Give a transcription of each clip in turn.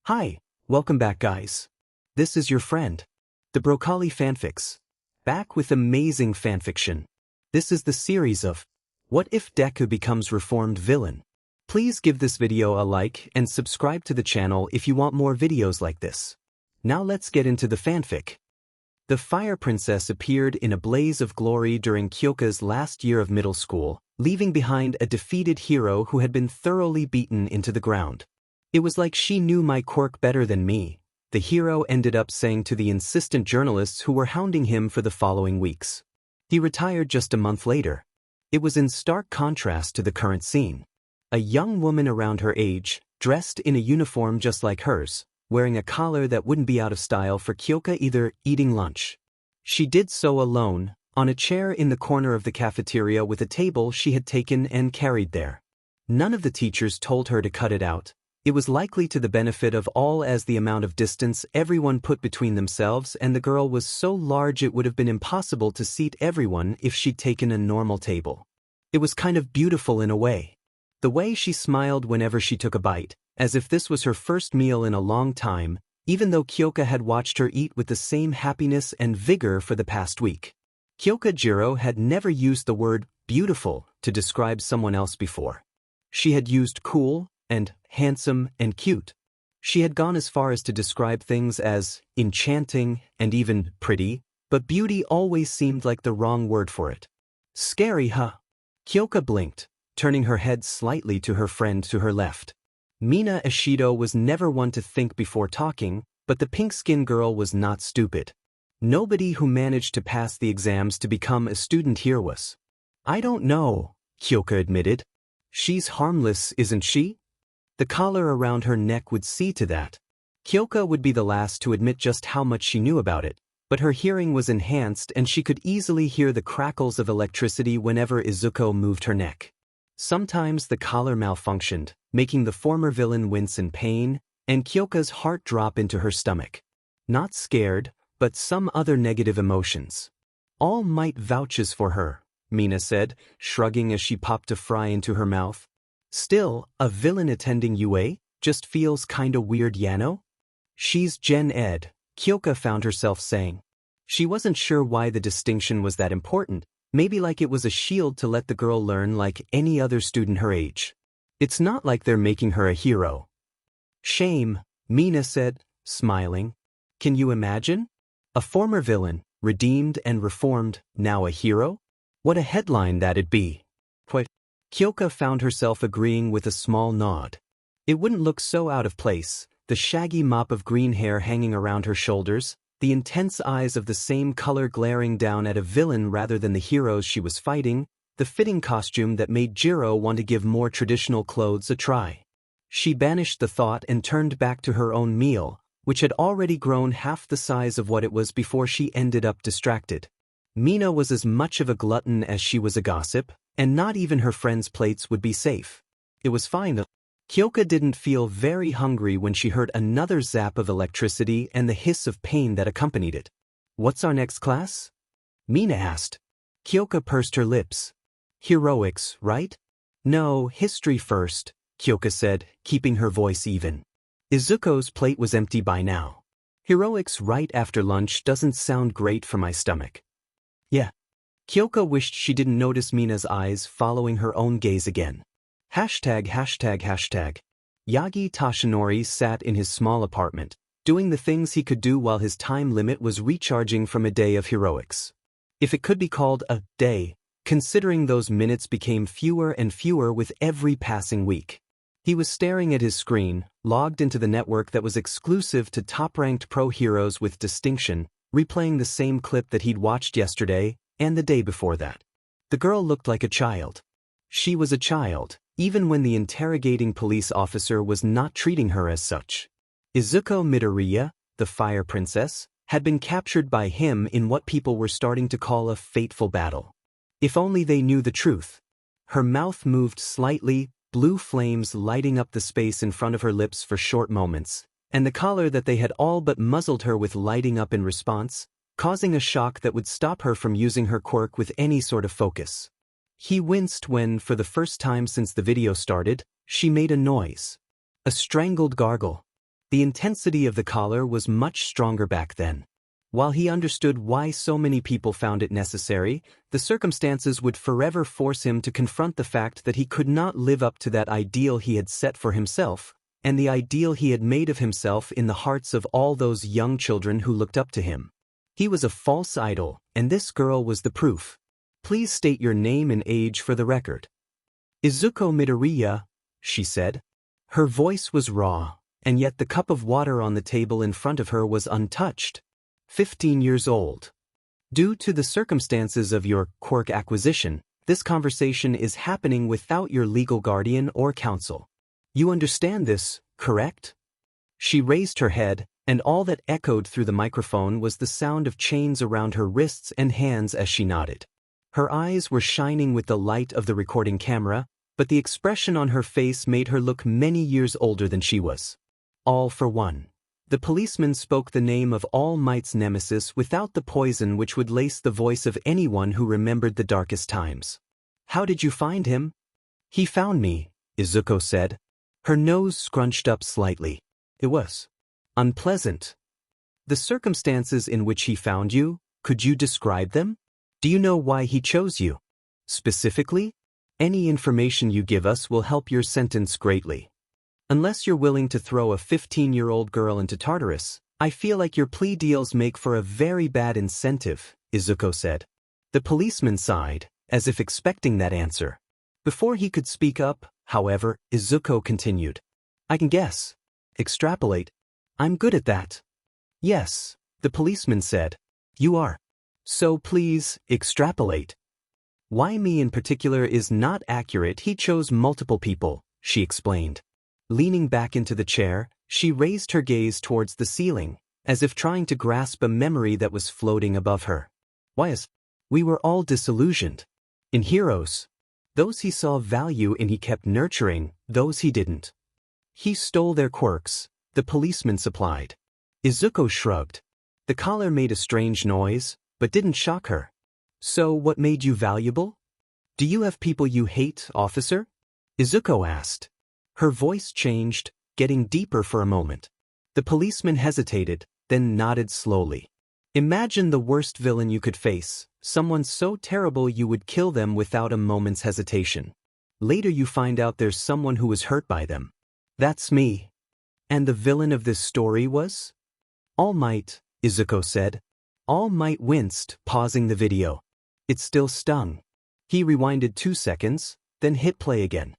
Hi, welcome back guys. This is your friend, the Broccoli Fanfics, back with amazing fanfiction. This is the series of What If Deku Becomes Reformed Villain. Please give this video a like and subscribe to the channel if you want more videos like this. Now let's get into the fanfic. The Fire Princess appeared in a blaze of glory during Kyoka's last year of middle school, leaving behind a defeated hero who had been thoroughly beaten into the ground. It was like she knew my quirk better than me, the hero ended up saying to the insistent journalists who were hounding him for the following weeks. He retired just a month later. It was in stark contrast to the current scene. A young woman around her age, dressed in a uniform just like hers, wearing a collar that wouldn't be out of style for Kyoka either, eating lunch. She did so alone, on a chair in the corner of the cafeteria with a table she had taken and carried there. None of the teachers told her to cut it out. It was likely to the benefit of all as the amount of distance everyone put between themselves and the girl was so large it would have been impossible to seat everyone if she'd taken a normal table. It was kind of beautiful in a way. The way she smiled whenever she took a bite, as if this was her first meal in a long time, even though Kyoka had watched her eat with the same happiness and vigor for the past week. Kyoka Jiro had never used the word beautiful to describe someone else before. She had used cool, and handsome and cute. She had gone as far as to describe things as enchanting and even pretty, but beauty always seemed like the wrong word for it. Scary, huh? Kyoka blinked, turning her head slightly to her friend to her left. Mina Ishido was never one to think before talking, but the pink-skinned girl was not stupid. Nobody who managed to pass the exams to become a student here was. I don't know, Kyoka admitted. She's harmless, isn't she? The collar around her neck would see to that. Kyoka would be the last to admit just how much she knew about it, but her hearing was enhanced and she could easily hear the crackles of electricity whenever Izuko moved her neck. Sometimes the collar malfunctioned, making the former villain wince in pain, and Kyoka's heart drop into her stomach. Not scared, but some other negative emotions. All might vouches for her, Mina said, shrugging as she popped a fry into her mouth. Still, a villain attending UA just feels kinda weird, Yano? She's Gen Ed, Kyoka found herself saying. She wasn't sure why the distinction was that important, maybe like it was a shield to let the girl learn like any other student her age. It's not like they're making her a hero. Shame, Mina said, smiling. Can you imagine? A former villain, redeemed and reformed, now a hero? What a headline that'd be. What? Kyoka found herself agreeing with a small nod. It wouldn't look so out of place, the shaggy mop of green hair hanging around her shoulders, the intense eyes of the same color glaring down at a villain rather than the heroes she was fighting, the fitting costume that made Jiro want to give more traditional clothes a try. She banished the thought and turned back to her own meal, which had already grown half the size of what it was before she ended up distracted. Mina was as much of a glutton as she was a gossip, and not even her friends' plates would be safe. It was fine. Kyoka didn't feel very hungry when she heard another zap of electricity and the hiss of pain that accompanied it. What's our next class? Mina asked. Kyoka pursed her lips. Heroics, right? No, history first, Kyoka said, keeping her voice even. Izuko's plate was empty by now. Heroics right after lunch doesn't sound great for my stomach. Yeah. Kyoka wished she didn't notice Mina's eyes following her own gaze again. Hashtag. Yagi Tashinori sat in his small apartment, doing the things he could do while his time limit was recharging from a day of heroics. If it could be called a day, considering those minutes became fewer and fewer with every passing week. He was staring at his screen, logged into the network that was exclusive to top-ranked pro heroes with distinction, replaying the same clip that he'd watched yesterday and the day before that. The girl looked like a child. She was a child, even when the interrogating police officer was not treating her as such. Izuko Midoriya, the Fire Princess, had been captured by him in what people were starting to call a fateful battle. If only they knew the truth. Her mouth moved slightly, blue flames lighting up the space in front of her lips for short moments, and the collar that they had all but muzzled her with lighting up in response, causing a shock that would stop her from using her quirk with any sort of focus. He winced when, for the first time since the video started, she made a noise. A strangled gargle. The intensity of the collar was much stronger back then. While he understood why so many people found it necessary, the circumstances would forever force him to confront the fact that he could not live up to that ideal he had set for himself, and the ideal he had made of himself in the hearts of all those young children who looked up to him. He was a false idol, and this girl was the proof. Please state your name and age for the record. Izuko Midoriya, she said. Her voice was raw, and yet the cup of water on the table in front of her was untouched. 15 years old. Due to the circumstances of your quirk acquisition, this conversation is happening without your legal guardian or counsel. You understand this, correct? She raised her head, and all that echoed through the microphone was the sound of chains around her wrists and hands as she nodded. Her eyes were shining with the light of the recording camera, but the expression on her face made her look many years older than she was. All for one. The policeman spoke the name of All Might's nemesis without the poison which would lace the voice of anyone who remembered the darkest times. How did you find him? He found me, Izuko said. Her nose scrunched up slightly. It was unpleasant. The circumstances in which he found you, could you describe them? Do you know why he chose you? Specifically? Any information you give us will help your sentence greatly. Unless you're willing to throw a 15-year-old girl into Tartarus, I feel like your plea deals make for a very bad incentive, Izuko said. The policeman sighed, as if expecting that answer. Before he could speak up, however, Izuko continued. I can guess. Extrapolate. I'm good at that. Yes, the policeman said. You are. So please, extrapolate. Why me in particular is not accurate. He chose multiple people, she explained. Leaning back into the chair, she raised her gaze towards the ceiling, as if trying to grasp a memory that was floating above her. We were all disillusioned. In heroes. Those he saw value in he kept nurturing, those he didn't. He stole their quirks, the policeman supplied. Izuko shrugged. The collar made a strange noise, but didn't shock her. So what made you valuable? Do you have people you hate, officer? Izuko asked. Her voice changed, getting deeper for a moment. The policeman hesitated, then nodded slowly. Imagine the worst villain you could face, someone so terrible you would kill them without a moment's hesitation. Later you find out there's someone who was hurt by them. That's me. And the villain of this story was? All Might, Izuko said. All Might winced, pausing the video. It still stung. He rewinded 2 seconds, then hit play again.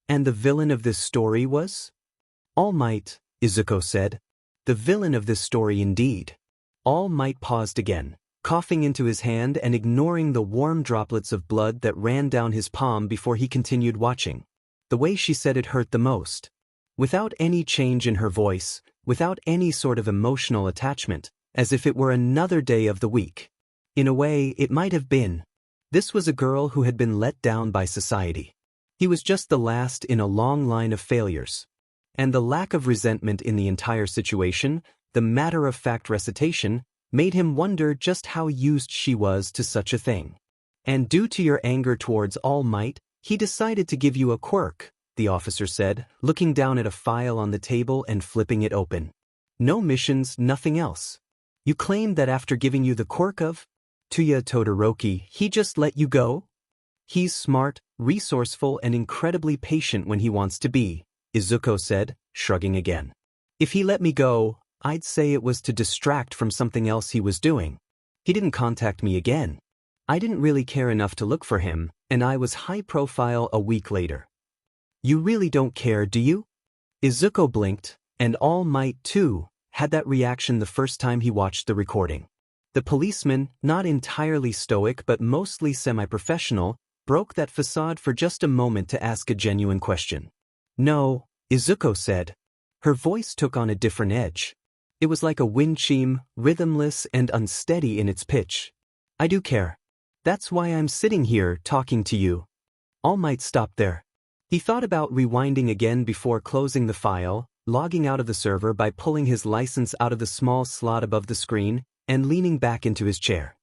And the villain of this story was? All Might, Izuko said. The villain of this story indeed. All Might paused again, coughing into his hand and ignoring the warm droplets of blood that ran down his palm before he continued watching. The way she said it hurt the most. Without any change in her voice, without any sort of emotional attachment, as if it were another day of the week. In a way, it might have been. This was a girl who had been let down by society. He was just the last in a long line of failures. And the lack of resentment in the entire situation, the matter-of-fact recitation, made him wonder just how used she was to such a thing. And due to your anger towards All Might, he decided to give you a quirk, the officer said, looking down at a file on the table and flipping it open. No missions, nothing else. You claimed that after giving you the quirk of Tuya Todoroki, he just let you go? He's smart, resourceful, and incredibly patient when he wants to be, Izuko said, shrugging again. If he let me go, I'd say it was to distract from something else he was doing. He didn't contact me again. I didn't really care enough to look for him, and I was high profile a week later. You really don't care, do you? Izuko blinked, and All Might, too, had that reaction the first time he watched the recording. The policeman, not entirely stoic but mostly semi-professional, broke that facade for just a moment to ask a genuine question. No, Izuko said. Her voice took on a different edge. It was like a wind chime, rhythmless and unsteady in its pitch. I do care. That's why I'm sitting here talking to you. All Might stopped there. He thought about rewinding again before closing the file, logging out of the server by pulling his license out of the small slot above the screen, and leaning back into his chair.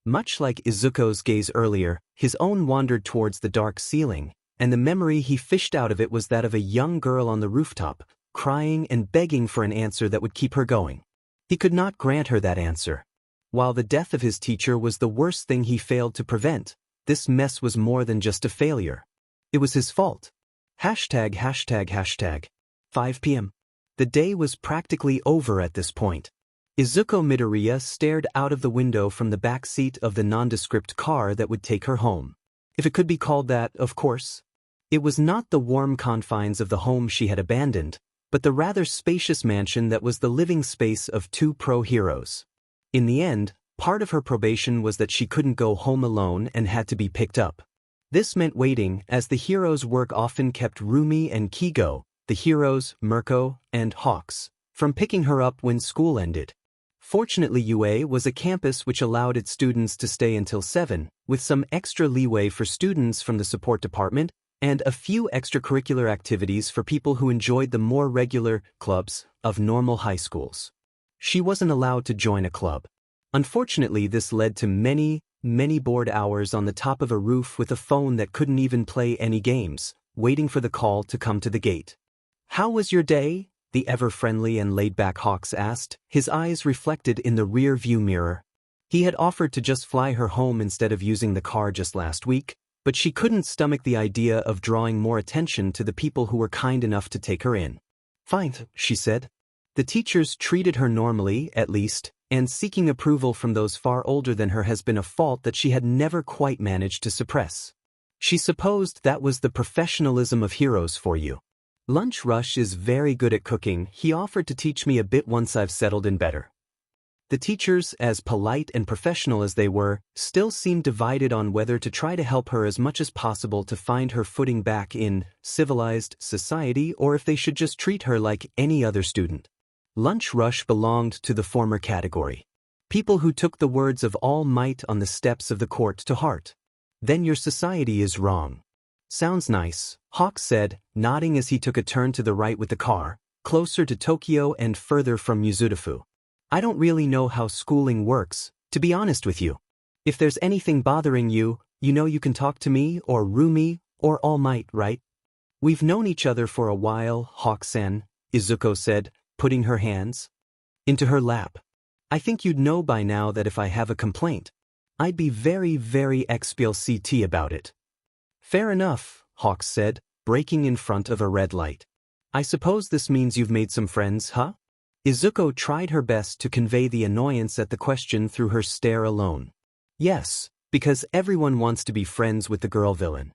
Much like Izuko's gaze earlier, his own wandered towards the dark ceiling, and the memory he fished out of it was that of a young girl on the rooftop, crying and begging for an answer that would keep her going. He could not grant her that answer. While the death of his teacher was the worst thing he failed to prevent, this mess was more than just a failure. It was his fault. Hashtag. 5 p.m. The day was practically over at this point. Izuko Midoriya stared out of the window from the back seat of the nondescript car that would take her home. If it could be called that, of course. It was not the warm confines of the home she had abandoned, but the rather spacious mansion that was the living space of two pro-heroes. In the end, part of her probation was that she couldn't go home alone and had to be picked up. This meant waiting, as the heroes' work often kept Rumi and Kigo, the heroes, Mirko, and Hawks, from picking her up when school ended. Fortunately, UA was a campus which allowed its students to stay until 7, with some extra leeway for students from the support department and a few extracurricular activities for people who enjoyed the more regular clubs of normal high schools. She wasn't allowed to join a club. Unfortunately, this led to many bored hours on the top of a roof with a phone that couldn't even play any games, waiting for the call to come to the gate. "How was your day?" the ever-friendly and laid-back Hawks asked, his eyes reflected in the rear-view mirror. He had offered to just fly her home instead of using the car just last week, but she couldn't stomach the idea of drawing more attention to the people who were kind enough to take her in. "Fine," she said. The teachers treated her normally, at least, and seeking approval from those far older than her has been a fault that she had never quite managed to suppress. She supposed that was the professionalism of heroes for you. "Lunch Rush is very good at cooking. He offered to teach me a bit once I've settled in better." The teachers, as polite and professional as they were, still seemed divided on whether to try to help her as much as possible to find her footing back in civilized society or if they should just treat her like any other student. Lunch Rush belonged to the former category. People who took the words of All Might on the steps of the court to heart. "Then your society is wrong." "Sounds nice," Hawks said, nodding as he took a turn to the right with the car, closer to Tokyo and further from Mizudafu. "I don't really know how schooling works, to be honest with you. If there's anything bothering you, you know you can talk to me or Rumi or All Might, right?" "We've known each other for a while, Hawk-san," Izuko said, putting her hands into her lap. "I think you'd know by now that if I have a complaint, I'd be very explicit about it." "Fair enough," Hawks said, braking in front of a red light. "I suppose this means you've made some friends, huh?" Izuko tried her best to convey the annoyance at the question through her stare alone. "Yes, because everyone wants to be friends with the girl villain."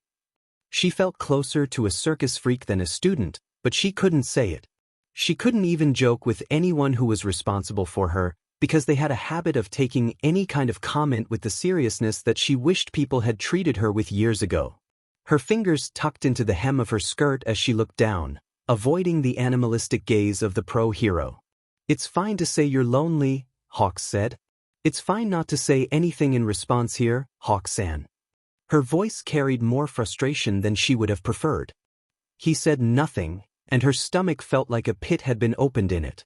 She felt closer to a circus freak than a student, but she couldn't say it. She couldn't even joke with anyone who was responsible for her, because they had a habit of taking any kind of comment with the seriousness that she wished people had treated her with years ago. Her fingers tucked into the hem of her skirt as she looked down, avoiding the animalistic gaze of the pro-hero. "It's fine to say you're lonely," Hawks said. "It's fine not to say anything in response here, Hawk-san." Her voice carried more frustration than she would have preferred. He said nothing, and her stomach felt like a pit had been opened in it.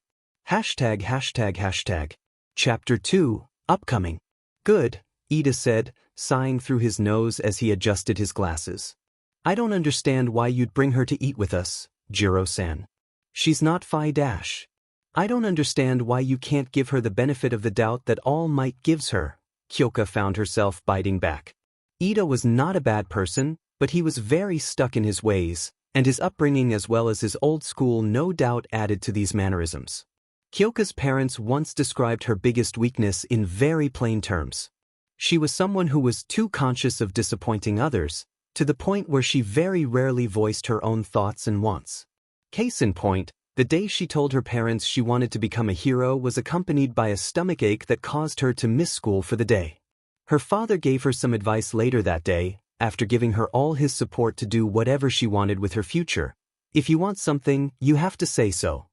Hashtag. Chapter 2, upcoming. "Good," Ida said, sighing through his nose as he adjusted his glasses. "I don't understand why you'd bring her to eat with us, Jiro-san. She's not Phi Dash. I don't understand why you can't give her the benefit of the doubt that All Might gives her." Kyoka found herself biting back. Ida was not a bad person, but he was very stuck in his ways, and his upbringing as well as his old school no doubt added to these mannerisms. Kyoka's parents once described her biggest weakness in very plain terms. She was someone who was too conscious of disappointing others, to the point where she very rarely voiced her own thoughts and wants. Case in point, the day she told her parents she wanted to become a hero was accompanied by a stomachache that caused her to miss school for the day. Her father gave her some advice later that day, after giving her all his support to do whatever she wanted with her future. "If you want something, you have to say so.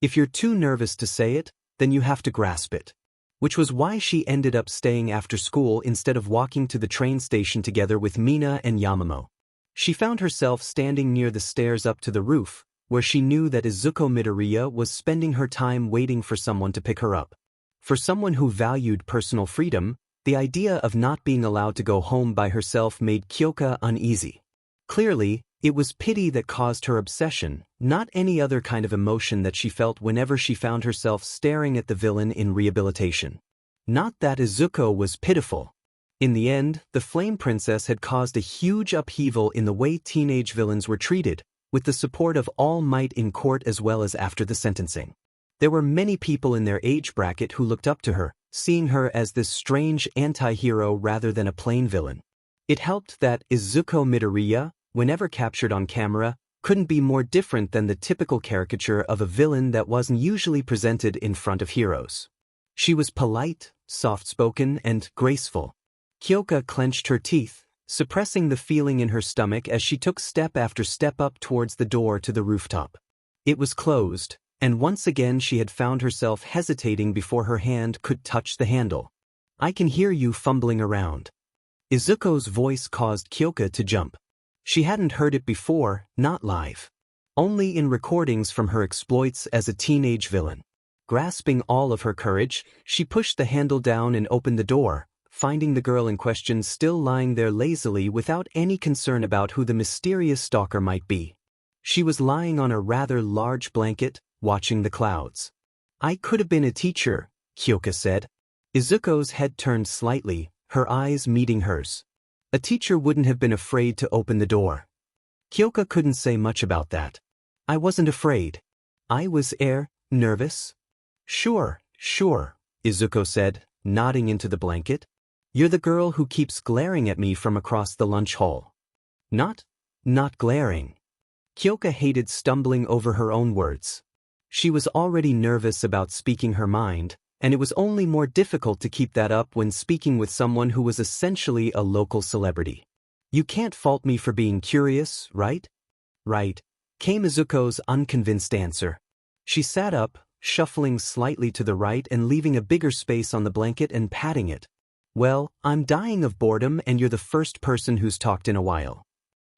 If you're too nervous to say it, then you have to grasp it." Which was why she ended up staying after school instead of walking to the train station together with Mina and Yamamo. She found herself standing near the stairs up to the roof, where she knew that Izuko Midoriya was spending her time waiting for someone to pick her up. For someone who valued personal freedom, the idea of not being allowed to go home by herself made Kyoka uneasy. Clearly, It was pity that caused her obsession, not any other kind of emotion that she felt whenever she found herself staring at the villain in rehabilitation. Not that Izuko was pitiful. In the end, the Flame Princess had caused a huge upheaval in the way teenage villains were treated, with the support of All Might in court as well as after the sentencing. There were many people in their age bracket who looked up to her, seeing her as this strange anti-hero rather than a plain villain. It helped that Izuko Midoriya, whenever captured on camera, couldn't be more different than the typical caricature of a villain that wasn't usually presented in front of heroes. She was polite, soft-spoken, and graceful. Kyoka clenched her teeth, suppressing the feeling in her stomach as she took step after step up towards the door to the rooftop. It was closed, and once again she had found herself hesitating before her hand could touch the handle. "I can hear you fumbling around." Izuko's voice caused Kyoka to jump. She hadn't heard it before, not live. Only in recordings from her exploits as a teenage villain. Grasping all of her courage, she pushed the handle down and opened the door, finding the girl in question still lying there lazily without any concern about who the mysterious stalker might be. She was lying on a rather large blanket, watching the clouds. "I could have been a teacher," Kyoka said. Izuko's head turned slightly, her eyes meeting hers. A teacher wouldn't have been afraid to open the door. Kyoka couldn't say much about that. "I wasn't afraid. I was nervous." Sure, Izuko said, nodding into the blanket. "You're the girl who keeps glaring at me from across the lunch hall." Not glaring." Kyoka hated stumbling over her own words. She was already nervous about speaking her mind, and it was only more difficult to keep that up when speaking with someone who was essentially a local celebrity. "You can't fault me for being curious, right?" "Right," came Izuko's unconvinced answer. She sat up, shuffling slightly to the right and leaving a bigger space on the blanket and patting it. "Well, I'm dying of boredom and you're the first person who's talked in a while."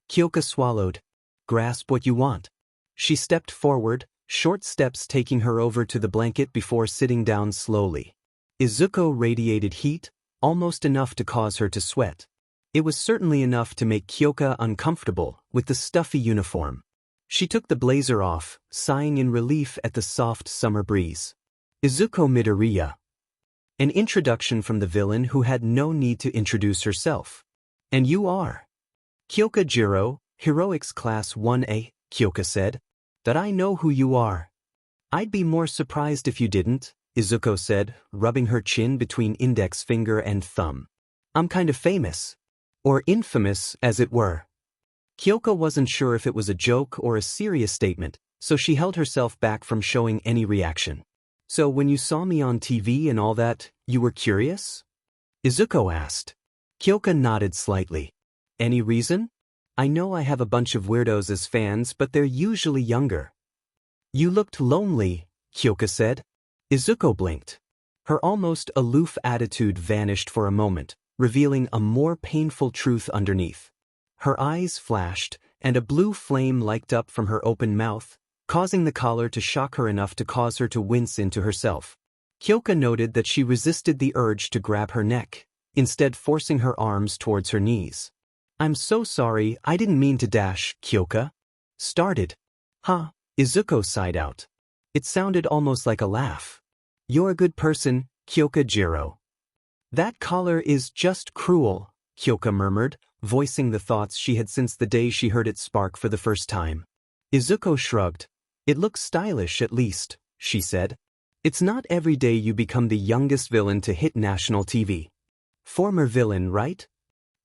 Kyoka swallowed. "Grasp what you want." She stepped forward, short steps taking her over to the blanket before sitting down slowly. Izuko radiated heat, almost enough to cause her to sweat. It was certainly enough to make Kyoka uncomfortable with the stuffy uniform. She took the blazer off, sighing in relief at the soft summer breeze. Izuko Midoriya. An introduction from the villain who had no need to introduce herself. "And you are?" "Kyoka Jiro, Heroics Class 1A, Kyoka said. "That I know who you are." "I'd be more surprised if you didn't," Izuko said, rubbing her chin between index finger and thumb. "I'm kind of famous. Or infamous, as it were." Kyoka wasn't sure if it was a joke or a serious statement, so she held herself back from showing any reaction. "So when you saw me on TV and all that, you were curious?" Izuko asked. Kyoka nodded slightly. "Any reason? I know I have a bunch of weirdos as fans, but they're usually younger." "You looked lonely," Kyoka said. Izuko blinked. Her almost aloof attitude vanished for a moment, revealing a more painful truth underneath. Her eyes flashed, and a blue flame lighted up from her open mouth, causing the collar to shock her enough to cause her to wince into herself. Kyoka noted that she resisted the urge to grab her neck, instead forcing her arms towards her knees. "I'm so sorry, I didn't mean to dash," Kyoka started. "Huh?" Izuko sighed out. It sounded almost like a laugh. "You're a good person, Kyoka Jiro." "That collar is just cruel," Kyoka murmured, voicing the thoughts she had since the day she heard it spark for the first time. Izuko shrugged. "It looks stylish at least," she said. "It's not every day you become the youngest villain to hit national TV." "Former villain, right?"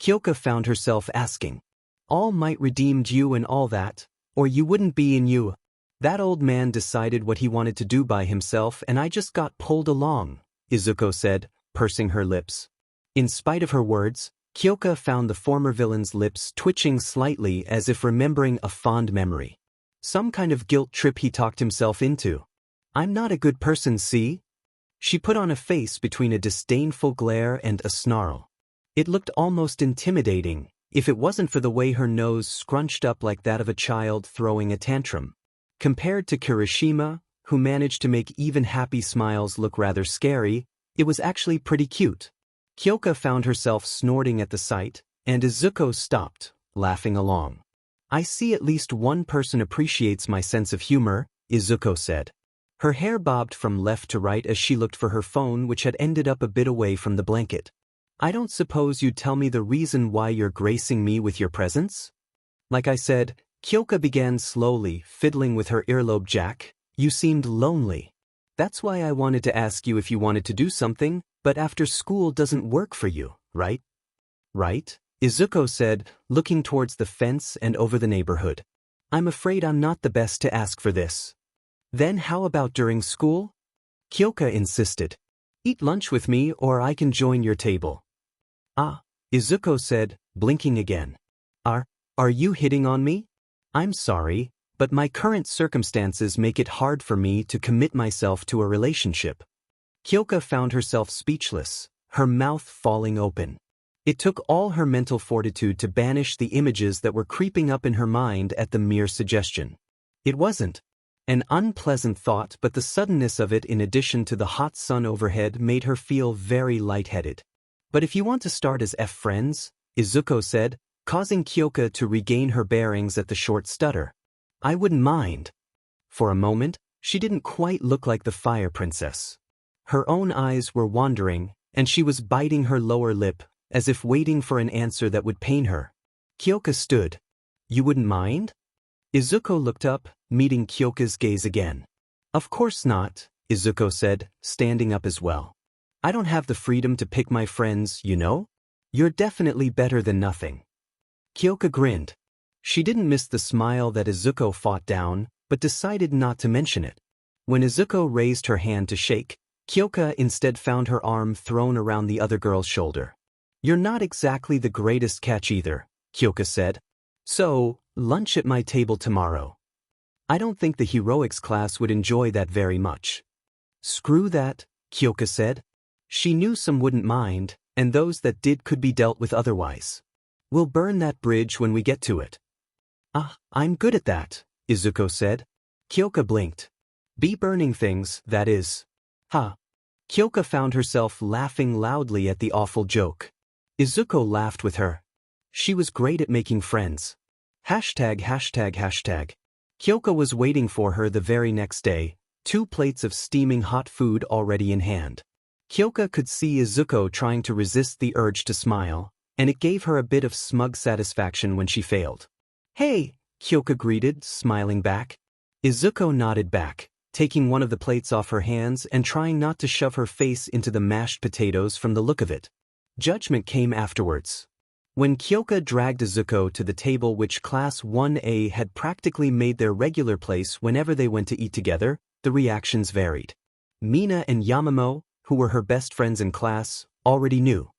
Kyoka found herself asking. "All Might redeemed you and all that, or you wouldn't be in you. That old man decided what he wanted to do by himself and I just got pulled along," Izuko said, pursing her lips. In spite of her words, Kyoka found the former villain's lips twitching slightly as if remembering a fond memory. Some kind of guilt trip he talked himself into. "I'm not a good person, see?" She put on a face between a disdainful glare and a snarl. It looked almost intimidating, if it wasn't for the way her nose scrunched up like that of a child throwing a tantrum. Compared to Kirishima, who managed to make even happy smiles look rather scary, it was actually pretty cute. Kyoka found herself snorting at the sight, and Izuko stopped, laughing along. I see at least one person appreciates my sense of humor, Izuko said. Her hair bobbed from left to right as she looked for her phone, which had ended up a bit away from the blanket. I don't suppose you'd tell me the reason why you're gracing me with your presence? Like I said, Kyoka began slowly, fiddling with her earlobe jack. You seemed lonely. That's why I wanted to ask you if you wanted to do something, but after school doesn't work for you, right? Right? Izuko said, looking towards the fence and over the neighborhood. I'm afraid I'm not the best to ask for this. Then how about during school? Kyoka insisted. Eat lunch with me or I can join your table. Ah, Izuko said, blinking again. Are you hitting on me? I'm sorry, but my current circumstances make it hard for me to commit myself to a relationship. Kyoka found herself speechless, her mouth falling open. It took all her mental fortitude to banish the images that were creeping up in her mind at the mere suggestion. It wasn't an unpleasant thought, but the suddenness of it in addition to the hot sun overhead made her feel very lightheaded. But if you want to start as friends, Izuko said, causing Kyoka to regain her bearings at the short stutter. I wouldn't mind. For a moment, she didn't quite look like the Fire Princess. Her own eyes were wandering, and she was biting her lower lip, as if waiting for an answer that would pain her. Kyoka stood. You wouldn't mind? Izuko looked up, meeting Kyoka's gaze again. Of course not, Izuko said, standing up as well. I don't have the freedom to pick my friends, you know? You're definitely better than nothing. Kyoka grinned. She didn't miss the smile that Izuko fought down, but decided not to mention it. When Izuko raised her hand to shake, Kyoka instead found her arm thrown around the other girl's shoulder. You're not exactly the greatest catch either, Kyoka said. So, lunch at my table tomorrow. I don't think the heroics class would enjoy that very much. Screw that, Kyoka said. She knew some wouldn't mind, and those that did could be dealt with otherwise. We'll burn that bridge when we get to it. I'm good at that, Izuko said. Kyoka blinked. Be burning things, that is. Ha. Kyoka found herself laughing loudly at the awful joke. Izuko laughed with her. She was great at making friends. Hashtag. Kyoka was waiting for her the very next day, 2 plates of steaming hot food already in hand. Kyoka could see Izuko trying to resist the urge to smile, and it gave her a bit of smug satisfaction when she failed. Hey, Kyoka greeted, smiling back. Izuko nodded back, taking one of the plates off her hands and trying not to shove her face into the mashed potatoes from the look of it. Judgment came afterwards. When Kyoka dragged Izuko to the table which Class 1A had practically made their regular place whenever they went to eat together, the reactions varied. Mina and Yamamo, who were her best friends in class, already knew.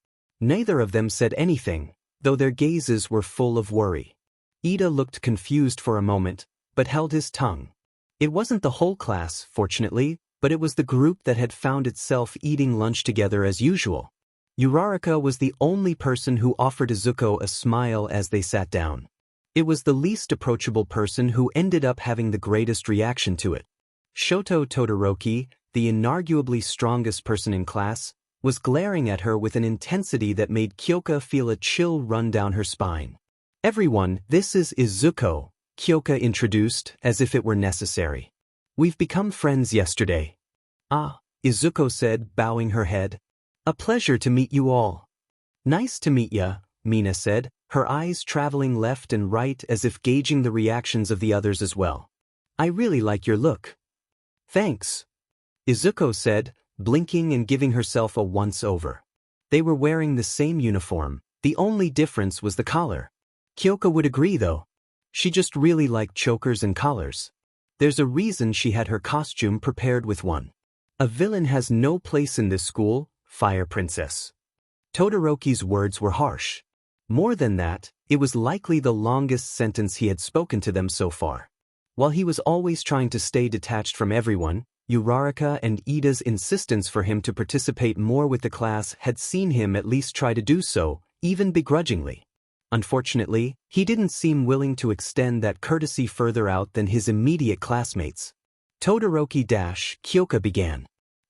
Neither of them said anything, though their gazes were full of worry. Ida looked confused for a moment, but held his tongue. It wasn't the whole class, fortunately, but it was the group that had found itself eating lunch together as usual. Uraraka was the only person who offered Izuko a smile as they sat down. It was the least approachable person who ended up having the greatest reaction to it. Shoto Todoroki, the inarguably strongest person in class, was glaring at her with an intensity that made Kyoka feel a chill run down her spine. Everyone, this is Izuko, Kyoka introduced, as if it were necessary. We've become friends yesterday. Ah, Izuko said, bowing her head. A pleasure to meet you all. Nice to meet ya, Mina said, her eyes traveling left and right as if gauging the reactions of the others as well. I really like your look. Thanks. Izuko said, blinking and giving herself a once-over. They were wearing the same uniform, the only difference was the collar. Kyoka would agree though. She just really liked chokers and collars. There's a reason she had her costume prepared with one. A villain has no place in this school, Fire Princess. Todoroki's words were harsh. More than that, it was likely the longest sentence he had spoken to them so far. While he was always trying to stay detached from everyone, Uraraka and Ida's insistence for him to participate more with the class had seen him at least try to do so, even begrudgingly. Unfortunately, he didn't seem willing to extend that courtesy further out than his immediate classmates. Todoroki Kyoka began.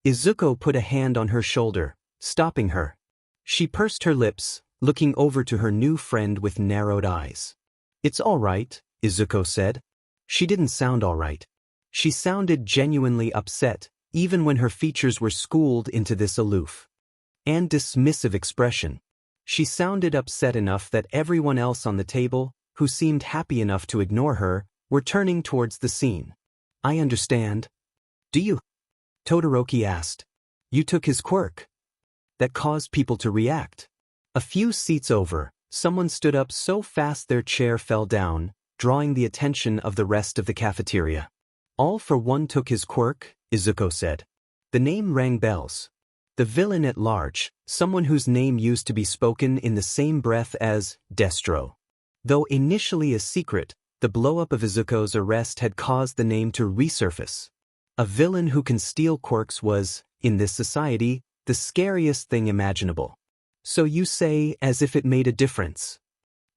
Izuko put a hand on her shoulder, stopping her. She pursed her lips, looking over to her new friend with narrowed eyes. It's all right, Izuko said. She didn't sound all right. She sounded genuinely upset, even when her features were schooled into this aloof and dismissive expression. She sounded upset enough that everyone else on the table, who seemed happy enough to ignore her, were turning towards the scene. I understand. Do you? Todoroki asked. You took his quirk. That caused people to react. A few seats over, someone stood up so fast their chair fell down, drawing the attention of the rest of the cafeteria. All for one took his quirk, Izuko said. The name rang bells. The villain at large, someone whose name used to be spoken in the same breath as Destro. Though initially a secret, the blow-up of Izuko's arrest had caused the name to resurface. A villain who can steal quirks was, in this society, the scariest thing imaginable. So you say as if it made a difference.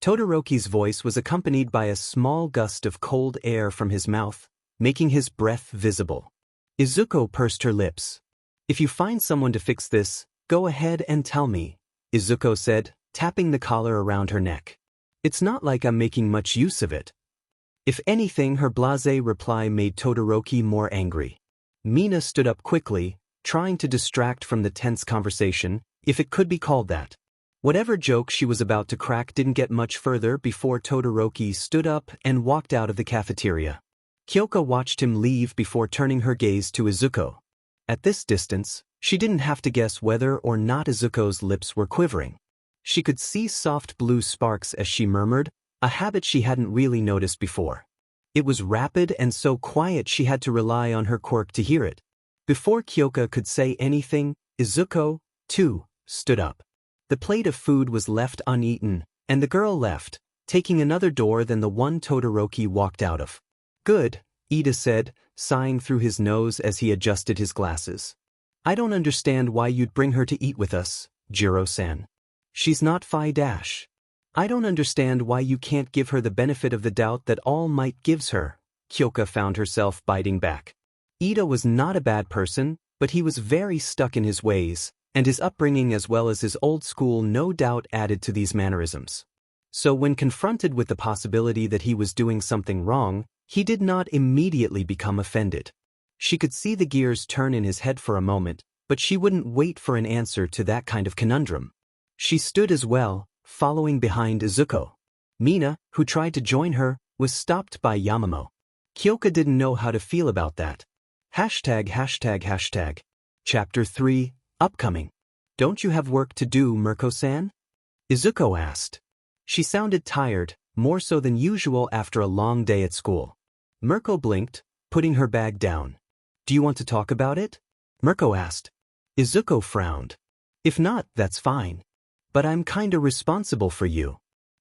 Todoroki's voice was accompanied by a small gust of cold air from his mouth, making his breath visible. Izuko pursed her lips. If you find someone to fix this, go ahead and tell me, Izuko said, tapping the collar around her neck. It's not like I'm making much use of it. If anything, her blasé reply made Todoroki more angry. Mina stood up quickly, trying to distract from the tense conversation, if it could be called that. Whatever joke she was about to crack didn't get much further before Todoroki stood up and walked out of the cafeteria. Kyoka watched him leave before turning her gaze to Izuko. At this distance, she didn't have to guess whether or not Izuko's lips were quivering. She could see soft blue sparks as she murmured, a habit she hadn't really noticed before. It was rapid and so quiet she had to rely on her quirk to hear it. Before Kyoka could say anything, Izuko, too, stood up. The plate of food was left uneaten, and the girl left, taking another door than the one Todoroki walked out of. Good, Ida said, sighing through his nose as he adjusted his glasses. I don't understand why you'd bring her to eat with us, Jiro-san. She's not Phi Dash. I don't understand why you can't give her the benefit of the doubt that All Might gives her. Kyoka found herself biting back. Ida was not a bad person, but he was very stuck in his ways, and his upbringing as well as his old school no doubt added to these mannerisms. So when confronted with the possibility that he was doing something wrong, he did not immediately become offended. She could see the gears turn in his head for a moment, but she wouldn't wait for an answer to that kind of conundrum. She stood as well, following behind Izuko. Mina, who tried to join her, was stopped by Yamamo. Kyoka didn't know how to feel about that. ####. Chapter 3, Upcoming. Don't you have work to do, Mirko-san? Izuko asked. She sounded tired, more so than usual after a long day at school. Mirko blinked, putting her bag down. Do you want to talk about it? Mirko asked. Izuko frowned. If not, that's fine. But I'm kinda responsible for you.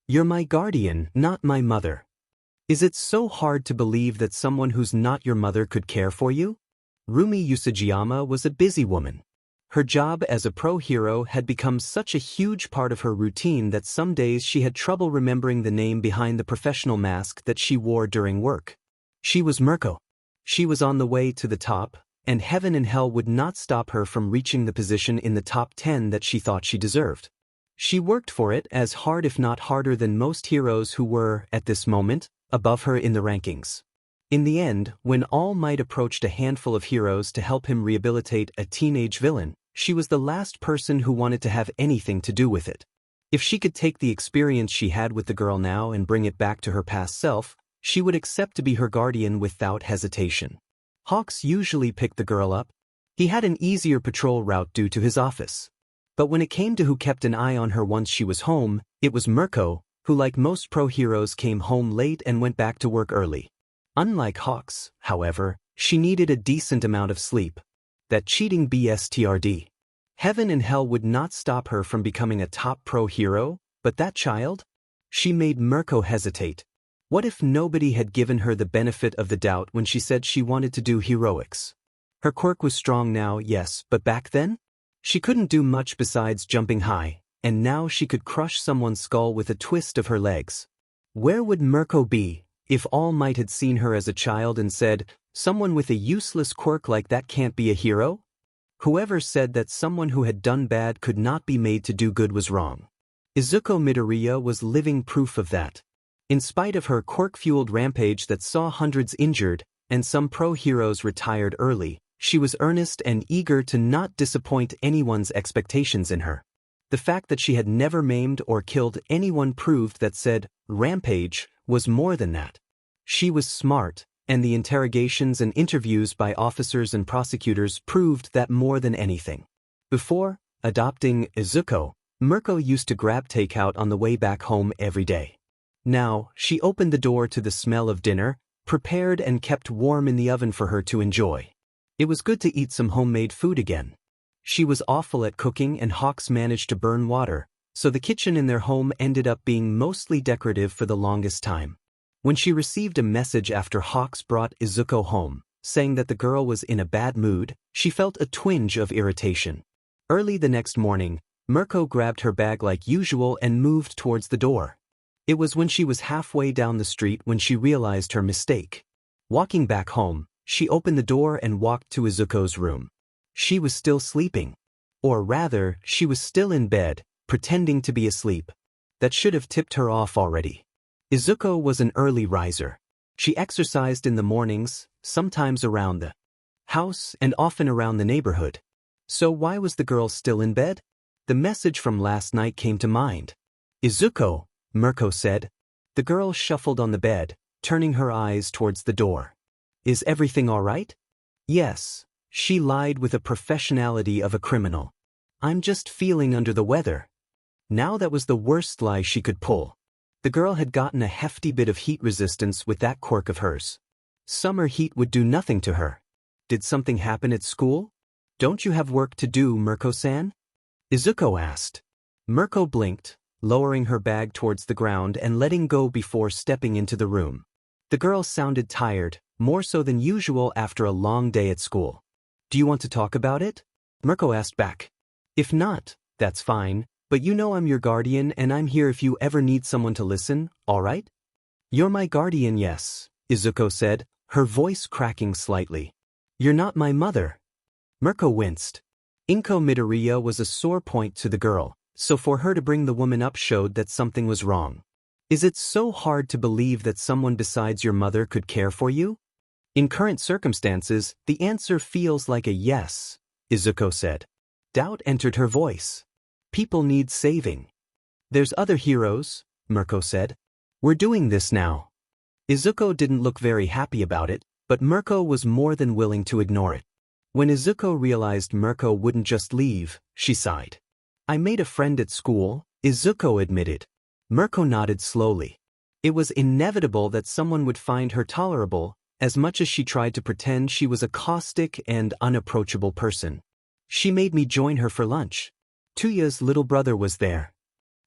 You're my guardian, not my mother. Is it so hard to believe that someone who's not your mother could care for you? Rumi Usajiyama was a busy woman. Her job as a pro hero had become such a huge part of her routine that some days she had trouble remembering the name behind the professional mask that she wore during work. She was Mirko. She was on the way to the top, and heaven and hell would not stop her from reaching the position in the top 10 that she thought she deserved. She worked for it as hard if not harder than most heroes who were, at this moment, above her in the rankings. In the end, when All Might approached a handful of heroes to help him rehabilitate a teenage villain, she was the last person who wanted to have anything to do with it. If she could take the experience she had with the girl now and bring it back to her past self, she would accept to be her guardian without hesitation. Hawks usually picked the girl up. He had an easier patrol route due to his office. But when it came to who kept an eye on her once she was home, it was Mirko, who like most pro heroes came home late and went back to work early. Unlike Hawks, however, she needed a decent amount of sleep. That cheating BSTRD. Heaven and hell would not stop her from becoming a top pro hero, but that child? She made Mirko hesitate. What if nobody had given her the benefit of the doubt when she said she wanted to do heroics? Her quirk was strong now, yes, but back then? She couldn't do much besides jumping high, and now she could crush someone's skull with a twist of her legs. Where would Mirko be if All Might had seen her as a child and said, someone with a useless quirk like that can't be a hero? Whoever said that someone who had done bad could not be made to do good was wrong. Izuko Midoriya was living proof of that. In spite of her quirk-fueled rampage that saw hundreds injured, and some pro-heroes retired early, she was earnest and eager to not disappoint anyone's expectations in her. The fact that she had never maimed or killed anyone proved that said rampage was more than that. She was smart, and the interrogations and interviews by officers and prosecutors proved that more than anything. Before adopting Izuko, Mirko used to grab takeout on the way back home every day. Now, she opened the door to the smell of dinner, prepared and kept warm in the oven for her to enjoy. It was good to eat some homemade food again. She was awful at cooking and Hawks managed to burn water, so the kitchen in their home ended up being mostly decorative for the longest time. When she received a message after Hawks brought Izuko home, saying that the girl was in a bad mood, she felt a twinge of irritation. Early the next morning, Mirko grabbed her bag like usual and moved towards the door. It was when she was halfway down the street when she realized her mistake. Walking back home, she opened the door and walked to Izuko's room. She was still sleeping. Or rather, she was still in bed, pretending to be asleep. That should have tipped her off already. Izuko was an early riser. She exercised in the mornings, sometimes around the house and often around the neighborhood. So why was the girl still in bed? The message from last night came to mind. Izuko, Mirko said. The girl shuffled on the bed, turning her eyes towards the door. Is everything all right? Yes, she lied with a professionality of a criminal. I'm just feeling under the weather. Now that was the worst lie she could pull. The girl had gotten a hefty bit of heat resistance with that quirk of hers. Summer heat would do nothing to her. Did something happen at school? Don't you have work to do, Mirko-san? Izuko asked. Mirko blinked, lowering her bag towards the ground and letting go before stepping into the room. The girl sounded tired, more so than usual after a long day at school. Do you want to talk about it? Mirko asked back. If not, that's fine, but you know I'm your guardian and I'm here if you ever need someone to listen, all right? You're my guardian, yes, Izuko said, her voice cracking slightly. You're not my mother. Mirko winced. Izuko Midoriya was a sore point to the girl, so for her to bring the woman up showed that something was wrong. Is it so hard to believe that someone besides your mother could care for you? In current circumstances, the answer feels like a yes, Izuko said. Doubt entered her voice. People need saving. There's other heroes, Mirko said. We're doing this now. Izuko didn't look very happy about it, but Mirko was more than willing to ignore it. When Izuko realized Mirko wouldn't just leave, she sighed. I made a friend at school, Izuko admitted. Mirko nodded slowly. It was inevitable that someone would find her tolerable, as much as she tried to pretend she was a caustic and unapproachable person. She made me join her for lunch. Tuya's little brother was there.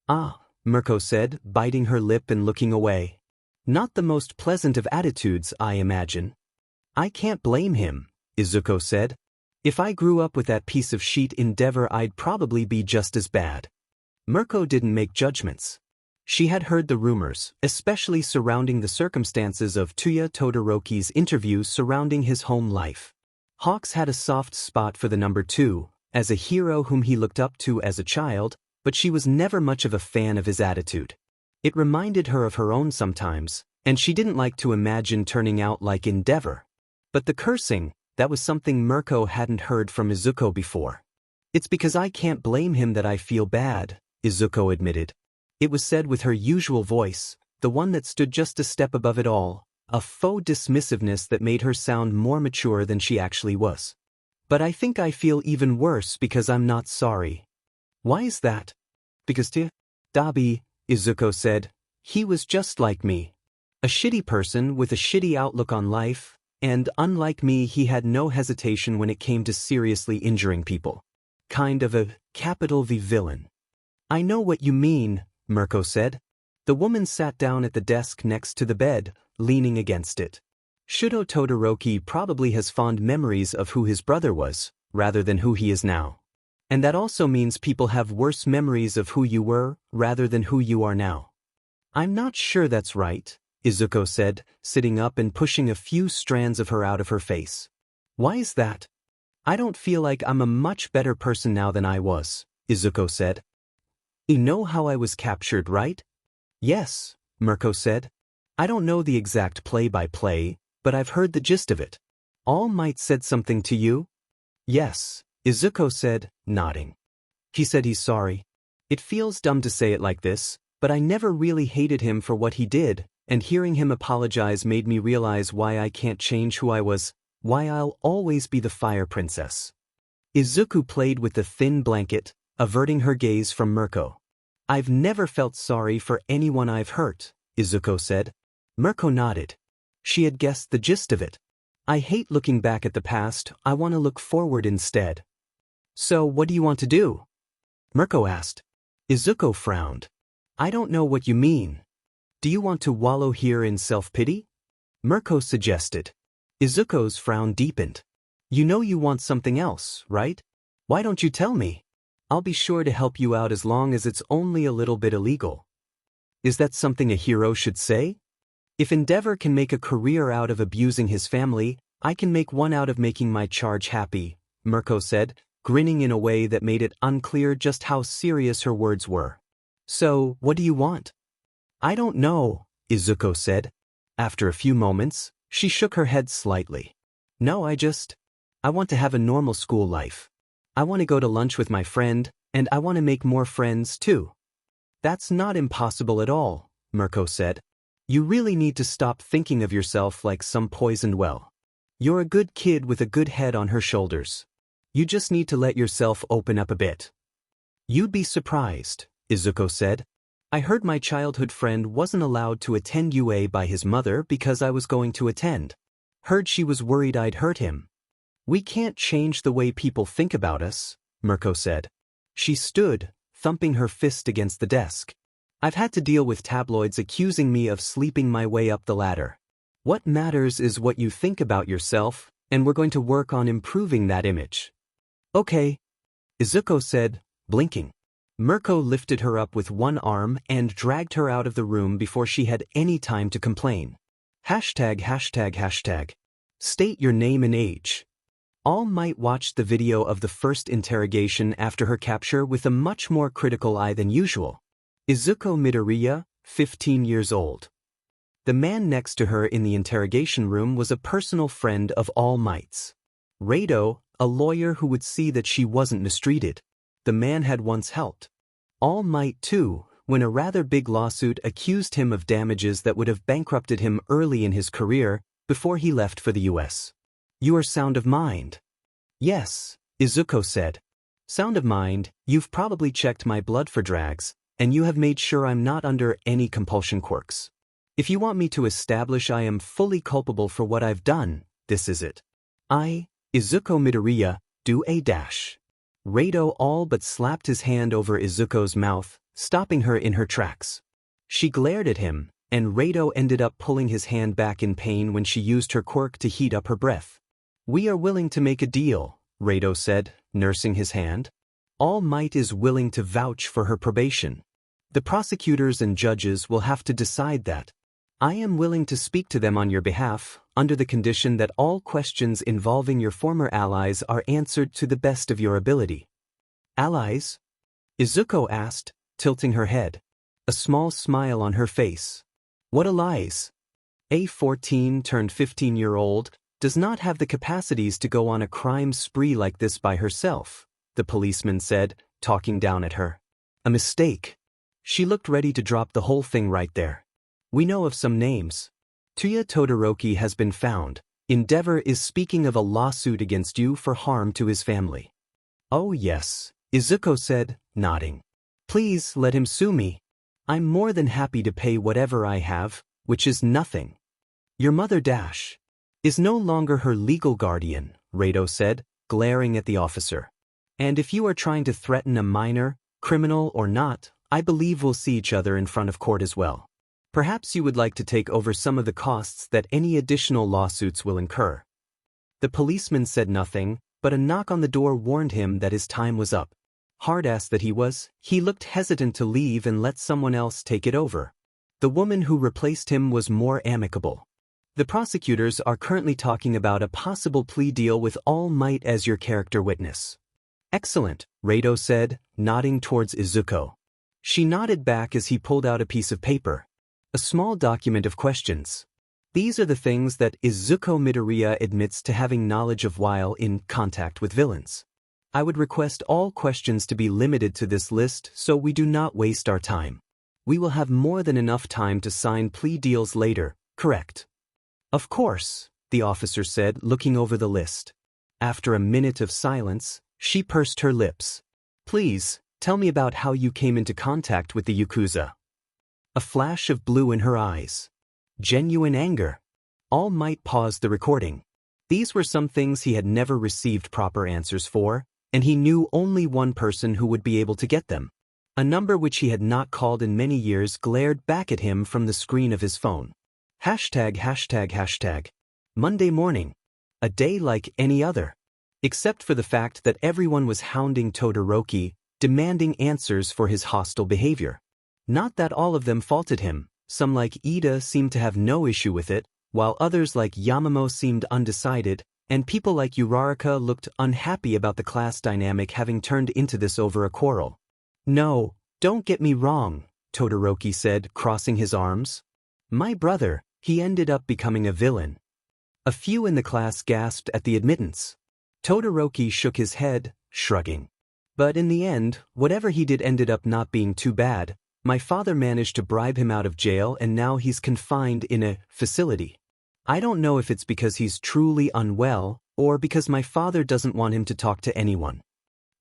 Ah, Mirko said, biting her lip and looking away. Not the most pleasant of attitudes, I imagine. I can't blame him, Izuko said. If I grew up with that piece of shit Endeavor, I'd probably be just as bad. Mirko didn't make judgments. She had heard the rumors, especially surrounding the circumstances of Tuya Todoroki's interviews surrounding his home life. Hawks had a soft spot for the number 2, as a hero whom he looked up to as a child, but she was never much of a fan of his attitude. It reminded her of her own sometimes, and she didn't like to imagine turning out like Endeavor. But the cursing, that was something Mirko hadn't heard from Izuko before. It's because I can't blame him that I feel bad, Izuko admitted. It was said with her usual voice, the one that stood just a step above it all, a faux dismissiveness that made her sound more mature than she actually was. But I think I feel even worse because I'm not sorry. Why is that? Because Dabi, Izuko said, he was just like me. A shitty person with a shitty outlook on life, and unlike me he had no hesitation when it came to seriously injuring people. Kind of a capital V villain. I know what you mean, Mirko said. The woman sat down at the desk next to the bed, leaning against it. Shudo Todoroki probably has fond memories of who his brother was, rather than who he is now. And that also means people have worse memories of who you were, rather than who you are now. I'm not sure that's right, Izuko said, sitting up and pushing a few strands of her out of her face. Why is that? I don't feel like I'm a much better person now than I was, Izuko said. You know how I was captured, right? Yes, Mirko said. I don't know the exact play-by-play, but I've heard the gist of it. All Might said something to you? Yes, Izuko said, nodding. He said he's sorry. It feels dumb to say it like this, but I never really hated him for what he did, and hearing him apologize made me realize why I can't change who I was, why I'll always be the fire princess. Izuku played with the thin blanket, averting her gaze from Mirko. I've never felt sorry for anyone I've hurt, Izuko said. Mirko nodded. She had guessed the gist of it. I hate looking back at the past, I want to look forward instead. So what do you want to do? Mirko asked. Izuko frowned. I don't know what you mean. Do you want to wallow here in self-pity? Mirko suggested. Izuko's frown deepened. You know you want something else, right? Why don't you tell me? I'll be sure to help you out as long as it's only a little bit illegal. Is that something a hero should say? If Endeavor can make a career out of abusing his family, I can make one out of making my charge happy, Mirko said, grinning in a way that made it unclear just how serious her words were. So, what do you want? I don't know, Izuko said. After a few moments, she shook her head slightly. No, I want to have a normal school life. I want to go to lunch with my friend, and I want to make more friends too. That's not impossible at all, Mirko said. You really need to stop thinking of yourself like some poisoned well. You're a good kid with a good head on her shoulders. You just need to let yourself open up a bit. You'd be surprised, Izuko said. I heard my childhood friend wasn't allowed to attend UA by his mother because I was going to attend. Heard she was worried I'd hurt him. We can't change the way people think about us, Mirko said. She stood, thumping her fist against the desk. I've had to deal with tabloids accusing me of sleeping my way up the ladder. What matters is what you think about yourself, and we're going to work on improving that image. Okay, Izuko said, blinking. Mirko lifted her up with one arm and dragged her out of the room before she had any time to complain. ####. State your name and age. All Might watched the video of the first interrogation after her capture with a much more critical eye than usual. Izuko Midoriya, 15 years old. The man next to her in the interrogation room was a personal friend of All Might's. Rado, a lawyer who would see that she wasn't mistreated. The man had once helped All Might too, when a rather big lawsuit accused him of damages that would have bankrupted him early in his career before he left for the US. You are sound of mind. Yes, Izuko said. Sound of mind, you've probably checked my blood for drags, and you have made sure I'm not under any compulsion quirks. If you want me to establish I am fully culpable for what I've done, this is it. I, Izuko Midoriya, do a dash. Rado all but slapped his hand over Izuko's mouth, stopping her in her tracks. She glared at him, and Rado ended up pulling his hand back in pain when she used her quirk to heat up her breath. We are willing to make a deal, Rado said, nursing his hand. All Might is willing to vouch for her probation. The prosecutors and judges will have to decide that. I am willing to speak to them on your behalf, under the condition that all questions involving your former allies are answered to the best of your ability. Allies? Izuko asked, tilting her head. A small smile on her face. What allies? A 14-15-year-old does not have the capacities to go on a crime spree like this by herself, the policeman said, talking down at her. A mistake. She looked ready to drop the whole thing right there. We know of some names. Tuya Todoroki has been found. Endeavor is speaking of a lawsuit against you for harm to his family. Oh yes, Izuko said, nodding. Please let him sue me. I'm more than happy to pay whatever I have, which is nothing. Your mother is no longer her legal guardian, Rado said, glaring at the officer. And if you are trying to threaten a minor, criminal or not, I believe we'll see each other in front of court as well. Perhaps you would like to take over some of the costs that any additional lawsuits will incur. The policeman said nothing, but a knock on the door warned him that his time was up. Hard-ass that he was, he looked hesitant to leave and let someone else take it over. The woman who replaced him was more amicable. The prosecutors are currently talking about a possible plea deal with All Might as your character witness. Excellent, Rado said, nodding towards Izuko. She nodded back as he pulled out a piece of paper. A small document of questions. These are the things that Izuko Midoriya admits to having knowledge of while in contact with villains. I would request all questions to be limited to this list so we do not waste our time. We will have more than enough time to sign plea deals later, correct? Of course, the officer said, looking over the list. After a minute of silence, she pursed her lips. Please, tell me about how you came into contact with the Yakuza. A flash of blue in her eyes. Genuine anger. All Might paused the recording. These were some things he had never received proper answers for, and he knew only one person who would be able to get them. A number which he had not called in many years glared back at him from the screen of his phone. ####. Monday morning. A day like any other. Except for the fact that everyone was hounding Todoroki, demanding answers for his hostile behavior. Not that all of them faulted him. Some like Ida seemed to have no issue with it, while others like Yamamo seemed undecided, and people like Uraraka looked unhappy about the class dynamic having turned into this over a quarrel. No, don't get me wrong, Todoroki said, crossing his arms. My brother, he ended up becoming a villain. A few in the class gasped at the admittance. Todoroki shook his head, shrugging. But in the end, whatever he did ended up not being too bad. My father managed to bribe him out of jail and now he's confined in a facility. I don't know if it's because he's truly unwell or because my father doesn't want him to talk to anyone.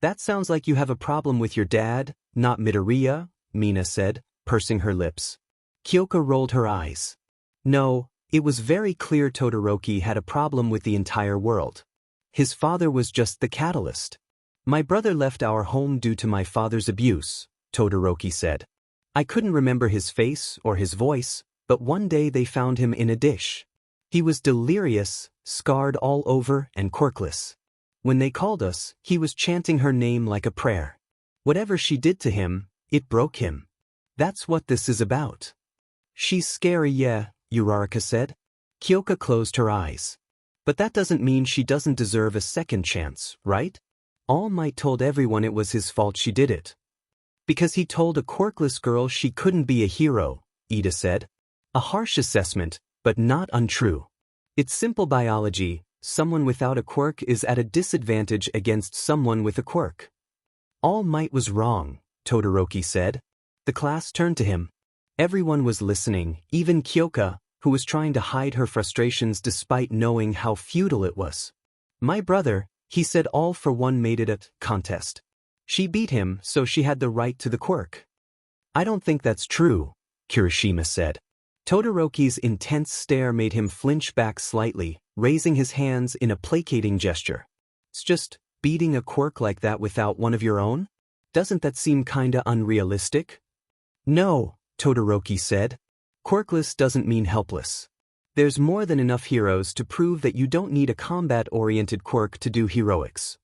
That sounds like you have a problem with your dad, not Midoriya, Mina said, pursing her lips. Kyoka rolled her eyes. No, it was very clear Todoroki had a problem with the entire world. His father was just the catalyst. My brother left our home due to my father's abuse, Todoroki said. I couldn't remember his face or his voice, but one day they found him in a dish. He was delirious, scarred all over and quirkless. When they called us, he was chanting her name like a prayer. Whatever she did to him, it broke him. That's what this is about. She's scary, yeah, Uraraka said. Kyoka closed her eyes. But that doesn't mean she doesn't deserve a second chance, right? All Might told everyone it was his fault she did it. Because he told a quirkless girl she couldn't be a hero, Ida said. A harsh assessment, but not untrue. It's simple biology. Someone without a quirk is at a disadvantage against someone with a quirk. All Might was wrong, Todoroki said. The class turned to him. Everyone was listening, even Kyoka, who was trying to hide her frustrations despite knowing how futile it was. My brother, he said, all for one made it a contest. She beat him, so she had the right to the quirk. I don't think that's true, Kirishima said. Todoroki's intense stare made him flinch back slightly, raising his hands in a placating gesture. It's just beating a quirk like that without one of your own? Doesn't that seem kinda unrealistic? No, Todoroki said. Quirkless doesn't mean helpless. There's more than enough heroes to prove that you don't need a combat-oriented quirk to do heroics.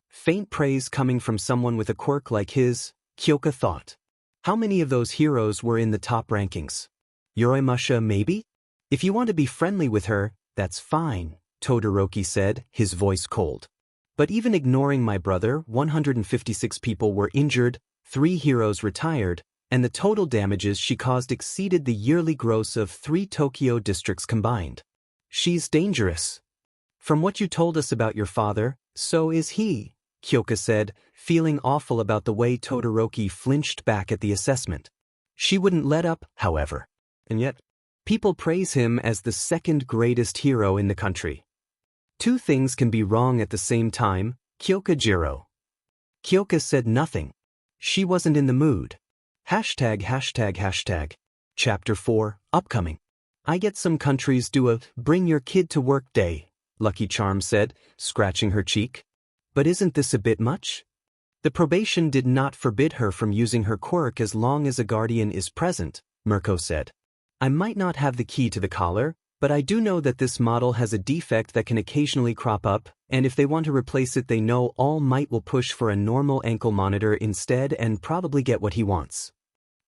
Faint praise coming from someone with a quirk like his, Kyoka thought. How many of those heroes were in the top rankings? Yoroimasha, maybe? If you want to be friendly with her, that's fine, Todoroki said, his voice cold. But even ignoring my brother, 156 people were injured, 3 heroes retired, and the total damages she caused exceeded the yearly gross of 3 Tokyo districts combined. She's dangerous. From what you told us about your father, so is he, Kyoka said, feeling awful about the way Todoroki flinched back at the assessment. She wouldn't let up, however. And yet, people praise him as the second greatest hero in the country. 2 things can be wrong at the same time, Kyoka Jiro. Kyoka said nothing. She wasn't in the mood. ###. Chapter 4, upcoming. I get some countries do a bring your kid to work day, Lucky Charm said, scratching her cheek. But isn't this a bit much? The probation did not forbid her from using her quirk as long as a guardian is present, Mirko said. I might not have the key to the collar, but I do know that this model has a defect that can occasionally crop up, and if they want to replace it they know All Might will push for a normal ankle monitor instead and probably get what he wants.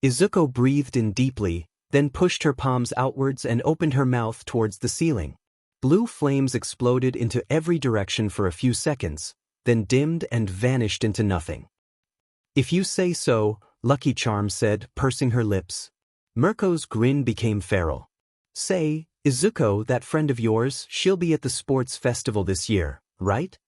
Izuko breathed in deeply, then pushed her palms outwards and opened her mouth towards the ceiling. Blue flames exploded into every direction for a few seconds, then dimmed and vanished into nothing. If you say so, Lucky Charm said, pursing her lips. Mirko's grin became feral. Say, Izuko, that friend of yours, she'll be at the sports festival this year, right?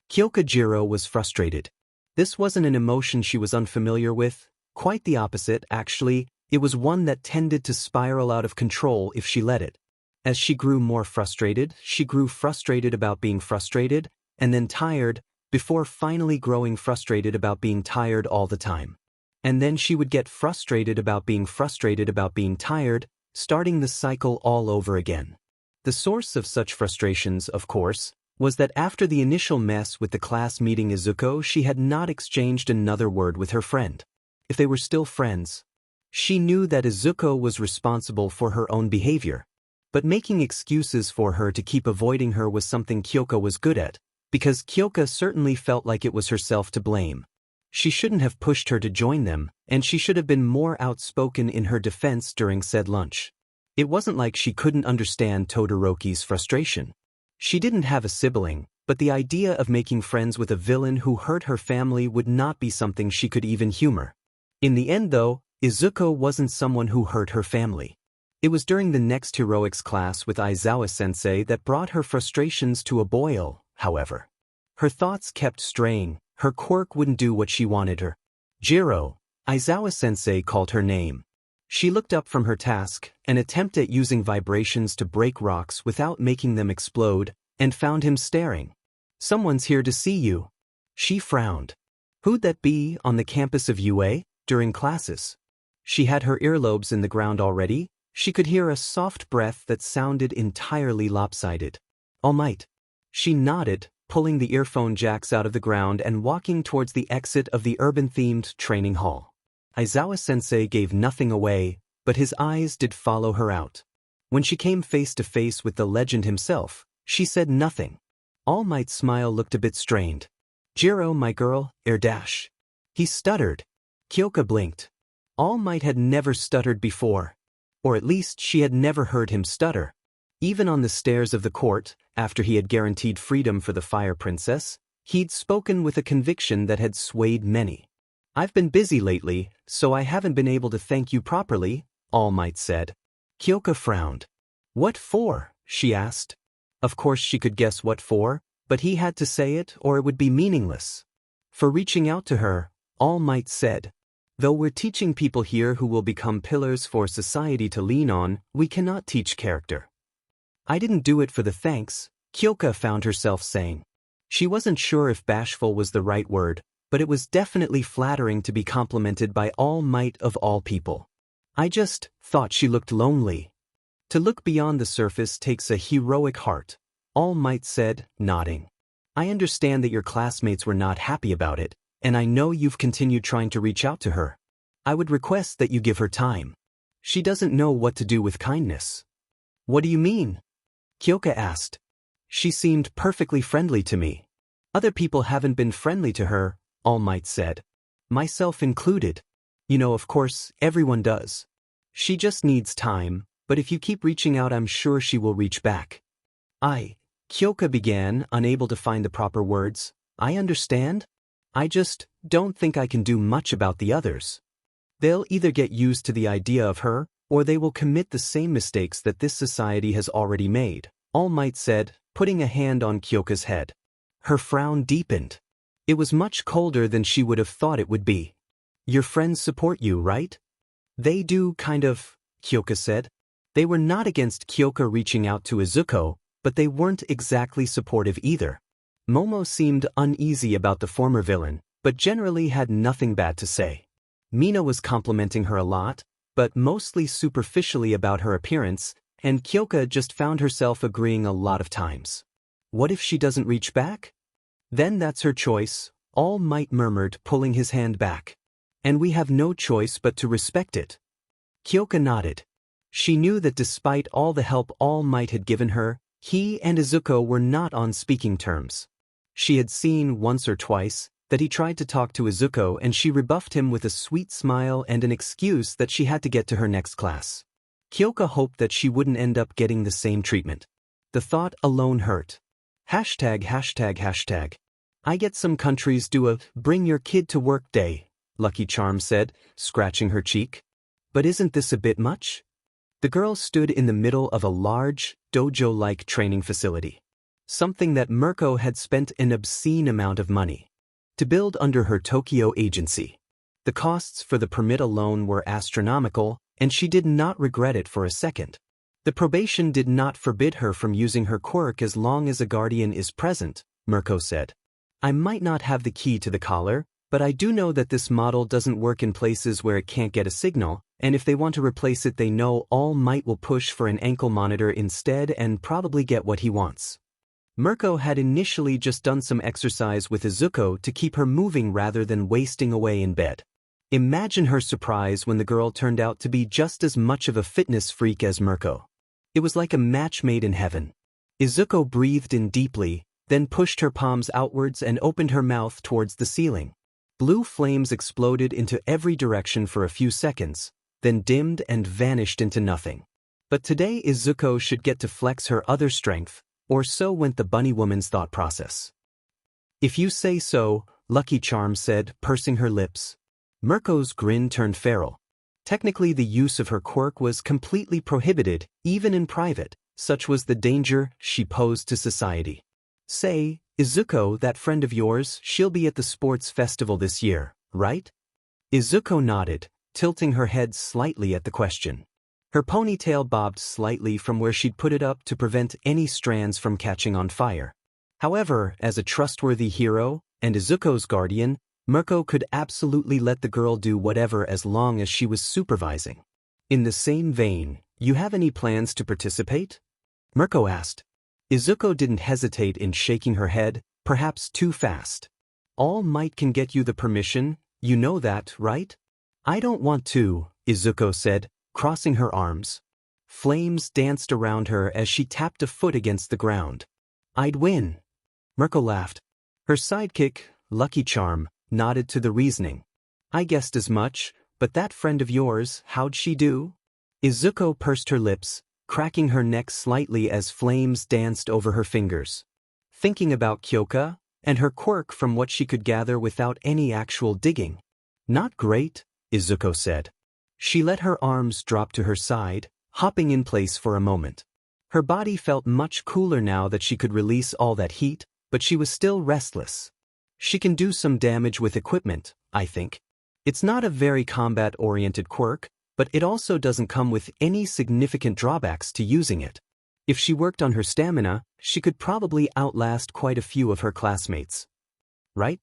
Kyokujiro was frustrated. This wasn't an emotion she was unfamiliar with, quite the opposite, actually, it was one that tended to spiral out of control if she let it. As she grew more frustrated, she grew frustrated about being frustrated, and then tired, before finally growing frustrated about being tired all the time. And then she would get frustrated about being tired, starting the cycle all over again. The source of such frustrations, of course, was that after the initial mess with the class meeting Izuko, she had not exchanged another word with her friend. If they were still friends, she knew that Izuko was responsible for her own behavior. But making excuses for her to keep avoiding her was something Kyoka was good at, because Kyoka certainly felt like it was herself to blame. She shouldn't have pushed her to join them, and she should have been more outspoken in her defense during said lunch. It wasn't like she couldn't understand Todoroki's frustration. She didn't have a sibling, but the idea of making friends with a villain who hurt her family would not be something she could even humor. In the end though, Izuko wasn't someone who hurt her family. It was during the next heroics class with Aizawa-sensei that brought her frustrations to a boil, however. Her thoughts kept straying, her quirk wouldn't do what she wanted her. Jiro, Aizawa-sensei called her name. She looked up from her task, an attempt at using vibrations to break rocks without making them explode, and found him staring. Someone's here to see you. She frowned. Who'd that be on the campus of UA, during classes? She had her earlobes in the ground already. She could hear a soft breath that sounded entirely lopsided. All Might. She nodded, pulling the earphone jacks out of the ground and walking towards the exit of the urban-themed training hall. Aizawa-sensei gave nothing away, but his eyes did follow her out. When she came face to face with the legend himself, she said nothing. All Might's smile looked a bit strained. Jiro, my girl, dash. He stuttered. Kyoka blinked. All Might had never stuttered before. Or at least she had never heard him stutter. Even on the stairs of the court, after he had guaranteed freedom for the Fire Princess, he'd spoken with a conviction that had swayed many. I've been busy lately, so I haven't been able to thank you properly, All Might said. Kyoka frowned. What for? She asked. Of course she could guess what for, but he had to say it or it would be meaningless. For reaching out to her, All Might said. Though we're teaching people here who will become pillars for society to lean on, we cannot teach character. I didn't do it for the thanks, Kyoka found herself saying. She wasn't sure if bashful was the right word, but it was definitely flattering to be complimented by All Might of all people. I just thought she looked lonely. To look beyond the surface takes a heroic heart, All Might said, nodding. I understand that your classmates were not happy about it, and I know you've continued trying to reach out to her. I would request that you give her time. She doesn't know what to do with kindness. What do you mean? Kyoka asked. She seemed perfectly friendly to me. Other people haven't been friendly to her, All Might said. Myself included. You know, of course, everyone does. She just needs time, but if you keep reaching out, I'm sure she will reach back. Kyoka began, unable to find the proper words. I understand. I just don't think I can do much about the others. They'll either get used to the idea of her, or they will commit the same mistakes that this society has already made, All Might said, putting a hand on Kyoka's head. Her frown deepened. It was much colder than she would have thought it would be. Your friends support you, right? They do, kind of, Kyoka said. They were not against Kyoka reaching out to Izuko, but they weren't exactly supportive either. Momo seemed uneasy about the former villain, but generally had nothing bad to say. Mina was complimenting her a lot, but mostly superficially about her appearance, and Kyoka just found herself agreeing a lot of times. What if she doesn't reach back? Then that's her choice, All Might murmured, pulling his hand back. And we have no choice but to respect it. Kyoka nodded. She knew that despite all the help All Might had given her, he and Izuko were not on speaking terms. She had seen once or twice that he tried to talk to Izuko, and she rebuffed him with a sweet smile and an excuse that she had to get to her next class. Kyoka hoped that she wouldn't end up getting the same treatment. The thought alone hurt. ###. I get some countries do a bring your kid to work day, Lucky Charm said, scratching her cheek. But isn't this a bit much? The girl stood in the middle of a large, dojo-like training facility. Something that Mirko had spent an obscene amount of money to build under her Tokyo agency. The costs for the permit alone were astronomical, and she did not regret it for a second. The probation did not forbid her from using her quirk as long as a guardian is present, Mirko said. I might not have the key to the collar, but I do know that this model doesn't work in places where it can't get a signal, and if they want to replace it they know All Might will push for an ankle monitor instead and probably get what he wants. Mirko had initially just done some exercise with Izuko to keep her moving rather than wasting away in bed. Imagine her surprise when the girl turned out to be just as much of a fitness freak as Mirko. It was like a match made in heaven. Izuko breathed in deeply, then pushed her palms outwards and opened her mouth towards the ceiling. Blue flames exploded into every direction for a few seconds, then dimmed and vanished into nothing. But today Izuko should get to flex her other strength, or so went the bunny woman's thought process. If you say so, Lucky Charm said, pursing her lips. Mirko's grin turned feral. Technically the use of her quirk was completely prohibited, even in private, such was the danger she posed to society. Say, Izuko, that friend of yours, she'll be at the sports festival this year, right? Izuko nodded, tilting her head slightly at the question. Her ponytail bobbed slightly from where she'd put it up to prevent any strands from catching on fire. However, as a trustworthy hero, and Izuko's guardian, Mirko could absolutely let the girl do whatever as long as she was supervising. In the same vein, you have any plans to participate? Mirko asked. Izuko didn't hesitate in shaking her head, perhaps too fast. All Might can get you the permission, you know that, right? I don't want to, Izuko said, crossing her arms. Flames danced around her as she tapped a foot against the ground. I'd win. Mirko laughed. Her sidekick, Lucky Charm, nodded to the reasoning. I guessed as much, but that friend of yours, how'd she do? Izuko pursed her lips, cracking her neck slightly as flames danced over her fingers. Thinking about Kyoka, and her quirk from what she could gather without any actual digging. Not great, Izuko said. She let her arms drop to her side, hopping in place for a moment. Her body felt much cooler now that she could release all that heat, but she was still restless. She can do some damage with equipment, I think. It's not a very combat-oriented quirk, but it also doesn't come with any significant drawbacks to using it. If she worked on her stamina, she could probably outlast quite a few of her classmates. Right,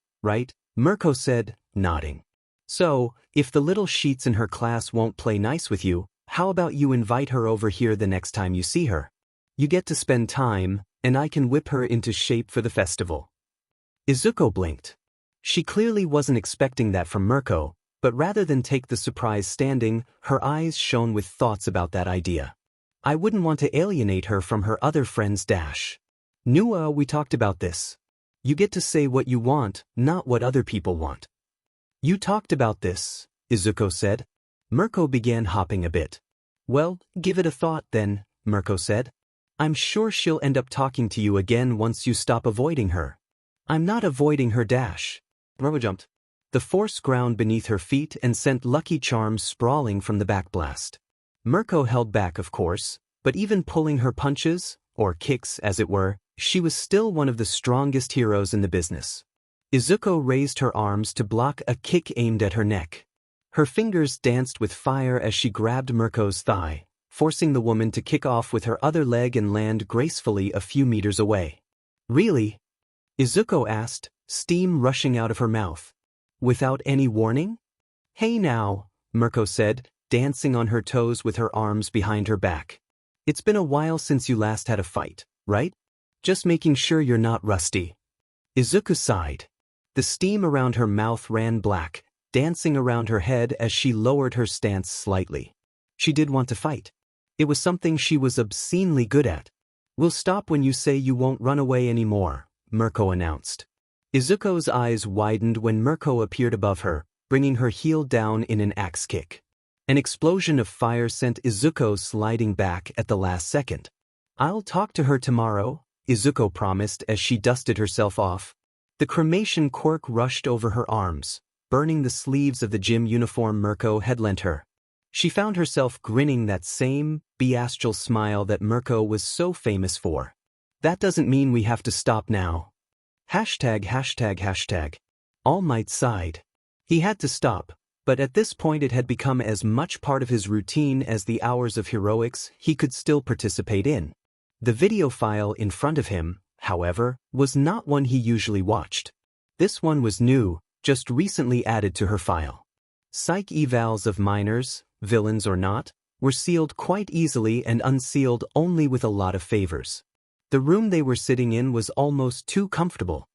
Mirko said, nodding. So, if the little sheets in her class won't play nice with you, how about you invite her over here the next time you see her? You get to spend time, and I can whip her into shape for the festival. Izuko blinked. She clearly wasn't expecting that from Mirko, but rather than take the surprise standing, her eyes shone with thoughts about that idea. I wouldn't want to alienate her from her other friends. Nua, we talked about this. You get to say what you want, not what other people want. You talked about this, Izuko said. Mirko began hopping a bit. Well, give it a thought then, Mirko said. I'm sure she'll end up talking to you again once you stop avoiding her. I'm not avoiding her. Roro jumped. The force ground beneath her feet and sent Lucky Charm sprawling from the backblast. Mirko held back, of course, but even pulling her punches, or kicks as it were, she was still one of the strongest heroes in the business. Izuko raised her arms to block a kick aimed at her neck. Her fingers danced with fire as she grabbed Mirko's thigh, forcing the woman to kick off with her other leg and land gracefully a few meters away. Really? Izuko asked, steam rushing out of her mouth. Without any warning? Hey now, Mirko said, dancing on her toes with her arms behind her back. It's been a while since you last had a fight, right? Just making sure you're not rusty. Izuku sighed. The steam around her mouth ran black, dancing around her head as she lowered her stance slightly. She did want to fight. It was something she was obscenely good at. We'll stop when you say you won't run away anymore, Mirko announced. Izuko's eyes widened when Mirko appeared above her, bringing her heel down in an axe kick. An explosion of fire sent Izuko sliding back at the last second. I'll talk to her tomorrow, Izuko promised as she dusted herself off. The cremation quirk rushed over her arms, burning the sleeves of the gym uniform Mirko had lent her. She found herself grinning that same bestial smile that Mirko was so famous for. That doesn't mean we have to stop now. ####. All Might sighed. He had to stop, but at this point it had become as much part of his routine as the hours of heroics he could still participate in. The video file in front of him, however, was not one he usually watched. This one was new, just recently added to her file. Psych evals of minors, villains or not, were sealed quite easily and unsealed only with a lot of favors. The room they were sitting in was almost too comfortable.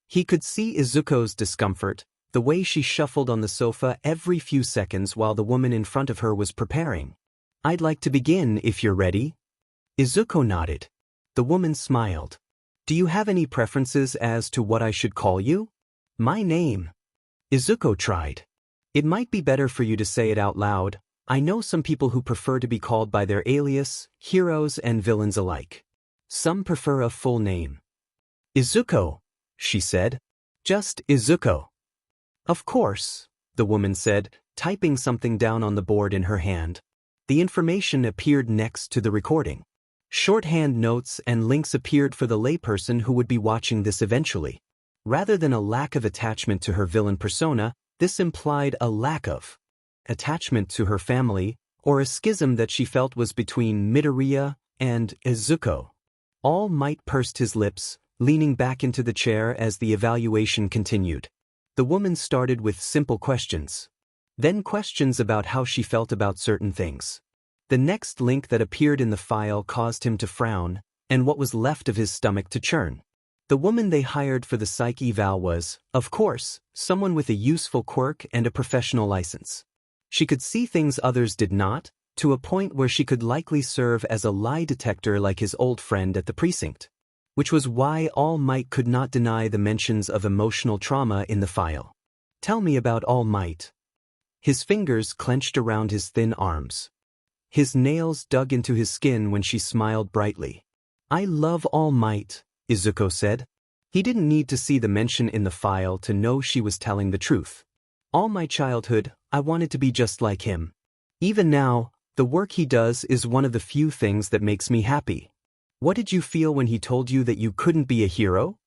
He could see Izuko's discomfort, the way she shuffled on the sofa every few seconds while the woman in front of her was preparing. "I'd like to begin if you're ready." Izuko nodded. The woman smiled. "Do you have any preferences as to what I should call you?" "My name." Izuko tried. "It might be better for you to say it out loud. I know some people who prefer to be called by their alias, heroes and villains alike. Some prefer a full name." "Izuko," she said. "Just Izuko." "Of course," the woman said, typing something down on the board in her hand. The information appeared next to the recording. Shorthand notes and links appeared for the layperson who would be watching this eventually. Rather than a lack of attachment to her villain persona, this implied a lack of attachment to her family, or a schism that she felt was between Midoriya and Izuko. All Might pursed his lips, leaning back into the chair as the evaluation continued. The woman started with simple questions. Then questions about how she felt about certain things. The next link that appeared in the file caused him to frown, and what was left of his stomach to churn. The woman they hired for the psych eval was, of course, someone with a useful quirk and a professional license. She could see things others did not, to a point where she could likely serve as a lie detector like his old friend at the precinct. Which was why All Might could not deny the mentions of emotional trauma in the file. "Tell me about All Might." His fingers clenched around his thin arms. His nails dug into his skin when she smiled brightly. "I love All Might," Izuko said. He didn't need to see the mention in the file to know she was telling the truth. "All my childhood, I wanted to be just like him. Even now, the work he does is one of the few things that makes me happy." "What did you feel when he told you that you couldn't be a hero?"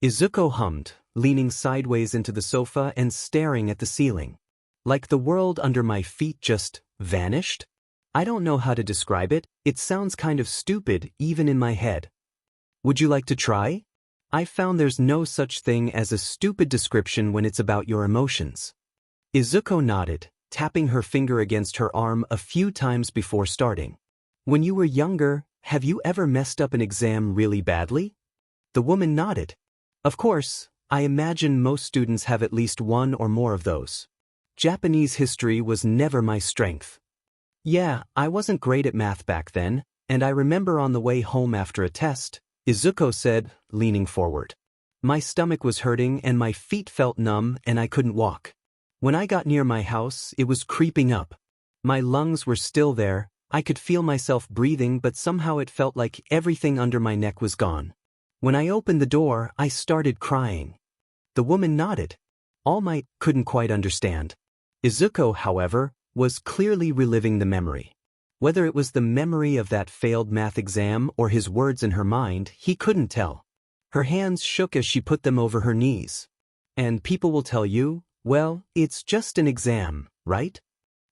Izuko hummed, leaning sideways into the sofa and staring at the ceiling. "Like the world under my feet just vanished? I don't know how to describe it, it sounds kind of stupid even in my head." "Would you like to try?" "I found there's no such thing as a stupid description when it's about your emotions." Izuko nodded, tapping her finger against her arm a few times before starting. "When you were younger, have you ever messed up an exam really badly?" The woman nodded. "Of course, I imagine most students have at least one or more of those. Japanese history was never my strength." "Yeah, I wasn't great at math back then, and I remember on the way home after a test," Izuko said, leaning forward. "My stomach was hurting and my feet felt numb and I couldn't walk. When I got near my house, it was creeping up. My lungs were still there, I could feel myself breathing, but somehow it felt like everything under my neck was gone. When I opened the door, I started crying." The woman nodded. All Might couldn't quite understand. Izuko, however, was clearly reliving the memory. Whether it was the memory of that failed math exam or his words in her mind, he couldn't tell. Her hands shook as she put them over her knees. "And people will tell you, well, it's just an exam, right?"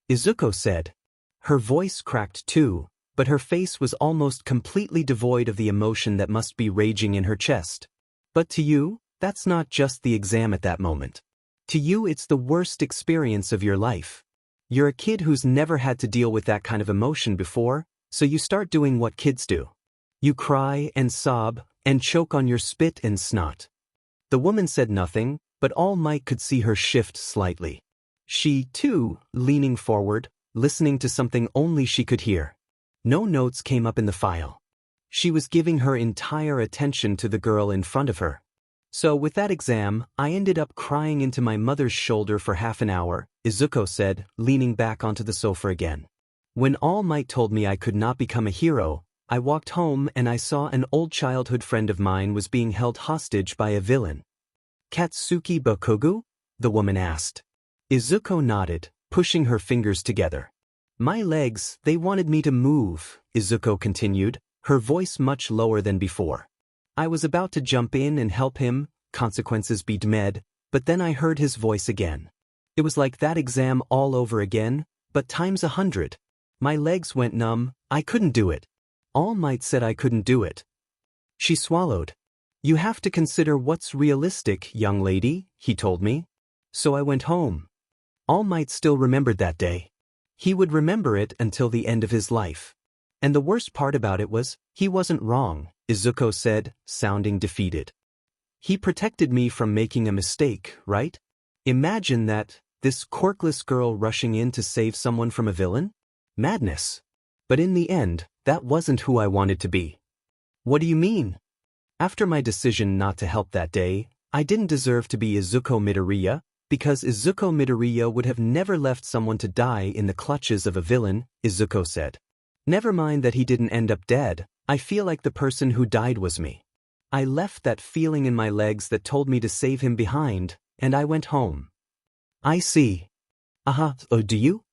Izuko said. Her voice cracked too, but her face was almost completely devoid of the emotion that must be raging in her chest. "But to you, that's not just the exam at that moment. To you it's the worst experience of your life. You're a kid who's never had to deal with that kind of emotion before, so you start doing what kids do. You cry and sob and choke on your spit and snot." The woman said nothing, but All Might could see her shift slightly. She, too, leaning forward, listening to something only she could hear. No notes came up in the file. She was giving her entire attention to the girl in front of her. "So with that exam, I ended up crying into my mother's shoulder for half an hour," Izuko said, leaning back onto the sofa again. "When All Might told me I could not become a hero, I walked home and I saw an old childhood friend of mine was being held hostage by a villain." "Katsuki Bokugu?" the woman asked. Izuko nodded, pushing her fingers together. My legs, they wanted me to move, Izuko continued, her voice much lower than before. I was about to jump in and help him, consequences be damned, but then I heard his voice again. It was like that exam all over again, but times 100. My legs went numb, I couldn't do it. All Might said I couldn't do it. She swallowed. You have to consider what's realistic, young lady, he told me. So I went home. All Might still remembered that day. He would remember it until the end of his life. And the worst part about it was, he wasn't wrong, Izuko said, sounding defeated. He protected me from making a mistake, right? Imagine that, this quirkless girl rushing in to save someone from a villain? Madness. But in the end, that wasn't who I wanted to be. What do you mean? After my decision not to help that day, I didn't deserve to be Izuko Midoriya, because Izuko Midoriya would have never left someone to die in the clutches of a villain, Izuko said. Never mind that he didn't end up dead, I feel like the person who died was me. I left that feeling in my legs that told me to save him behind, and I went home. I see. Oh, do you?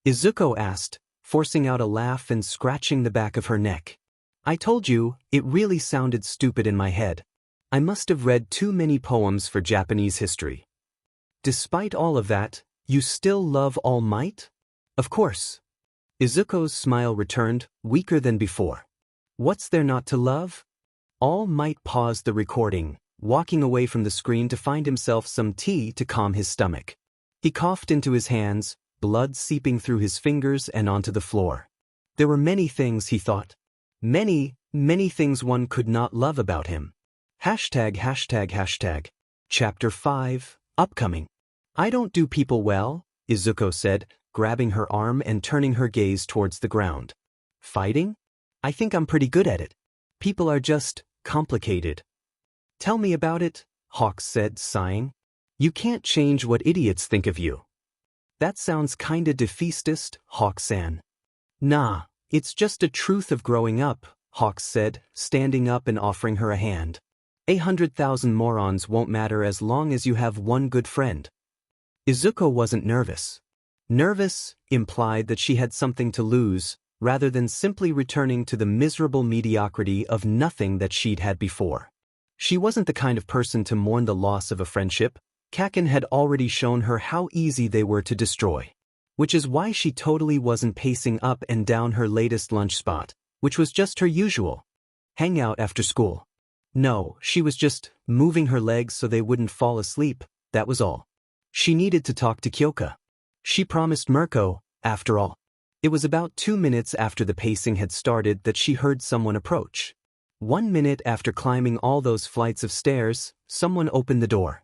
Izuko asked, forcing out a laugh and scratching the back of her neck. I told you, it really sounded stupid in my head. I must have read too many poems for Japanese history. Despite all of that, you still love All Might? Of course. Izuko's smile returned, weaker than before. What's there not to love? All Might paused the recording, walking away from the screen to find himself some tea to calm his stomach. He coughed into his hands, blood seeping through his fingers and onto the floor. There were many things, he thought. Many things one could not love about him. ###. Chapter 5, Upcoming. I don't do people well, Izuko said, grabbing her arm and turning her gaze towards the ground. Fighting? I think I'm pretty good at it. People are just complicated. Tell me about it, Hawks said, sighing. You can't change what idiots think of you. That sounds kinda defeatist, Hawk-san. Nah, it's just a truth of growing up, Hawks said, standing up and offering her a hand. 100,000 morons won't matter as long as you have one good friend. Izuko wasn't nervous. Nervous implied that she had something to lose, rather than simply returning to the miserable mediocrity of nothing that she'd had before. She wasn't the kind of person to mourn the loss of a friendship. Kaken had already shown her how easy they were to destroy. Which is why she totally wasn't pacing up and down her latest lunch spot, which was just her usual hangout after school. No, she was just moving her legs so they wouldn't fall asleep, that was all. She needed to talk to Kyoka. She promised Mirko, after all. It was about 2 minutes after the pacing had started that she heard someone approach. 1 minute after climbing all those flights of stairs, someone opened the door.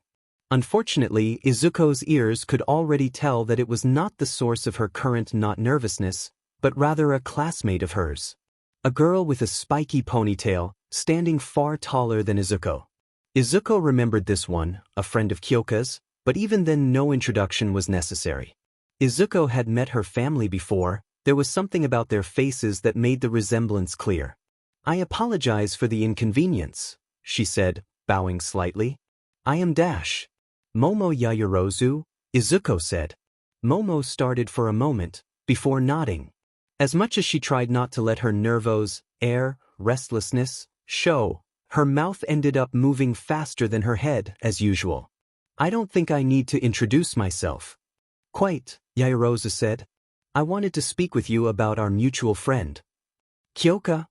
Unfortunately, Izuko's ears could already tell that it was not the source of her current not nervousness, but rather a classmate of hers. A girl with a spiky ponytail, standing far taller than Izuko. Izuko remembered this one, a friend of Kyoka's, but even then no introduction was necessary. Izuko had met her family before, there was something about their faces that made the resemblance clear. I apologize for the inconvenience, she said, bowing slightly. I am Dash. Momo Yaoyorozu, Izuko said. Momo started for a moment, before nodding. As much as she tried not to let her nervous restlessness, show, her mouth ended up moving faster than her head, as usual. I don't think I need to introduce myself. Quite, Yaoyorozu said. I wanted to speak with you about our mutual friend. Kyoka?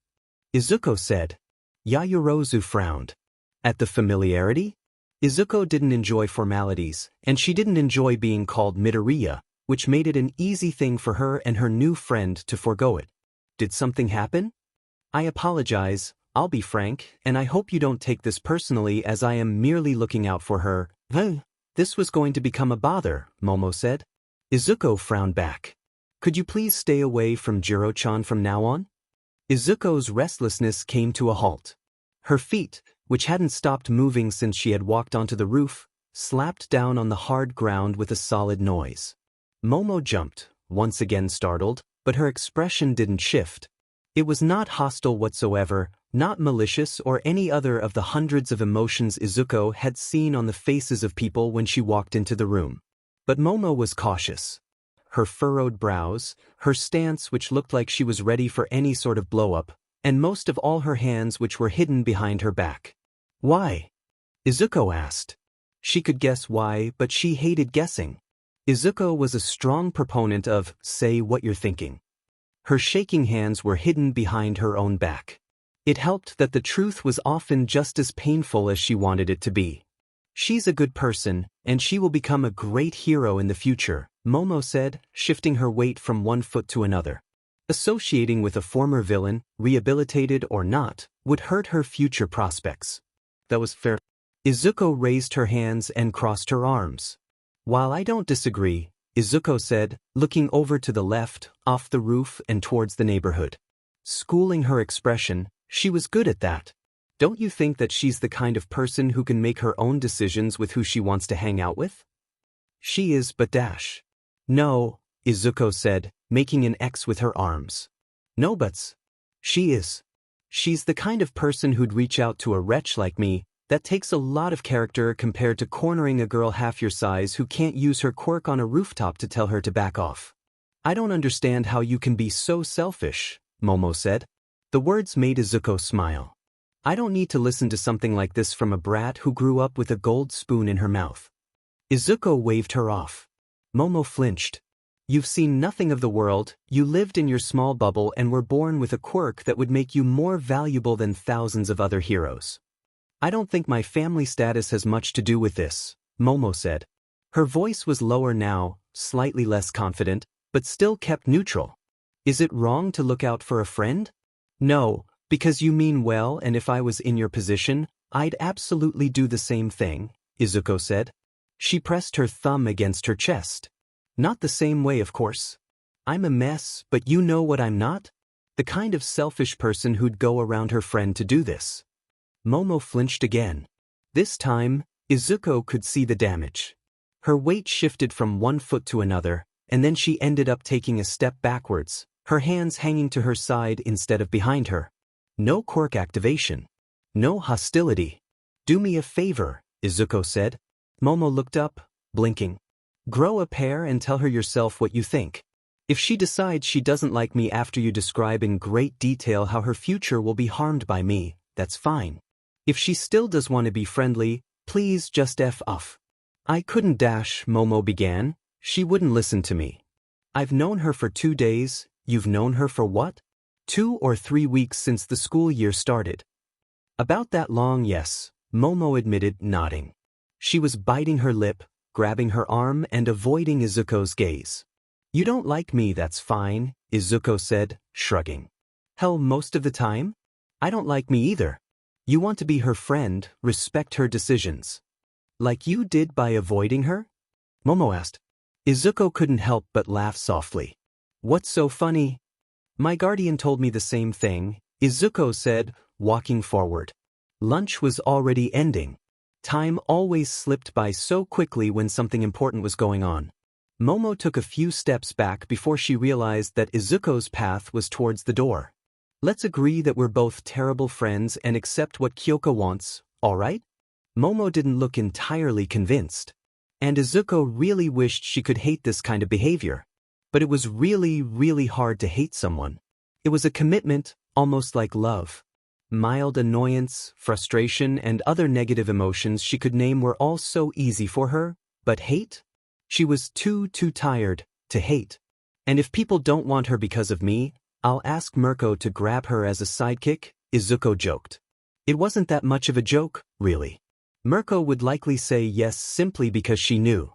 Izuko said. Yaoyorozu frowned. At the familiarity? Izuko didn't enjoy formalities, and she didn't enjoy being called Midoriya, which made it an easy thing for her and her new friend to forego it. Did something happen? I apologize, I'll be frank, and I hope you don't take this personally as I am merely looking out for her. This was going to become a bother, Momo said. Izuko frowned back. Could you please stay away from Jiro-chan from now on? Izuko's restlessness came to a halt. Her feet, which hadn't stopped moving since she had walked onto the roof, slapped down on the hard ground with a solid noise. Momo jumped, once again startled, but her expression didn't shift. It was not hostile whatsoever, not malicious or any other of the hundreds of emotions Izuko had seen on the faces of people when she walked into the room. But Momo was cautious. her furrowed brows, her stance which looked like she was ready for any sort of blow-up, and most of all her hands which were hidden behind her back. "Why?" Izuko asked. She could guess why, but she hated guessing. Izuko was a strong proponent of, say what you're thinking. Her shaking hands were hidden behind her own back. It helped that the truth was often just as painful as she wanted it to be. "She's a good person, and she will become a great hero in the future," Momo said, shifting her weight from one foot to another. Associating with a former villain, rehabilitated or not, would hurt her future prospects. That was fair. Izuko raised her hands and crossed her arms. "While I don't disagree," Izuko said, looking over to the left, off the roof and towards the neighborhood. Schooling her expression, she was good at that. "Don't you think that she's the kind of person who can make her own decisions with who she wants to hang out with?" "She is, but dash." "No," Izuko said, making an X with her arms. "No buts. She is. She's the kind of person who'd reach out to a wretch like me. That takes a lot of character compared to cornering a girl half your size who can't use her quirk on a rooftop to tell her to back off." "I don't understand how you can be so selfish," Momo said. The words made Izuko smile. "I don't need to listen to something like this from a brat who grew up with a gold spoon in her mouth." Izuko waved her off. Momo flinched. "You've seen nothing of the world, you lived in your small bubble and were born with a quirk that would make you more valuable than thousands of other heroes." "I don't think my family status has much to do with this," Momo said. Her voice was lower now, slightly less confident, but still kept neutral. "Is it wrong to look out for a friend?" "No, because you mean well, and if I was in your position, I'd absolutely do the same thing," Izuko said. She pressed her thumb against her chest. "Not the same way, of course. I'm a mess, but you know what I'm not? The kind of selfish person who'd go around her friend to do this." Momo flinched again. This time, Izuko could see the damage. Her weight shifted from one foot to another, and then she ended up taking a step backwards, her hands hanging to her side instead of behind her. No quirk activation. No hostility. "Do me a favor," Izuko said. Momo looked up, blinking. "Grow a pair and tell her yourself what you think. If she decides she doesn't like me after you describe in great detail how her future will be harmed by me, that's fine. If she still does want to be friendly, please just F off." "I couldn't dash," Momo began. "She wouldn't listen to me." "I've known her for 2 days, you've known her for what? 2 or 3 weeks since the school year started." "About that long, yes," Momo admitted, nodding. She was biting her lip, grabbing her arm and avoiding Izuko's gaze. "You don't like me, that's fine," Izuko said, shrugging. "Hell, most of the time? I don't like me either. You want to be her friend, respect her decisions." "Like you did by avoiding her?" Momo asked. Izuko couldn't help but laugh softly. "What's so funny?" "My guardian told me the same thing," Izuko said, walking forward. Lunch was already ending. Time always slipped by so quickly when something important was going on. Momo took a few steps back before she realized that Izuko's path was towards the door. "Let's agree that we're both terrible friends and accept what Kyoko wants, all right?" Momo didn't look entirely convinced. And Izuko really wished she could hate this kind of behavior. But it was really, really hard to hate someone. It was a commitment, almost like love. Mild annoyance, frustration, and other negative emotions she could name were all so easy for her, but hate? She was too tired to hate. "And if people don't want her because of me, I'll ask Mirko to grab her as a sidekick," Izuko joked. It wasn't that much of a joke, really. Mirko would likely say yes simply because she knew.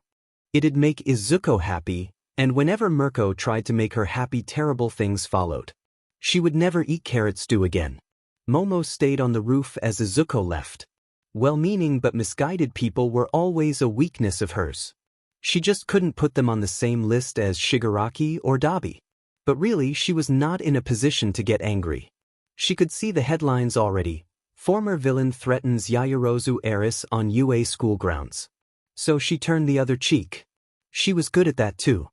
It'd make Izuko happy, and whenever Mirko tried to make her happy, terrible things followed. She would never eat carrot stew again. Momo stayed on the roof as Izuko left. Well-meaning but misguided people were always a weakness of hers. She just couldn't put them on the same list as Shigaraki or Dabi. But really, she was not in a position to get angry. She could see the headlines already. Former villain threatens Yaoyorozu heiress on UA school grounds. So she turned the other cheek. She was good at that too.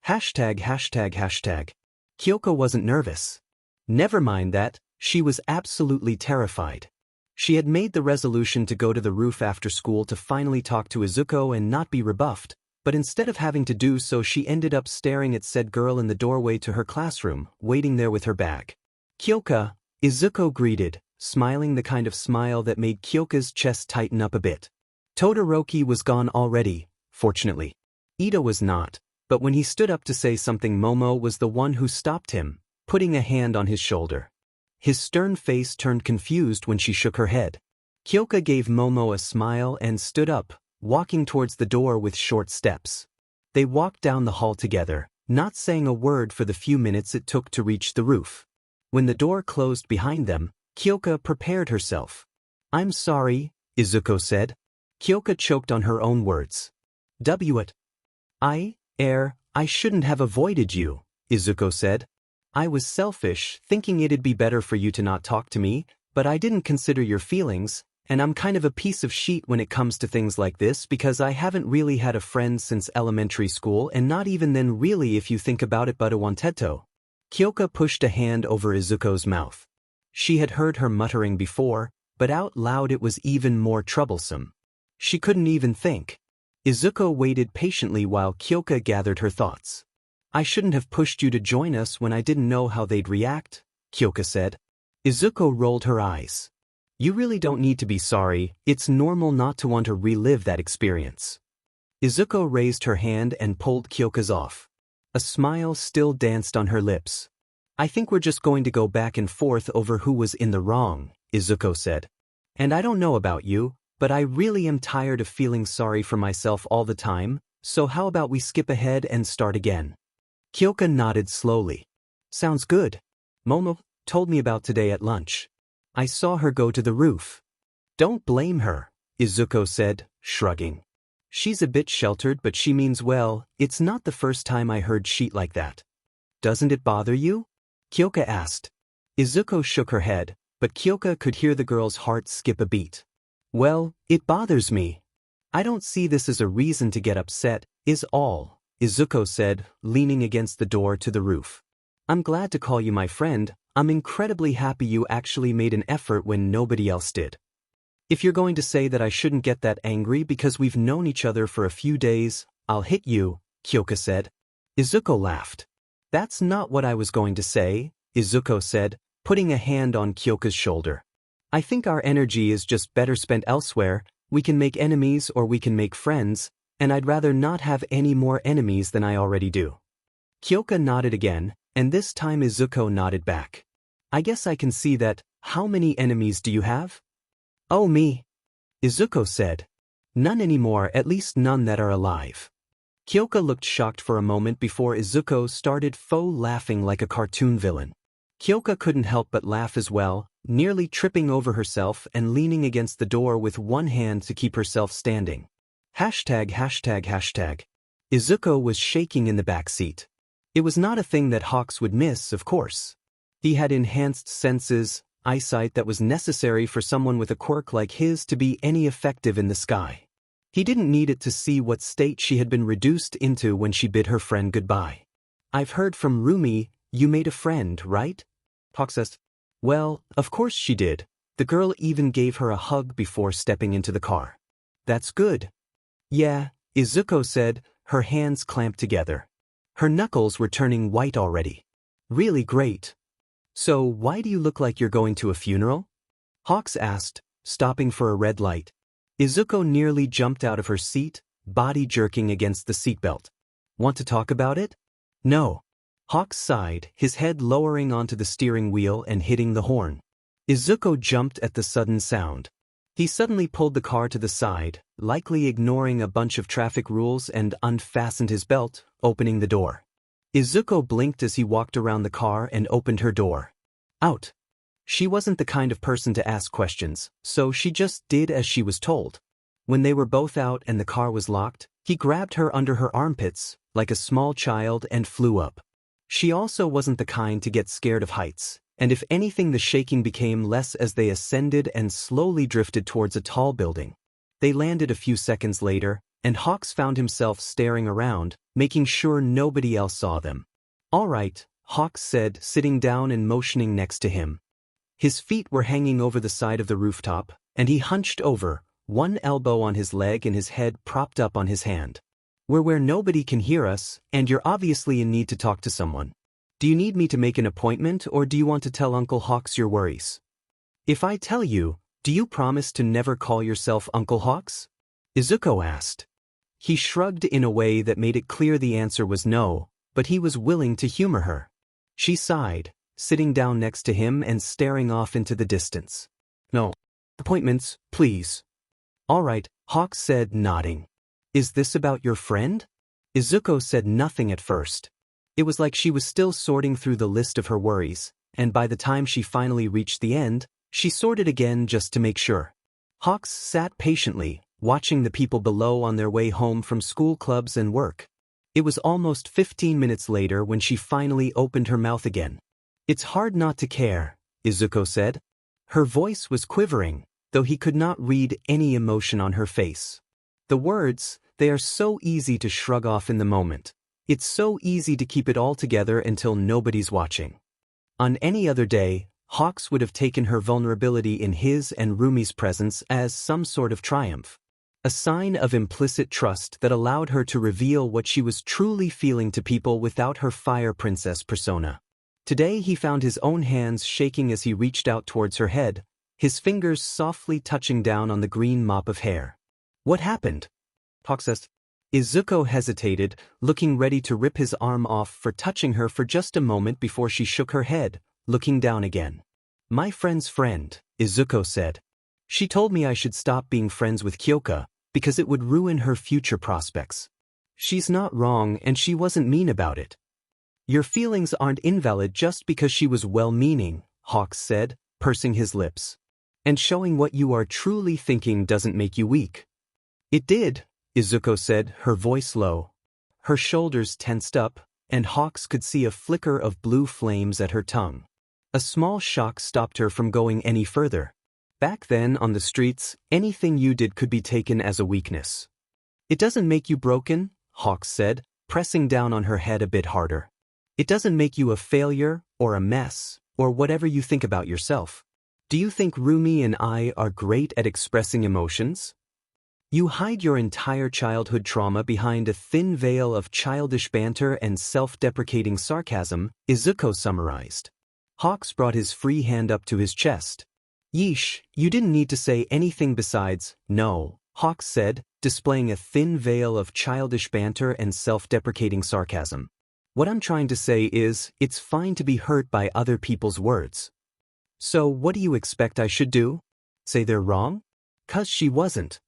Hashtag. Kyoko wasn't nervous. Never mind that, she was absolutely terrified. She had made the resolution to go to the roof after school to finally talk to Izuko and not be rebuffed, but instead of having to do so she ended up staring at said girl in the doorway to her classroom, waiting there with her bag. "Kyoka," Izuko greeted, smiling the kind of smile that made Kyoka's chest tighten up a bit. Todoroki was gone already, fortunately. Ida was not, but when he stood up to say something Momo was the one who stopped him, putting a hand on his shoulder. His stern face turned confused when she shook her head. Kyoka gave Momo a smile and stood up, walking towards the door with short steps. They walked down the hall together, not saying a word for the few minutes it took to reach the roof. When the door closed behind them, Kyoka prepared herself. "I'm sorry," Izuko said. Kyoka choked on her own words. I shouldn't have avoided you," Izuko said. "I was selfish, thinking it'd be better for you to not talk to me, but I didn't consider your feelings, and I'm kind of a piece of shit when it comes to things like this because I haven't really had a friend since elementary school and not even then really if you think about it but a wantetto." Kyoka pushed a hand over Izuko's mouth. She had heard her muttering before, but out loud it was even more troublesome. She couldn't even think. Izuko waited patiently while Kyoka gathered her thoughts. "I shouldn't have pushed you to join us when I didn't know how they'd react," Kyoka said. Izuko rolled her eyes. "You really don't need to be sorry, it's normal not to want to relive that experience." Izuko raised her hand and pulled Kyoka's off. A smile still danced on her lips. "I think we're just going to go back and forth over who was in the wrong," Izuko said. "And I don't know about you, but I really am tired of feeling sorry for myself all the time, so how about we skip ahead and start again?" Kyoka nodded slowly. "Sounds good. Momo told me about today at lunch. I saw her go to the roof." "Don't blame her," Izuko said, shrugging. "She's a bit sheltered but she means well, it's not the first time I heard shit like that." "Doesn't it bother you?" Kyoka asked. Izuko shook her head, but Kyoka could hear the girl's heart skip a beat. "Well, it bothers me. I don't see this as a reason to get upset, is all," Izuko said, leaning against the door to the roof. "I'm glad to call you my friend. I'm incredibly happy you actually made an effort when nobody else did. If you're going to say that I shouldn't get that angry because we've known each other for a few days, I'll hit you," Kyoka said. Izuko laughed. "That's not what I was going to say," Izuko said, putting a hand on Kyoka's shoulder. "I think our energy is just better spent elsewhere. We can make enemies or we can make friends, and I'd rather not have any more enemies than I already do." Kyoka nodded again, and this time Izuko nodded back. "I guess I can see that. How many enemies do you have?" "Oh me," Izuko said. "None anymore, at least none that are alive." Kyoka looked shocked for a moment before Izuko started faux laughing like a cartoon villain. Kyoka couldn't help but laugh as well, nearly tripping over herself and leaning against the door with one hand to keep herself standing. Hashtag. Izuko was shaking in the back seat. It was not a thing that Hawks would miss, of course. He had enhanced senses, eyesight that was necessary for someone with a quirk like his to be any effective in the sky. He didn't need it to see what state she had been reduced into when she bid her friend goodbye. "I've heard from Rumi, you made a friend, right?" Hawks asked. "Well, of course she did. The girl even gave her a hug before stepping into the car." "That's good." "Yeah," Izuko said, her hands clamped together. Her knuckles were turning white already. "Really great. So why do you look like you're going to a funeral?" Hawks asked, stopping for a red light. Izuko nearly jumped out of her seat, body jerking against the seatbelt. "Want to talk about it?" "No." Hawks sighed, his head lowering onto the steering wheel and hitting the horn. Izuko jumped at the sudden sound. He suddenly pulled the car to the side, likely ignoring a bunch of traffic rules, and unfastened his belt, opening the door. Izuko blinked as he walked around the car and opened her door. Out. She wasn't the kind of person to ask questions, so she just did as she was told. When they were both out and the car was locked, he grabbed her under her armpits, like a small child, and flew up. She also wasn't the kind to get scared of heights, and if anything the shaking became less as they ascended and slowly drifted towards a tall building. They landed a few seconds later, and Hawks found himself staring around, making sure nobody else saw them. "All right," Hawks said, sitting down and motioning next to him. His feet were hanging over the side of the rooftop, and he hunched over, one elbow on his leg and his head propped up on his hand. We're where nobody can hear us, and you're obviously in need to talk to someone. Do you need me to make an appointment, or do you want to tell Uncle Hawks your worries? If I tell you, do you promise to never call yourself Uncle Hawks? Izuko asked. He shrugged in a way that made it clear the answer was no, but he was willing to humor her. She sighed, sitting down next to him and staring off into the distance. No. Appointments, please. All right, Hawks said, nodding. Is this about your friend? Izuko said nothing at first. It was like she was still sorting through the list of her worries, and by the time she finally reached the end, she sorted again just to make sure. Hawks sat patiently, watching the people below on their way home from school clubs and work. It was almost 15 minutes later when she finally opened her mouth again. It's hard not to care, Izuko said. Her voice was quivering, though he could not read any emotion on her face. The words, they are so easy to shrug off in the moment. It's so easy to keep it all together until nobody's watching. On any other day, Hawks would have taken her vulnerability in his and Rumi's presence as some sort of triumph. A sign of implicit trust that allowed her to reveal what she was truly feeling to people without her fire princess persona. Today he found his own hands shaking as he reached out towards her head, his fingers softly touching down on the green mop of hair. What happened? Hawks asked. Izuko hesitated, looking ready to rip his arm off for touching her for just a moment before she shook her head, looking down again. My friend's friend, Izuko said. She told me I should stop being friends with Kyoka, because it would ruin her future prospects. She's not wrong and she wasn't mean about it. Your feelings aren't invalid just because she was well-meaning, Hawks said, pursing his lips. And showing what you are truly thinking doesn't make you weak. It did, Izuko said, her voice low. Her shoulders tensed up, and Hawks could see a flicker of blue flames at her tongue. A small shock stopped her from going any further. Back then, on the streets, anything you did could be taken as a weakness. It doesn't make you broken, Hawks said, pressing down on her head a bit harder. It doesn't make you a failure, or a mess, or whatever you think about yourself. Do you think Rumi and I are great at expressing emotions? You hide your entire childhood trauma behind a thin veil of childish banter and self-deprecating sarcasm, Izuko summarized. Hawks brought his free hand up to his chest. Yeesh, you didn't need to say anything besides, no, Hawks said, displaying a thin veil of childish banter and self-deprecating sarcasm. What I'm trying to say is, it's fine to be hurt by other people's words. So what do you expect I should do? Say they're wrong? 'Cause she wasn't.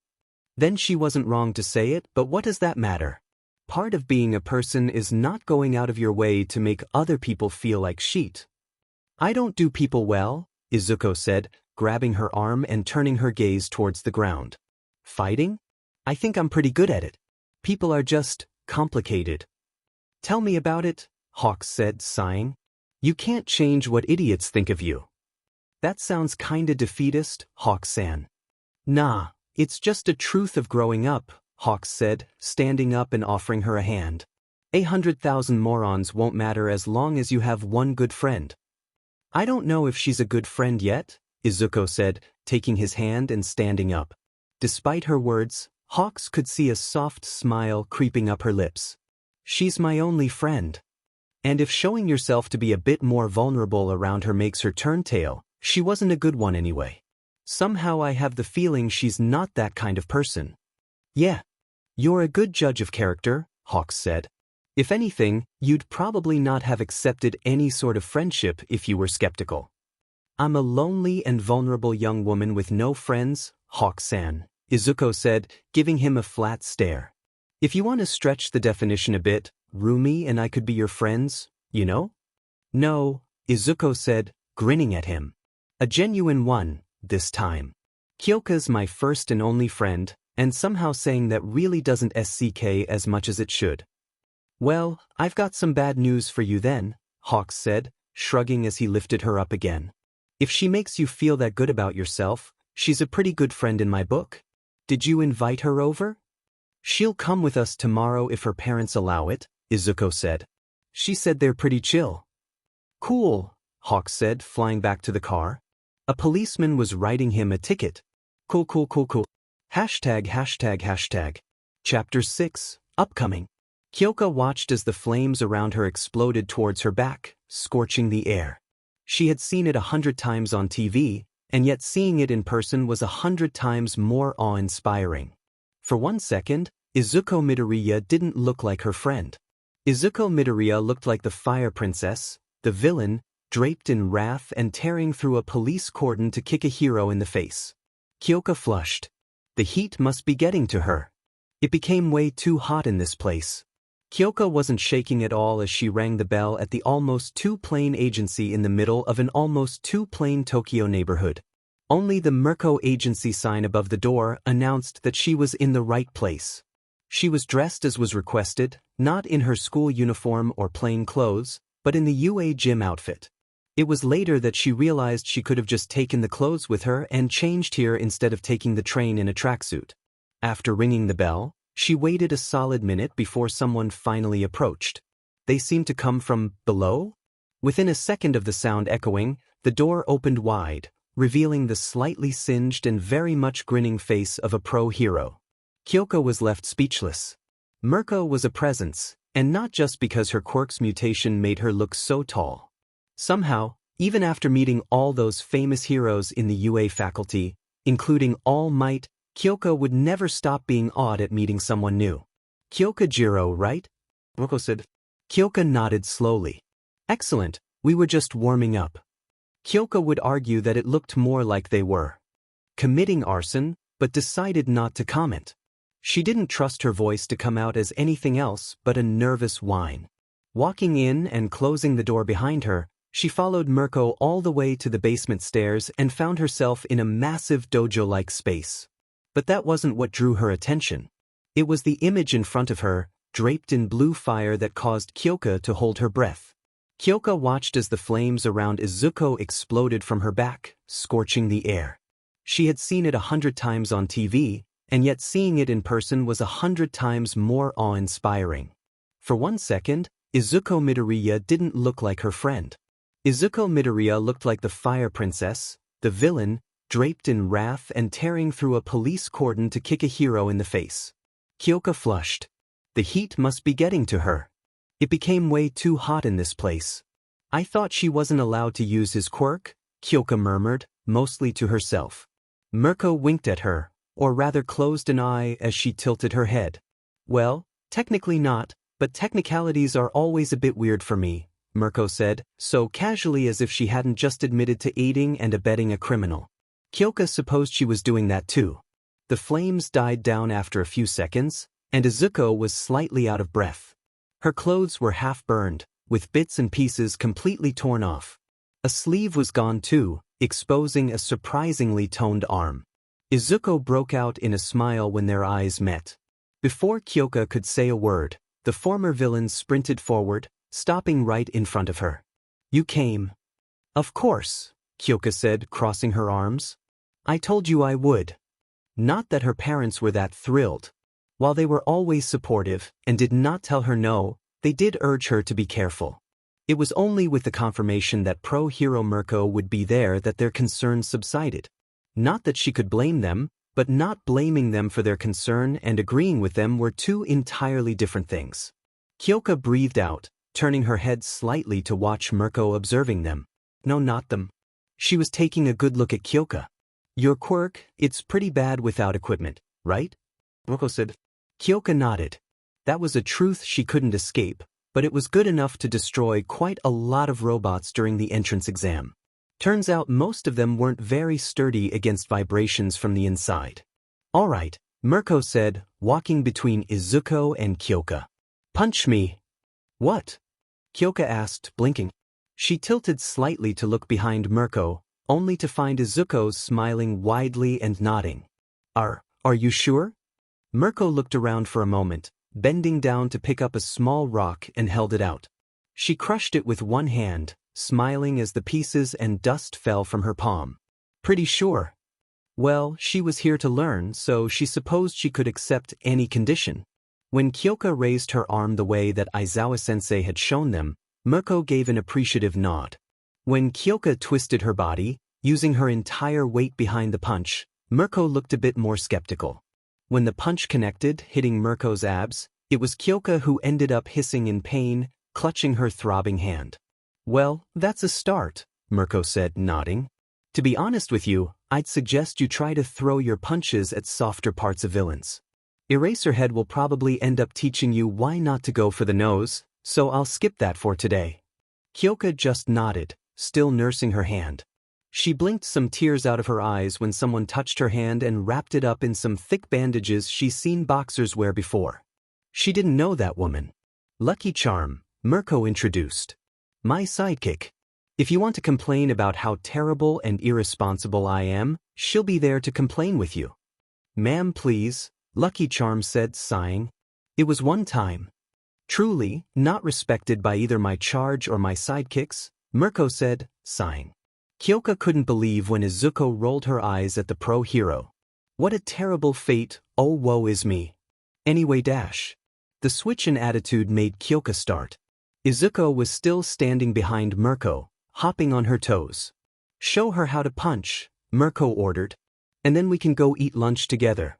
Then she wasn't wrong to say it, but what does that matter? Part of being a person is not going out of your way to make other people feel like shit. I don't do people well, Izuko said, grabbing her arm and turning her gaze towards the ground. Fighting? I think I'm pretty good at it. People are just complicated. Tell me about it, Hawks said, sighing. You can't change what idiots think of you. That sounds kinda defeatist, Hawks-san. Nah. It's just a truth of growing up, Hawks said, standing up and offering her a hand. 100,000 morons won't matter as long as you have one good friend. I don't know if she's a good friend yet, Izuko said, taking his hand and standing up. Despite her words, Hawks could see a soft smile creeping up her lips. She's my only friend. And if showing yourself to be a bit more vulnerable around her makes her turn tail, she wasn't a good one anyway. Somehow I have the feeling she's not that kind of person. Yeah. You're a good judge of character, Hawks said. If anything, you'd probably not have accepted any sort of friendship if you were skeptical. I'm a lonely and vulnerable young woman with no friends, Hawks-san, Izuko said, giving him a flat stare. If you want to stretch the definition a bit, Rumi and I could be your friends, you know? No, Izuko said, grinning at him. A genuine one. This time. Kyoka's my first and only friend, and somehow saying that really doesn't SCK as much as it should. Well, I've got some bad news for you then, Hawks said, shrugging as he lifted her up again. If she makes you feel that good about yourself, she's a pretty good friend in my book. Did you invite her over? She'll come with us tomorrow if her parents allow it, Izuko said. She said they're pretty chill. Cool, Hawks said, flying back to the car. A policeman was writing him a ticket. Cool. ###. Chapter 6, Upcoming. Kyoka watched as the flames around her exploded towards her back, scorching the air. She had seen it 100 times on TV, and yet seeing it in person was 100 times more awe-inspiring. For one second, Izuko Midoriya didn't look like her friend. Izuko Midoriya looked like the fire princess, the villain, draped in wrath and tearing through a police cordon to kick a hero in the face. Kyoka flushed. The heat must be getting to her. It became way too hot in this place. Kyoka wasn't shaking at all as she rang the bell at the almost two-plane agency in the middle of an almost two-plane Tokyo neighborhood. Only the Mirko agency sign above the door announced that she was in the right place. She was dressed as was requested, not in her school uniform or plain clothes, but in the UA gym outfit. It was later that she realized she could have just taken the clothes with her and changed here instead of taking the train in a tracksuit. After ringing the bell, she waited a solid minute before someone finally approached. They seemed to come from below? Within a second of the sound echoing, the door opened wide, revealing the slightly singed and very much grinning face of a pro hero. Kyoka was left speechless. Mirko was a presence, and not just because her quirk's mutation made her look so tall. Somehow, even after meeting all those famous heroes in the UA faculty, including All Might, Kyoka would never stop being awed at meeting someone new. Kyoka Jiro, right? Mirko said. Kyoka nodded slowly. Excellent, we were just warming up. Kyoka would argue that it looked more like they were committing arson, but decided not to comment. She didn't trust her voice to come out as anything else but a nervous whine. Walking in and closing the door behind her, she followed Mirko all the way to the basement stairs and found herself in a massive dojo-like space. But that wasn't what drew her attention. It was the image in front of her, draped in blue fire, that caused Kyoka to hold her breath. Kyoka watched as the flames around Izuko exploded from her back, scorching the air. She had seen it 100 times on TV, and yet seeing it in person was 100 times more awe-inspiring. For one second, Izuko Midoriya didn't look like her friend. Izuko Midoriya looked like the fire princess, the villain, draped in wrath and tearing through a police cordon to kick a hero in the face. Kyoka flushed. The heat must be getting to her. It became way too hot in this place. I thought she wasn't allowed to use his quirk, Kyoka murmured, mostly to herself. Mirko winked at her, or rather closed an eye as she tilted her head. Well, technically not, but technicalities are always a bit weird for me, Mirko said, so casually as if she hadn't just admitted to aiding and abetting a criminal. Kyoka supposed she was doing that too. The flames died down after a few seconds, and Izuko was slightly out of breath. Her clothes were half burned, with bits and pieces completely torn off. A sleeve was gone too, exposing a surprisingly toned arm. Izuko broke out in a smile when their eyes met. Before Kyoka could say a word, the former villain sprinted forward, stopping right in front of her. You came. Of course, Kyoka said, crossing her arms. I told you I would. Not that her parents were that thrilled. While they were always supportive and did not tell her no, they did urge her to be careful. It was only with the confirmation that pro-hero Mirko would be there that their concerns subsided. Not that she could blame them, but not blaming them for their concern and agreeing with them were two entirely different things. Kyoka breathed out, turning her head slightly to watch Mirko observing them. No, not them. She was taking a good look at Kyoka. Your quirk, it's pretty bad without equipment, right? Mirko said. Kyoka nodded. That was a truth she couldn't escape, but it was good enough to destroy quite a lot of robots during the entrance exam. Turns out most of them weren't very sturdy against vibrations from the inside. All right, Mirko said, walking between Izuko and Kyoka. Punch me. What? Kyoka asked, blinking. She tilted slightly to look behind Mirko, only to find Izuko smiling widely and nodding. Are you sure? Mirko looked around for a moment, bending down to pick up a small rock and held it out. She crushed it with one hand, smiling as the pieces and dust fell from her palm. Pretty sure. Well, she was here to learn, so she supposed she could accept any condition. When Kyoka raised her arm the way that Aizawa-sensei had shown them, Mirko gave an appreciative nod. When Kyoka twisted her body, using her entire weight behind the punch, Mirko looked a bit more skeptical. When the punch connected, hitting Mirko's abs, It was Kyoka who ended up hissing in pain, clutching her throbbing hand. Well, that's a start, Mirko said, nodding. To be honest with you, I'd suggest you try to throw your punches at softer parts of villains. Eraserhead will probably end up teaching you why not to go for the nose, so I'll skip that for today. Kyoka just nodded, still nursing her hand. She blinked some tears out of her eyes when someone touched her hand and wrapped it up in some thick bandages she's seen boxers wear before. She didn't know that woman. Lucky Charm, Mirko introduced. My sidekick. If you want to complain about how terrible and irresponsible I am, she'll be there to complain with you. Ma'am, please, Lucky Charm said, sighing. It was one time. Truly, not respected by either my charge or my sidekicks, Mirko said, sighing. Kyoka couldn't believe when Izuko rolled her eyes at the pro hero. What a terrible fate, oh woe is me. Anyway The switch in attitude made Kyoka start. Izuko was still standing behind Mirko, hopping on her toes. Show her how to punch, Mirko ordered. And then we can go eat lunch together.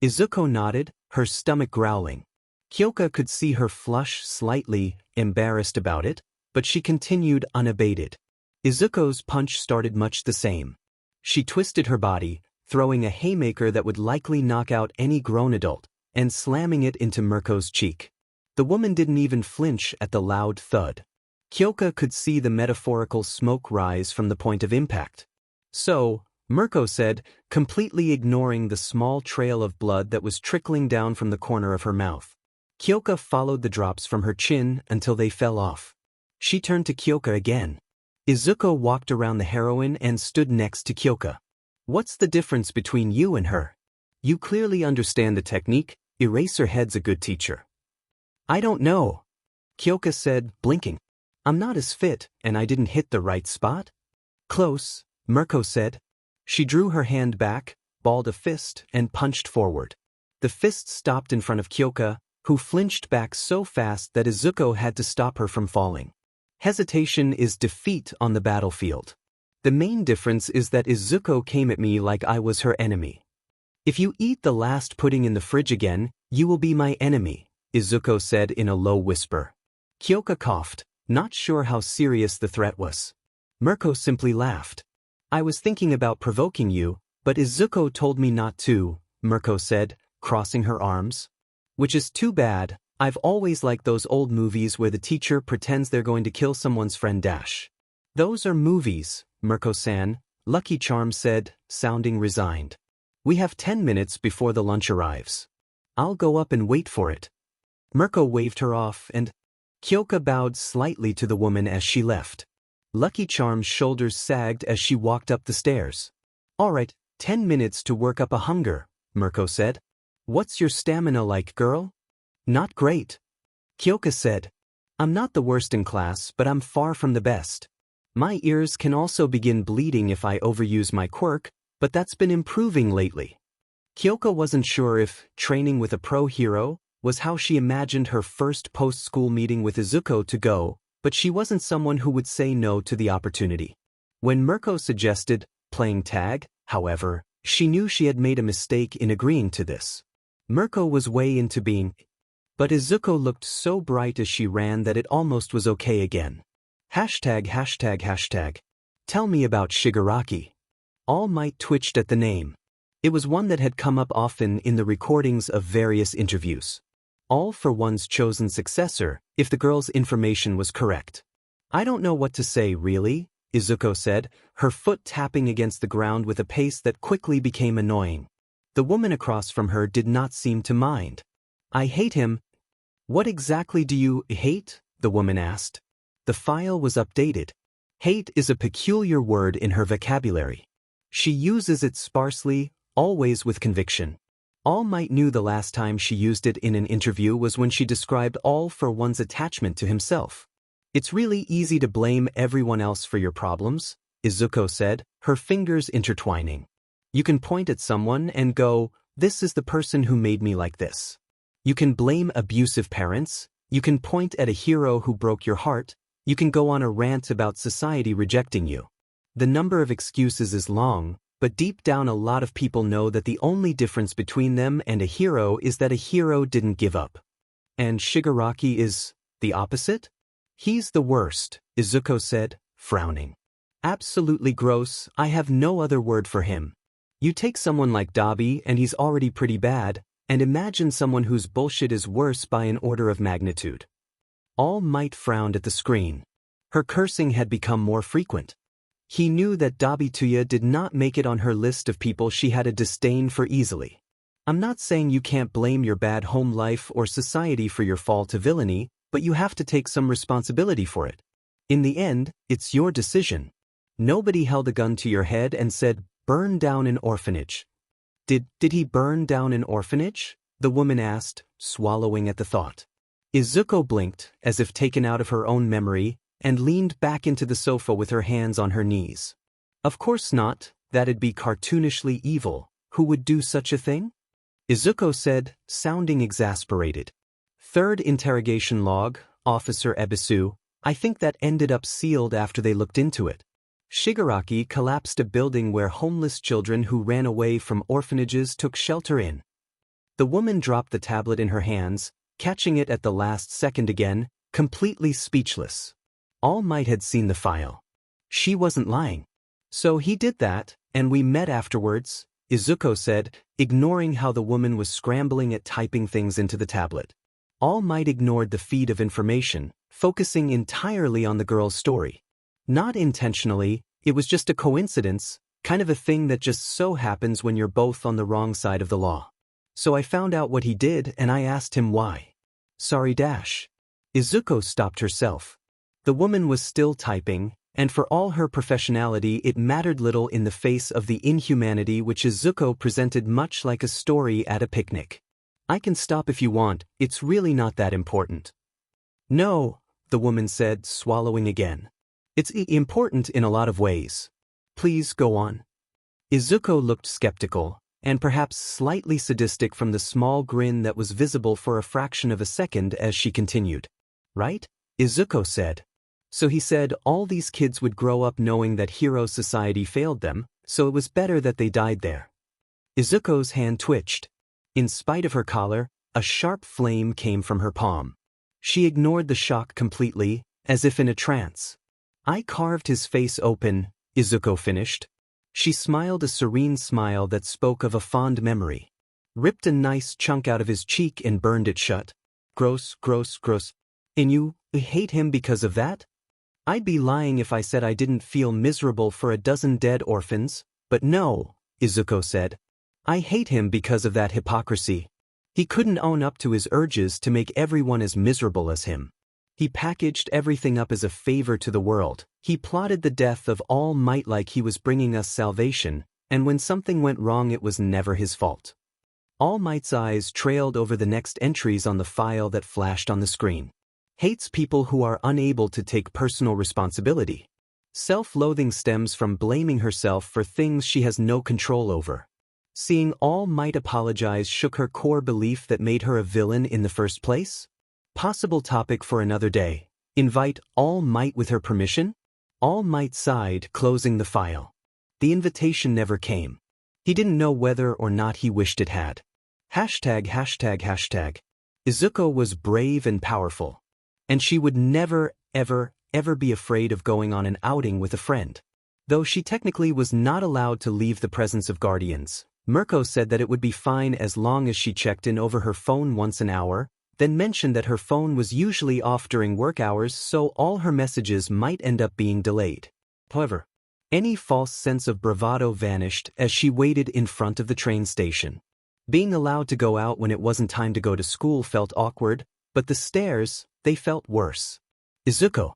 Izuko nodded, her stomach growling. Kyoka could see her flush slightly, embarrassed about it, but she continued unabated. Izuko's punch started much the same. She twisted her body, throwing a haymaker that would likely knock out any grown adult, and slamming it into Mirko's cheek. The woman didn't even flinch at the loud thud. Kyoka could see the metaphorical smoke rise from the point of impact. So, Mirko said, completely ignoring the small trail of blood that was trickling down from the corner of her mouth. Kyoka followed the drops from her chin until they fell off. She turned to Kyoka again. Izuko walked around the heroine and stood next to Kyoka. What's the difference between you and her? You clearly understand the technique. Eraserhead's a good teacher. I don't know, Kyoka said, blinking. I'm not as fit, and I didn't hit the right spot. Close, Mirko said. She drew her hand back, balled a fist, and punched forward. The fist stopped in front of Kyoka, who flinched back so fast that Izuko had to stop her from falling. Hesitation is defeat on the battlefield. The main difference is that Izuko came at me like I was her enemy. If you eat the last pudding in the fridge again, you will be my enemy, Izuko said in a low whisper. Kyoka coughed, not sure how serious the threat was. Mirko simply laughed. I was thinking about provoking you, but Izuko told me not to, Mirko said, crossing her arms. Which is too bad. I've always liked those old movies where the teacher pretends they're going to kill someone's friend. Those are movies, Mirko-san, Lucky Charm said, sounding resigned. We have 10 minutes before the lunch arrives. I'll go up and wait for it. Mirko waved her off and Kyoka bowed slightly to the woman as she left. Lucky Charm's shoulders sagged as she walked up the stairs. All right, 10 minutes to work up a hunger, Mirko said. What's your stamina like, girl? Not great. Kyoka said. I'm not the worst in class, but I'm far from the best. My ears can also begin bleeding if I overuse my quirk, but that's been improving lately. Kyoka wasn't sure if training with a pro hero was how she imagined her first post-school meeting with Izuko to go, but she wasn't someone who would say no to the opportunity. When Mirko suggested playing tag, however, she knew she had made a mistake in agreeing to this. Mirko was way into being, but Izuko looked so bright as she ran that it almost was okay again. ####. Tell me about Shigaraki. All Might twitched at the name. It was one that had come up often in the recordings of various interviews. All for one's chosen successor, if the girl's information was correct. I don't know what to say, really, Izuko said, her foot tapping against the ground with a pace that quickly became annoying. The woman across from her did not seem to mind. I hate him. What exactly do you hate? The woman asked. The file was updated. Hate is a peculiar word in her vocabulary. She uses it sparsely, always with conviction. All Might knew the last time she used it in an interview was when she described All for One's attachment to himself. It's really easy to blame everyone else for your problems, Izuko said, her fingers intertwining. You can point at someone and go, this is the person who made me like this. You can blame abusive parents, you can point at a hero who broke your heart, you can go on a rant about society rejecting you. The number of excuses is long, but deep down a lot of people know that the only difference between them and a hero is that a hero didn't give up. And Shigaraki is the opposite? He's the worst, Izuko said, frowning. Absolutely gross, I have no other word for him. You take someone like Dabi and he's already pretty bad, and imagine someone whose bullshit is worse by an order of magnitude. All Might frowned at the screen. Her cursing had become more frequent. He knew that Dabituya did not make it on her list of people she had a disdain for easily. I'm not saying you can't blame your bad home life or society for your fall to villainy, but you have to take some responsibility for it. In the end, it's your decision. Nobody held a gun to your head and said, burn down an orphanage. Did he burn down an orphanage? The woman asked, swallowing at the thought. Izuko blinked, as if taken out of her own memory, and leaned back into the sofa with her hands on her knees. Of course not, that'd be cartoonishly evil. Who would do such a thing? Izuko said, sounding exasperated. Third interrogation log, Officer Ebisu, I think that ended up sealed after they looked into it. Shigaraki collapsed a building where homeless children who ran away from orphanages took shelter in. The woman dropped the tablet in her hands, catching it at the last second again, completely speechless. All Might had seen the file. She wasn't lying. So he did that, and we met afterwards, Izuko said, ignoring how the woman was scrambling at typing things into the tablet. All Might ignored the feed of information, focusing entirely on the girl's story. Not intentionally, it was just a coincidence, kind of a thing that just so happens when you're both on the wrong side of the law. So I found out what he did and I asked him why. Sorry dash. Izuko stopped herself. The woman was still typing, and for all her professionality it mattered little in the face of the inhumanity which Izuko presented much like a story at a picnic. I can stop if you want, it's really not that important. No, the woman said, swallowing again. It's important in a lot of ways. Please go on. Izuko looked skeptical, and perhaps slightly sadistic from the small grin that was visible for a fraction of a second as she continued. Right? Izuko said. So he said all these kids would grow up knowing that hero society failed them, so it was better that they died there. Izuko's hand twitched. In spite of her collar, a sharp flame came from her palm. She ignored the shock completely, as if in a trance. I carved his face open, Izuko finished. She smiled a serene smile that spoke of a fond memory. Ripped a nice chunk out of his cheek and burned it shut. Gross, gross, gross. And you hate him because of that? I'd be lying if I said I didn't feel miserable for a dozen dead orphans, but no, Izuko said. I hate him because of that hypocrisy. He couldn't own up to his urges to make everyone as miserable as him. He packaged everything up as a favor to the world. He plotted the death of All Might like he was bringing us salvation, and when something went wrong it was never his fault. All Might's eyes trailed over the next entries on the file that flashed on the screen. Hates people who are unable to take personal responsibility. Self-loathing stems from blaming herself for things she has no control over. Seeing All Might apologize shook her core belief that made her a villain in the first place? Possible topic for another day. Invite All Might with her permission? All Might sighed, closing the file. The invitation never came. He didn't know whether or not he wished it had. Hashtag. Izuko was brave and powerful. And she would never, ever be afraid of going on an outing with a friend. Though she technically was not allowed to leave the presence of guardians, Mirko said that it would be fine as long as she checked in over her phone once an hour, then mentioned that her phone was usually off during work hours so all her messages might end up being delayed. However, any false sense of bravado vanished as she waited in front of the train station. Being allowed to go out when it wasn't time to go to school felt awkward, but the stares, they felt worse. Izuko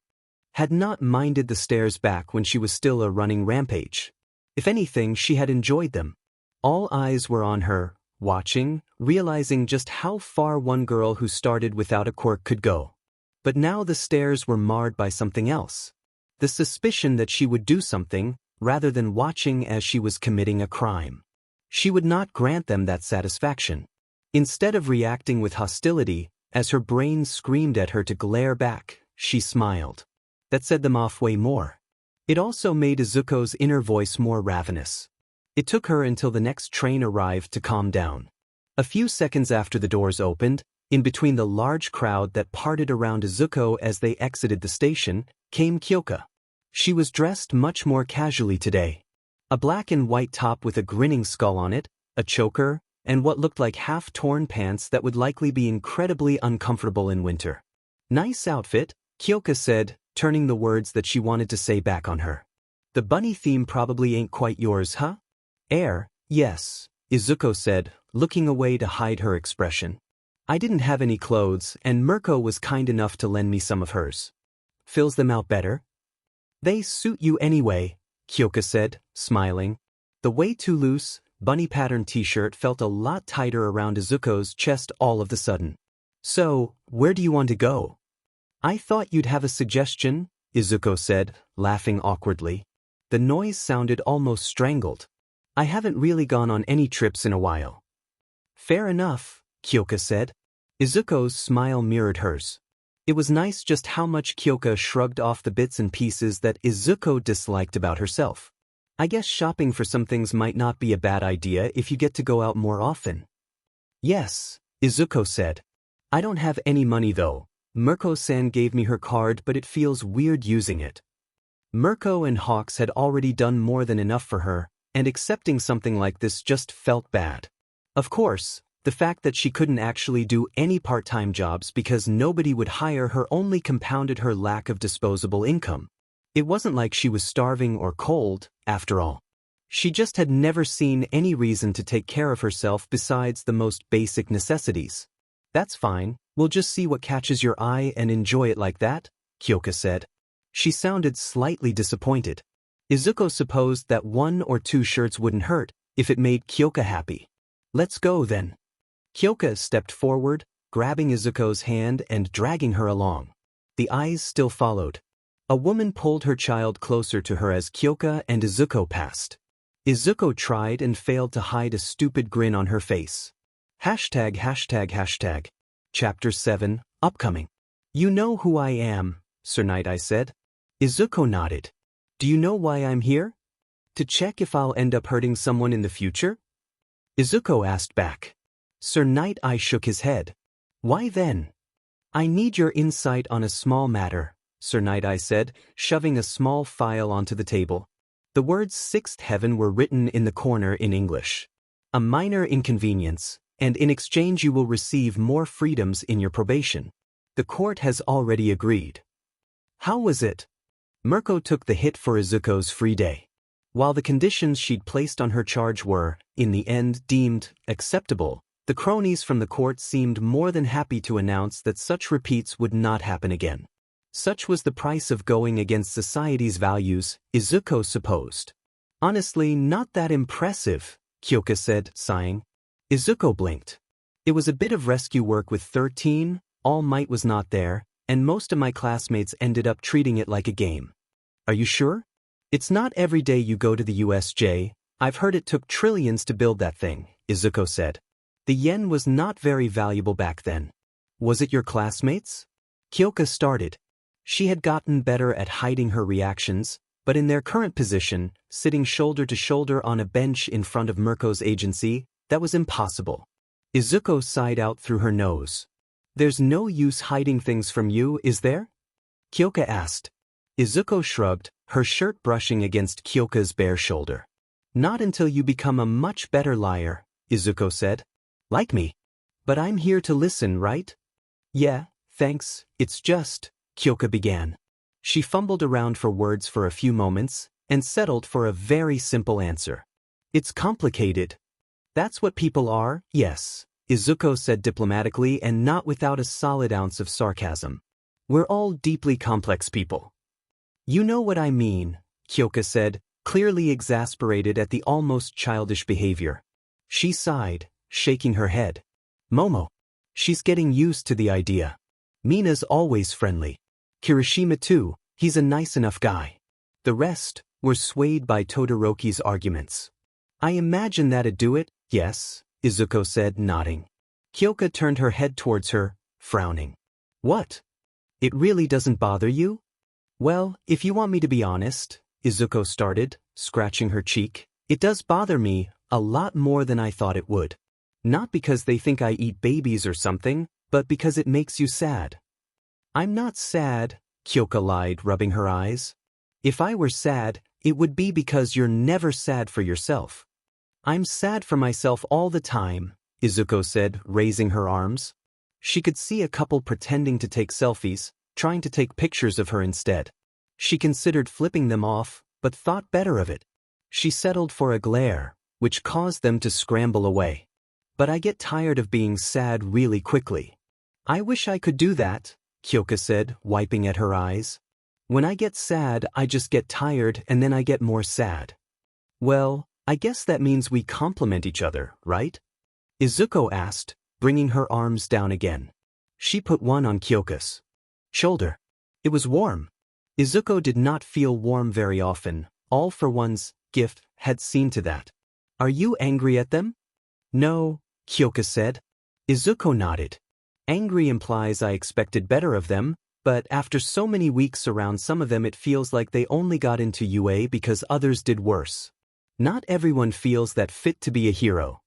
had not minded the stares back when she was still a running rampage. If anything, she had enjoyed them. All eyes were on her, watching, realizing just how far one girl who started without a quirk could go. But now the stares were marred by something else. The suspicion that she would do something, rather than watching as she was committing a crime. She would not grant them that satisfaction. Instead of reacting with hostility, as her brain screamed at her to glare back, she smiled. That set them off way more. It also made Izuko's inner voice more ravenous. It took her until the next train arrived to calm down. A few seconds after the doors opened, In between the large crowd that parted around Izuko as they exited the station, came Kyoka. She was dressed much more casually today. A black and white top with a grinning skull on it, a choker, and what looked like half-torn pants that would likely be incredibly uncomfortable in winter. "Nice outfit," Kyoka said, turning the words that she wanted to say back on her. "The bunny theme probably ain't quite yours, huh?" Yes, Izuko said, looking away to hide her expression. "I didn't have any clothes, and Mirko was kind enough to lend me some of hers. Fills them out better?" "They suit you anyway," Kyoka said, smiling. The way too loose, bunny-patterned t-shirt felt a lot tighter around Izuko's chest all of a sudden. "So, where do you want to go?" "I thought you'd have a suggestion," Izuko said, laughing awkwardly. The noise sounded almost strangled. "I haven't really gone on any trips in a while." "Fair enough," Kyoka said. Izuko's smile mirrored hers. It was nice just how much Kyoka shrugged off the bits and pieces that Izuko disliked about herself. "I guess shopping for some things might not be a bad idea if you get to go out more often." "Yes," Izuko said. "I don't have any money though. Mirko-san gave me her card, but it feels weird using it." Mirko and Hawks had already done more than enough for her, and accepting something like this just felt bad. Of course, the fact that she couldn't actually do any part-time jobs because nobody would hire her only compounded her lack of disposable income. It wasn't like she was starving or cold, after all. She just had never seen any reason to take care of herself besides the most basic necessities. "That's fine, we'll just see what catches your eye and enjoy it like that," Kyoka said. She sounded slightly disappointed. Izuko supposed that 1 or 2 shirts wouldn't hurt if it made Kyoka happy. "Let's go then." Kyoka stepped forward, grabbing Izuko's hand and dragging her along. The eyes still followed. A woman pulled her child closer to her as Kyoka and Izuko passed. Izuko tried and failed to hide a stupid grin on her face. ####. Chapter 7, upcoming. "You know who I am," Sir Knight I said. Izuko nodded. "Do you know why I'm here? To check if I'll end up hurting someone in the future?" Izuko asked back. Sir Knight I shook his head. "Why then?" "I need your insight on a small matter," Sir Knight I said, shoving a small file onto the table. The words "Sixth Heaven" were written in the corner in English. "A minor inconvenience, and in exchange you will receive more freedoms in your probation. The court has already agreed." "How was it?" Mirko took the hit for Izuko's free day. While the conditions she'd placed on her charge were, in the end, deemed acceptable, the cronies from the court seemed more than happy to announce that such repeats would not happen again. Such was the price of going against society's values, Izuko supposed. "Honestly, not that impressive," Kyoka said, sighing. Izuko blinked. "It was a bit of rescue work with 13, All Might was not there, and most of my classmates ended up treating it like a game." "Are you sure?" "It's not every day you go to the USJ. I've heard it took trillions to build that thing," Izuko said. "The yen was not very valuable back then." "Was it your classmates?" Kyoka started. She had gotten better at hiding her reactions, but in their current position, sitting shoulder to shoulder on a bench in front of Mirko's agency, that was impossible. Izuko sighed out through her nose. "There's no use hiding things from you, is there?" Kyoka asked. Izuko shrugged, her shirt brushing against Kyoka's bare shoulder. "Not until you become a much better liar," Izuko said. "Like me. But I'm here to listen, right?" "Yeah, thanks, it's just," Kyoka began. She fumbled around for words for a few moments, and settled for a very simple answer. "It's complicated." "That's what people are, yes," Izuko said diplomatically and not without a solid ounce of sarcasm. "We're all deeply complex people." "You know what I mean," Kyoka said, clearly exasperated at the almost childish behavior. She sighed, shaking her head. "Momo. She's getting used to the idea. Mina's always friendly. Kirishima too, he's a nice enough guy." The rest were swayed by Todoroki's arguments. "I imagine that'd do it, yes," Izuko said, nodding. Kyoka turned her head towards her, frowning. "What? It really doesn't bother you?" "Well, if you want me to be honest," Izuko started, scratching her cheek, "it does bother me a lot more than I thought it would. Not because they think I eat babies or something, but because it makes you sad. I'm not sad, Kyoka lied, rubbing her eyes. If I were sad, it would be because you're never sad for yourself. I'm sad for myself all the time, Izuko said, raising her arms. She could see a couple pretending to take selfies, trying to take pictures of her instead. She considered flipping them off, but thought better of it. She settled for a glare, which caused them to scramble away. But I get tired of being sad really quickly. I wish I could do that, Kyoka said, wiping at her eyes. When I get sad, I just get tired and then I get more sad. Well, I guess that means we complement each other, right? Izuko asked, bringing her arms down again. She put one on Kyoka's shoulder. It was warm. Izuko did not feel warm very often. All for One's gift had seen to that. Are you angry at them? No, Kyoka said. Izuko nodded. Angry implies I expected better of them, but after so many weeks around some of them it feels like they only got into UA because others did worse. Not everyone feels that fit to be a hero.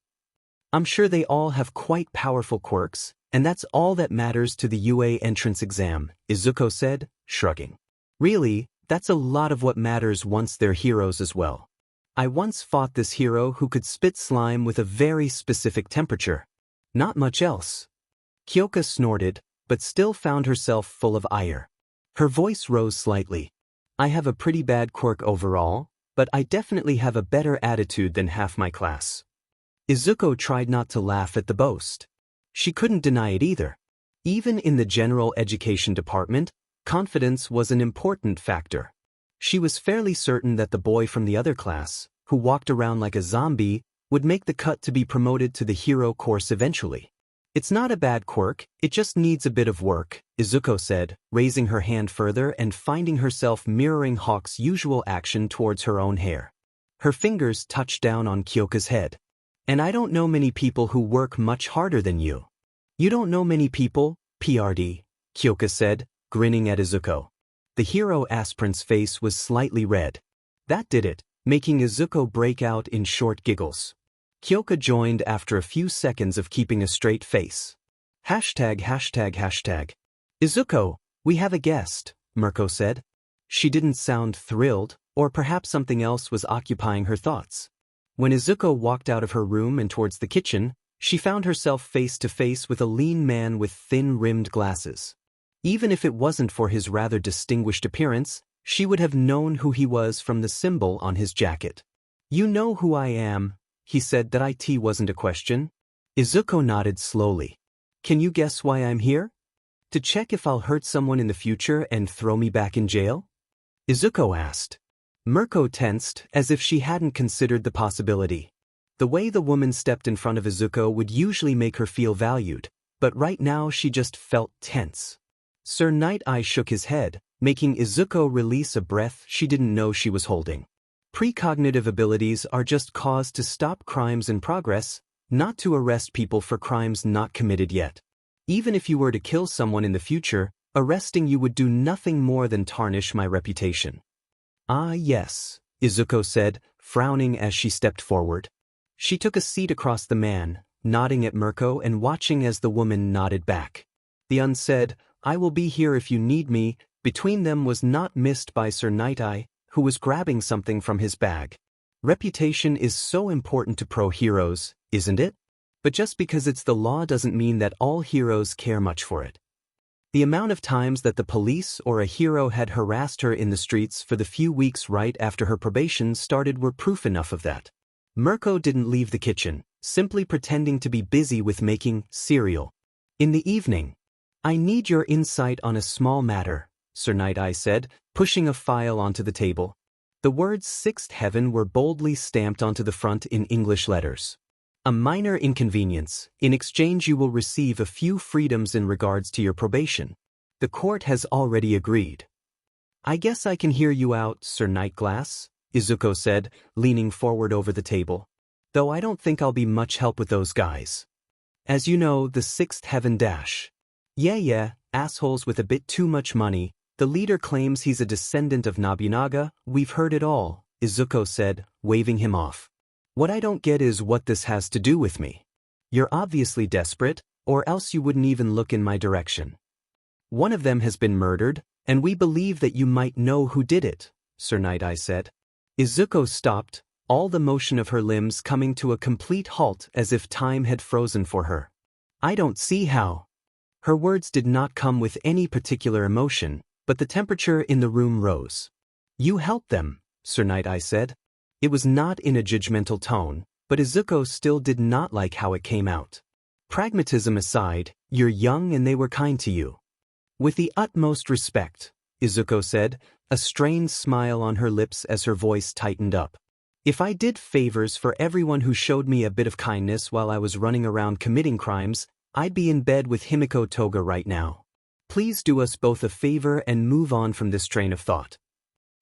I'm sure they all have quite powerful quirks, and that's all that matters to the UA entrance exam, Izuko said, shrugging. Really, that's a lot of what matters once they're heroes as well. I once fought this hero who could spit slime with a very specific temperature. Not much else. Kyoka snorted, but still found herself full of ire. Her voice rose slightly. I have a pretty bad quirk overall, but I definitely have a better attitude than half my class. Izuko tried not to laugh at the boast. She couldn't deny it either. Even in the general education department, confidence was an important factor. She was fairly certain that the boy from the other class, who walked around like a zombie, would make the cut to be promoted to the hero course eventually. It's not a bad quirk, it just needs a bit of work, Izuko said, raising her hand further and finding herself mirroring Hawk's usual action towards her own hair. Her fingers touched down on Kyoka's head. And I don't know many people who work much harder than you. You don't know many people, PRD, Kyoka said, grinning at Izuko. The hero aspirant's face was slightly red. That did it, making Izuko break out in short giggles. Kyoka joined after a few seconds of keeping a straight face. Hashtag. Izuko, we have a guest, Mirko said. She didn't sound thrilled, or perhaps something else was occupying her thoughts. When Izuko walked out of her room and towards the kitchen, she found herself face to face with a lean man with thin-rimmed glasses. Even if it wasn't for his rather distinguished appearance, she would have known who he was from the symbol on his jacket. You know who I am, he said. That IT wasn't a question. Izuko nodded slowly. Can you guess why I'm here? To check if I'll hurt someone in the future and throw me back in jail? Izuko asked. Mirko tensed, as if she hadn't considered the possibility. The way the woman stepped in front of Izuko would usually make her feel valued, but right now she just felt tense. Sir Night-Eye shook his head, making Izuko release a breath she didn't know she was holding. Precognitive abilities are just caused to stop crimes in progress, not to arrest people for crimes not committed yet. Even if you were to kill someone in the future, arresting you would do nothing more than tarnish my reputation. Ah yes, Izuko said, frowning as she stepped forward. She took a seat across the man, nodding at Mirko and watching as the woman nodded back. The Un said, I will be here if you need me. Between them was not missed by Sir Night-Eye, who was grabbing something from his bag. Reputation is so important to pro heroes, isn't it? But just because it's the law doesn't mean that all heroes care much for it. The amount of times that the police or a hero had harassed her in the streets for the few weeks right after her probation started were proof enough of that. Mirko didn't leave the kitchen, simply pretending to be busy with making cereal. In the evening, I need your insight on a small matter, Sir Night-Eye said, pushing a file onto the table. The words Sixth Heaven were boldly stamped onto the front in English letters. A minor inconvenience. In exchange you will receive a few freedoms in regards to your probation. The court has already agreed. I guess I can hear you out, Sir Nightglass, Izuko said, leaning forward over the table. Though I don't think I'll be much help with those guys. As you know, the Sixth Heaven dash. Yeah, assholes with a bit too much money. The leader claims he's a descendant of Nobunaga. We've heard it all, Izuko said, waving him off. What I don't get is what this has to do with me. You're obviously desperate, or else you wouldn't even look in my direction. One of them has been murdered, and we believe that you might know who did it, Sir Night-Eye said. Izuko stopped, all the motion of her limbs coming to a complete halt as if time had frozen for her. I don't see how. Her words did not come with any particular emotion, but the temperature in the room rose. You helped them, Sir Night-Eye said. It was not in a judgmental tone, but Izuko still did not like how it came out. Pragmatism aside, you're young and they were kind to you. With the utmost respect, Izuko said, a strained smile on her lips as her voice tightened up. If I did favors for everyone who showed me a bit of kindness while I was running around committing crimes, I'd be in bed with Himiko Toga right now. Please do us both a favor and move on from this train of thought.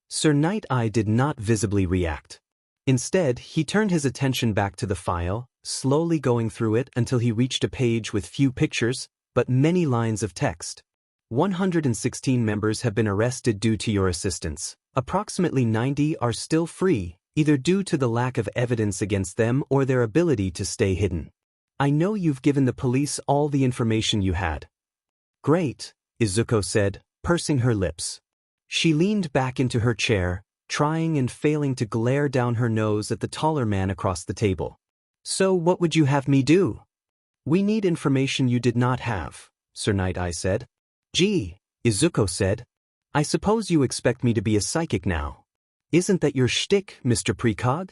Sir Night-Eye did not visibly react. Instead, he turned his attention back to the file, slowly going through it until he reached a page with few pictures, but many lines of text. 116 members have been arrested due to your assistance. Approximately 90 are still free, either due to the lack of evidence against them or their ability to stay hidden. I know you've given the police all the information you had. Great, Izuko said, pursing her lips. She leaned back into her chair, trying and failing to glare down her nose at the taller man across the table. So what would you have me do? We need information you did not have, Sir Night-Eye said. Gee, Izuko said. I suppose you expect me to be a psychic now. Isn't that your shtick, Mr. Precog?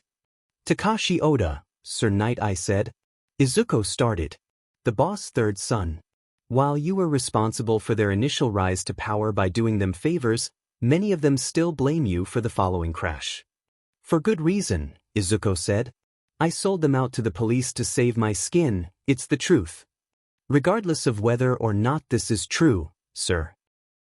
Takashi Oda, Sir Night-Eye said. Izuko started. The boss' third son. While you were responsible for their initial rise to power by doing them favors, many of them still blame you for the following crash. For good reason, Izuko said. I sold them out to the police to save my skin, it's the truth. Regardless of whether or not this is true, Sir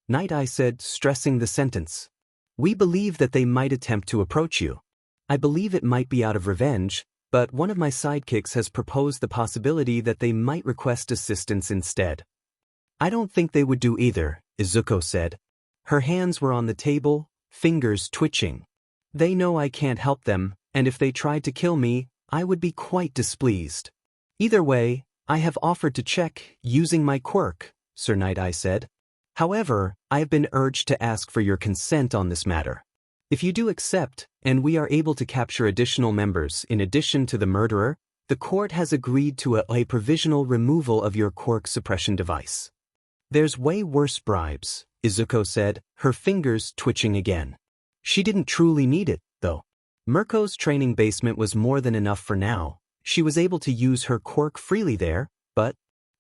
Night-Eye said, stressing the sentence. We believe that they might attempt to approach you. I believe it might be out of revenge, but one of my sidekicks has proposed the possibility that they might request assistance instead. I don't think they would do either, Izuko said. Her hands were on the table, fingers twitching. They know I can't help them, and if they tried to kill me, I would be quite displeased. Either way, I have offered to check, using my quirk, Sir Night-Eye said. However, I have been urged to ask for your consent on this matter. If you do accept, and we are able to capture additional members in addition to the murderer, the court has agreed to a provisional removal of your quirk suppression device. There's way worse bribes, Izuko said, her fingers twitching again. She didn't truly need it, though. Mirko's training basement was more than enough for now. She was able to use her quirk freely there, but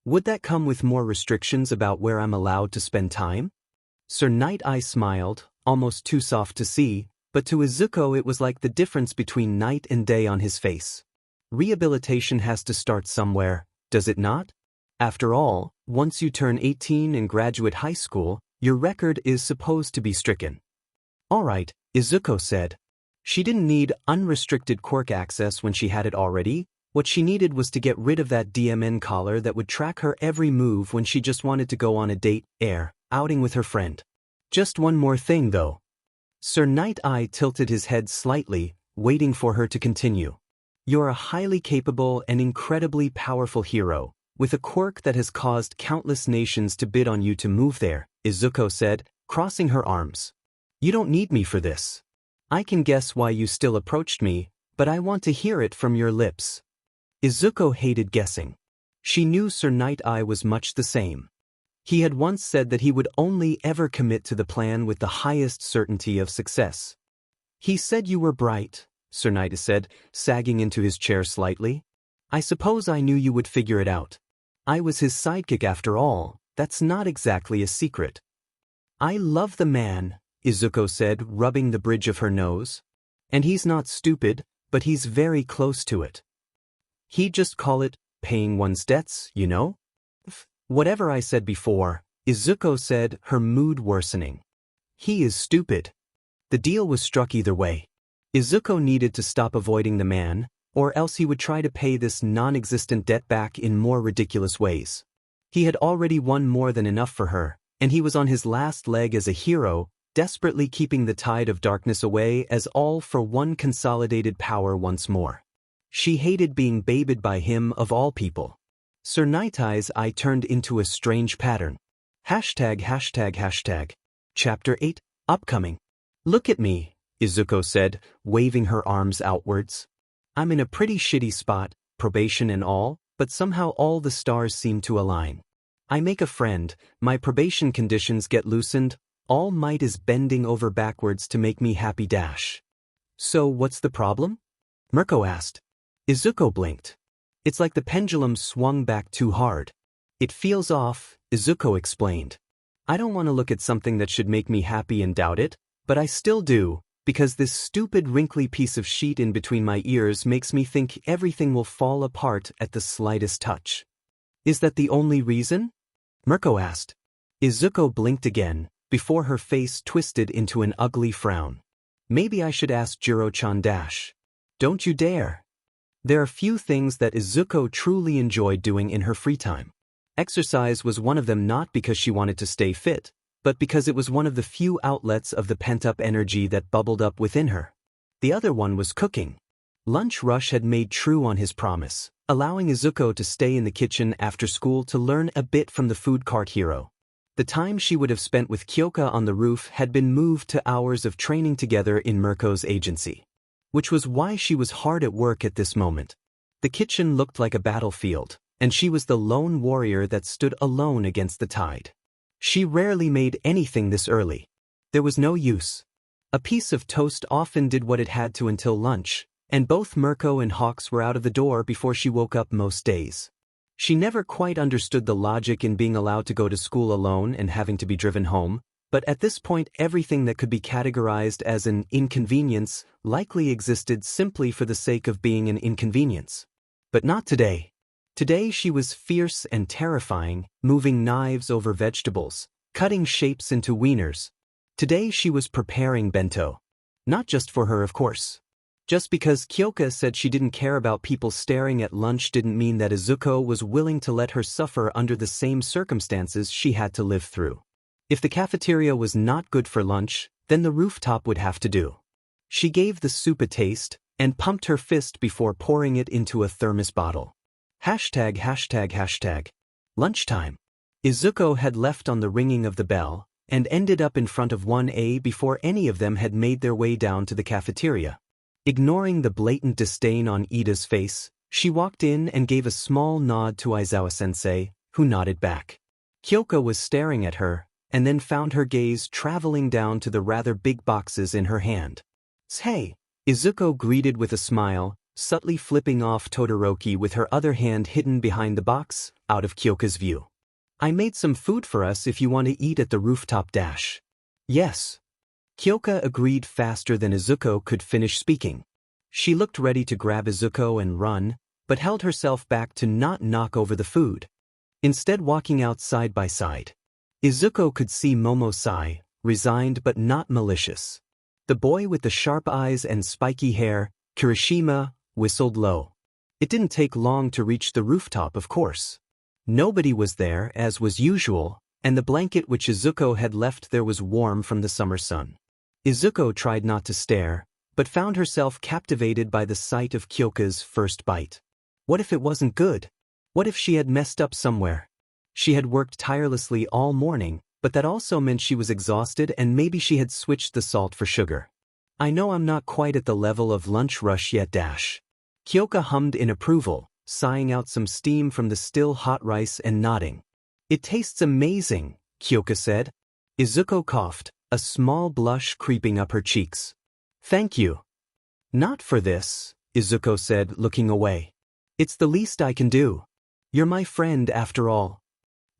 would that come with more restrictions about where I'm allowed to spend time? Sir Night-Eye smiled, almost too soft to see, but to Izuko it was like the difference between night and day on his face. Rehabilitation has to start somewhere, does it not? After all, once you turn 18 and graduate high school, your record is supposed to be stricken. All right, Izuko said. She didn't need unrestricted quirk access when she had it already. What she needed was to get rid of that DMN collar that would track her every move when she just wanted to go on a date, outing with her friend. Just one more thing, though. Sir Night-Eye tilted his head slightly, waiting for her to continue. You're a highly capable and incredibly powerful hero, with a quirk that has caused countless nations to bid on you to move there, Izuko said, crossing her arms. You don't need me for this. I can guess why you still approached me, but I want to hear it from your lips. Izuko hated guessing. She knew Sir Night-Eye was much the same. He had once said that he would only ever commit to the plan with the highest certainty of success. He said you were bright, Sir Night-Eye said, sagging into his chair slightly. I suppose I knew you would figure it out. I was his sidekick after all, that's not exactly a secret. I love the man, Izuko said, rubbing the bridge of her nose. And he's not stupid, but he's very close to it. He'd just call it paying one's debts, you know? Whatever I said before, Izuko said, her mood worsening. He is stupid. The deal was struck either way. Izuko needed to stop avoiding the man, or else he would try to pay this non-existent debt back in more ridiculous ways. He had already won more than enough for her, and he was on his last leg as a hero, desperately keeping the tide of darkness away as all for one consolidated power once more. She hated being babied by him of all people. Sir Night Eye's eye turned into a strange pattern. ###. Chapter 8, Upcoming. Look at me, Izuko said, waving her arms outwards. I'm in a pretty shitty spot, probation and all, but somehow all the stars seem to align. I make a friend, my probation conditions get loosened, all might is bending over backwards to make me happy. So what's the problem? Mirko asked. Izuko blinked. It's like the pendulum swung back too hard. It feels off, Izuko explained. I don't want to look at something that should make me happy and doubt it, but I still do, because this stupid wrinkly piece of sheet in between my ears makes me think everything will fall apart at the slightest touch. Is that the only reason? Mirko asked. Izuko blinked again, before her face twisted into an ugly frown. Maybe I should ask Jiro-chan. Don't you dare. There are few things that Izuko truly enjoyed doing in her free time. Exercise was one of them, not because she wanted to stay fit, but because it was one of the few outlets of the pent-up energy that bubbled up within her. The other one was cooking. Lunch Rush had made true on his promise, allowing Izuko to stay in the kitchen after school to learn a bit from the food cart hero. The time she would have spent with Kyoka on the roof had been moved to hours of training together in Mirko's agency. Which was why she was hard at work at this moment. The kitchen looked like a battlefield, and she was the lone warrior that stood alone against the tide. She rarely made anything this early. There was no use. A piece of toast often did what it had to until lunch, and both Mirko and Hawks were out of the door before she woke up most days. She never quite understood the logic in being allowed to go to school alone and having to be driven home, but at this point everything that could be categorized as an inconvenience likely existed simply for the sake of being an inconvenience. But not today. Today she was fierce and terrifying, moving knives over vegetables, cutting shapes into wieners. Today she was preparing bento. Not just for her, of course. Just because Kyoka said she didn't care about people staring at lunch didn't mean that Izuko was willing to let her suffer under the same circumstances she had to live through. If the cafeteria was not good for lunch, then the rooftop would have to do. She gave the soup a taste, and pumped her fist before pouring it into a thermos bottle. ###. Lunchtime. Izuko had left on the ringing of the bell, and ended up in front of 1A before any of them had made their way down to the cafeteria. Ignoring the blatant disdain on Ida's face, she walked in and gave a small nod to Aizawa-sensei, who nodded back. Kyoka was staring at her, and then found her gaze traveling down to the rather big boxes in her hand. Hey, Izuko greeted with a smile, subtly flipping off Todoroki with her other hand hidden behind the box, out of Kyoka's view. I made some food for us if you want to eat at the rooftop. Yes. Kyoka agreed faster than Izuko could finish speaking. She looked ready to grab Izuko and run, but held herself back to not knock over the food. Instead, walking out side by side. Izuko could see Momosai, resigned but not malicious. The boy with the sharp eyes and spiky hair, Kirishima, whistled low. It didn't take long to reach the rooftop, of course. Nobody was there, as was usual, and the blanket which Izuko had left there was warm from the summer sun. Izuko tried not to stare, but found herself captivated by the sight of Kyoka's first bite. What if it wasn't good? What if she had messed up somewhere? She had worked tirelessly all morning, but that also meant she was exhausted and maybe she had switched the salt for sugar. I know I'm not quite at the level of Lunch Rush yet. Kyoka hummed in approval, sighing out some steam from the still hot rice and nodding. It tastes amazing, Kyoka said. Izuko coughed, a small blush creeping up her cheeks. Thank you. Not for this, Izuko said, looking away. It's the least I can do. You're my friend after all.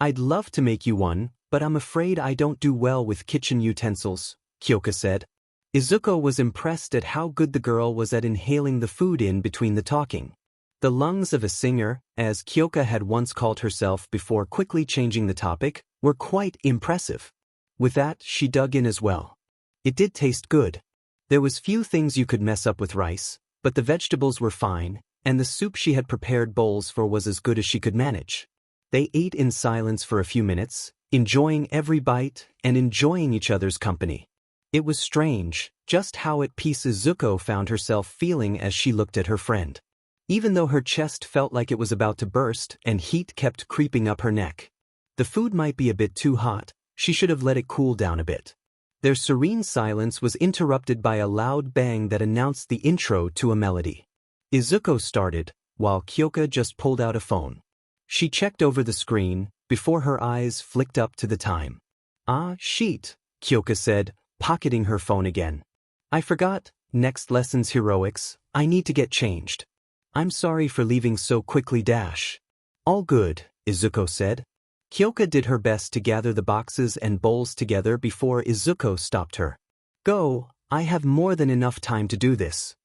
I'd love to make you one, but I'm afraid I don't do well with kitchen utensils, Kyoka said. Izuko was impressed at how good the girl was at inhaling the food in between the talking. The lungs of a singer, as Kyoka had once called herself before quickly changing the topic, were quite impressive. With that, she dug in as well. It did taste good. There was few things you could mess up with rice, but the vegetables were fine, and the soup she had prepared bowls for was as good as she could manage. They ate in silence for a few minutes, enjoying every bite and enjoying each other's company. It was strange, just how at peace Izuko found herself feeling as she looked at her friend. even though her chest felt like it was about to burst and heat kept creeping up her neck. The food might be a bit too hot, she should have let it cool down a bit. Their serene silence was interrupted by a loud bang that announced the intro to a melody. Izuko started, while Kyoka just pulled out a phone. She checked over the screen, before her eyes flicked up to the time. "Ah, sheet," Kyoka said, pocketing her phone again. "I forgot, next lesson's heroics, I need to get changed. I'm sorry for leaving so quickly dash." "All good," Izuko said. Kyoka did her best to gather the boxes and bowls together before Izuko stopped her. "Go, I have more than enough time to do this."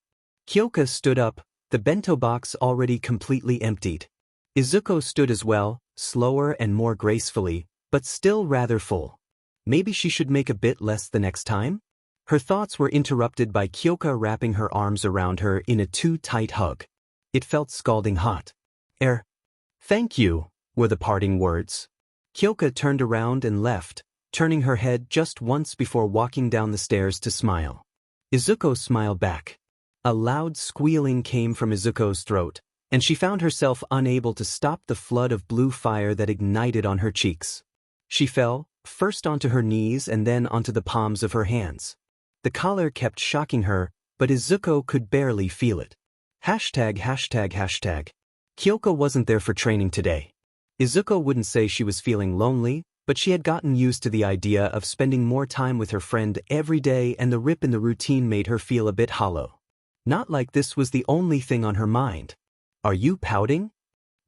Kyoka stood up, the bento box already completely emptied. Izuko stood as well, slower and more gracefully, but still rather full. Maybe she should make a bit less the next time? Her thoughts were interrupted by Kyoka wrapping her arms around her in a too tight hug. It felt scalding hot. Thank you," were the parting words. Kyoka turned around and left, turning her head just once before walking down the stairs to smile. Izuko smiled back. A loud squealing came from Izuko's throat, and she found herself unable to stop the flood of blue fire that ignited on her cheeks. She fell, first onto her knees and then onto the palms of her hands. The collar kept shocking her, but Izuko could barely feel it. Hashtag. Kyoka wasn't there for training today. Izuko wouldn't say she was feeling lonely, but she had gotten used to the idea of spending more time with her friend every day, and the rip in the routine made her feel a bit hollow. Not like this was the only thing on her mind. "Are you pouting?"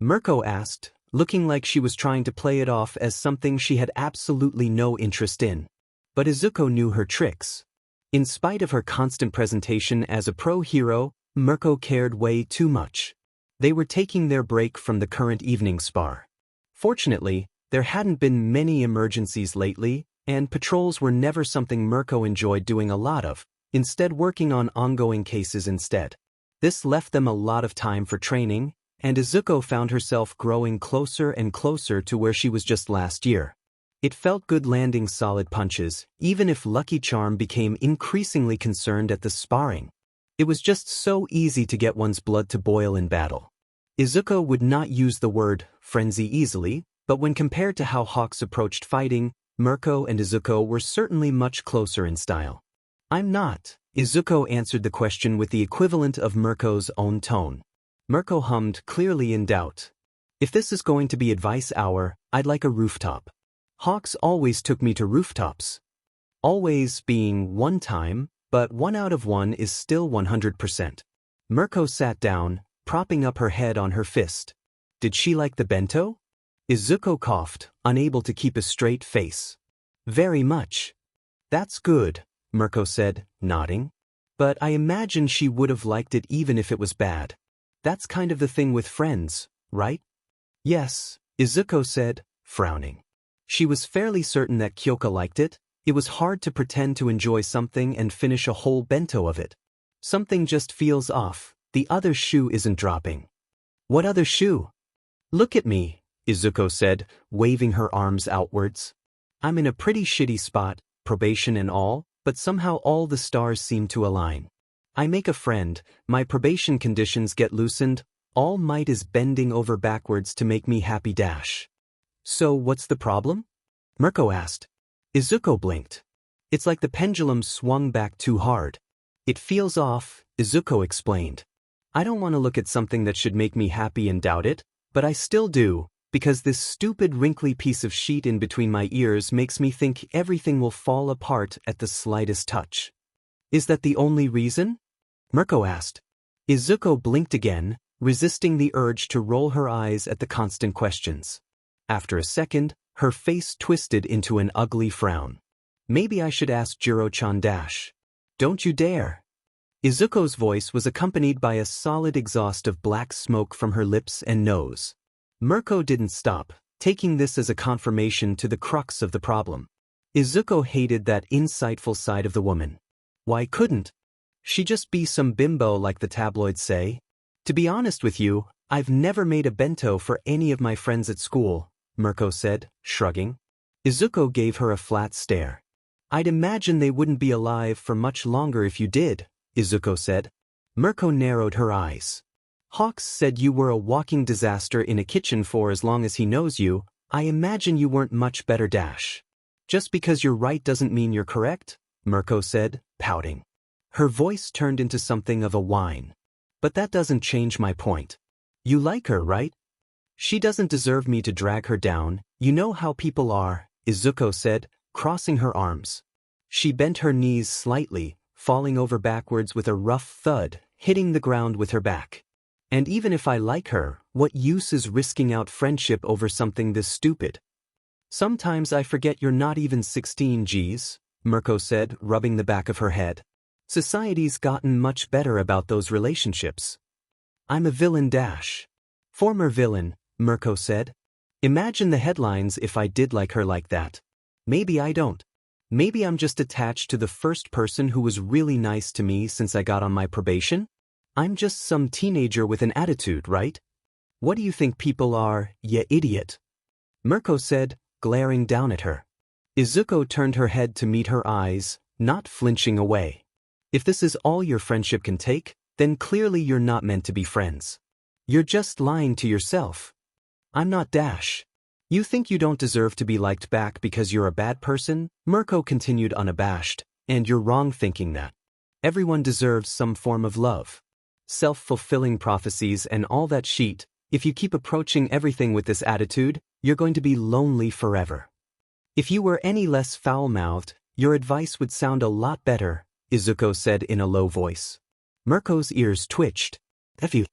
Mirko asked, looking like she was trying to play it off as something she had absolutely no interest in. But Izuko knew her tricks. In spite of her constant presentation as a pro hero, Mirko cared way too much. They were taking their break from the current evening spar. Fortunately, there hadn't been many emergencies lately, and patrols were never something Mirko enjoyed doing a lot of, instead working on ongoing cases instead. This left them a lot of time for training, and Izuko found herself growing closer and closer to where she was just last year. It felt good landing solid punches, even if Lucky Charm became increasingly concerned at the sparring. It was just so easy to get one's blood to boil in battle. Izuko would not use the word frenzy easily, but when compared to how Hawks approached fighting, Mirko and Izuko were certainly much closer in style. "I'm not," Izuko answered the question with the equivalent of Mirko's own tone. Mirko hummed, clearly in doubt. "If this is going to be advice hour, I'd like a rooftop. Hawks always took me to rooftops." Always being one time, but 1 out of 1 is still 100%. Mirko sat down, propping up her head on her fist. "Did she like the bento?" Izuko coughed, unable to keep a straight face. "Very much." "That's good," Mirko said, nodding. "But I imagine she would have liked it even if it was bad. That's kind of the thing with friends, right?" "Yes," Izuko said, frowning. She was fairly certain that Kyoka liked it. It was hard to pretend to enjoy something and finish a whole bento of it. Something just feels off. The other shoe isn't dropping. "What other shoe?" "Look at me," Izuko said, waving her arms outwards. "I'm in a pretty shitty spot, probation and all, but somehow all the stars seem to align. I make a friend, my probation conditions get loosened, all might is bending over backwards to make me happy dash." "So what's the problem?" Mirko asked. Izuko blinked. "It's like the pendulum swung back too hard. It feels off," Izuko explained. "I don't want to look at something that should make me happy and doubt it, but I still do, because this stupid wrinkly piece of sheet in between my ears makes me think everything will fall apart at the slightest touch." "Is that the only reason?" Mirko asked. Izuko blinked again, resisting the urge to roll her eyes at the constant questions. After a second, her face twisted into an ugly frown. "Maybe I should ask Jiro-chan dash." "Don't you dare." Izuko's voice was accompanied by a solid exhaust of black smoke from her lips and nose. Mirko didn't stop, taking this as a confirmation to the crux of the problem. Izuko hated that insightful side of the woman. Why couldn't she just be some bimbo like the tabloids say? "To be honest with you, I've never made a bento for any of my friends at school," Mirko said, shrugging. Izuko gave her a flat stare. "I'd imagine they wouldn't be alive for much longer if you did," Izuko said. Mirko narrowed her eyes. Hawks said you were a walking disaster in a kitchen for as long as he knows you. I imagine you weren't much better. Just because you're right doesn't mean you're correct, Mirko said, pouting. Her voice turned into something of a whine. But that doesn't change my point. You like her, right? She doesn't deserve me to drag her down. You know how people are, Izuko said, crossing her arms. She bent her knees slightly, falling over backwards with a rough thud, hitting the ground with her back. And even if I like her, what use is risking out friendship over something this stupid? Sometimes I forget you're not even 16 Gs, Mirko said, rubbing the back of her head. Society's gotten much better about those relationships. I'm a villain. Former villain, Mirko said. Imagine the headlines if I did like her like that. Maybe I don't. Maybe I'm just attached to the first person who was really nice to me since I got on my probation? I'm just some teenager with an attitude, right? What do you think people are, ya idiot? Mirko said, glaring down at her. Izuko turned her head to meet her eyes, not flinching away. If this is all your friendship can take, then clearly you're not meant to be friends. You're just lying to yourself. I'm not. You think you don't deserve to be liked back because you're a bad person? Mirko continued unabashed, and you're wrong thinking that. Everyone deserves some form of love. Self-fulfilling prophecies and all that shit. If you keep approaching everything with this attitude, you're going to be lonely forever. If you were any less foul-mouthed, your advice would sound a lot better, Izuko said in a low voice. Mirko's ears twitched. F you.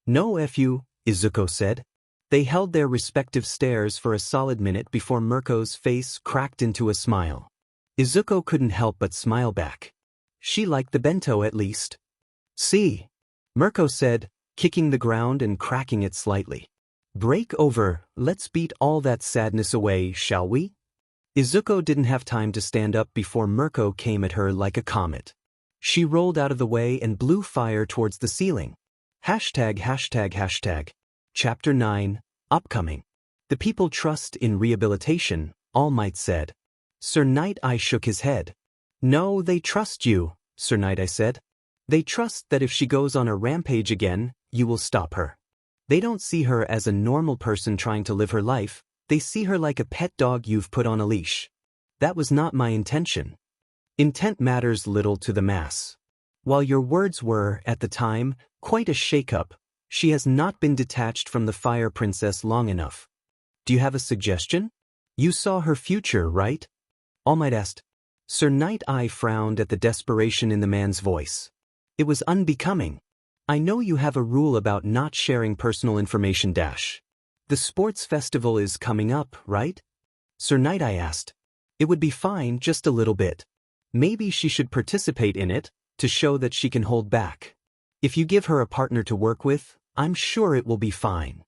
No F you, Izuko said. They held their respective stares for a solid minute before Mirko's face cracked into a smile. Izuko couldn't help but smile back. She liked the bento at least. See? Mirko said, kicking the ground and cracking it slightly. Break over, let's beat all that sadness away, shall we? Izuko didn't have time to stand up before Mirko came at her like a comet. She rolled out of the way and blew fire towards the ceiling. ####. Chapter 9, Upcoming. The people trust in rehabilitation, All Might said. Sir Night Eye shook his head. No, they trust you, Sir Night Eye said. They trust that if she goes on a rampage again, you will stop her. They don't see her as a normal person trying to live her life, they see her like a pet dog you've put on a leash. That was not my intention. Intent matters little to the mass. While your words were, at the time, quite a shake-up, she has not been detached from the Fire Princess long enough. Do you have a suggestion? You saw her future, right? All Might asked. Sir Night Eye frowned at the desperation in the man's voice. It was unbecoming. I know you have a rule about not sharing personal information. The sports festival is coming up, right? Sir Night Eye asked. It would be fine, just a little bit. Maybe she should participate in it, to show that she can hold back. If you give her a partner to work with, I'm sure it will be fine.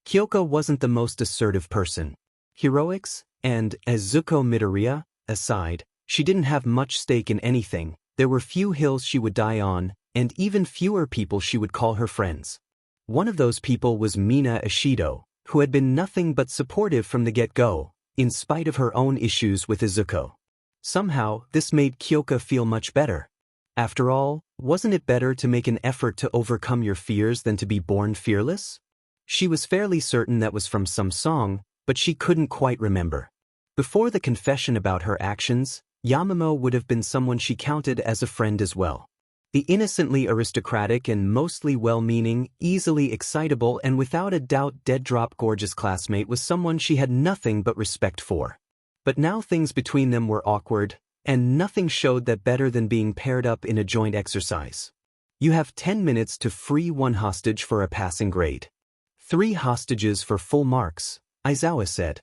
Kyoko wasn't the most assertive person. Heroics, and, Izuko Midoriya, aside, she didn't have much stake in anything. There were few hills she would die on, and even fewer people she would call her friends. One of those people was Mina Ishido, who had been nothing but supportive from the get-go, in spite of her own issues with Izuko. Somehow, this made Kyoko feel much better. After all, wasn't it better to make an effort to overcome your fears than to be born fearless? She was fairly certain that was from some song, but she couldn't quite remember. Before the confession about her actions, Yamamoto would have been someone she counted as a friend as well. The innocently aristocratic and mostly well-meaning, easily excitable and without a doubt dead-drop gorgeous classmate was someone she had nothing but respect for. But now things between them were awkward, and nothing showed that better than being paired up in a joint exercise. You have 10 minutes to free one hostage for a passing grade. 3 hostages for full marks, Aizawa said.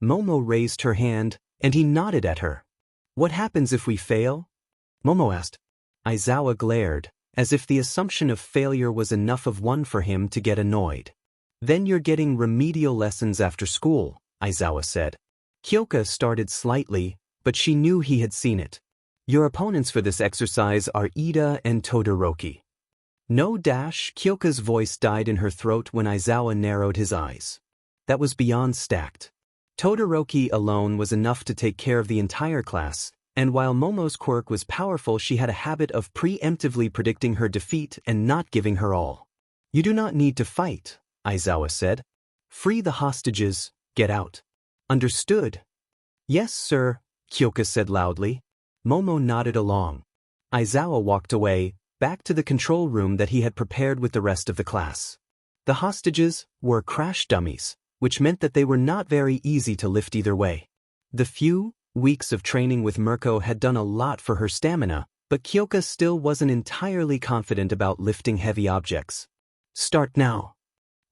Momo raised her hand, and he nodded at her. What happens if we fail? Momo asked. Aizawa glared, as if the assumption of failure was enough of one for him to get annoyed. Then you're getting remedial lessons after school, Aizawa said. Kyoko started slightly, but she knew he had seen it. Your opponents for this exercise are Ida and Todoroki. No. Kyoko's voice died in her throat when Aizawa narrowed his eyes. That was beyond stacked. Todoroki alone was enough to take care of the entire class, and while Momo's quirk was powerful, she had a habit of preemptively predicting her defeat and not giving her all. You do not need to fight, Aizawa said. Free the hostages, get out. Understood? Yes, sir, Kyoka said loudly. Momo nodded along. Aizawa walked away, back to the control room that he had prepared with the rest of the class. The hostages were crash dummies, which meant that they were not very easy to lift either way. The few weeks of training with Mirko had done a lot for her stamina, but Kyoka still wasn't entirely confident about lifting heavy objects. Start now.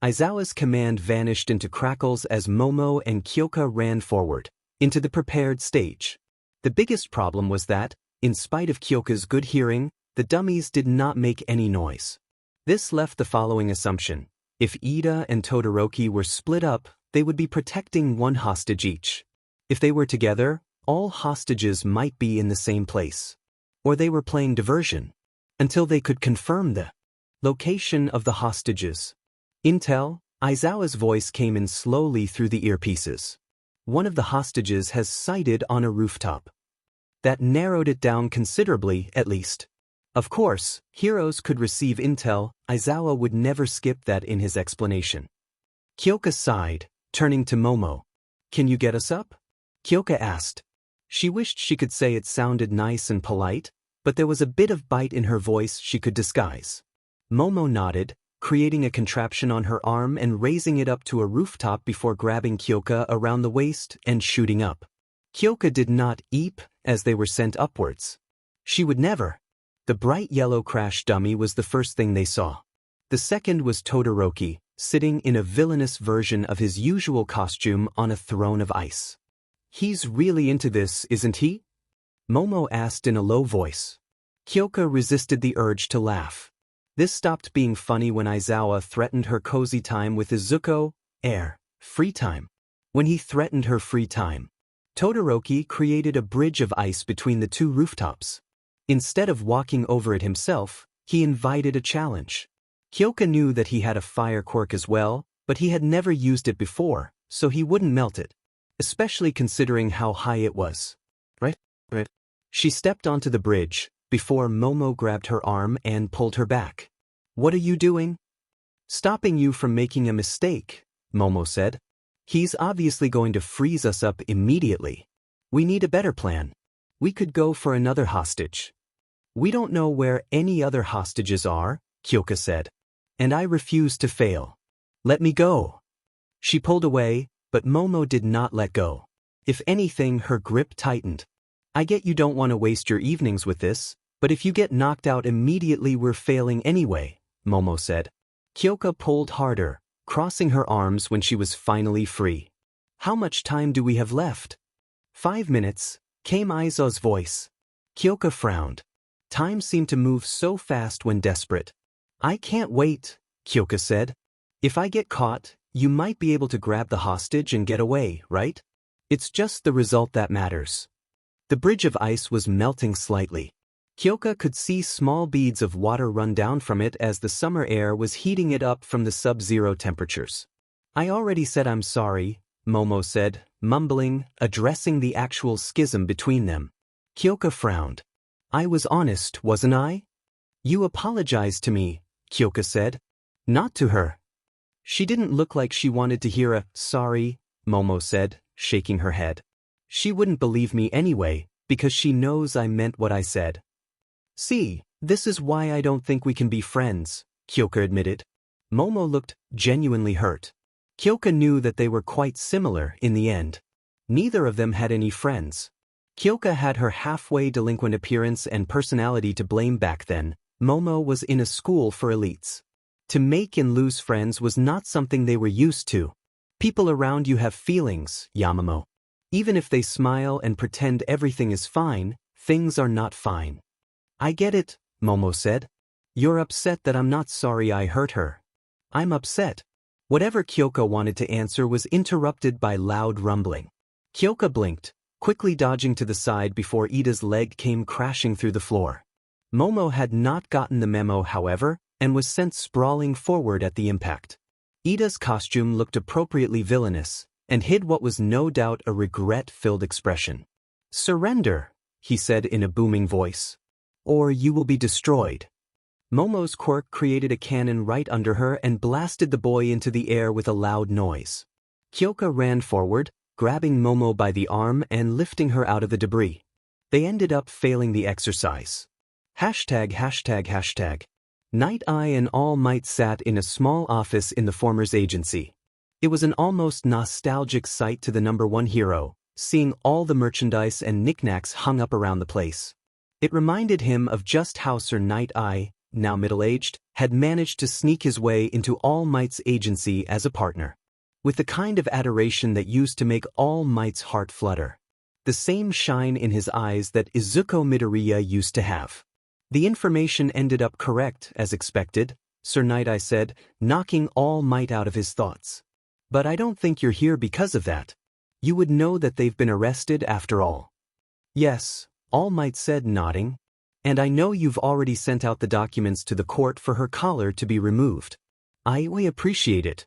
Aizawa's command vanished into crackles as Momo and Kyoka ran forward, into the prepared stage. The biggest problem was that, in spite of Kyoka's good hearing, the dummies did not make any noise. This left the following assumption. If Ida and Todoroki were split up, they would be protecting one hostage each. If they were together, all hostages might be in the same place. Or they were playing diversion, until they could confirm the location of the hostages. Intel, Aizawa's voice came in slowly through the earpieces. One of the hostages has sighted on a rooftop. That narrowed it down considerably, at least. Of course, heroes could receive intel. Aizawa would never skip that in his explanation. Kyoka sighed, turning to Momo. Can you get us up? Kyoka asked. She wished she could say it sounded nice and polite, but there was a bit of bite in her voice she could disguise. Momo nodded, creating a contraption on her arm and raising it up to a rooftop before grabbing Kyoka around the waist and shooting up. Kyoka did not eep as they were sent upwards. She would never. The bright yellow crash dummy was the first thing they saw. The second was Todoroki, sitting in a villainous version of his usual costume on a throne of ice. He's really into this, isn't he? Momo asked in a low voice. Kyoka resisted the urge to laugh. This stopped being funny when Aizawa threatened her cozy time with Izuko, free time. When he threatened her free time, Todoroki created a bridge of ice between the two rooftops. Instead of walking over it himself, he invited a challenge. Kyoka knew that he had a fire quirk as well, but he had never used it before, so he wouldn't melt it, especially considering how high it was. Right. She stepped onto the bridge, before Momo grabbed her arm and pulled her back. What are you doing? Stopping you from making a mistake, Momo said. He's obviously going to freeze us up immediately. We need a better plan. We could go for another hostage. We don't know where any other hostages are, Kyoka said. And I refuse to fail. Let me go. She pulled away, but Momo did not let go. If anything, her grip tightened. I get you don't want to waste your evenings with this, but if you get knocked out immediately we're failing anyway, Momo said. Kyoka pulled harder, crossing her arms when she was finally free. How much time do we have left? 5 minutes, came Aizawa's voice. Kyoka frowned. Time seemed to move so fast when desperate. I can't wait, Kyoka said. If I get caught, you might be able to grab the hostage and get away, right? It's just the result that matters. The bridge of ice was melting slightly. Kyoka could see small beads of water run down from it as the summer air was heating it up from the sub-zero temperatures. I already said I'm sorry, Momo said, mumbling, addressing the actual schism between them. Kyoka frowned. I was honest, wasn't I? You apologized to me, Kyoka said. Not to her. She didn't look like she wanted to hear a sorry, Momo said, shaking her head. She wouldn't believe me anyway, because she knows I meant what I said. See, this is why I don't think we can be friends, Kyoka admitted. Momo looked genuinely hurt. Kyoka knew that they were quite similar in the end. Neither of them had any friends. Kyoka had her halfway delinquent appearance and personality to blame back then. Momo was in a school for elites. To make and lose friends was not something they were used to. People around you have feelings, Yamamoto. Even if they smile and pretend everything is fine, things are not fine. I get it, Momo said. You're upset that I'm not sorry I hurt her. I'm upset. Whatever Kyoka wanted to answer was interrupted by loud rumbling. Kyoka blinked, quickly dodging to the side before Ida's leg came crashing through the floor. Momo had not gotten the memo, however, and was sent sprawling forward at the impact. Ida's costume looked appropriately villainous, and hid what was no doubt a regret-filled expression. Surrender, he said in a booming voice. Or you will be destroyed. Momo's quirk created a cannon right under her and blasted the boy into the air with a loud noise. Kyoka ran forward, grabbing Momo by the arm and lifting her out of the debris. They ended up failing the exercise. ####. Night Eye and All Might sat in a small office in the former's agency. It was an almost nostalgic sight to the #1 hero, seeing all the merchandise and knickknacks hung up around the place. It reminded him of just how Sir Night Eye, now middle-aged, had managed to sneak his way into All Might's agency as a partner. With the kind of adoration that used to make All Might's heart flutter. The same shine in his eyes that Izuko Midoriya used to have. The information ended up correct, as expected, Sir Night Eye said, knocking All Might out of his thoughts. But I don't think you're here because of that. You would know that they've been arrested after all. Yes, All Might said, nodding. And I know you've already sent out the documents to the court for her collar to be removed. We appreciate it.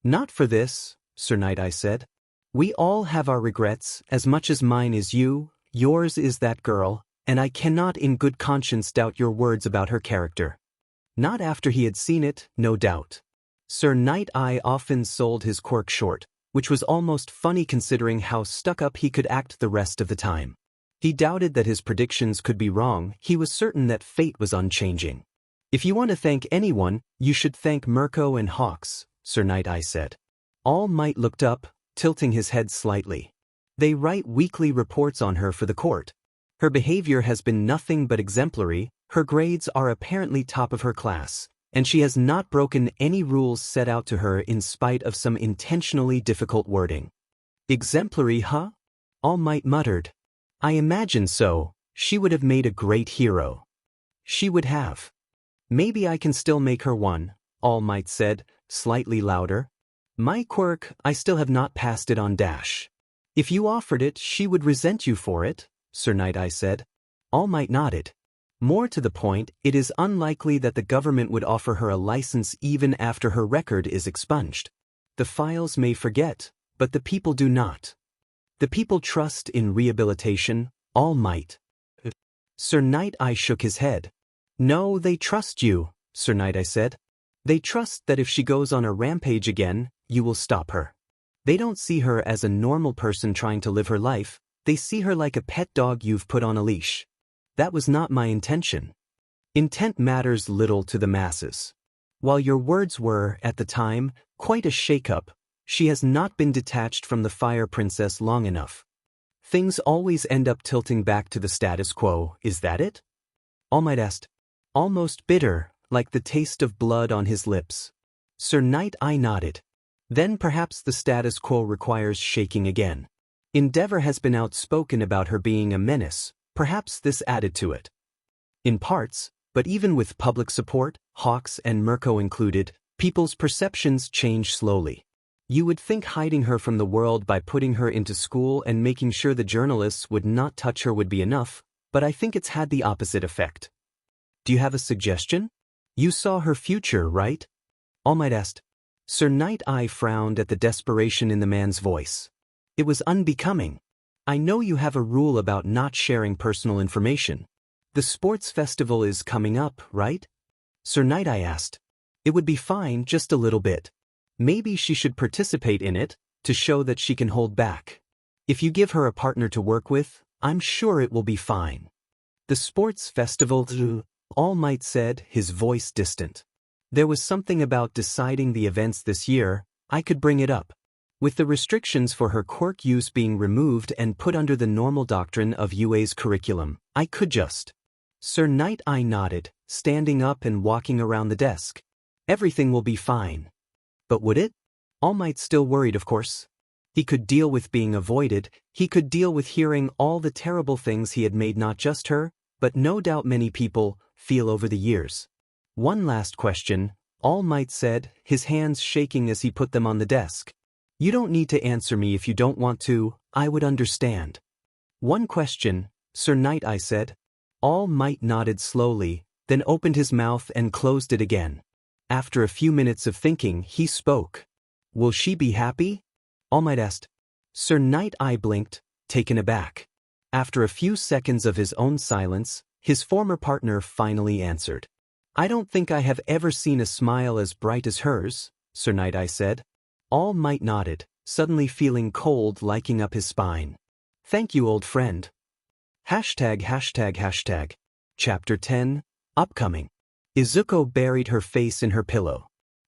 Not for this, Sir Night Eye said. We all have our regrets, as much as mine is you, yours is that girl, and I cannot in good conscience doubt your words about her character. Not after he had seen it, no doubt. Sir Night Eye often sold his quirk short, which was almost funny considering how stuck-up he could act the rest of the time. He doubted that his predictions could be wrong, he was certain that fate was unchanging. If you want to thank anyone, you should thank Mirko and Hawks, Sir Night Eye said. All Might looked up, tilting his head slightly. They write weekly reports on her for the court. Her behavior has been nothing but exemplary, her grades are apparently top of her class, and she has not broken any rules set out to her in spite of some intentionally difficult wording. Exemplary, huh? All Might muttered. I imagine so, she would have made a great hero. She would have. Maybe I can still make her one, All Might said, slightly louder. My quirk, I still have not passed it on Dash. If you offered it, she would resent you for it, Sir Night Eye said. All Might nodded. More to the point, it is unlikely that the government would offer her a license even after her record is expunged. The files may forget, but the people do not. The people trust in rehabilitation, All Might. Sir Night Eye shook his head. No, they trust you, Sir Night Eye said. They trust that if she goes on a rampage again, you will stop her. They don't see her as a normal person trying to live her life, they see her like a pet dog you've put on a leash. That was not my intention. Intent matters little to the masses. While your words were, at the time, quite a shake-up, she has not been detached from the Fire Princess long enough. Things always end up tilting back to the status quo, is that it? All Might asked. Almost bitter, like the taste of blood on his lips. Sir Night Eye nodded. Then perhaps the status quo requires shaking again. Endeavor has been outspoken about her being a menace, perhaps this added to it. In parts, but even with public support, Hawks and Mirko included, people's perceptions change slowly. You would think hiding her from the world by putting her into school and making sure the journalists would not touch her would be enough, but I think it's had the opposite effect. Do you have a suggestion? You saw her future, right? All Might asked. Sir Night Eye frowned at the desperation in the man's voice. It was unbecoming. I know you have a rule about not sharing personal information. The sports festival is coming up, right? Sir Night Eye asked. It would be fine, just a little bit. Maybe she should participate in it, to show that she can hold back. If you give her a partner to work with, I'm sure it will be fine. The sports festival, All Might said, his voice distant. There was something about deciding the events this year, I could bring it up. With the restrictions for her quirk use being removed and put under the normal doctrine of UA's curriculum, I could just. Sir Night Eye nodded, standing up and walking around the desk. Everything will be fine. But would it? All Might still worried, of course. He could deal with being avoided, he could deal with hearing all the terrible things he had made not just her, but no doubt many people, feel over the years. One last question, All Might said, his hands shaking as he put them on the desk. You don't need to answer me if you don't want to, I would understand. One question, Sir Night Eye said. All Might nodded slowly, then opened his mouth and closed it again. After a few minutes of thinking, he spoke. Will she be happy? All Might asked. Sir Night Eye blinked, taken aback. After a few seconds of his own silence, his former partner finally answered. I don't think I have ever seen a smile as bright as hers, Sir Night-Eye said. All Might nodded, suddenly feeling cold liking up his spine. Thank you, old friend. ####. Chapter 10, Upcoming. Izuko buried her face in her pillow.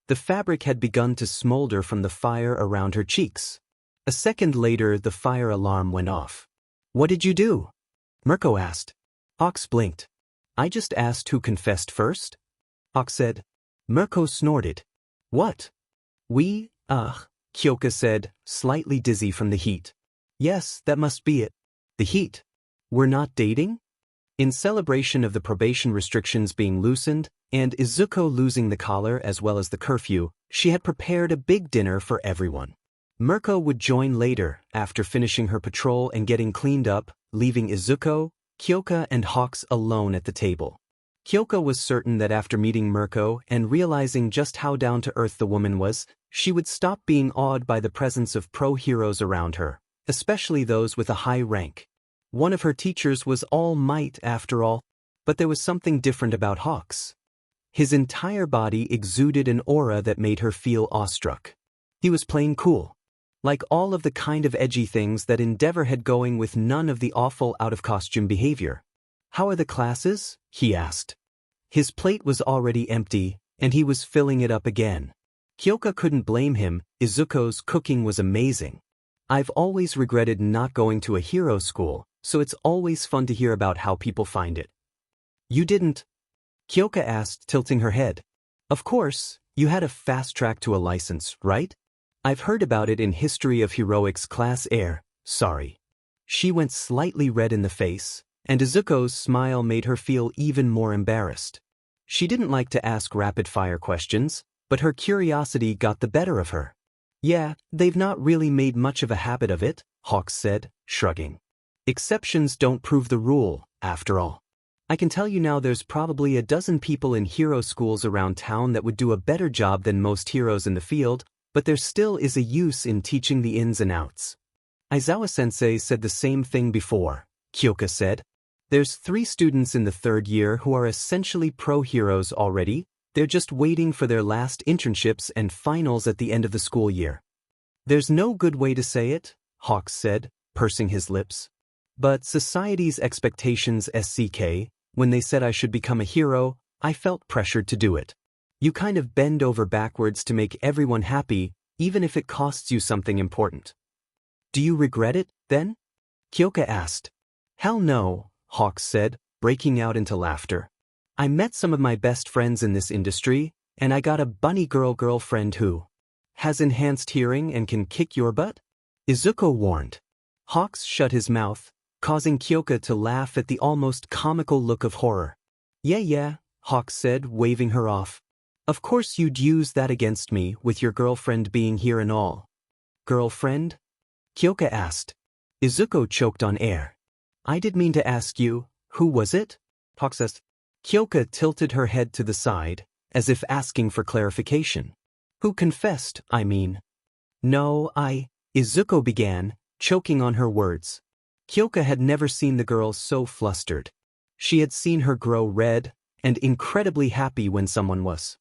The fabric had begun to smolder from the fire around her cheeks. A second later, the fire alarm went off. What did you do? Mirko asked. Hawks blinked. I just asked who confessed first. Hawks said. Mirko snorted. What? Kyoka said, slightly dizzy from the heat. Yes, that must be it. The heat. We're not dating? In celebration of the probation restrictions being loosened, and Izuko losing the collar as well as the curfew, she had prepared a big dinner for everyone. Mirko would join later, after finishing her patrol and getting cleaned up, leaving Izuko, Kyoka and Hawks alone at the table. Kyoka was certain that after meeting Mirko and realizing just how down-to-earth the woman was, she would stop being awed by the presence of pro-heroes around her, especially those with a high rank. One of her teachers was All Might after all, but there was something different about Hawks. His entire body exuded an aura that made her feel awestruck. He was plain cool. Like all of the kind of edgy things that Endeavor had going with none of the awful out-of-costume behavior. How are the classes? He asked. His plate was already empty, and he was filling it up again. Kyoka couldn't blame him, Izuko's cooking was amazing. I've always regretted not going to a hero school, so it's always fun to hear about how people find it. You didn't? Kyoka asked, tilting her head. Of course, you had a fast track to a license, right? I've heard about it in History of Heroics Class Air, sorry. She went slightly red in the face, and Izuko's smile made her feel even more embarrassed. She didn't like to ask rapid-fire questions, but her curiosity got the better of her. Yeah, they've not really made much of a habit of it, Hawks said, shrugging. Exceptions don't prove the rule, after all. I can tell you now there's probably a dozen people in hero schools around town that would do a better job than most heroes in the field, but there still is a use in teaching the ins and outs. Aizawa-sensei said the same thing before, Kyoka said. There's 3 students in the 3rd year who are essentially pro-heroes already. They're just waiting for their last internships and finals at the end of the school year. There's no good way to say it, Hawks said, pursing his lips. But society's expectations SCK, when they said I should become a hero, I felt pressured to do it. You kind of bend over backwards to make everyone happy, even if it costs you something important. Do you regret it, then? Kyoka asked. Hell no, Hawks said, breaking out into laughter. I met some of my best friends in this industry, and I got a bunny girlfriend who has enhanced hearing and can kick your butt? Izuko warned. Hawks shut his mouth, causing Kyoka to laugh at the almost comical look of horror. Yeah, Hawks said, waving her off. Of course you'd use that against me, with your girlfriend being here and all. Girlfriend? Kyoka asked. Izuko choked on air. I did mean to ask you, who was it? Hawks asked. Kyoka tilted her head to the side, as if asking for clarification. Who confessed, I mean? No, Izuko began, choking on her words. Kyoka had never seen the girl so flustered. She had seen her grow red, and incredibly happy when someone was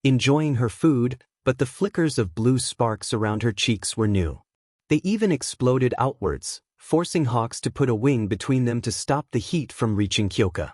enjoying her food, but the flickers of blue sparks around her cheeks were new. They even exploded outwards, forcing Hawks to put a wing between them to stop the heat from reaching Kyoka.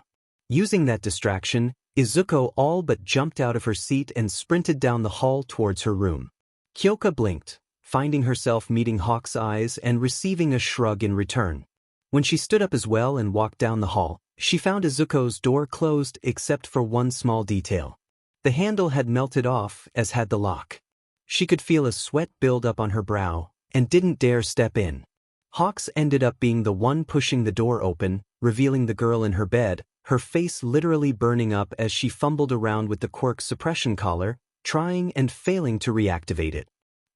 Using that distraction, Izuko all but jumped out of her seat and sprinted down the hall towards her room. Kyoka blinked, finding herself meeting Hawks' eyes and receiving a shrug in return. When she stood up as well and walked down the hall, she found Izuko's door closed except for one small detail. The handle had melted off, as had the lock. She could feel a sweat build up on her brow, and didn't dare step in. Hawks ended up being the one pushing the door open, revealing the girl in her bed, her face literally burning up as she fumbled around with the quirk suppression collar, trying and failing to reactivate it.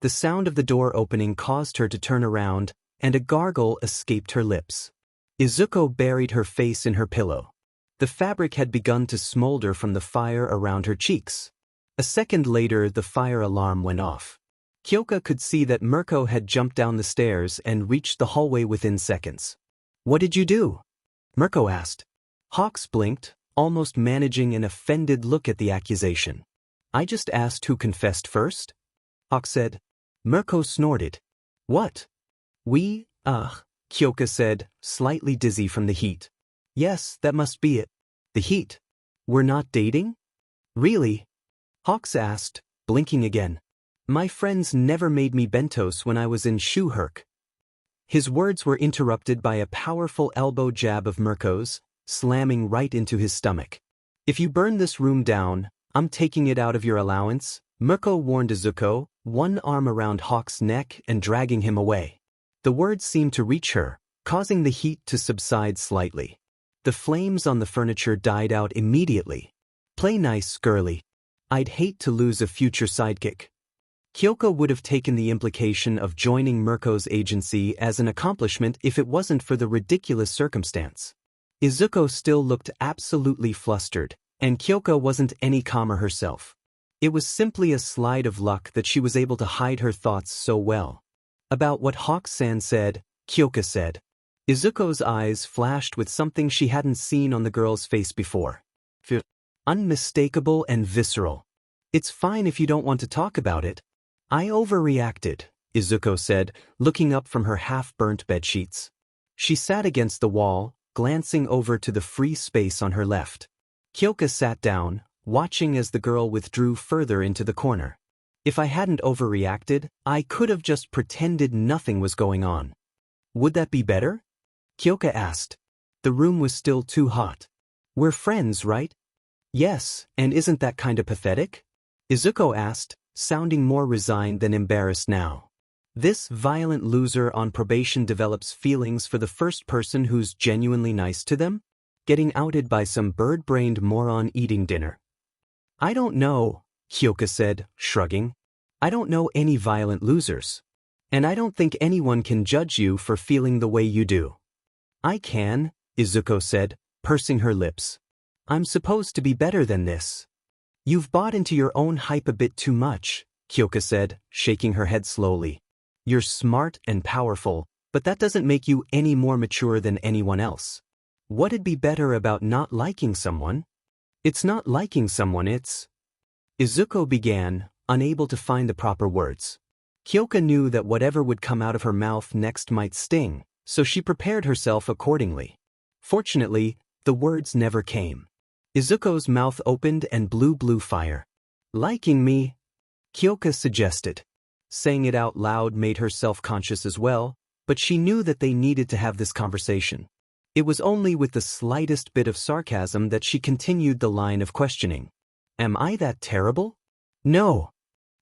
The sound of the door opening caused her to turn around, and a gargle escaped her lips. Izuko buried her face in her pillow. The fabric had begun to smolder from the fire around her cheeks. A second later, the fire alarm went off. Kyoka could see that Mirko had jumped down the stairs and reached the hallway within seconds. What did you do? Mirko asked. Hawks blinked, almost managing an offended look at the accusation. I just asked who confessed first? Hawk said. Mirko snorted. What? Kyoka said, slightly dizzy from the heat. Yes, that must be it. The heat. We're not dating? Really? Hawks asked, blinking again. My friends never made me bentos when I was in Shuherk. His words were interrupted by a powerful elbow jab of Mirko's, slamming right into his stomach. If you burn this room down, I'm taking it out of your allowance, Mirko warned Izuko, one arm around Hawk's neck and dragging him away. The words seemed to reach her, causing the heat to subside slightly. The flames on the furniture died out immediately. Play nice, girly. I'd hate to lose a future sidekick. Kyoko would have taken the implication of joining Mirko's agency as an accomplishment if it wasn't for the ridiculous circumstance. Izuko still looked absolutely flustered, and Kyoko wasn't any calmer herself. It was simply a slide of luck that she was able to hide her thoughts so well. About what Hawk-san said, Kyoka said. Izuko's eyes flashed with something she hadn't seen on the girl's face before. Unmistakable and visceral. It's fine if you don't want to talk about it. I overreacted, Izuko said, looking up from her half-burnt bedsheets. She sat against the wall, glancing over to the free space on her left. Kyoka sat down, watching as the girl withdrew further into the corner. If I hadn't overreacted, I could have just pretended nothing was going on. Would that be better? Kyoka asked. The room was still too hot. We're friends, right? Yes, and isn't that kinda pathetic? Izuko asked, sounding more resigned than embarrassed now. This violent loser on probation develops feelings for the first person who's genuinely nice to them? Getting outed by some bird-brained moron eating dinner. I don't know, Kyoka said, shrugging. I don't know any violent losers. And I don't think anyone can judge you for feeling the way you do. I can, Izuko said, pursing her lips. I'm supposed to be better than this. You've bought into your own hype a bit too much, Kyoka said, shaking her head slowly. You're smart and powerful, but that doesn't make you any more mature than anyone else. What'd be better about not liking someone? It's not liking someone, it's... Izuko began, unable to find the proper words. Kyoka knew that whatever would come out of her mouth next might sting, so she prepared herself accordingly. Fortunately, the words never came. Izuko's mouth opened and blew fire. Liking me? Kyoka suggested. Saying it out loud made her self-conscious as well, but she knew that they needed to have this conversation. It was only with the slightest bit of sarcasm that she continued the line of questioning. Am I that terrible? No.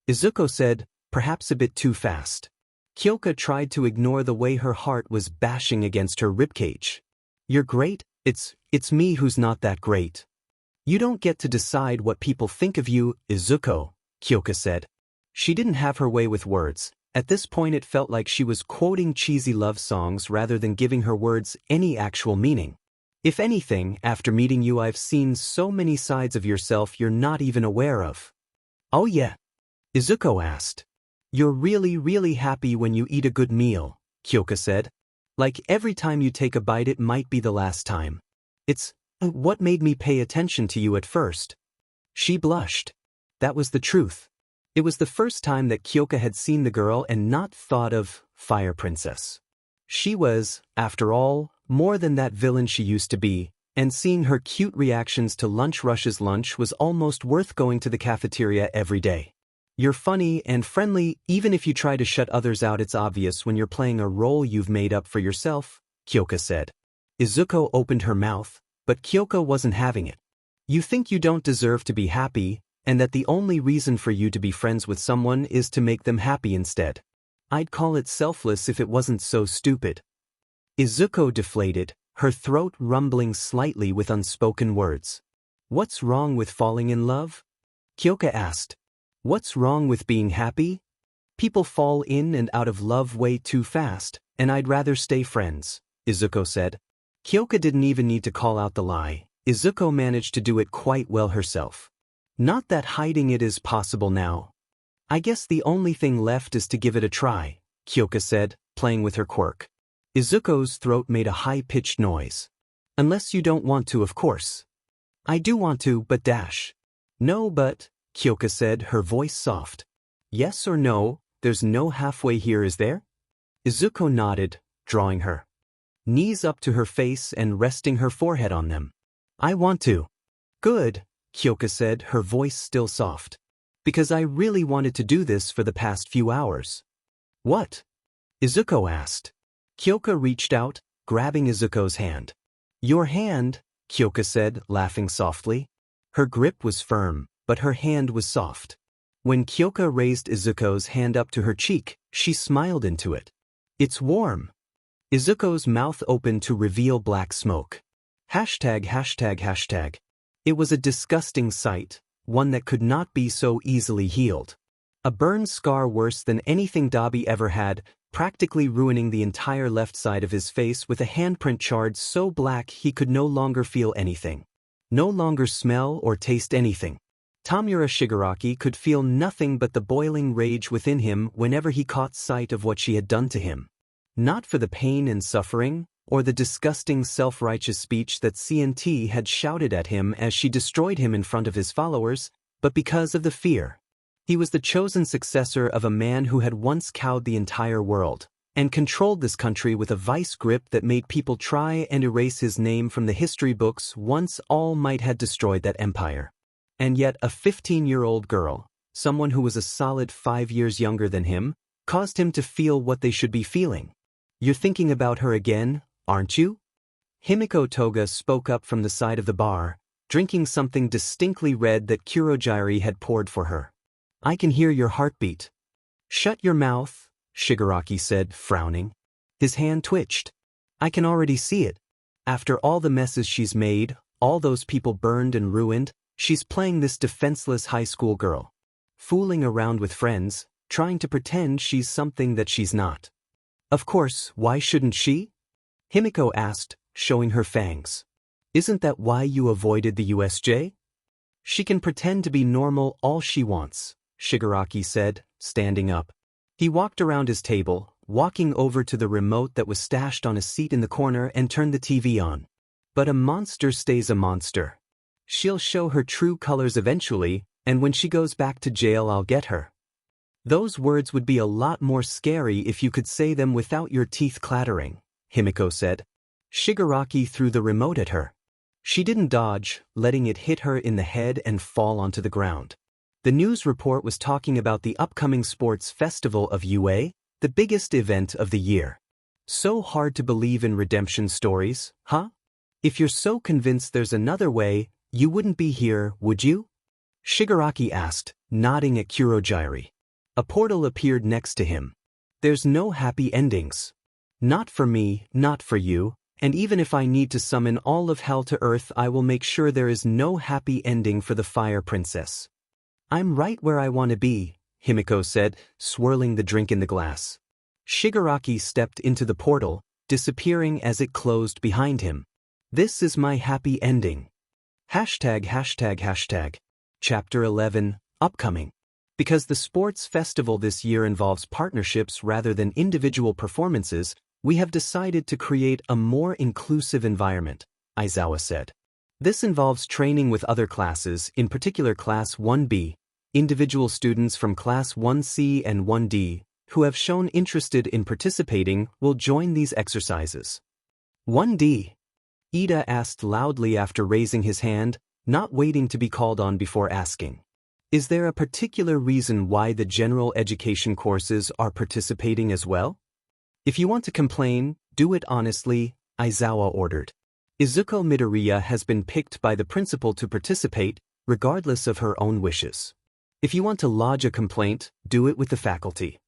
Izuko said, perhaps a bit too fast. Kyoka tried to ignore the way her heart was bashing against her ribcage. You're great, it's me who's not that great. You don't get to decide what people think of you, Izuko, Kyoka said. She didn't have her way with words. At this point it felt like she was quoting cheesy love songs rather than giving her words any actual meaning. If anything, after meeting you I've seen so many sides of yourself you're not even aware of. Oh yeah? Izuko asked. You're really happy when you eat a good meal, Kyoka said. Like every time you take a bite it might be the last time. It's what made me pay attention to you at first. She blushed. That was the truth. It was the first time that Kyoka had seen the girl and not thought of Fire Princess. She was, after all, more than that villain she used to be, and seeing her cute reactions to Lunch Rush's lunch was almost worth going to the cafeteria every day. You're funny and friendly even if you try to shut others out. It's obvious when you're playing a role you've made up for yourself, Kyoka said. Izuko opened her mouth, but Kyoka wasn't having it. You think you don't deserve to be happy, and that the only reason for you to be friends with someone is to make them happy instead. I'd call it selfless if it wasn't so stupid. Izuko deflated, her throat rumbling slightly with unspoken words. What's wrong with falling in love? Kyoka asked. What's wrong with being happy? People fall in and out of love way too fast, and I'd rather stay friends, Izuko said. Kyoka didn't even need to call out the lie. Izuko managed to do it quite well herself. Not that hiding it is possible now. I guess the only thing left is to give it a try, Kyoka said, playing with her quirk. Izuko's throat made a high-pitched noise. Unless you don't want to, of course. I do want to, but dash. No, but, Kyoka said, her voice soft. Yes or no, there's no halfway here, is there? Izuko nodded, drawing her knees up to her face and resting her forehead on them. I want to. Good, Kyoka said, her voice still soft. Because I really wanted to do this for the past few hours. What? Izuko asked. Kyoka reached out, grabbing Izuko's hand. Your hand, Kyoka said, laughing softly. Her grip was firm, but her hand was soft. When Kyoka raised Izuko's hand up to her cheek, she smiled into it. It's warm. Izuko's mouth opened to reveal black smoke. ####. It was a disgusting sight, one that could not be so easily healed. A burn scar worse than anything Dabi ever had, practically ruining the entire left side of his face with a handprint charred so black he could no longer feel anything. No longer smell or taste anything. Tamura Shigaraki could feel nothing but the boiling rage within him whenever he caught sight of what she had done to him. Not for the pain and suffering, or the disgusting self-righteous speech that CNT had shouted at him as she destroyed him in front of his followers, but because of the fear. He was the chosen successor of a man who had once cowed the entire world, and controlled this country with a vice grip that made people try and erase his name from the history books once All Might had destroyed that empire. And yet a 15-year-old girl, someone who was a solid 5 years younger than him, caused him to feel what they should be feeling. You're thinking about her again, aren't you? Himiko Toga spoke up from the side of the bar, drinking something distinctly red that Kurogyari had poured for her. I can hear your heartbeat. Shut your mouth, Shigaraki said, frowning. His hand twitched. I can already see it. After all the messes she's made, all those people burned and ruined, she's playing this defenseless high school girl. Fooling around with friends, trying to pretend she's something that she's not. Of course, why shouldn't she? Himiko asked, showing her fangs. Isn't that why you avoided the USJ? She can pretend to be normal all she wants, Shigaraki said, standing up. He walked around his table, walking over to the remote that was stashed on a seat in the corner and turned the TV on. But a monster stays a monster. She'll show her true colors eventually, and when she goes back to jail I'll get her. Those words would be a lot more scary if you could say them without your teeth clattering, Himiko said. Shigaraki threw the remote at her. She didn't dodge, letting it hit her in the head and fall onto the ground. The news report was talking about the upcoming sports festival of UA, the biggest event of the year. So hard to believe in redemption stories, huh? If you're so convinced there's another way, you wouldn't be here, would you? Shigaraki asked, nodding at Kurogyari. A portal appeared next to him. There's no happy endings. Not for me, not for you, and even if I need to summon all of hell to earth I will make sure there is no happy ending for the Fire Princess. I'm right where I want to be, Himiko said, swirling the drink in the glass. Shigaraki stepped into the portal, disappearing as it closed behind him. This is my happy ending. ####. Chapter 11, Upcoming. Because the sports festival this year involves partnerships rather than individual performances, we have decided to create a more inclusive environment, Aizawa said. This involves training with other classes, in particular Class 1B, individual students from Class 1C and 1D, who have shown interested in participating will join these exercises. 1D? Ida asked loudly after raising his hand, not waiting to be called on before asking. Is there a particular reason why the general education courses are participating as well? If you want to complain, do it honestly, Aizawa ordered. Izuko Midoriya has been picked by the principal to participate, regardless of her own wishes. If you want to lodge a complaint, do it with the faculty.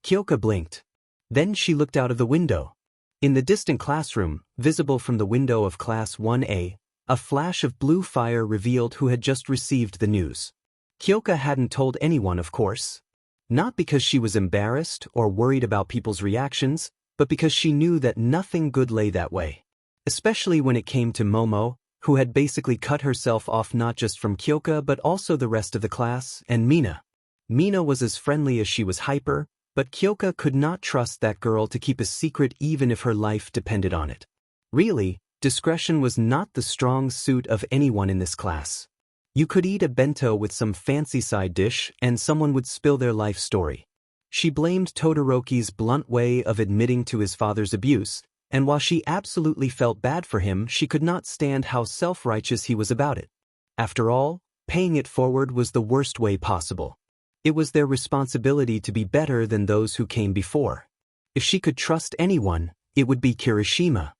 Kyoka blinked. Then she looked out of the window. In the distant classroom, visible from the window of Class 1A, a flash of blue fire revealed who had just received the news. Kyoka hadn't told anyone, of course. Not because she was embarrassed or worried about people's reactions, but because she knew that nothing good lay that way. Especially when it came to Momo, who had basically cut herself off not just from Kyoka but also the rest of the class, and Mina. Mina was as friendly as she was hyper, but Kyoka could not trust that girl to keep a secret even if her life depended on it. Really, Discretion was not the strong suit of anyone in this class. You could eat a bento with some fancy side dish and someone would spill their life story. She blamed Todoroki's blunt way of admitting to his father's abuse, and while she absolutely felt bad for him, she could not stand how self-righteous he was about it. After all, paying it forward was the worst way possible. It was their responsibility to be better than those who came before. If she could trust anyone, it would be Kirishima.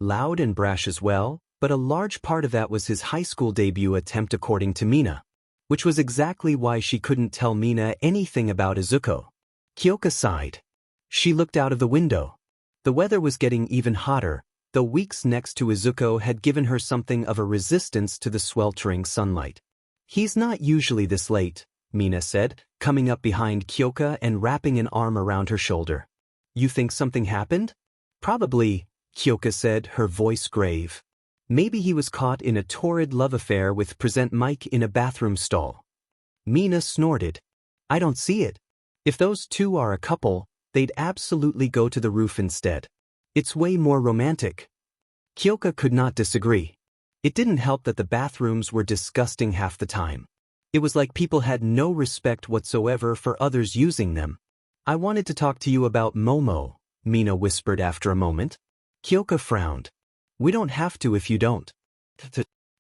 Loud and brash as well, but a large part of that was his high school debut attempt according to Mina. Which was exactly why she couldn't tell Mina anything about Izuko. Kyoka sighed. She looked out of the window. The weather was getting even hotter, though weeks next to Izuko had given her something of a resistance to the sweltering sunlight. He's not usually this late, Mina said, coming up behind Kyoka and wrapping an arm around her shoulder. You think something happened? Probably, Kyoka said, her voice grave. Maybe he was caught in a torrid love affair with Present Mike in a bathroom stall. Mina snorted. I don't see it. If those two are a couple, they'd absolutely go to the roof instead. It's way more romantic. Kyoka could not disagree. It didn't help that the bathrooms were disgusting half the time. It was like people had no respect whatsoever for others using them. I wanted to talk to you about Momo, Mina whispered after a moment. Kyoka frowned. We don't have to if you don't.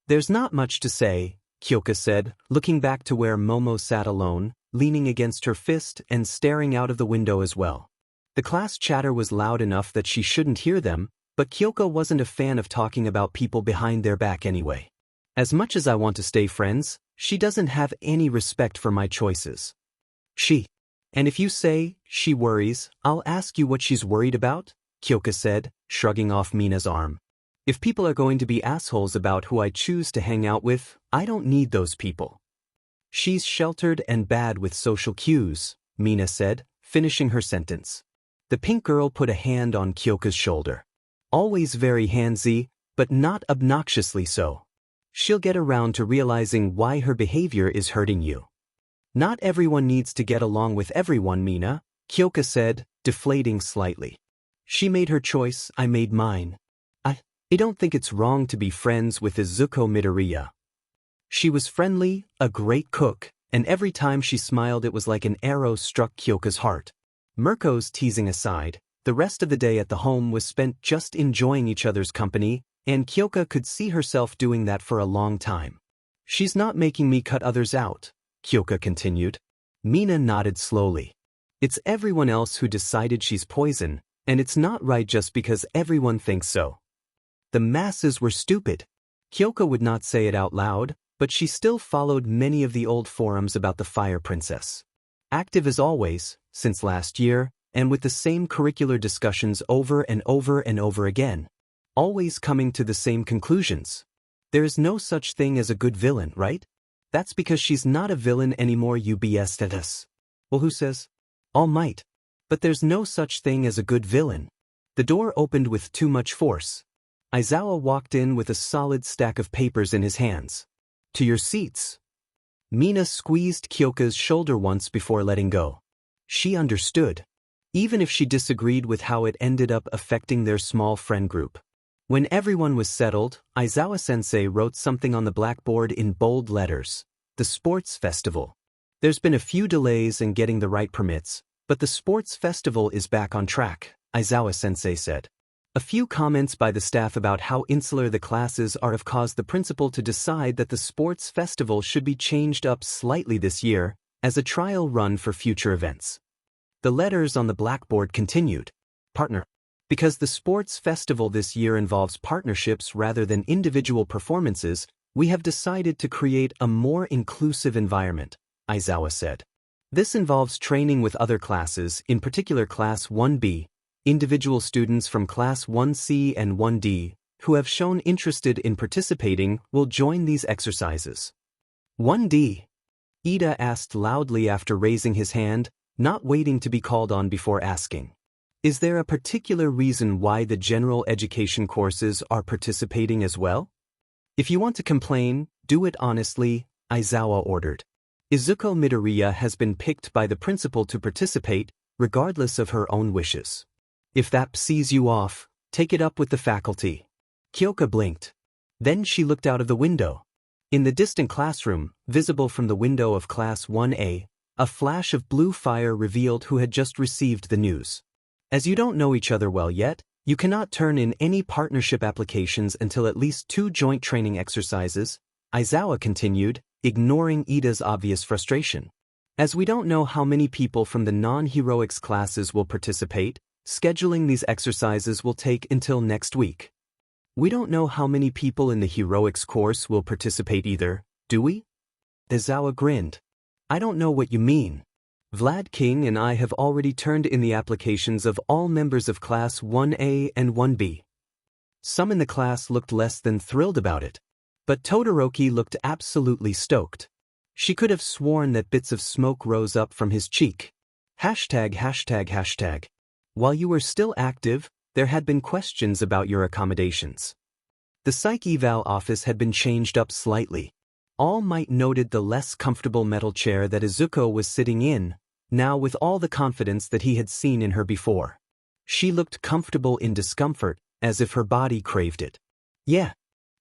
There's not much to say, Kyoka said, looking back to where Momo sat alone, leaning against her fist and staring out of the window as well. The class chatter was loud enough that she shouldn't hear them, but Kyoka wasn't a fan of talking about people behind their back anyway. As much as I want to stay friends, she doesn't have any respect for my choices. And if you say she worries, I'll ask you what she's worried about, Kyoka said, shrugging off Mina's arm. If people are going to be assholes about who I choose to hang out with, I don't need those people. She's sheltered and bad with social cues, Mina said, finishing her sentence. The pink girl put a hand on Kyoka's shoulder. Always very handsy, but not obnoxiously so. She'll get around to realizing why her behavior is hurting you. Not everyone needs to get along with everyone, Mina, Kyoka said, deflating slightly. She made her choice, I made mine. I don't think it's wrong to be friends with Izuko Midoriya. She was friendly, a great cook, and every time she smiled it was like an arrow struck Kyoka's heart. Mirko's teasing aside, the rest of the day at the home was spent just enjoying each other's company, and Kyoka could see herself doing that for a long time. She's not making me cut others out, Kyoka continued. Mina nodded slowly. It's everyone else who decided she's poison, and it's not right just because everyone thinks so. The masses were stupid. Kyoka would not say it out loud, but she still followed many of the old forums about the Fire Princess. Active as always, since last year, and with the same curricular discussions over and over and over again. Always coming to the same conclusions. There is no such thing as a good villain, right? That's because she's not a villain anymore, UBS status. Well, who says? All Might. But there's no such thing as a good villain. The door opened with too much force. Aizawa walked in with a solid stack of papers in his hands. To your seats. Mina squeezed Kyoka's shoulder once before letting go. She understood. Even if she disagreed with how it ended up affecting their small friend group. When everyone was settled, Aizawa-sensei wrote something on the blackboard in bold letters. The sports festival. There's been a few delays in getting the right permits, but the sports festival is back on track, Aizawa-sensei said. A few comments by the staff about how insular the classes are have caused the principal to decide that the sports festival should be changed up slightly this year, as a trial run for future events. The letters on the blackboard continued. Partner. Because the sports festival this year involves partnerships rather than individual performances, we have decided to create a more inclusive environment, Aizawa said. This involves training with other classes, in particular Class 1B, individual students from Class 1C and 1D, who have shown interested in participating, will join these exercises. 1D? Ida asked loudly after raising his hand, not waiting to be called on before asking. Is there a particular reason why the general education courses are participating as well? If you want to complain, do it honestly, Aizawa ordered. Izuko Midoriya has been picked by the principal to participate, regardless of her own wishes. If that pisses you off, take it up with the faculty. Kyoka blinked. Then she looked out of the window. In the distant classroom, visible from the window of Class 1A, a flash of blue fire revealed who had just received the news. As you don't know each other well yet, you cannot turn in any partnership applications until at least 2 joint training exercises, Aizawa continued, ignoring Ida's obvious frustration. As we don't know how many people from the non-heroics classes will participate, scheduling these exercises will take until next week. We don't know how many people in the heroics course will participate either, do we? Aizawa grinned. I don't know what you mean. Vlad King and I have already turned in the applications of all members of Class 1A and 1B. Some in the class looked less than thrilled about it. But Todoroki looked absolutely stoked. She could have sworn that bits of smoke rose up from his cheek. ####. While you were still active, there had been questions about your accommodations. The psych eval office had been changed up slightly. All Might noted the less comfortable metal chair that Izuko was sitting in, now with all the confidence that he had seen in her before. She looked comfortable in discomfort, as if her body craved it. Yeah?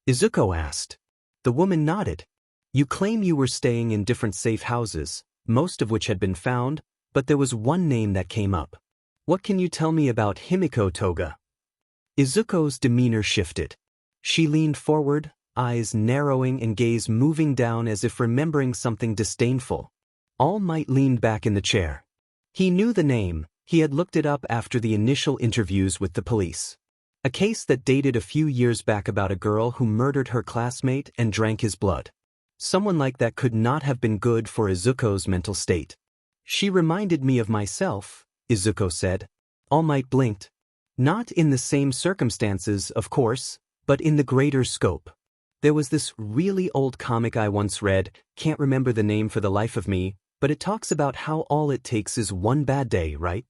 Izuko asked. The woman nodded. You claim you were staying in different safe houses, most of which had been found, but there was one name that came up. What can you tell me about Himiko Toga? Izuko's demeanor shifted. She leaned forward, eyes narrowing and gaze moving down as if remembering something disdainful. All Might leaned back in the chair. He knew the name, he had looked it up after the initial interviews with the police. A case that dated a few years back about a girl who murdered her classmate and drank his blood. Someone like that could not have been good for Izuko's mental state. She reminded me of myself, Izuko said. All Might blinked. Not in the same circumstances, of course, but in the greater scope. There was this really old comic I once read, can't remember the name for the life of me, but it talks about how all it takes is one bad day, right?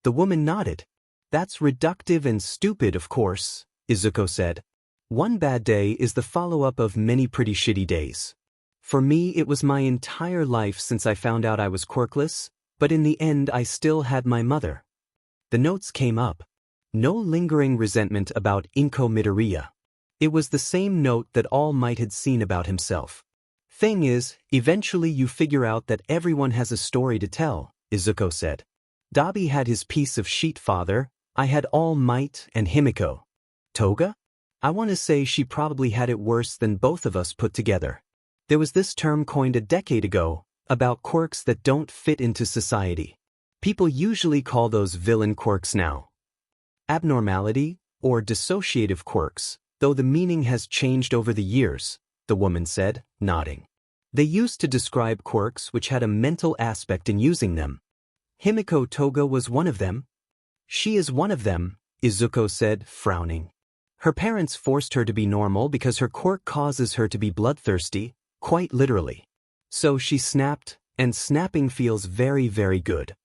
The woman nodded. That's reductive and stupid, of course, Izuko said. One bad day is the follow-up of many pretty shitty days. For me, it was my entire life since I found out I was quirkless, but in the end I still had my mother. The notes came up. No lingering resentment about Izuko Midoriya. It was the same note that All Might had seen about himself. Thing is, eventually you figure out that everyone has a story to tell, Izuko said. Dabi had his piece of sheet father, I had All Might and Himiko. Toga? I want to say she probably had it worse than both of us put together. There was this term coined a decade ago, about quirks that don't fit into society. People usually call those villain quirks now. Abnormality, or dissociative quirks, though the meaning has changed over the years, the woman said, nodding. They used to describe quirks which had a mental aspect in using them. Himiko Toga was one of them. She is one of them, Izuko said, frowning. Her parents forced her to be normal because her quirk causes her to be bloodthirsty, quite literally. So she snapped, and snapping feels very, very good.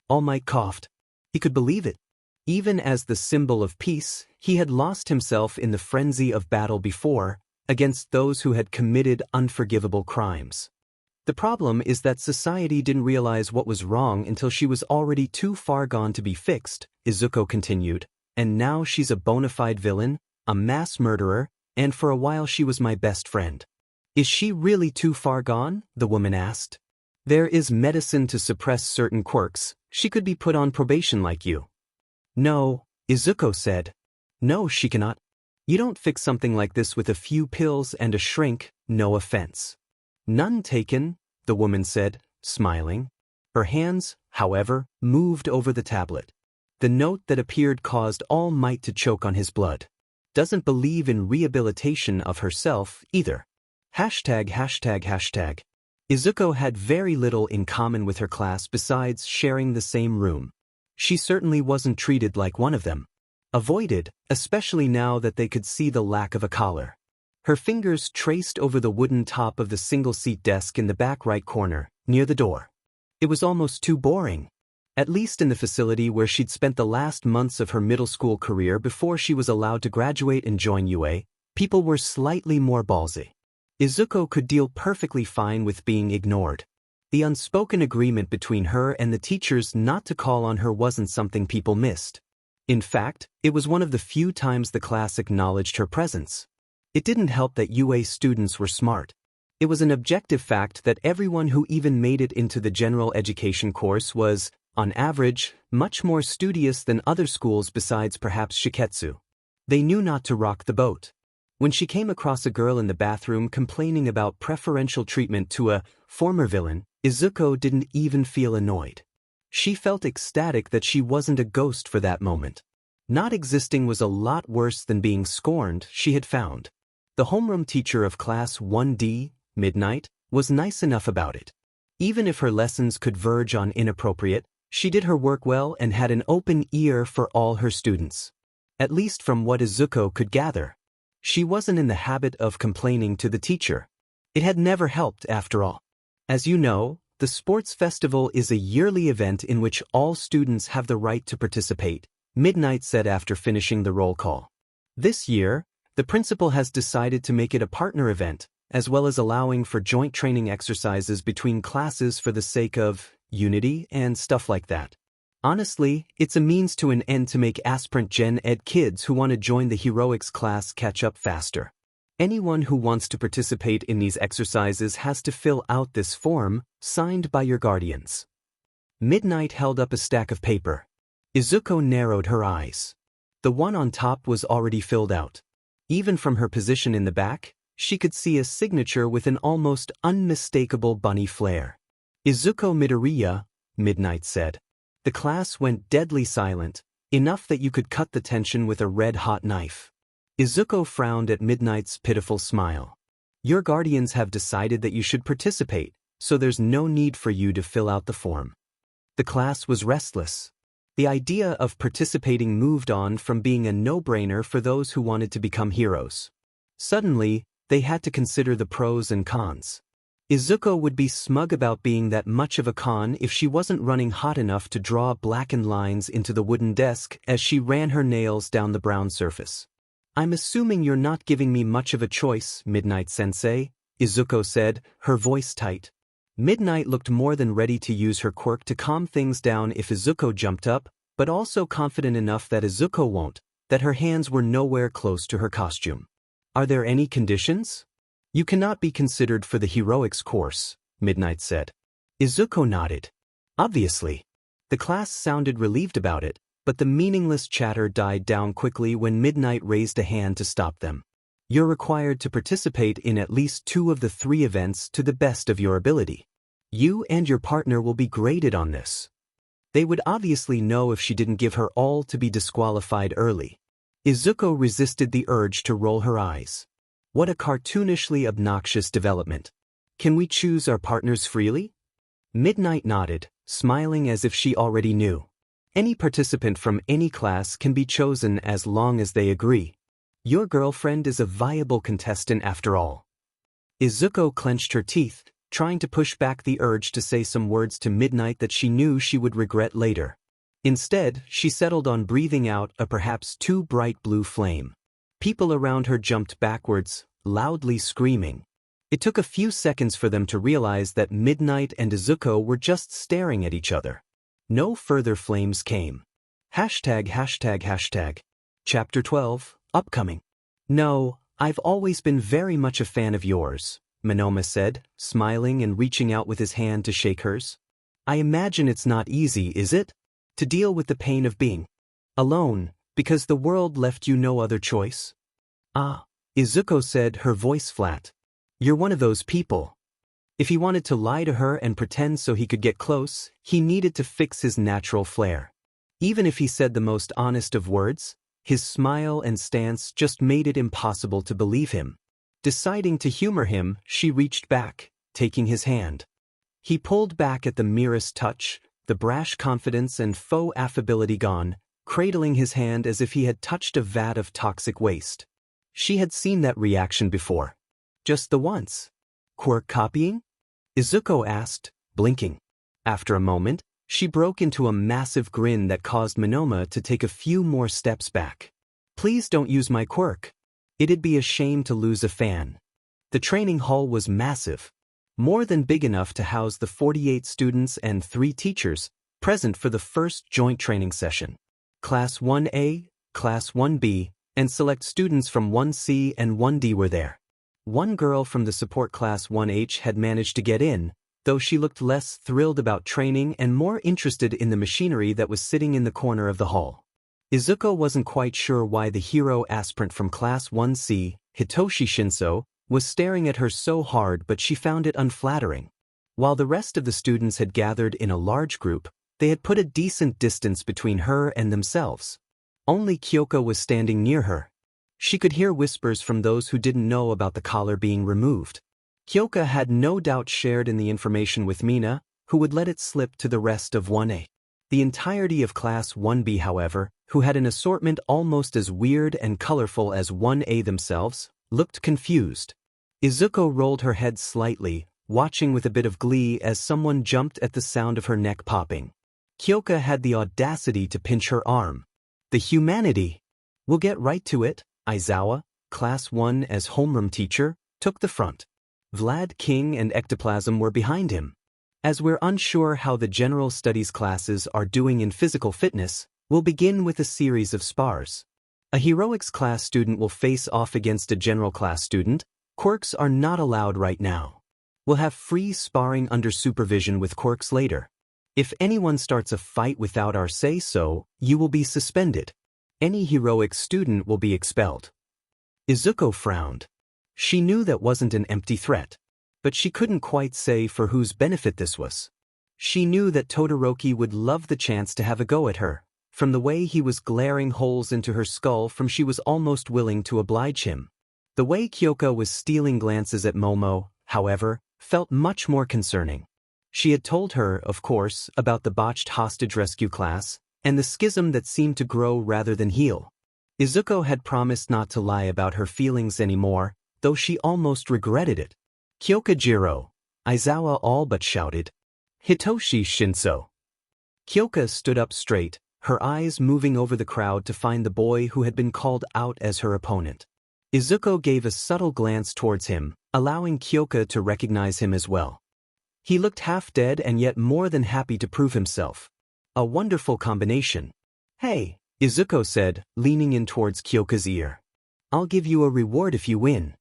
All Might coughed. He could believe it. Even as the symbol of peace, he had lost himself in the frenzy of battle before, against those who had committed unforgivable crimes. The problem is that society didn't realize what was wrong until she was already too far gone to be fixed, Izuko continued, and now she's a bona fide villain, a mass murderer, and for a while she was my best friend. Is she really too far gone? The woman asked. There is medicine to suppress certain quirks. She could be put on probation like you. No, Izuko said. No, she cannot. You don't fix something like this with a few pills and a shrink, no offense. None taken, the woman said, smiling. Her hands, however, moved over the tablet. The note that appeared caused All Might to choke on his blood. Doesn't believe in rehabilitation of herself, either. ####. Izuko had very little in common with her class besides sharing the same room. She certainly wasn't treated like one of them. Avoided, especially now that they could see the lack of a collar. Her fingers traced over the wooden top of the single-seat desk in the back right corner, near the door. It was almost too boring. At least in the facility where she'd spent the last months of her middle school career before she was allowed to graduate and join UA, people were slightly more ballsy. Izuko could deal perfectly fine with being ignored. The unspoken agreement between her and the teachers not to call on her wasn't something people missed. In fact, it was one of the few times the class acknowledged her presence. It didn't help that UA students were smart. It was an objective fact that everyone who even made it into the general education course was, on average, much more studious than other schools besides perhaps Shiketsu. They knew not to rock the boat. When she came across a girl in the bathroom complaining about preferential treatment to a former villain, Izuko didn't even feel annoyed. She felt ecstatic that she wasn't a ghost for that moment. Not existing was a lot worse than being scorned, she had found. The homeroom teacher of Class 1D, Midnight, was nice enough about it. Even if her lessons could verge on inappropriate, she did her work well and had an open ear for all her students. At least from what Izuko could gather. She wasn't in the habit of complaining to the teacher. It had never helped after all. As you know, the sports festival is a yearly event in which all students have the right to participate, Midnight said after finishing the roll call. This year, the principal has decided to make it a partner event, as well as allowing for joint training exercises between classes for the sake of unity and stuff like that. Honestly, it's a means to an end to make aspirant Gen Ed kids who want to join the heroics class catch up faster. Anyone who wants to participate in these exercises has to fill out this form, signed by your guardians. Midnight held up a stack of paper. Izuko narrowed her eyes. The one on top was already filled out. Even from her position in the back, she could see a signature with an almost unmistakable bunny flare. Izuko Midoriya, Midnight said. The class went deadly silent, enough that you could cut the tension with a red-hot knife. Izuko frowned at Midnight's pitiful smile. Your guardians have decided that you should participate, so there's no need for you to fill out the form. The class was restless. The idea of participating moved on from being a no-brainer for those who wanted to become heroes. Suddenly, they had to consider the pros and cons. Izuko would be smug about being that much of a con if she wasn't running hot enough to draw blackened lines into the wooden desk as she ran her nails down the brown surface. I'm assuming you're not giving me much of a choice, Midnight-sensei, Izuko said, her voice tight. Midnight looked more than ready to use her quirk to calm things down if Izuko jumped up, but also confident enough that Izuko won't, that her hands were nowhere close to her costume. Are there any conditions? You cannot be considered for the heroics course, Midnight said. Izuko nodded. Obviously. The class sounded relieved about it, but the meaningless chatter died down quickly when Midnight raised a hand to stop them. You're required to participate in at least 2 of the 3 events to the best of your ability. You and your partner will be graded on this. They would obviously know if she didn't give her all to be disqualified early. Izuko resisted the urge to roll her eyes. What a cartoonishly obnoxious development. Can we choose our partners freely? Midnight nodded, smiling as if she already knew. Any participant from any class can be chosen as long as they agree. Your girlfriend is a viable contestant after all. Izuko clenched her teeth, trying to push back the urge to say some words to Midnight that she knew she would regret later. Instead, she settled on breathing out a perhaps too bright blue flame. People around her jumped backwards, loudly screaming. It took a few seconds for them to realize that Midnight and Izuko were just staring at each other. No further flames came. ####. Chapter 12, Upcoming. No, I've always been very much a fan of yours, Monoma said, smiling and reaching out with his hand to shake hers. I imagine it's not easy, is it? To deal with the pain of being alone, because the world left you no other choice? Ah, Izuko said, her voice flat. You're one of those people. If he wanted to lie to her and pretend so he could get close, he needed to fix his natural flair. Even if he said the most honest of words, his smile and stance just made it impossible to believe him. Deciding to humor him, she reached back, taking his hand. He pulled back at the merest touch, the brash confidence and faux affability gone, cradling his hand as if he had touched a vat of toxic waste. She had seen that reaction before. Just the once. Quirk copying? Izuko asked, blinking. After a moment, she broke into a massive grin that caused Monoma to take a few more steps back. Please don't use my quirk. It'd be a shame to lose a fan. The training hall was massive. More than big enough to house the 48 students and 3 teachers present for the first joint training session. Class 1A, Class 1B, and select students from 1C and 1D were there. One girl from the support Class 1H had managed to get in, though she looked less thrilled about training and more interested in the machinery that was sitting in the corner of the hall. Izuko wasn't quite sure why the hero aspirant from Class 1C, Hitoshi Shinso, was staring at her so hard, but she found it unflattering. While the rest of the students had gathered in a large group, they had put a decent distance between her and themselves. Only Kyoko was standing near her. She could hear whispers from those who didn't know about the collar being removed. Kyoko had no doubt shared in the information with Mina, who would let it slip to the rest of 1A. The entirety of Class 1B, however, who had an assortment almost as weird and colorful as 1A themselves, looked confused. Izuko rolled her head slightly, watching with a bit of glee as someone jumped at the sound of her neck popping. Kyoko had the audacity to pinch her arm. The humanity! We'll get right to it. Aizawa, Class 1 as homeroom teacher, took the front. Vlad King and Ectoplasm were behind him. As we're unsure how the general studies classes are doing in physical fitness, we'll begin with a series of spars. A heroics class student will face off against a general class student. Quirks are not allowed right now. We'll have free sparring under supervision with quirks later. If anyone starts a fight without our say-so, you will be suspended. Any heroic student will be expelled. Izuko frowned. She knew that wasn't an empty threat, but she couldn't quite say for whose benefit this was. She knew that Todoroki would love the chance to have a go at her. From the way he was glaring holes into her skull she was almost willing to oblige him. The way Kyoko was stealing glances at Momo, however, felt much more concerning. She had told her, of course, about the botched hostage rescue class, and the schism that seemed to grow rather than heal. Izuko had promised not to lie about her feelings anymore, though she almost regretted it. Kyokujiro, Aizawa all but shouted. Hitoshi Shinso. Kyoko stood up straight, her eyes moving over the crowd to find the boy who had been called out as her opponent. Izuko gave a subtle glance towards him, allowing Kyoko to recognize him as well. He looked half dead and yet more than happy to prove himself. A wonderful combination. Hey, Izuko said, leaning in towards Kyoka's ear. I'll give you a reward if you win.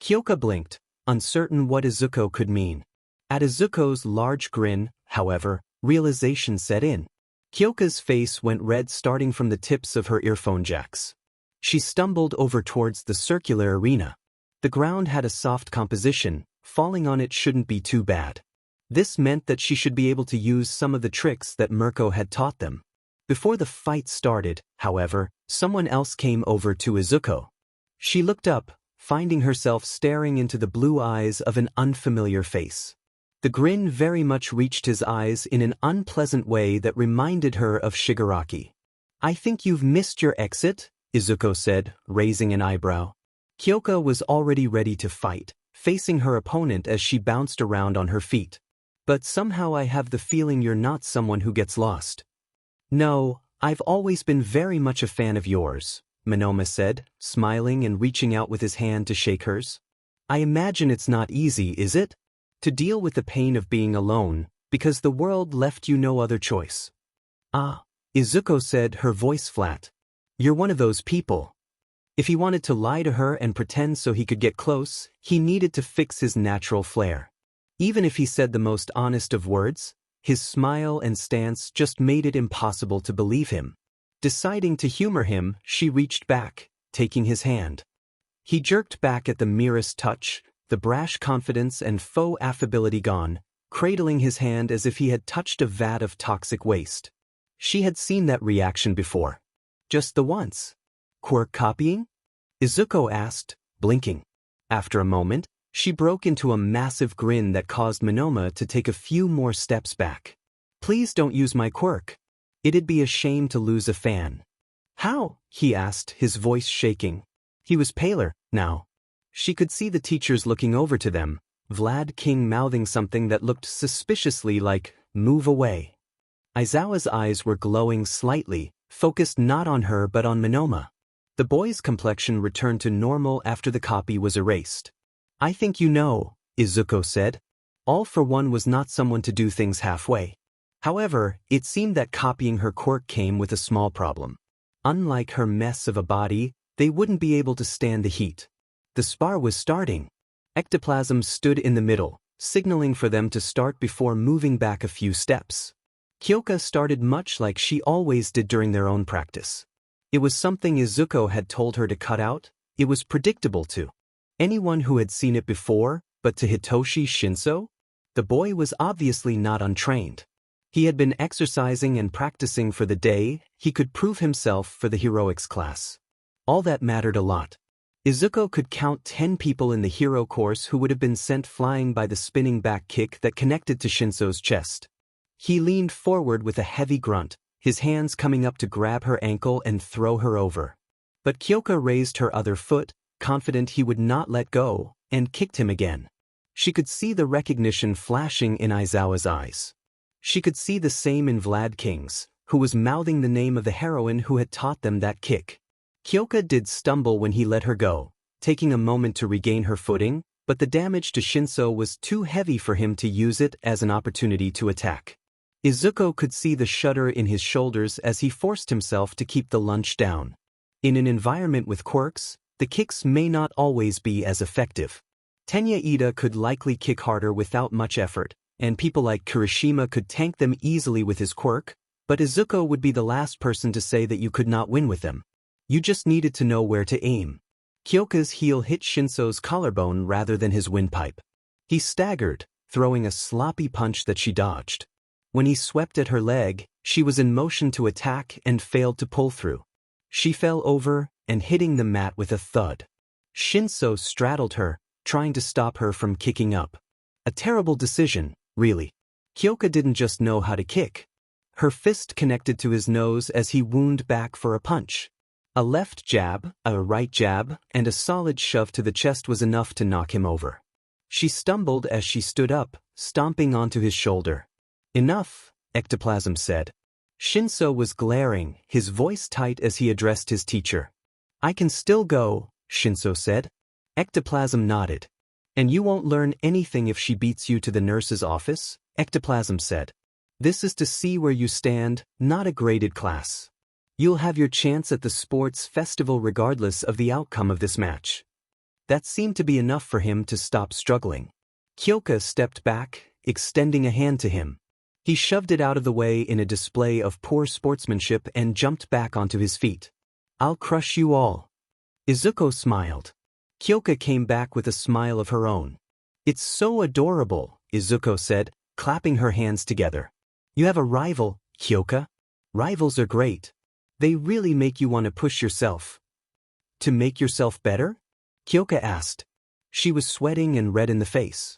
Kyoka blinked, uncertain what Izuko could mean. At Izuko's large grin, however, realization set in. Kyoka's face went red starting from the tips of her earphone jacks. She stumbled over towards the circular arena. The ground had a soft composition, falling on it shouldn't be too bad. This meant that she should be able to use some of the tricks that Mirko had taught them. Before the fight started, however, someone else came over to Izuko. She looked up, finding herself staring into the blue eyes of an unfamiliar face. The grin very much reached his eyes in an unpleasant way that reminded her of Shigaraki. I think you've missed your exit, Izuko said, raising an eyebrow. Kyoko was already ready to fight, facing her opponent as she bounced around on her feet. But somehow I have the feeling you're not someone who gets lost. No, I've always been very much a fan of yours, Monoma said, smiling and reaching out with his hand to shake hers. I imagine it's not easy, is it? To deal with the pain of being alone, because the world left you no other choice. Ah, Izuko said, her voice flat. You're one of those people. If he wanted to lie to her and pretend so he could get close, he needed to fix his natural flair. Even if he said the most honest of words, his smile and stance just made it impossible to believe him. Deciding to humor him, she reached back, taking his hand. He jerked back at the merest touch, the brash confidence and faux affability gone, cradling his hand as if he had touched a vat of toxic waste. She had seen that reaction before. Just the once. Quirk copying? Izuko asked, blinking. After a moment, she broke into a massive grin that caused Monoma to take a few more steps back. Please don't use my quirk. It'd be a shame to lose a fan. How? He asked, his voice shaking. He was paler, now. She could see the teachers looking over to them, Vlad King mouthing something that looked suspiciously like, move away. Aizawa's eyes were glowing slightly, focused not on her but on Monoma. The boy's complexion returned to normal after the copy was erased. I think you know, Izuko said. All for One was not someone to do things halfway. However, it seemed that copying her quirk came with a small problem. Unlike her mess of a body, they wouldn't be able to stand the heat. The spar was starting. Ectoplasm stood in the middle, signaling for them to start before moving back a few steps. Kyoka started much like she always did during their own practice. It was something Izuko had told her to cut out. It was predictable to anyone who had seen it before, but to Hitoshi Shinso? The boy was obviously not untrained. He had been exercising and practicing for the day. He could prove himself for the heroics class. All that mattered a lot. Izuko could count 10 people in the hero course who would have been sent flying by the spinning back kick that connected to Shinso's chest. He leaned forward with a heavy grunt, his hands coming up to grab her ankle and throw her over. But Kyoka raised her other foot, confident he would not let go, and kicked him again. She could see the recognition flashing in Aizawa's eyes. She could see the same in Vlad King's, who was mouthing the name of the heroine who had taught them that kick. Kyoka did stumble when he let her go, taking a moment to regain her footing, but the damage to Shinso was too heavy for him to use it as an opportunity to attack. Izuko could see the shudder in his shoulders as he forced himself to keep the lunge down. In an environment with quirks, the kicks may not always be as effective. Tenya Ida could likely kick harder without much effort, and people like Kirishima could tank them easily with his quirk, but Izuko would be the last person to say that you could not win with them. You just needed to know where to aim. Kyoka's heel hit Shinso's collarbone rather than his windpipe. He staggered, throwing a sloppy punch that she dodged. When he swept at her leg, she was in motion to attack and failed to pull through. She fell over and hitting the mat with a thud. Shinso straddled her, trying to stop her from kicking up. A terrible decision, really. Kyoka didn't just know how to kick. Her fist connected to his nose as he wound back for a punch. A left jab, a right jab, and a solid shove to the chest was enough to knock him over. She stumbled as she stood up, stomping onto his shoulder. Enough, Ectoplasm said. Shinso was glaring, his voice tight as he addressed his teacher. I can still go, Shinso said. Ectoplasm nodded. And you won't learn anything if she beats you to the nurse's office, Ectoplasm said. This is to see where you stand, not a graded class. You'll have your chance at the sports festival regardless of the outcome of this match. That seemed to be enough for him to stop struggling. Kyoka stepped back, extending a hand to him. He shoved it out of the way in a display of poor sportsmanship and jumped back onto his feet. I'll crush you all. Izuko smiled. Kyoka came back with a smile of her own. It's so adorable, Izuko said, clapping her hands together. You have a rival, Kyoka. Rivals are great. They really make you want to push yourself. To make yourself better? Kyoka asked. She was sweating and red in the face.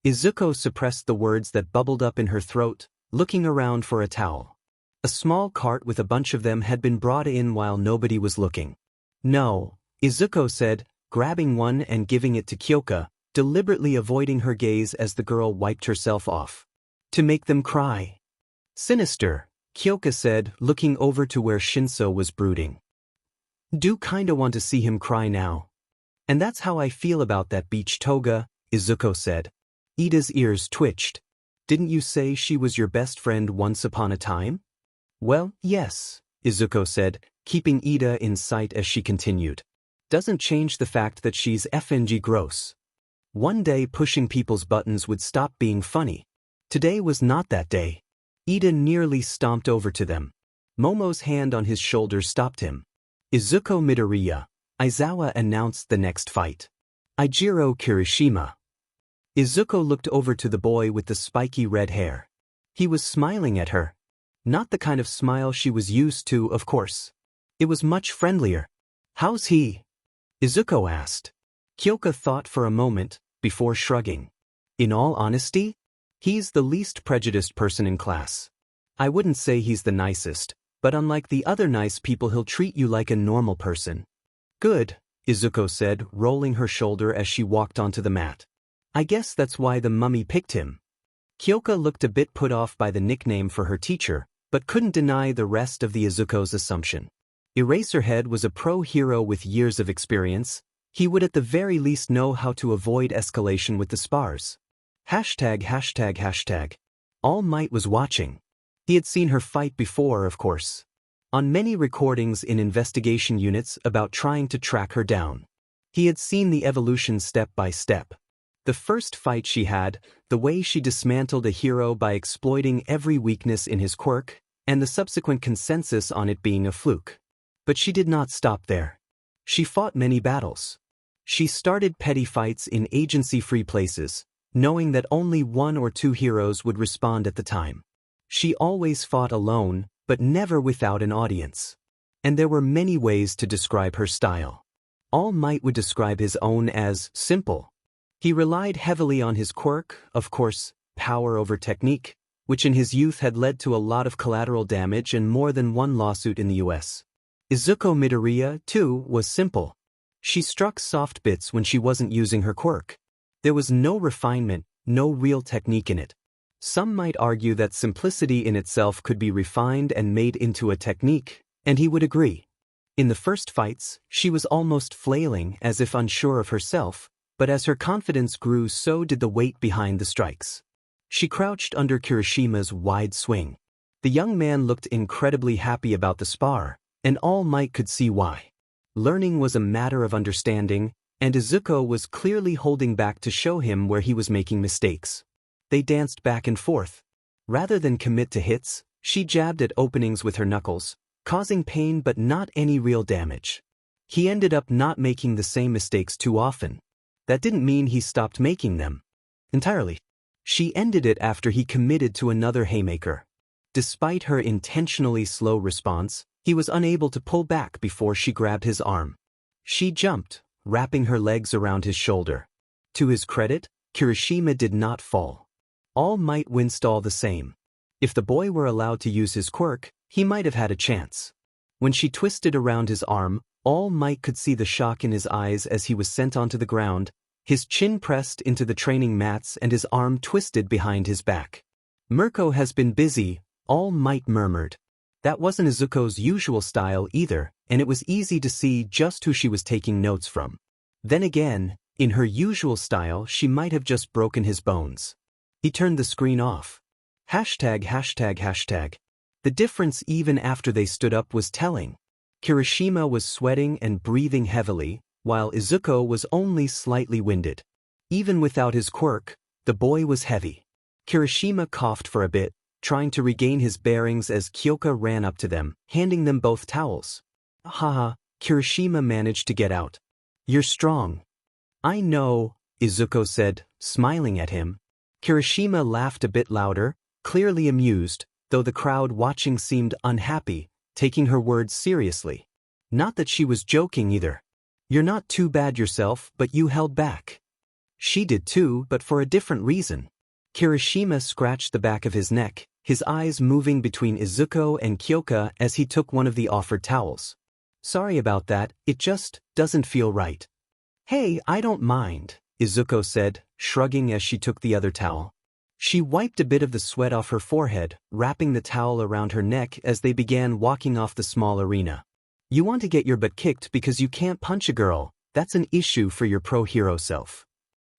Izuko suppressed the words that bubbled up in her throat, looking around for a towel. A small cart with a bunch of them had been brought in while nobody was looking. No, Izuko said, grabbing one and giving it to Kyoka, deliberately avoiding her gaze as the girl wiped herself off. To make them cry. Sinister, Kyoka said, looking over to where Shinso was brooding. Do kinda want to see him cry now. And that's how I feel about that beach toga, Izuko said. Ida's ears twitched. Didn't you say she was your best friend once upon a time? Well, yes, Izuko said, keeping Ida in sight as she continued. Doesn't change the fact that she's FNG gross. One day pushing people's buttons would stop being funny. Today was not that day. Ida nearly stomped over to them. Momo's hand on his shoulder stopped him. Izuko Midoriya. Aizawa announced the next fight. Eijiro Kirishima. Izuko looked over to the boy with the spiky red hair. He was smiling at her. Not the kind of smile she was used to, of course. It was much friendlier. How's he? Izuko asked. Kyoka thought for a moment, before shrugging. In all honesty, he's the least prejudiced person in class. I wouldn't say he's the nicest, but unlike the other nice people, he'll treat you like a normal person. Good, Izuko said, rolling her shoulder as she walked onto the mat. I guess that's why the mummy picked him. Kyoka looked a bit put off by the nickname for her teacher, but couldn't deny the rest of the Izuko's assumption. Eraserhead was a pro hero with years of experience. He would at the very least know how to avoid escalation with the spars. ###. All Might was watching. He had seen her fight before, of course. On many recordings in investigation units about trying to track her down. He had seen the evolution step by step. The first fight she had, the way she dismantled a hero by exploiting every weakness in his quirk, and the subsequent consensus on it being a fluke. But she did not stop there. She fought many battles. She started petty fights in agency-free places, knowing that only 1 or 2 heroes would respond at the time. She always fought alone, but never without an audience. And there were many ways to describe her style. All Might would describe his own as simple. He relied heavily on his quirk, of course, power over technique, which in his youth had led to a lot of collateral damage and more than one lawsuit in the US. Izuko Midoriya, too, was simple. She struck soft bits when she wasn't using her quirk. There was no refinement, no real technique in it. Some might argue that simplicity in itself could be refined and made into a technique, and he would agree. In the first fights, she was almost flailing as if unsure of herself, but as her confidence grew, so did the weight behind the strikes. She crouched under Kirishima's wide swing. The young man looked incredibly happy about the spar, and All Might could see why. Learning was a matter of understanding, and Izuko was clearly holding back to show him where he was making mistakes. They danced back and forth. Rather than commit to hits, she jabbed at openings with her knuckles, causing pain but not any real damage. He ended up not making the same mistakes too often. That didn't mean he stopped making them. Entirely. She ended it after he committed to another haymaker. Despite her intentionally slow response, he was unable to pull back before she grabbed his arm. She jumped, wrapping her legs around his shoulder. To his credit, Kirishima did not fall. All Might winced all the same. If the boy were allowed to use his quirk, he might have had a chance. When she twisted around his arm, All Might could see the shock in his eyes as he was sent onto the ground, his chin pressed into the training mats and his arm twisted behind his back. Mirko has been busy, All Might murmured. That wasn't Izuko's usual style either, and it was easy to see just who she was taking notes from. Then again, in her usual style, she might have just broken his bones. He turned the screen off. ####. The difference even after they stood up was telling. Kirishima was sweating and breathing heavily, while Izuko was only slightly winded. Even without his quirk, the boy was heavy. Kirishima coughed for a bit, trying to regain his bearings as Kyoka ran up to them, handing them both towels. Haha, Kirishima managed to get out. You're strong. I know, Izuko said, smiling at him. Kirishima laughed a bit louder, clearly amused, though the crowd watching seemed unhappy, taking her words seriously. Not that she was joking either. You're not too bad yourself, but you held back. She did too, but for a different reason. Kirishima scratched the back of his neck, his eyes moving between Izuko and Kyoka as he took one of the offered towels. Sorry about that, it just doesn't feel right. Hey, I don't mind, Izuko said, shrugging as she took the other towel. She wiped a bit of the sweat off her forehead, wrapping the towel around her neck as they began walking off the small arena. You want to get your butt kicked because you can't punch a girl, that's an issue for your pro-hero self.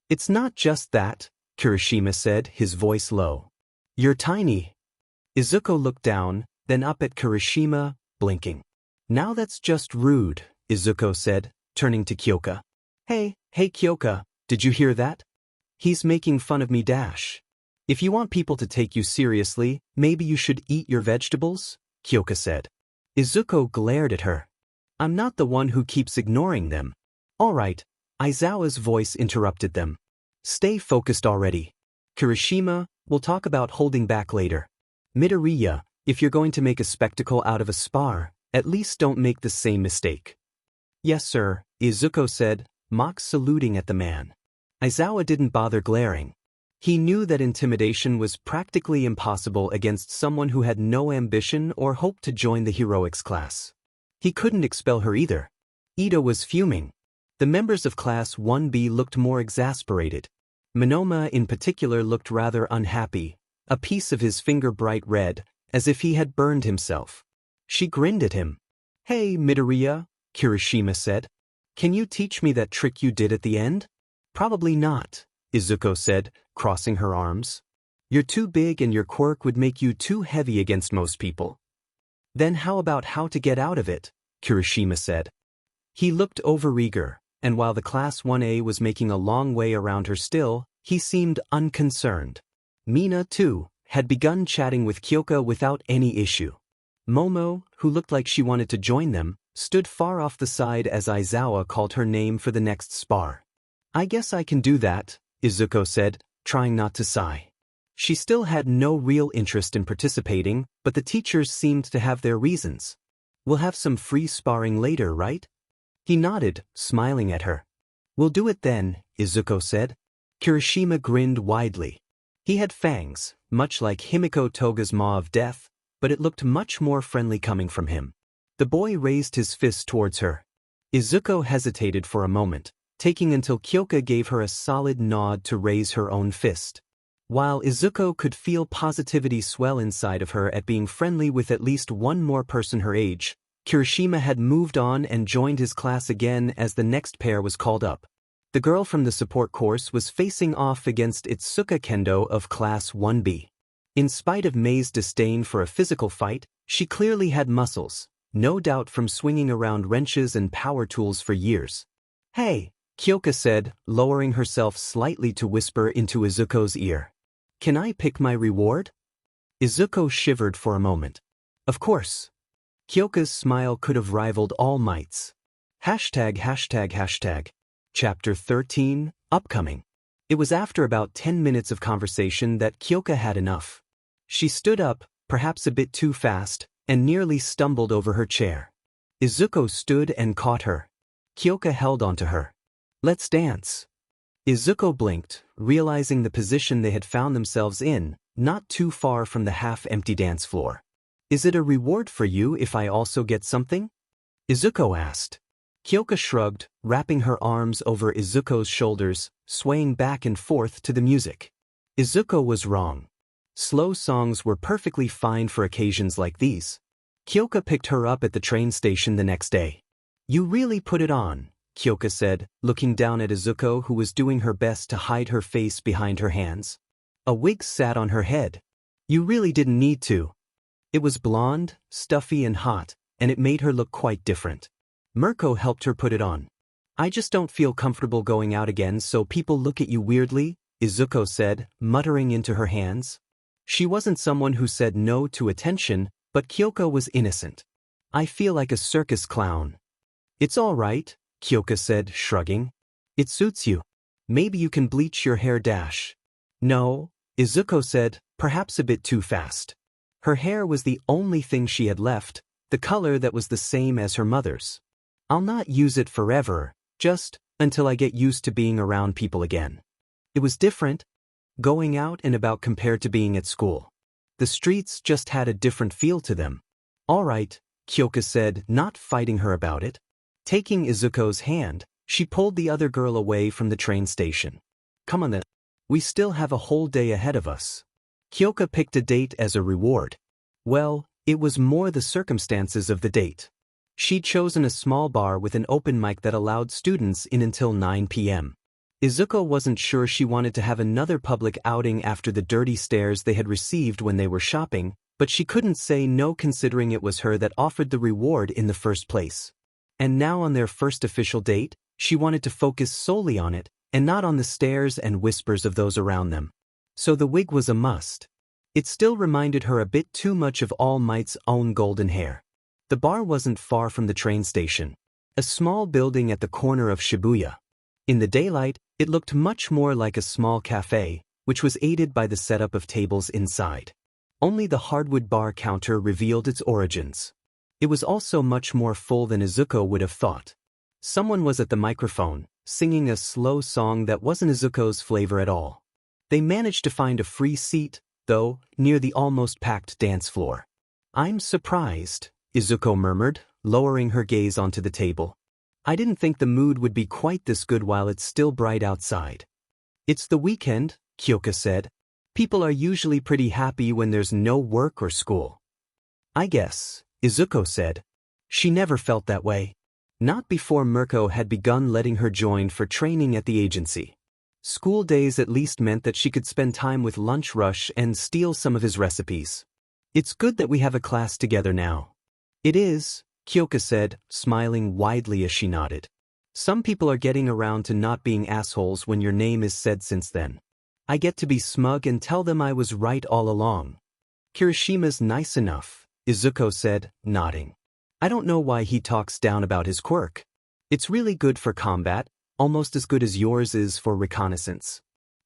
It's not just that, Kirishima said, his voice low. You're tiny. Izuko looked down, then up at Kirishima, blinking. Now that's just rude, Izuko said, turning to Kyoka. Hey Kyoka, did you hear that? He's making fun of me dash. If you want people to take you seriously, maybe you should eat your vegetables, Kyoka said. Izuko glared at her. I'm not the one who keeps ignoring them. All right, Aizawa's voice interrupted them. Stay focused already. Kirishima, we'll talk about holding back later. Midoriya, if you're going to make a spectacle out of a spar, at least don't make the same mistake. Yes sir, Izuko said, mock saluting at the man. Aizawa didn't bother glaring. He knew that intimidation was practically impossible against someone who had no ambition or hope to join the heroics class. He couldn't expel her either. Ito was fuming. The members of Class 1B looked more exasperated. Monoma in particular looked rather unhappy, a piece of his finger bright red, as if he had burned himself. She grinned at him. Hey Midoriya, Kirishima said. Can you teach me that trick you did at the end? Probably not, Izuko said, crossing her arms. You're too big and your quirk would make you too heavy against most people. Then how about how to get out of it? Kirishima said. He looked overeager, and while the Class 1A was making a long way around her still, he seemed unconcerned. Mina, too, had begun chatting with Kyoka without any issue. Momo, who looked like she wanted to join them, stood far off the side as Aizawa called her name for the next spar. I guess I can do that, Izuko said, trying not to sigh. She still had no real interest in participating, but the teachers seemed to have their reasons. We'll have some free sparring later, right? He nodded, smiling at her. We'll do it then, Izuko said. Kirishima grinned widely. He had fangs, much like Himiko Toga's Maw of Death, but it looked much more friendly coming from him. The boy raised his fist towards her. Izuko hesitated for a moment, taking until Kyoka gave her a solid nod to raise her own fist. While Izuko could feel positivity swell inside of her at being friendly with at least one more person her age, Kirishima had moved on and joined his class again as the next pair was called up. The girl from the support course was facing off against Itsuka Kendo of Class 1B. In spite of Mei's disdain for a physical fight, she clearly had muscles, no doubt from swinging around wrenches and power tools for years. Hey, Kyoka said, lowering herself slightly to whisper into Izuko's ear. Can I pick my reward? Izuko shivered for a moment. Of course. Kyoka's smile could have rivaled All Might's. ####. Chapter 13, Upcoming. It was after about 10 minutes of conversation that Kyoka had enough. She stood up, perhaps a bit too fast, and nearly stumbled over her chair. Izuko stood and caught her. Kyoka held onto her. Let's dance. Izuko blinked, realizing the position they had found themselves in, not too far from the half-empty dance floor. Is it a reward for you if I also get something? Izuko asked. Kyoka shrugged, wrapping her arms over Izuko's shoulders, swaying back and forth to the music. Izuko was wrong. Slow songs were perfectly fine for occasions like these. Kyoka picked her up at the train station the next day. You really put it on, Kyoka said, looking down at Izuko who was doing her best to hide her face behind her hands. A wig sat on her head. You really didn't need to. It was blonde, stuffy and hot, and it made her look quite different. Mirko helped her put it on. I just don't feel comfortable going out again so people look at you weirdly, Izuko said, muttering into her hands. She wasn't someone who said no to attention, but Kyoka was innocent. I feel like a circus clown. It's all right, Kyoka said, shrugging. It suits you. Maybe you can bleach your hair. No, Izuko said, perhaps a bit too fast. Her hair was the only thing she had left, the color that was the same as her mother's. I'll not use it forever, just until I get used to being around people again. It was different, going out and about compared to being at school. The streets just had a different feel to them. All right, Kyoka said, not fighting her about it. Taking Izuko's hand, she pulled the other girl away from the train station. Come on then. We still have a whole day ahead of us. Kyoka picked a date as a reward. Well, it was more the circumstances of the date. She'd chosen a small bar with an open mic that allowed students in until 9 p.m. Izuko wasn't sure she wanted to have another public outing after the dirty stares they had received when they were shopping, but she couldn't say no considering it was her that offered the reward in the first place. And now on their first official date, she wanted to focus solely on it, and not on the stares and whispers of those around them. So the wig was a must. It still reminded her a bit too much of All Might's own golden hair. The bar wasn't far from the train station, a small building at the corner of Shibuya. In the daylight, it looked much more like a small cafe, which was aided by the setup of tables inside. Only the hardwood bar counter revealed its origins. It was also much more full than Izuko would have thought. Someone was at the microphone, singing a slow song that wasn't Izuko's flavor at all. They managed to find a free seat, though, near the almost packed dance floor. I'm surprised, Izuko murmured, lowering her gaze onto the table. I didn't think the mood would be quite this good while it's still bright outside. It's the weekend, Kyoka said. People are usually pretty happy when there's no work or school. I guess, Izuko said. She never felt that way. Not before Mirko had begun letting her join for training at the agency. School days at least meant that she could spend time with Lunch Rush and steal some of his recipes. It's good that we have a class together now. It is, Kyoka said, smiling widely as she nodded. Some people are getting around to not being assholes when your name is said since then. I get to be smug and tell them I was right all along. Kirishima's nice enough, Izuko said, nodding. I don't know why he talks down about his quirk. It's really good for combat, almost as good as yours is for reconnaissance.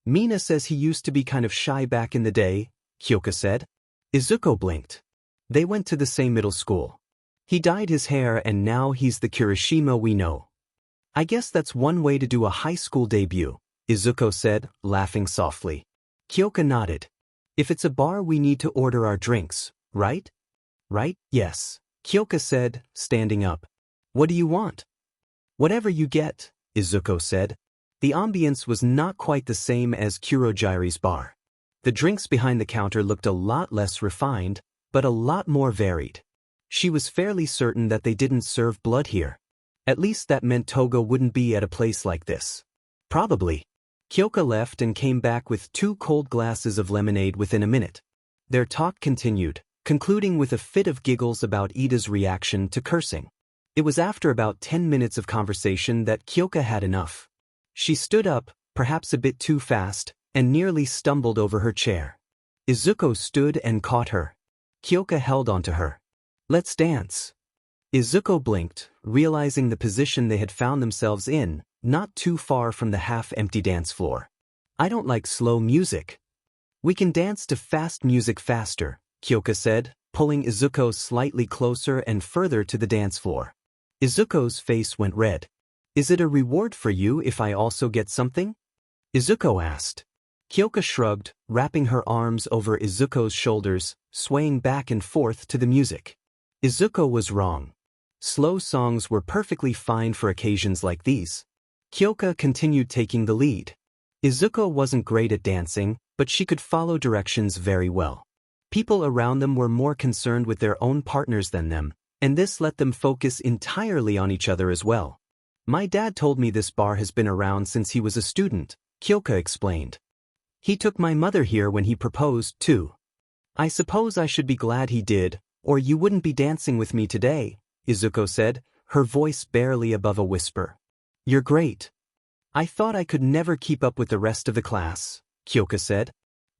Mina says he used to be kind of shy back in the day, Kyoka said. Izuko blinked. They went to the same middle school. He dyed his hair and now he's the Kirishima we know. I guess that's one way to do a high school debut, Izuko said, laughing softly. Kyoka nodded. If it's a bar we need to order our drinks, right? Right? Yes, Kyoka said, standing up. What do you want? Whatever you get, Izuko said. The ambience was not quite the same as Kurogiri's bar. The drinks behind the counter looked a lot less refined, but a lot more varied. She was fairly certain that they didn't serve blood here. At least that meant Togo wouldn't be at a place like this. Probably. Kyoka left and came back with 2 cold glasses of lemonade within a minute. Their talk continued, concluding with a fit of giggles about Ida's reaction to cursing. It was after about 10 minutes of conversation that Kyoka had enough. She stood up, perhaps a bit too fast, and nearly stumbled over her chair. Izuko stood and caught her. Kyoka held onto her. Let's dance. Izuko blinked, realizing the position they had found themselves in, not too far from the half-empty dance floor. I don't like slow music. We can dance to fast music faster, Kyoka said, pulling Izuko slightly closer and further to the dance floor. Izuko's face went red. Is it a reward for you if I also get something? Izuko asked. Kyoka shrugged, wrapping her arms over Izuko's shoulders, swaying back and forth to the music. Izuko was wrong. Slow songs were perfectly fine for occasions like these. Kyoka continued taking the lead. Izuko wasn't great at dancing, but she could follow directions very well. People around them were more concerned with their own partners than them, and this let them focus entirely on each other as well. My dad told me this bar has been around since he was a student, Kyoka explained. He took my mother here when he proposed, too. I suppose I should be glad he did, or you wouldn't be dancing with me today, Izuko said, her voice barely above a whisper. You're great. I thought I could never keep up with the rest of the class, Kyoka said.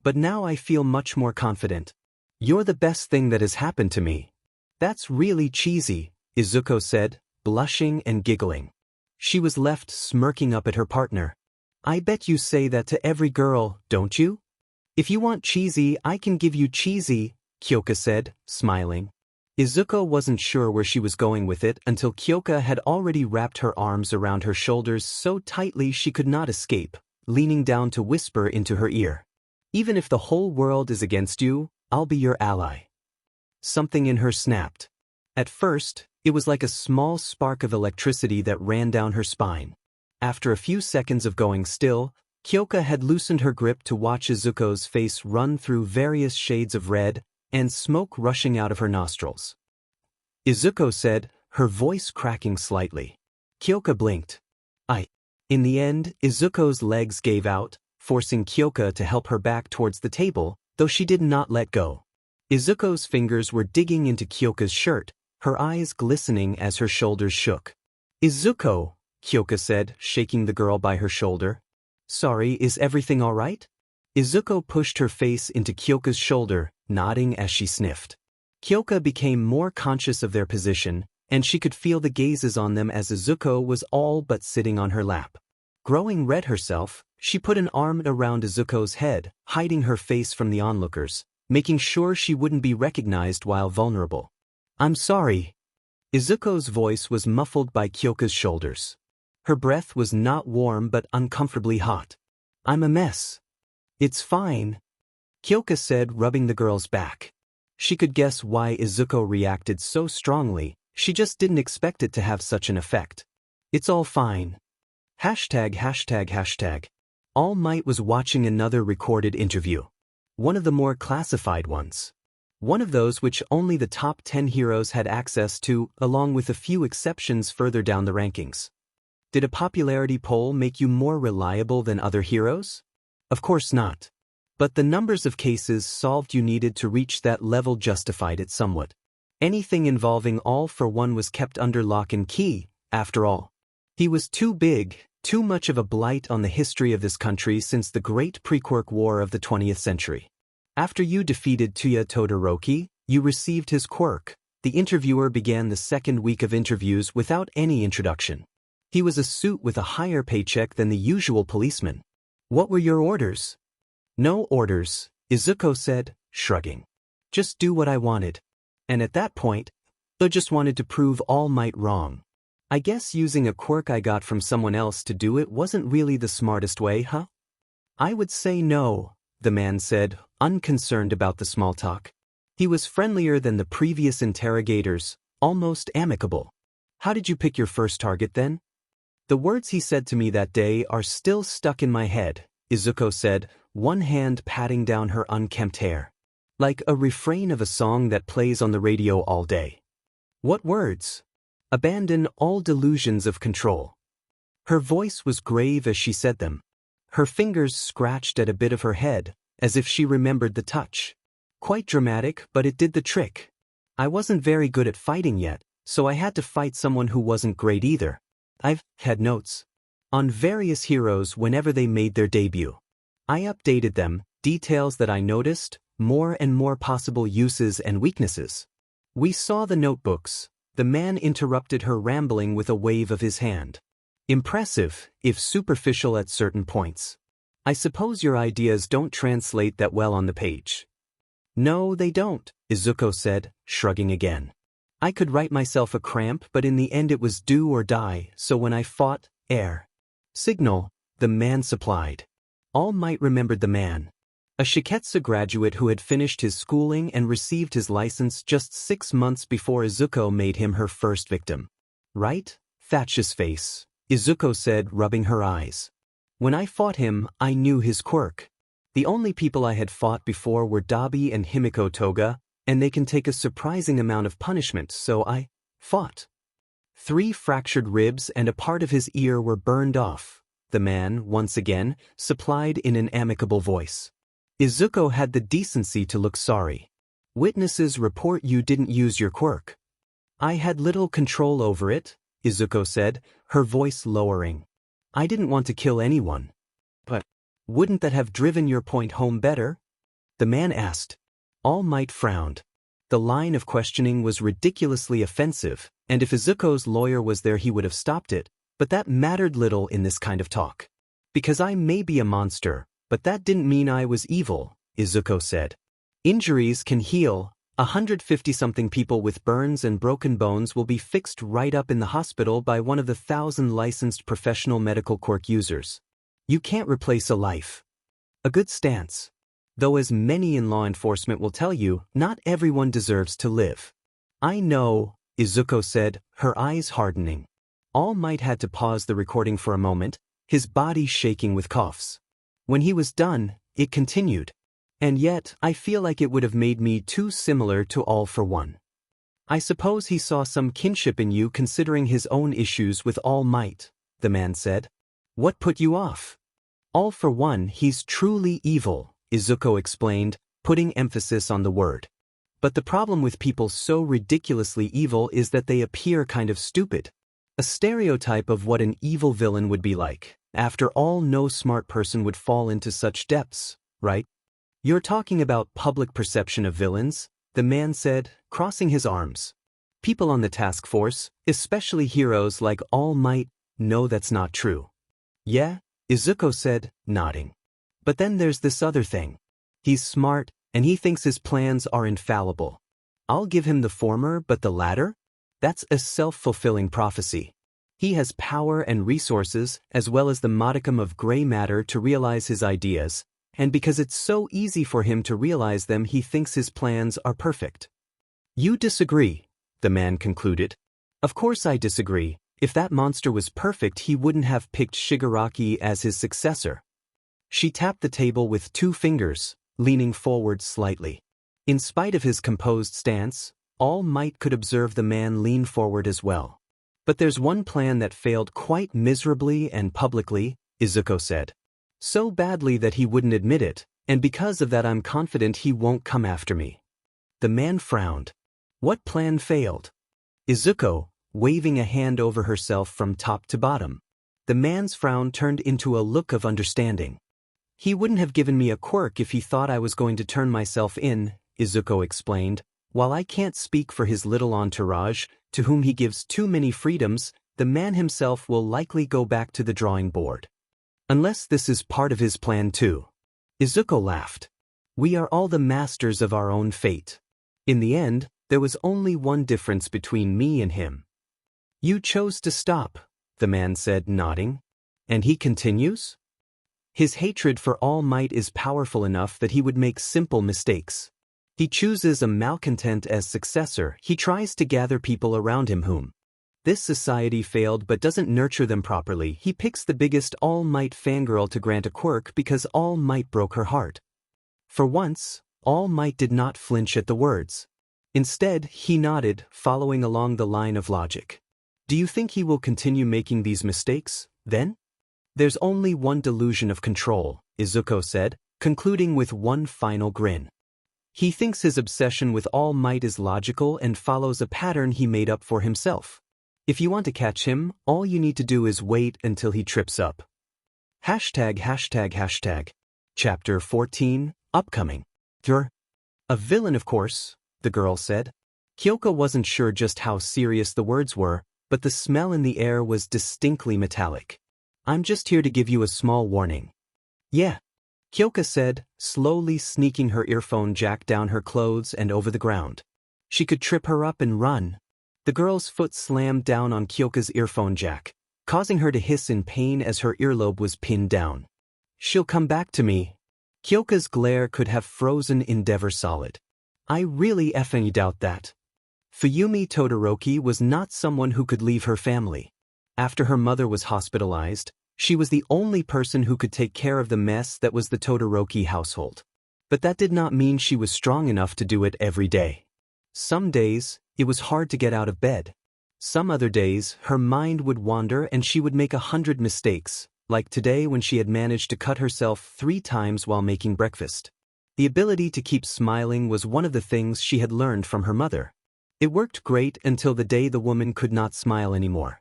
But now I feel much more confident. You're the best thing that has happened to me. That's really cheesy, Izuko said, blushing and giggling. She was left smirking up at her partner. I bet you say that to every girl, don't you? If you want cheesy, I can give you cheesy, Kyoka said, smiling. Izuko wasn't sure where she was going with it until Kyoka had already wrapped her arms around her shoulders so tightly she could not escape, leaning down to whisper into her ear. Even if the whole world is against you, I'll be your ally. Something in her snapped. At first, it was like a small spark of electricity that ran down her spine. After a few seconds of going still, Kyoka had loosened her grip to watch Izuko's face run through various shades of red, and smoke rushing out of her nostrils. Izuko said, her voice cracking slightly. Kyoka blinked. In the end, Izuko's legs gave out, forcing Kyoka to help her back towards the table, though she did not let go. Izuko's fingers were digging into Kyoka's shirt, her eyes glistening as her shoulders shook. Izuko, Kyoka said, shaking the girl by her shoulder. Sorry, is everything all right? Izuko pushed her face into Kyoka's shoulder, nodding as she sniffed. Kyoka became more conscious of their position, and she could feel the gazes on them as Izuko was all but sitting on her lap. Growing red herself, she put an arm around Izuko's head, hiding her face from the onlookers, making sure she wouldn't be recognized while vulnerable. I'm sorry. Izuko's voice was muffled by Kyoka's shoulders. Her breath was not warm but uncomfortably hot. I'm a mess. It's fine, Kyoka said, rubbing the girl's back. She could guess why Izuko reacted so strongly, she just didn't expect it to have such an effect. It's all fine. ####. All Might was watching another recorded interview. One of the more classified ones. One of those which only the top 10 heroes had access to, along with a few exceptions further down the rankings. Did a popularity poll make you more reliable than other heroes? Of course not. But the numbers of cases solved you needed to reach that level justified it somewhat. Anything involving All for One was kept under lock and key, after all. He was too big, too much of a blight on the history of this country since the Great Pre-Quirk War of the 20th century. After you defeated Tuya Todoroki, you received his quirk. The interviewer began the second week of interviews without any introduction. He was a suit with a higher paycheck than the usual policeman. What were your orders? No orders, Izuko said, shrugging. Just do what I wanted. And at that point, I just wanted to prove All Might wrong. I guess using a quirk I got from someone else to do it wasn't really the smartest way, huh? I would say no, the man said, unconcerned about the small talk. He was friendlier than the previous interrogators, almost amicable. How did you pick your first target then? The words he said to me that day are still stuck in my head, Izuko said, one hand patting down her unkempt hair. Like a refrain of a song that plays on the radio all day. What words? Abandon all delusions of control. Her voice was grave as she said them. Her fingers scratched at a bit of her head, as if she remembered the touch. Quite dramatic, but it did the trick. I wasn't very good at fighting yet, so I had to fight someone who wasn't great either. I've had notes on various heroes whenever they made their debut. I updated them, details that I noticed, more and more possible uses and weaknesses. We saw the notebooks. The man interrupted her rambling with a wave of his hand. Impressive, if superficial at certain points. I suppose your ideas don't translate that well on the page. No, they don't, Izuko said, shrugging again. I could write myself a cramp, but in the end it was do or die, so when I fought, air. Signal, the man supplied. All Might remembered the man. A Shiketsu graduate who had finished his schooling and received his license just 6 months before Izuko made him her first victim. Right? Thatch's face, Izuko said, rubbing her eyes. When I fought him, I knew his quirk. The only people I had fought before were Dabi and Himiko Toga, and they can take a surprising amount of punishment, so I fought. 3 fractured ribs and a part of his ear were burned off, the man, once again, supplied in an amicable voice. Izuko had the decency to look sorry. Witnesses report you didn't use your quirk. I had little control over it, Izuko said, her voice lowering. I didn't want to kill anyone. But wouldn't that have driven your point home better? The man asked. All Might frowned. The line of questioning was ridiculously offensive, and if Izuko's lawyer was there he would have stopped it, but that mattered little in this kind of talk. Because I may be a monster, but that didn't mean I was evil, Izuko said. Injuries can heal. 150-something people with burns and broken bones will be fixed right up in the hospital by one of the 1,000 licensed professional medical quirk users. You can't replace a life. A good stance. Though as many in law enforcement will tell you, not everyone deserves to live. I know, Izuko said, her eyes hardening. All Might had to pause the recording for a moment, his body shaking with coughs. When he was done, it continued. And yet, I feel like it would have made me too similar to All for One. I suppose he saw some kinship in you considering his own issues with All Might, the man said. What put you off? All for One, he's truly evil, Izuko explained, putting emphasis on the word. But the problem with people so ridiculously evil is that they appear kind of stupid. A stereotype of what an evil villain would be like. After all, no smart person would fall into such depths, right? You're talking about public perception of villains, the man said, crossing his arms. People on the task force, especially heroes like All Might, know that's not true. Yeah, Izuko said, nodding. But then there's this other thing. He's smart, and he thinks his plans are infallible. I'll give him the former, but the latter? That's a self-fulfilling prophecy. He has power and resources, as well as the modicum of gray matter to realize his ideas, and because it's so easy for him to realize them, he thinks his plans are perfect. You disagree, the man concluded. Of course I disagree. If that monster was perfect, he wouldn't have picked Shigaraki as his successor. She tapped the table with 2 fingers, leaning forward slightly. In spite of his composed stance, All Might could observe the man lean forward as well. But there's one plan that failed quite miserably and publicly, Izuko said. So badly that he wouldn't admit it, and because of that I'm confident he won't come after me. The man frowned. What plan failed? Izuko, waving a hand over herself from top to bottom. The man's frown turned into a look of understanding. He wouldn't have given me a quirk if he thought I was going to turn myself in, Izuko explained. While I can't speak for his little entourage, to whom he gives too many freedoms, the man himself will likely go back to the drawing board. Unless this is part of his plan too. Izuko laughed. We are all the masters of our own fate. In the end, there was only one difference between me and him. You chose to stop, the man said, nodding. And he continues? His hatred for All Might is powerful enough that he would make simple mistakes. He chooses a malcontent as successor. He tries to gather people around him whom this society failed but doesn't nurture them properly. He picks the biggest All Might fangirl to grant a quirk because All Might broke her heart. For once, All Might did not flinch at the words. Instead, he nodded, following along the line of logic. Do you think he will continue making these mistakes, then? There's only one delusion of control, Izuko said, concluding with one final grin. He thinks his obsession with All Might is logical and follows a pattern he made up for himself. If you want to catch him, all you need to do is wait until he trips up. ####. Chapter 14, upcoming. A villain, of course, the girl said. Kyoko wasn't sure just how serious the words were, but the smell in the air was distinctly metallic. I'm just here to give you a small warning. Yeah. Kyoko said, slowly sneaking her earphone jack down her clothes and over the ground. She could trip her up and run. The girl's foot slammed down on Kyoko's earphone jack, causing her to hiss in pain as her earlobe was pinned down. She'll come back to me. Kyoko's glare could have frozen Endeavor solid. I really effing doubt that. Fuyumi Todoroki was not someone who could leave her family. After her mother was hospitalized, she was the only person who could take care of the mess that was the Todoroki household. But that did not mean she was strong enough to do it every day. Some days, it was hard to get out of bed. Some other days, her mind would wander and she would make 100 mistakes, like today when she had managed to cut herself 3 times while making breakfast. The ability to keep smiling was one of the things she had learned from her mother. It worked great until the day the woman could not smile anymore.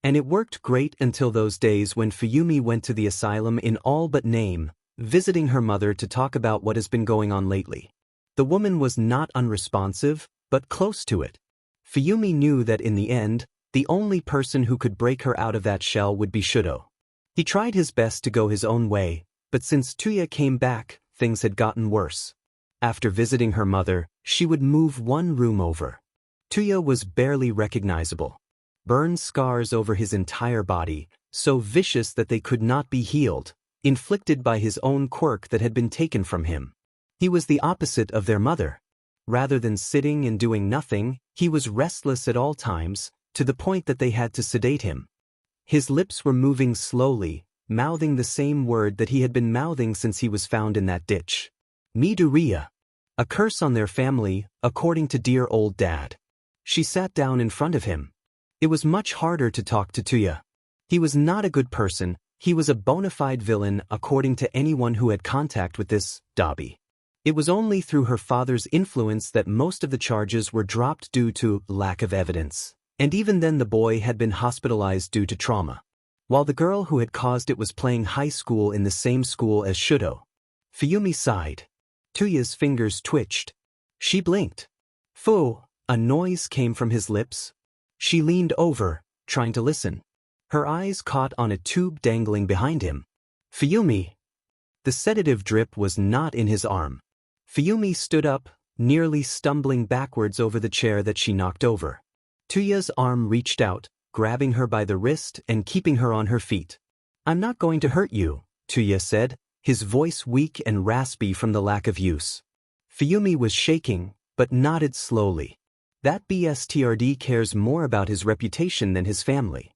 And it worked great until those days when Fuyumi went to the asylum in all but name, visiting her mother to talk about what has been going on lately. The woman was not unresponsive, but close to it. Fuyumi knew that in the end, the only person who could break her out of that shell would be Shudo. He tried his best to go his own way, but since Tuya came back, things had gotten worse. After visiting her mother, she would move one room over. Tuya was barely recognizable. Burn scars over his entire body, so vicious that they could not be healed, inflicted by his own quirk that had been taken from him. He was the opposite of their mother. Rather than sitting and doing nothing, he was restless at all times, to the point that they had to sedate him. His lips were moving slowly, mouthing the same word that he had been mouthing since he was found in that ditch. Midoriya. A curse on their family, according to dear old dad. She sat down in front of him. It was much harder to talk to Tuya. He was not a good person, he was a bona fide villain according to anyone who had contact with this Dabi. It was only through her father's influence that most of the charges were dropped due to lack of evidence, and even then the boy had been hospitalized due to trauma. While the girl who had caused it was playing high school in the same school as Shudo. Fuyumi sighed. Tuya's fingers twitched. She blinked. Fu, a noise came from his lips. She leaned over, trying to listen. Her eyes caught on a tube dangling behind him. Fuyumi. The sedative drip was not in his arm. Fuyumi stood up, nearly stumbling backwards over the chair that she knocked over. Tuya's arm reached out, grabbing her by the wrist and keeping her on her feet. I'm not going to hurt you, Tuya said, his voice weak and raspy from the lack of use. Fuyumi was shaking, but nodded slowly. That BSTRD cares more about his reputation than his family.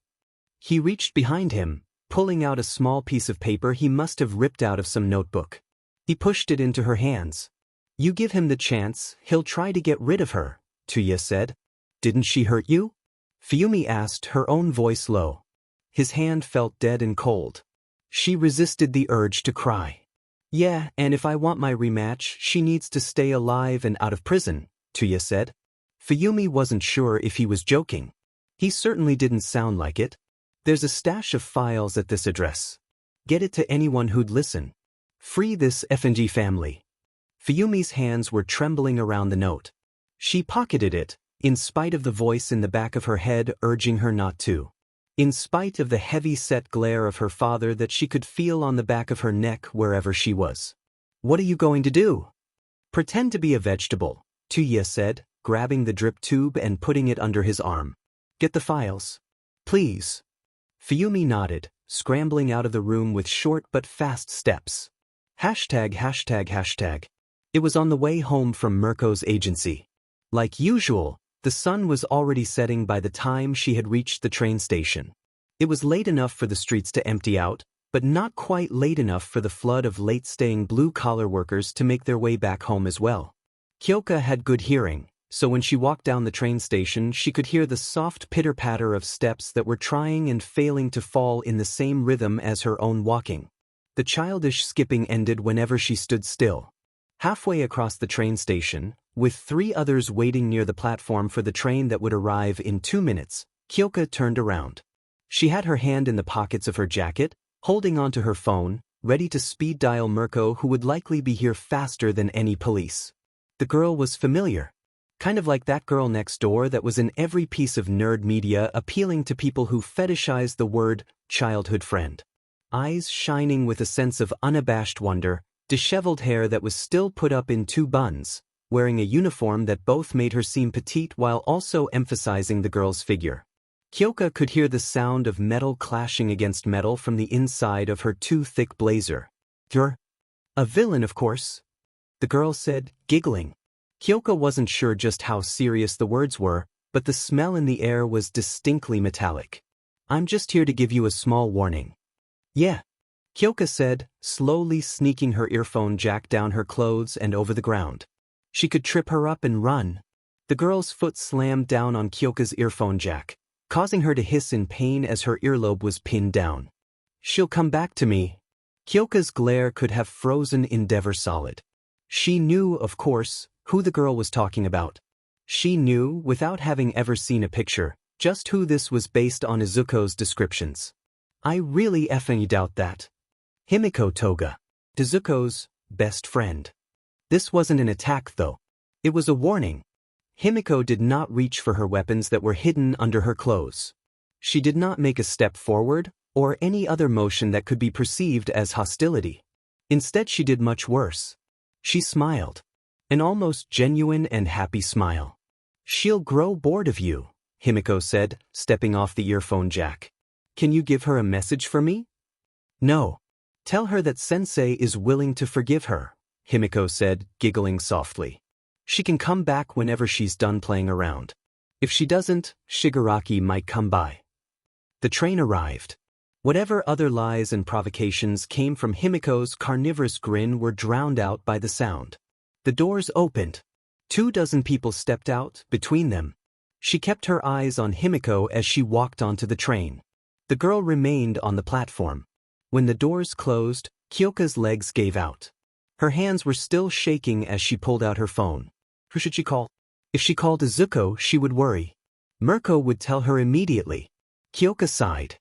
He reached behind him, pulling out a small piece of paper he must have ripped out of some notebook. He pushed it into her hands. You give him the chance, he'll try to get rid of her, Tuya said. Didn't she hurt you? Fuyumi asked, her own voice low. His hand felt dead and cold. She resisted the urge to cry. Yeah, and if I want my rematch, she needs to stay alive and out of prison, Tuya said. Fuyumi wasn't sure if he was joking. He certainly didn't sound like it. There's a stash of files at this address. Get it to anyone who'd listen. Free this FNG family. Fuyumi's hands were trembling around the note. She pocketed it, in spite of the voice in the back of her head urging her not to. In spite of the heavy-set glare of her father that she could feel on the back of her neck wherever she was. What are you going to do? Pretend to be a vegetable, Tuya said, grabbing the drip tube and putting it under his arm. Get the files. Please. Fuyumi nodded, scrambling out of the room with short but fast steps. ####. It was on the way home from Mirko's agency. Like usual, the sun was already setting by the time she had reached the train station. It was late enough for the streets to empty out, but not quite late enough for the flood of late-staying blue-collar workers to make their way back home as well. Kyoka had good hearing, so when she walked down the train station she could hear the soft pitter-patter of steps that were trying and failing to fall in the same rhythm as her own walking. The childish skipping ended whenever she stood still. Halfway across the train station, with 3 others waiting near the platform for the train that would arrive in 2 minutes, Kyoka turned around. She had her hand in the pockets of her jacket, holding onto her phone, ready to speed dial Mirko, who would likely be here faster than any police. The girl was familiar. Kind of like that girl next door that was in every piece of nerd media appealing to people who fetishize the word childhood friend. Eyes shining with a sense of unabashed wonder, disheveled hair that was still put up in 2 buns, wearing a uniform that both made her seem petite while also emphasizing the girl's figure. Kyoka could hear the sound of metal clashing against metal from the inside of her too thick blazer. You're a villain, of course, the girl said, giggling. Kyoka wasn't sure just how serious the words were, but the smell in the air was distinctly metallic. I'm just here to give you a small warning. Yeah, Kyoka said, slowly sneaking her earphone jack down her clothes and over the ground. She could trip her up and run. The girl's foot slammed down on Kyoka's earphone jack, causing her to hiss in pain as her earlobe was pinned down. She'll come back to me. Kyoka's glare could have frozen Endeavor solid. She knew, of course, who the girl was talking about. She knew, without having ever seen a picture, just who this was based on Izuko's descriptions. I really effing doubt that. Himiko Toga, Izuko's best friend. This wasn't an attack though. It was a warning. Himiko did not reach for her weapons that were hidden under her clothes. She did not make a step forward, or any other motion that could be perceived as hostility. Instead she did much worse. She smiled. An almost genuine and happy smile. She'll grow bored of you, Himiko said, stepping off the earphone jack. Can you give her a message for me? No. Tell her that Sensei is willing to forgive her, Himiko said, giggling softly. She can come back whenever she's done playing around. If she doesn't, Shigaraki might come by. The train arrived. Whatever other lies and provocations came from Himiko's carnivorous grin were drowned out by the sound. The doors opened. 24 people stepped out, between them. She kept her eyes on Himiko as she walked onto the train. The girl remained on the platform. When the doors closed, Kyoka's legs gave out. Her hands were still shaking as she pulled out her phone. Who should she call? If she called Izuko, she would worry. Mirko would tell her immediately. Kyoka sighed.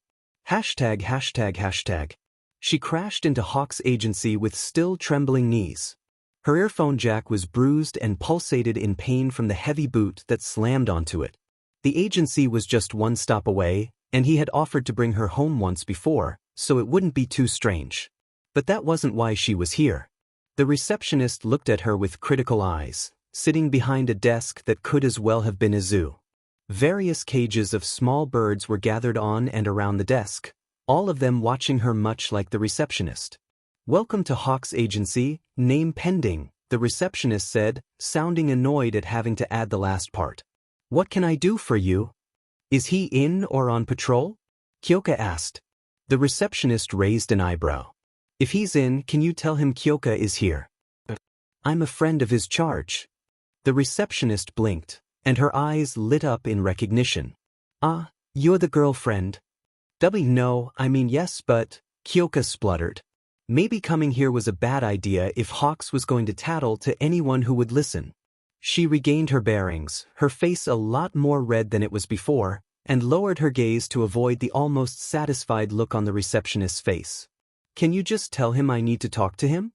####. She crashed into Hawk's agency with still trembling knees. Her earphone jack was bruised and pulsated in pain from the heavy boot that slammed onto it. The agency was just 1 stop away, and he had offered to bring her home once before, so it wouldn't be too strange. But that wasn't why she was here. The receptionist looked at her with critical eyes, sitting behind a desk that could as well have been a zoo. Various cages of small birds were gathered on and around the desk, all of them watching her much like the receptionist. Welcome to Hawk's agency, name pending, the receptionist said, sounding annoyed at having to add the last part. What can I do for you? Is he in or on patrol? Kyoka asked. The receptionist raised an eyebrow. If he's in, can you tell him Kyoka is here? I'm a friend of his charge. The receptionist blinked, and her eyes lit up in recognition. Ah, you're the girlfriend. No, I mean yes, but, Kyoka spluttered. Maybe coming here was a bad idea if Hawks was going to tattle to anyone who would listen. She regained her bearings, her face a lot more red than it was before, and lowered her gaze to avoid the almost satisfied look on the receptionist's face. Can you just tell him I need to talk to him?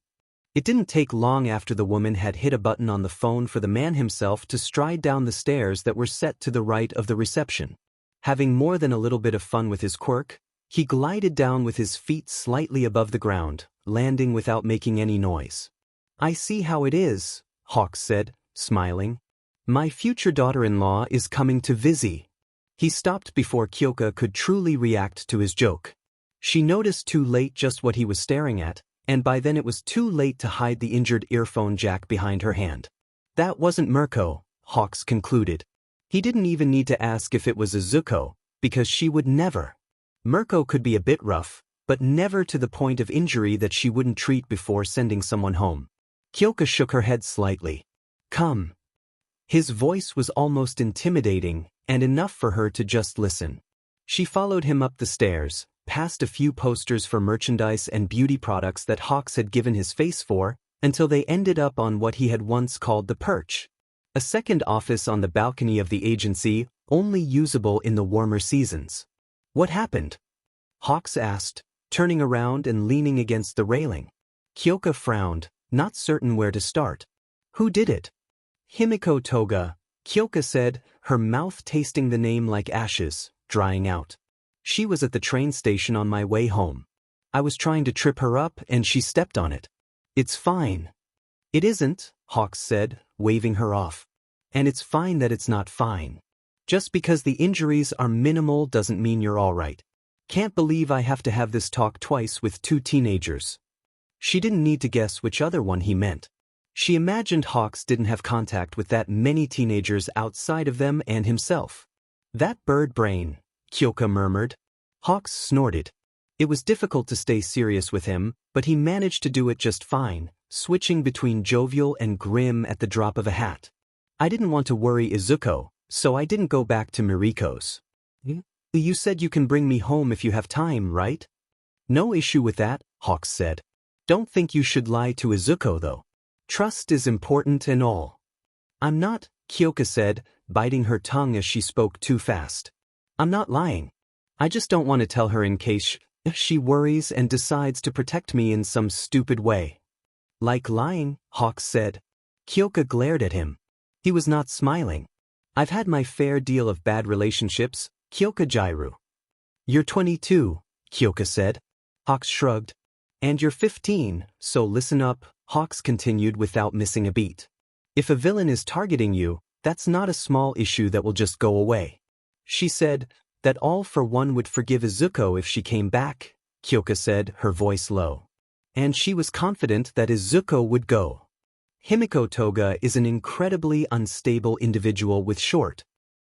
It didn't take long after the woman had hit a button on the phone for the man himself to stride down the stairs that were set to the right of the reception. Having more than a little bit of fun with his quirk, he glided down with his feet slightly above the ground, landing without making any noise. I see how it is, Hawks said, smiling. My future daughter-in-law is coming to visit. He stopped before Kyoka could truly react to his joke. She noticed too late just what he was staring at, and by then it was too late to hide the injured earphone jack behind her hand. That wasn't Mirko, Hawks concluded. He didn't even need to ask if it was Izuko, because she would never. Mirko could be a bit rough, but never to the point of injury that she wouldn't treat before sending someone home. Kyoka shook her head slightly. Come. His voice was almost intimidating, and enough for her to just listen. She followed him up the stairs, past a few posters for merchandise and beauty products that Hawks had given his face for, until they ended up on what he had once called the perch. A second office on the balcony of the agency, only usable in the warmer seasons. What happened? Hawks asked, turning around and leaning against the railing. Kyoka frowned, not certain where to start. Who did it? Himiko Toga, Kyoka said, her mouth tasting the name like ashes, drying out. She was at the train station on my way home. I was trying to trip her up and she stepped on it. It's fine. It isn't, Hawks said, waving her off. And it's fine that it's not fine. Just because the injuries are minimal doesn't mean you're all right. Can't believe I have to have this talk twice with two teenagers. She didn't need to guess which other one he meant. She imagined Hawks didn't have contact with that many teenagers outside of them and himself. That bird brain, Kyoka murmured. Hawks snorted. It was difficult to stay serious with him, but he managed to do it just fine, switching between jovial and grim at the drop of a hat. I didn't want to worry Izuko, so I didn't go back to Miriko's. You said you can bring me home if you have time, right? No issue with that, Hawks said. Don't think you should lie to Izuko though. Trust is important and all. I'm not, Kyoka said, biting her tongue as she spoke too fast. I'm not lying. I just don't want to tell her in case she worries and decides to protect me in some stupid way. Like lying, Hawks said. Kyoka glared at him. He was not smiling. I've had my fair deal of bad relationships, Kyoka Jairu. You're 22, Kyoka said. Hawks shrugged. And you're 15, so listen up, Hawks continued without missing a beat. If a villain is targeting you, that's not a small issue that will just go away. She said, that all for one would forgive Izuko if she came back, Kyoka said, her voice low. And she was confident that Izuko would go. Himiko Toga is an incredibly unstable individual with short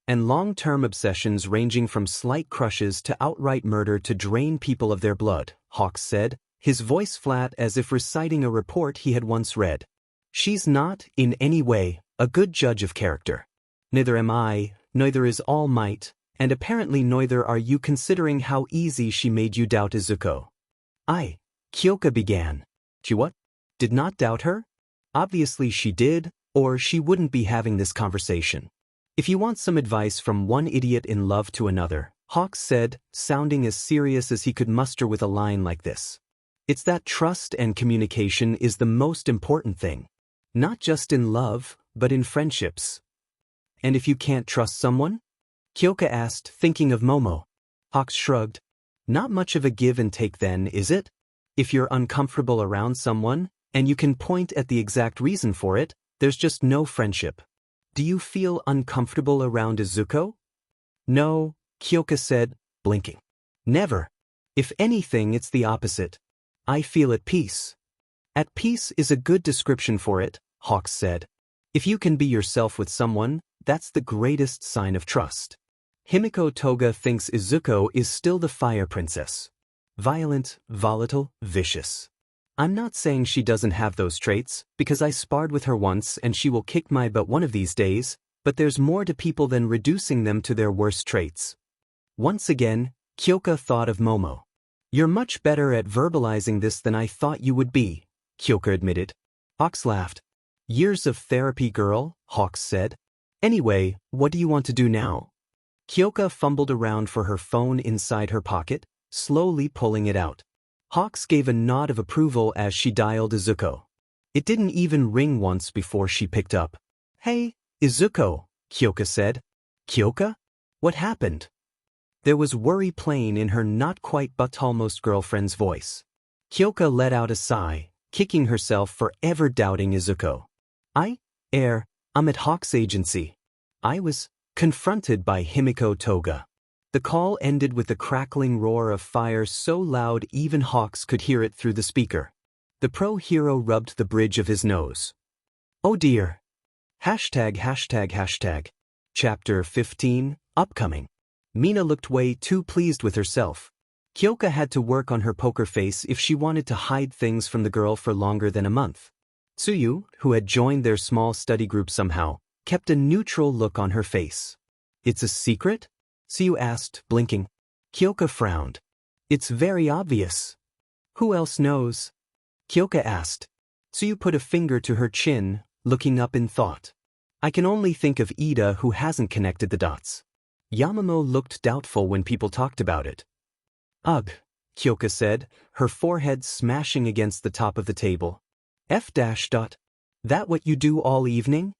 and long-term obsessions ranging from slight crushes to outright murder to drain people of their blood, Hawks said, his voice flat as if reciting a report he had once read. She's not, in any way, a good judge of character. Neither am I, neither is All Might, and apparently neither are you considering how easy she made you doubt Izuko. Kyoka began. She what? Did not doubt her? Obviously she did, or she wouldn't be having this conversation. If you want some advice from one idiot in love to another, Hawks said, sounding as serious as he could muster with a line like this. It's that trust and communication is the most important thing. Not just in love, but in friendships. And if you can't trust someone? Kyoka asked, thinking of Momo. Hawks shrugged. Not much of a give and take then, is it? If you're uncomfortable around someone, and you can point at the exact reason for it, there's just no friendship. Do you feel uncomfortable around Izuko? No, Kyoka said, blinking. Never. If anything, it's the opposite. I feel at peace. At peace is a good description for it, Hawks said. If you can be yourself with someone, that's the greatest sign of trust. Himiko Toga thinks Izuko is still the fire princess. Violent, volatile, vicious. I'm not saying she doesn't have those traits, because I sparred with her once and she will kick my butt one of these days, But there's more to people than reducing them to their worst traits. Once again, Kyoka thought of Momo. You're much better at verbalizing this than I thought you would be, Kyoka admitted. Hawks laughed. Years of therapy, girl, Hawks said. Anyway, what do you want to do now? Kyoka fumbled around for her phone inside her pocket, slowly pulling it out. Hawks gave a nod of approval as she dialed Izuko. It didn't even ring once before she picked up. Hey, Izuko, Kyoka said. Kyoka? What happened? There was worry plain in her not quite but almost girlfriend's voice. Kyoka let out a sigh, kicking herself for ever doubting Izuko. I'm at Hawk's agency. I was confronted by Himiko Toga. The call ended with the crackling roar of fire so loud even Hawks could hear it through the speaker. The pro-hero rubbed the bridge of his nose. Oh dear. ####. Chapter 15, upcoming. Mina looked way too pleased with herself. Kyoka had to work on her poker face if she wanted to hide things from the girl for longer than a month. Tsuyu, who had joined their small study group somehow, kept a neutral look on her face. It's a secret? Tsuyu asked, blinking. Kyoka frowned. It's very obvious. Who else knows? Kyoka asked. Tsuyu put a finger to her chin, looking up in thought. I can only think of Ida who hasn't connected the dots. Yamamo looked doubtful when people talked about it. Ugh, Kyoka said, her forehead smashing against the top of the table. That what you do all evening?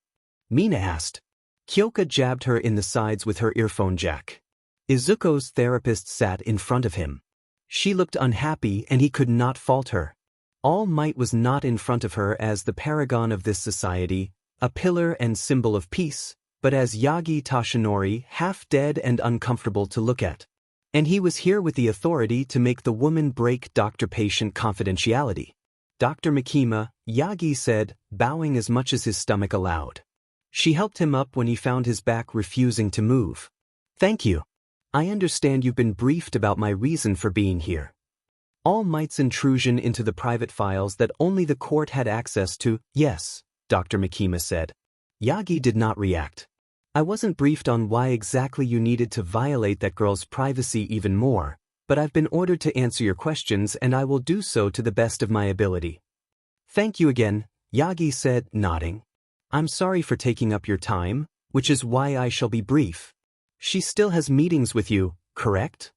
Mina asked. Kyoka jabbed her in the sides with her earphone jack. Izuko's therapist sat in front of him. She looked unhappy and he could not fault her. All Might was not in front of her as the paragon of this society, a pillar and symbol of peace, but as Yagi Tashinori, half dead and uncomfortable to look at. And he was here with the authority to make the woman break doctor-patient confidentiality. Dr. Mikima, Yagi said, bowing as much as his stomach allowed. She helped him up when he found his back refusing to move. Thank you. I understand you've been briefed about my reason for being here. All Might's intrusion into the private files that only the court had access to. Yes, Dr. Mikima said. Yagi did not react. I wasn't briefed on why exactly you needed to violate that girl's privacy even more, but I've been ordered to answer your questions and I will do so to the best of my ability. Thank you again, Yagi said, nodding. I'm sorry for taking up your time, which is why I shall be brief. She still has meetings with you, correct?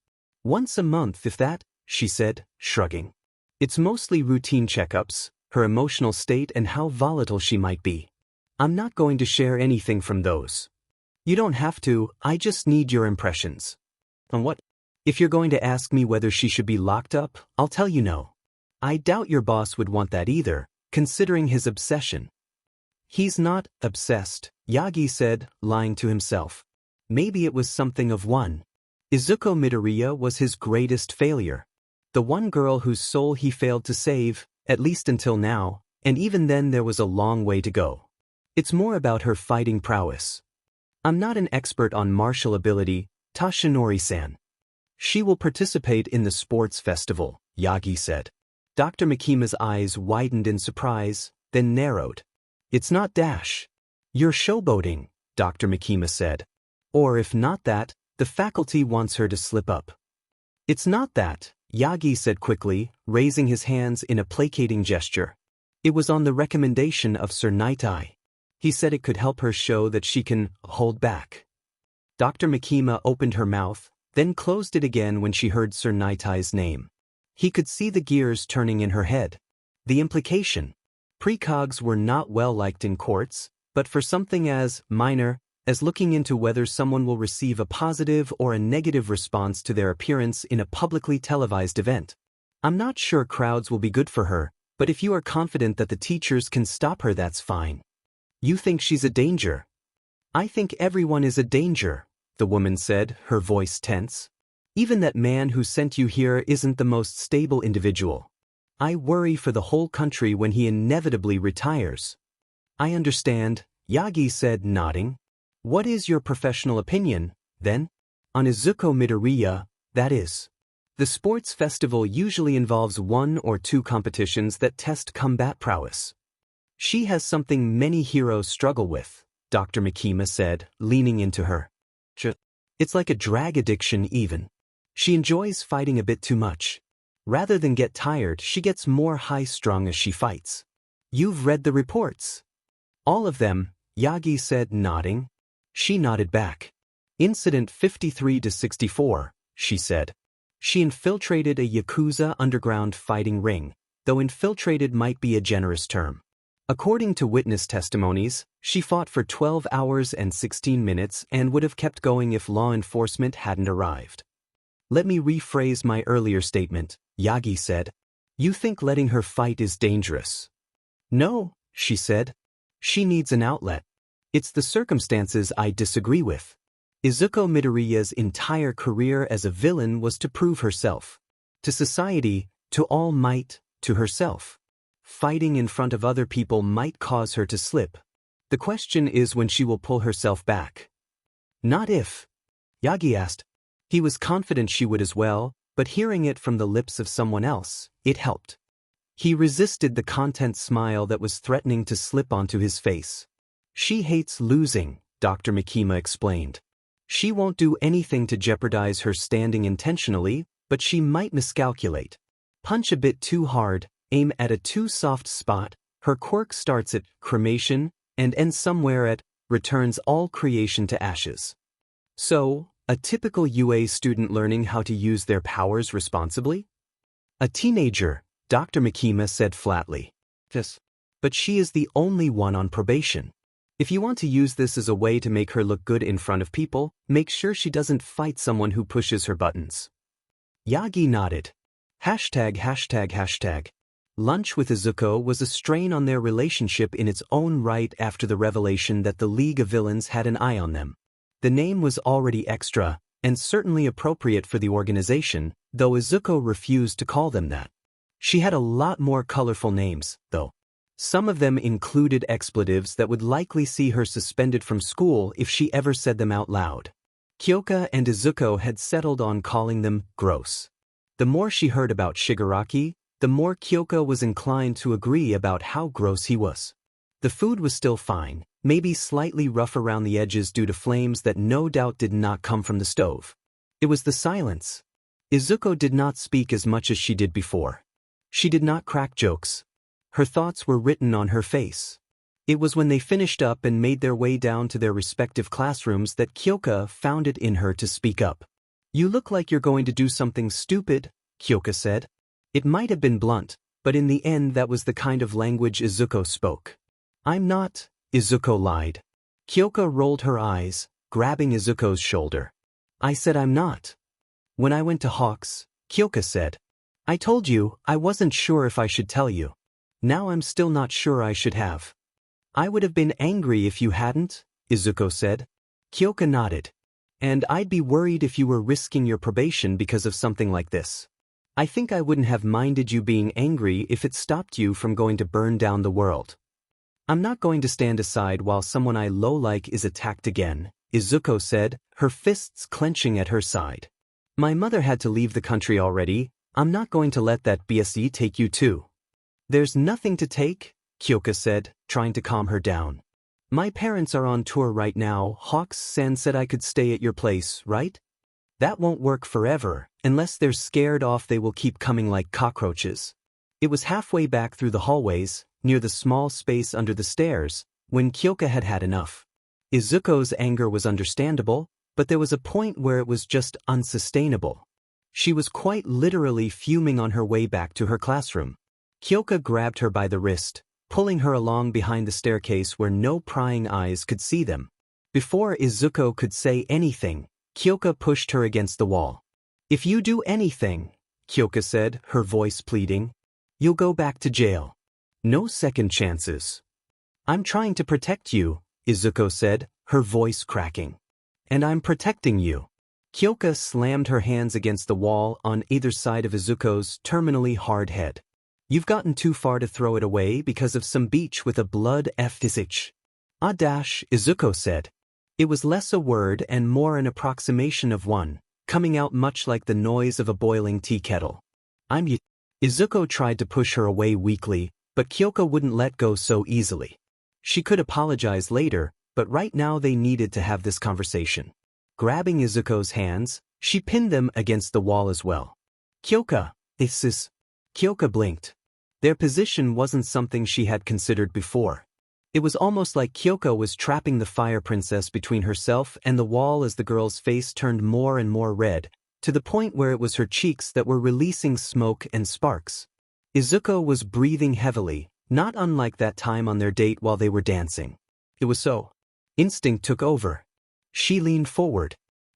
Once a month if that, she said, shrugging. It's mostly routine checkups, her emotional state and how volatile she might be. I'm not going to share anything from those. You don't have to, I just need your impressions. On what? If you're going to ask me whether she should be locked up, I'll tell you no. I doubt your boss would want that either, considering his obsession. He's not obsessed, Yagi said, lying to himself. Maybe it was something of one. Izuko Midoriya was his greatest failure. The one girl whose soul he failed to save, at least until now, and even then there was a long way to go. It's more about her fighting prowess. I'm not an expert on martial ability, Tashinori-san. She will participate in the sports festival, Yagi said. Dr. Mikima's eyes widened in surprise, then narrowed. It's not Dash. You're showboating, Dr. Mikima said. Or if not that, the faculty wants her to slip up. It's not that, Yagi said quickly, raising his hands in a placating gesture. It was on the recommendation of Sir Nightai. He said it could help her show that she can hold back. Dr. Mikima opened her mouth, then closed it again when she heard Sir Nightai's name. He could see the gears turning in her head. The implication. Precogs were not well liked in courts, but for something as minor as looking into whether someone will receive a positive or a negative response to their appearance in a publicly televised event. I'm not sure crowds will be good for her, but if you are confident that the teachers can stop her, that's fine. You think she's a danger? I think everyone is a danger, the woman said, her voice tense. Even that man who sent you here isn't the most stable individual. I worry for the whole country when he inevitably retires. I understand, Yagi said, nodding. What is your professional opinion, then? On Izuko Midoriya, that is. The sports festival usually involves 1 or 2 competitions that test combat prowess. She has something many heroes struggle with, Dr. Mikima said, leaning into her. It's like a drag addiction even. She enjoys fighting a bit too much. Rather than get tired, she gets more high-strung as she fights. You've read the reports? All of them, Yagi said, nodding. She nodded back. Incident 53-64, she said. She infiltrated a Yakuza underground fighting ring, though infiltrated might be a generous term. According to witness testimonies, she fought for 12 hours and 16 minutes and would have kept going if law enforcement hadn't arrived. Let me rephrase my earlier statement, Yagi said. You think letting her fight is dangerous? No, she said. She needs an outlet. It's the circumstances I disagree with. Izuko Midoriya's entire career as a villain was to prove herself. To society, to All Might, to herself. Fighting in front of other people might cause her to slip. The question is when she will pull herself back. Not if. Yagi asked. He was confident she would as well, but hearing it from the lips of someone else, it helped. He resisted the content smile that was threatening to slip onto his face. She hates losing, Dr. Mikima explained. She won't do anything to jeopardize her standing intentionally, but she might miscalculate. Punch a bit too hard, aim at a too soft spot, her quirk starts at cremation and ends somewhere at returns all creation to ashes. So, a typical UA student learning how to use their powers responsibly? A teenager, Dr. Mikima said flatly. Yes. But she is the only one on probation. If you want to use this as a way to make her look good in front of people, make sure she doesn't fight someone who pushes her buttons. Yagi nodded. ####. Lunch with Izuko was a strain on their relationship in its own right after the revelation that the League of Villains had an eye on them. The name was already extra, and certainly appropriate for the organization, though Izuko refused to call them that. She had a lot more colorful names, though. Some of them included expletives that would likely see her suspended from school if she ever said them out loud. Kyoka and Izuko had settled on calling them gross. The more she heard about Shigaraki, the more Kyoka was inclined to agree about how gross he was. The food was still fine, maybe slightly rough around the edges due to flames that no doubt did not come from the stove. It was the silence. Izuko did not speak as much as she did before. She did not crack jokes. Her thoughts were written on her face. It was when they finished up and made their way down to their respective classrooms that Kyoka found it in her to speak up. You look like you're going to do something stupid, Kyoka said. It might have been blunt, but in the end that was the kind of language Izuko spoke. I'm not, Izuko lied. Kyoka rolled her eyes, grabbing Izuko's shoulder. I said I'm not. When I went to Hawks, Kyoka said. I told you, I wasn't sure if I should tell you. Now I'm still not sure I should have. I would have been angry if you hadn't, Izuko said. Kyoka nodded. And I'd be worried if you were risking your probation because of something like this. I think I wouldn't have minded you being angry if it stopped you from going to burn down the world. I'm not going to stand aside while someone I like is attacked again, Izuko said, her fists clenching at her side. My mother had to leave the country already. I'm not going to let that BSE take you too. There's nothing to take, Kyoka said, trying to calm her down. My parents are on tour right now. Hawks-san said I could stay at your place, right? That won't work forever, unless they're scared off they will keep coming like cockroaches. It was halfway back through the hallways, near the small space under the stairs, when Kyoka had had enough. Izuko's anger was understandable, but there was a point where it was just unsustainable. She was quite literally fuming on her way back to her classroom. Kyoka grabbed her by the wrist, pulling her along behind the staircase where no prying eyes could see them. Before Izuko could say anything, Kyoka pushed her against the wall. If you do anything, Kyoka said, her voice pleading, you'll go back to jail. No second chances. I'm trying to protect you, Izuko said, her voice cracking. And I'm protecting you. Kyoka slammed her hands against the wall on either side of Izuko's terminally hard head. You've gotten too far to throw it away because of some beach with a blood fizich. Izuko said. It was less a word and more an approximation of one, coming out much like the noise of a boiling tea kettle. Izuko tried to push her away weakly, but Kyoka wouldn't let go so easily. She could apologize later, but right now they needed to have this conversation. Grabbing Izuko's hands, she pinned them against the wall as well. Kyoka, this is... Kyoka blinked. Their position wasn't something she had considered before. It was almost like Kyoka was trapping the fire princess between herself and the wall as the girl's face turned more and more red, to the point where it was her cheeks that were releasing smoke and sparks. Izuko was breathing heavily, not unlike that time on their date while they were dancing. It was so. Instinct took over. She leaned forward.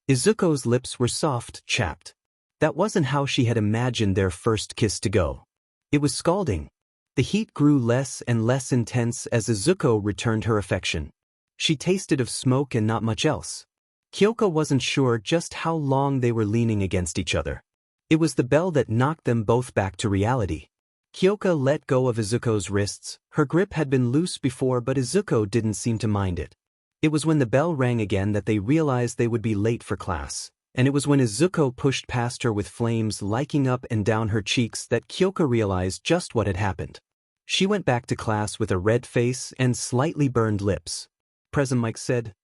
Izuko's lips were soft, chapped. That wasn't how she had imagined their first kiss to go. It was scalding. The heat grew less and less intense as Izuko returned her affection. She tasted of smoke and not much else. Kyoka wasn't sure just how long they were leaning against each other. It was the bell that knocked them both back to reality. Kyoka let go of Izuko's wrists. Her grip had been loose before, but Izuko didn't seem to mind it. It was when the bell rang again that they realized they would be late for class, and it was when Izuko pushed past her with flames lighting up and down her cheeks that Kyoka realized just what had happened. She went back to class with a red face and slightly burned lips. President Mike said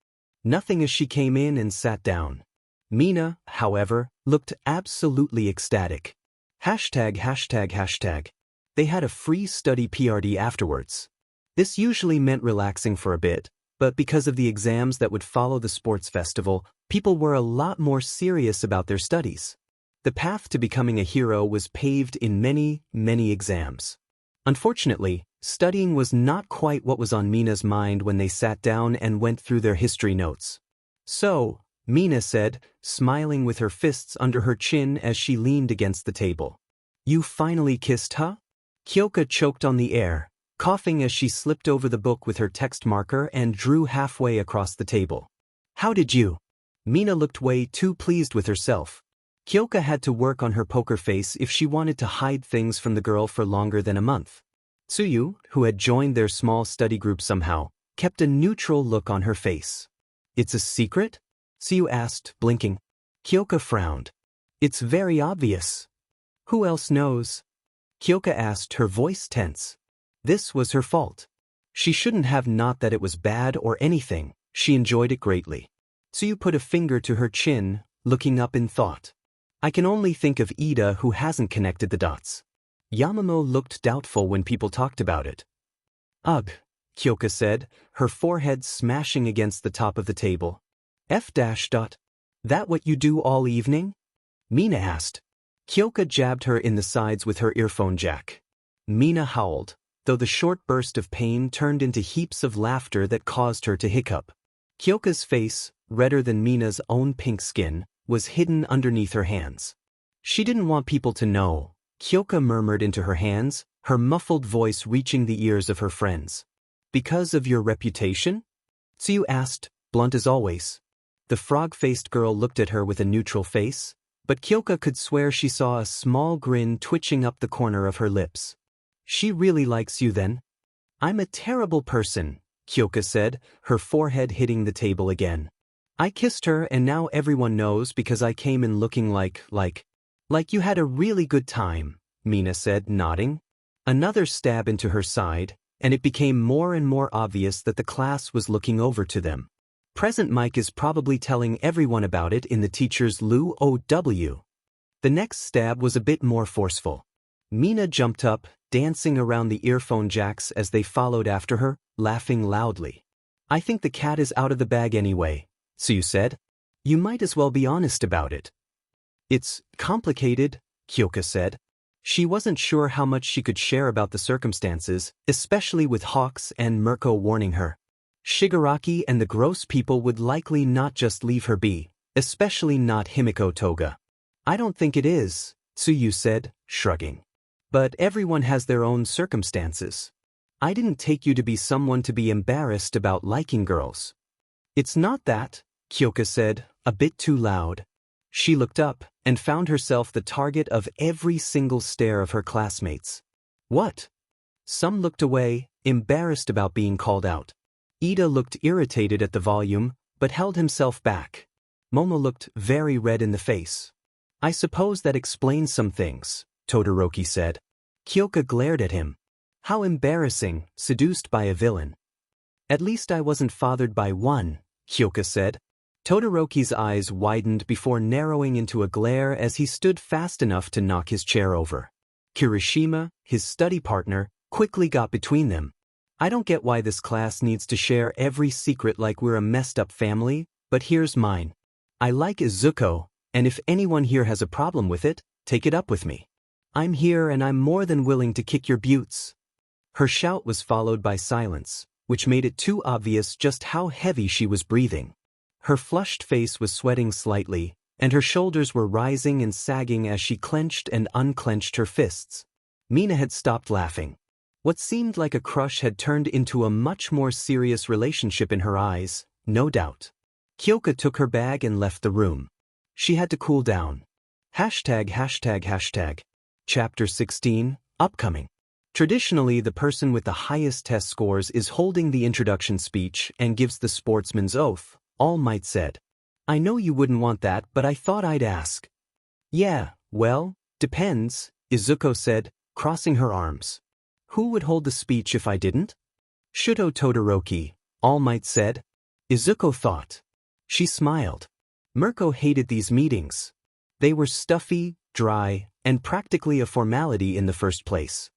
nothing as she came in and sat down. Mina, however, looked absolutely ecstatic. ####. They had a free study PRD afterwards. This usually meant relaxing for a bit, but because of the exams that would follow the sports festival, people were a lot more serious about their studies. The path to becoming a hero was paved in many, many exams. Unfortunately, studying was not quite what was on Mina's mind when they sat down and went through their history notes. So, Mina said, smiling with her fists under her chin as she leaned against the table. You finally kissed, huh? Kyoka choked on the air, coughing as she slipped over the book with her text marker and drew halfway across the table. How did you? Mina looked way too pleased with herself. Kyoka had to work on her poker face if she wanted to hide things from the girl for longer than a month. Tsuyu, who had joined their small study group somehow, kept a neutral look on her face. It's a secret? Tsuyu asked, blinking. Kyoka frowned. It's very obvious. Who else knows? Kyoka asked, her voice tense. This was her fault. She shouldn't have, not that it was bad or anything, she enjoyed it greatly. Tsuyu put a finger to her chin, looking up in thought. I can only think of Ida who hasn't connected the dots. Yamamo looked doubtful when people talked about it. Ugh, Kyoka said, her forehead smashing against the top of the table. That what you do all evening? Mina asked. Kyoka jabbed her in the sides with her earphone jack. Mina howled, though the short burst of pain turned into heaps of laughter that caused her to hiccup. Kyoka's face, redder than Mina's own pink skin, was hidden underneath her hands. She didn't want people to know, Kyoka murmured into her hands, her muffled voice reaching the ears of her friends. Because of your reputation? Tsuyu asked, blunt as always. The frog-faced girl looked at her with a neutral face, but Kyoka could swear she saw a small grin twitching up the corner of her lips. She really likes you then? I'm a terrible person, Kyoka said, her forehead hitting the table again. I kissed her and now everyone knows because I came in looking like you had a really good time, Mina said, nodding. Another stab into her side, and it became more and more obvious that the class was looking over to them. Present Mike is probably telling everyone about it in the teacher's OW. The next stab was a bit more forceful. Mina jumped up, dancing around the earphone jacks as they followed after her, laughing loudly. I think the cat is out of the bag anyway, Tsuyu said. You might as well be honest about it. It's complicated, Kyoka said. She wasn't sure how much she could share about the circumstances, especially with Hawks and Mirko warning her. Shigaraki and the gross people would likely not just leave her be, especially not Himiko Toga. I don't think it is, Tsuyu said, shrugging. But everyone has their own circumstances. I didn't take you to be someone to be embarrassed about liking girls. It's not that, Kyoka said, a bit too loud. She looked up and found herself the target of every single stare of her classmates. What? Some looked away, embarrassed about being called out. Ida looked irritated at the volume, but held himself back. Momo looked very red in the face. I suppose that explains some things, Todoroki said. Kyoka glared at him. How embarrassing, seduced by a villain. At least I wasn't fathered by one, Hyoka said. Todoroki's eyes widened before narrowing into a glare as he stood fast enough to knock his chair over. Kirishima, his study partner, quickly got between them. I don't get why this class needs to share every secret like we're a messed-up family, but here's mine. I like Izuko, and if anyone here has a problem with it, take it up with me. I'm here and I'm more than willing to kick your butts. Her shout was followed by silence, which made it too obvious just how heavy she was breathing. Her flushed face was sweating slightly, and her shoulders were rising and sagging as she clenched and unclenched her fists. Mina had stopped laughing. What seemed like a crush had turned into a much more serious relationship in her eyes, no doubt. Hyoka took her bag and left the room. She had to cool down. ####. Chapter 16, Upcoming. Traditionally, the person with the highest test scores is holding the introduction speech and gives the sportsman's oath, All Might said. I know you wouldn't want that, but I thought I'd ask. Yeah, well, depends, Izuko said, crossing her arms. Who would hold the speech if I didn't? Shuto Todoroki, All Might said. Izuko thought. She smiled. Mirko hated these meetings. They were stuffy, dry, and practically a formality in the first place.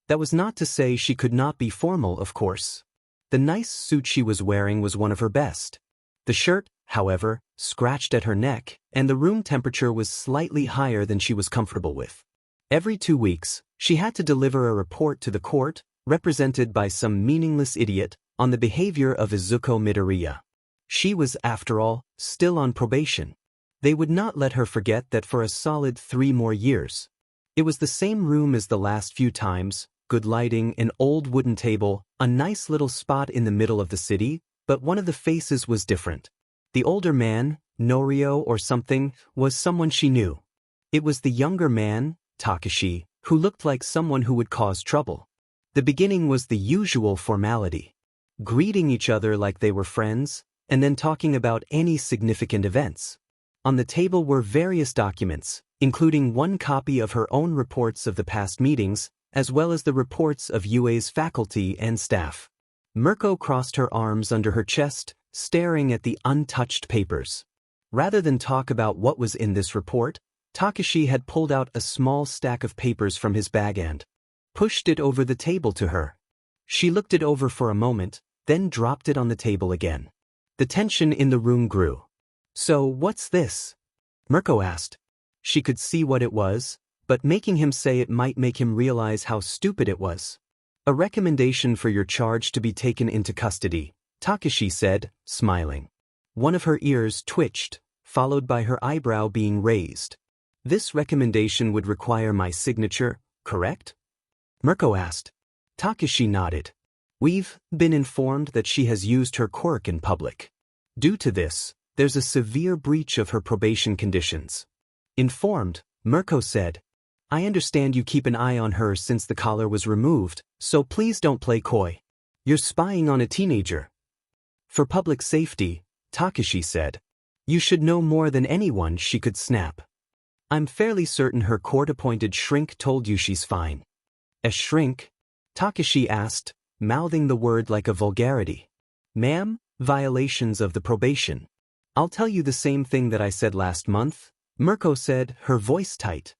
That was not to say she could not be formal, of course. The nice suit she was wearing was one of her best. The shirt, however, scratched at her neck, and the room temperature was slightly higher than she was comfortable with. Every 2 weeks, she had to deliver a report to the court, represented by some meaningless idiot, on the behavior of Izuko Midoriya. She was, after all, still on probation. They would not let her forget that for a solid 3 more years. It was the same room as the last few times, good lighting, an old wooden table, a nice little spot in the middle of the city, but one of the faces was different. The older man, Norio or something, was someone she knew. It was the younger man, Takashi, who looked like someone who would cause trouble. The beginning was the usual formality. Greeting each other like they were friends, and then talking about any significant events. On the table were various documents, including one copy of her own reports of the past meetings, as well as the reports of UA's faculty and staff. Mirko crossed her arms under her chest, staring at the untouched papers. Rather than talk about what was in this report, Takashi had pulled out a small stack of papers from his bag and pushed it over the table to her. She looked it over for a moment, then dropped it on the table again. The tension in the room grew. So what's this? Mirko asked. She could see what it was, but making him say it might make him realize how stupid it was. A recommendation for your charge to be taken into custody, Takashi said, smiling. One of her ears twitched, followed by her eyebrow being raised. This recommendation would require my signature, correct? Mirko asked. Takashi nodded. We've been informed that she has used her quirk in public. Due to this, there's a severe breach of her probation conditions. Informed, Mirko said. I understand you keep an eye on her since the collar was removed, so please don't play coy. You're spying on a teenager. For public safety, Takashi said. You should know more than anyone, she could snap. I'm fairly certain her court-appointed shrink told you she's fine. A shrink? Takashi asked, mouthing the word like a vulgarity. Ma'am, violations of the probation. I'll tell you the same thing that I said last month, Mirko said, her voice tight.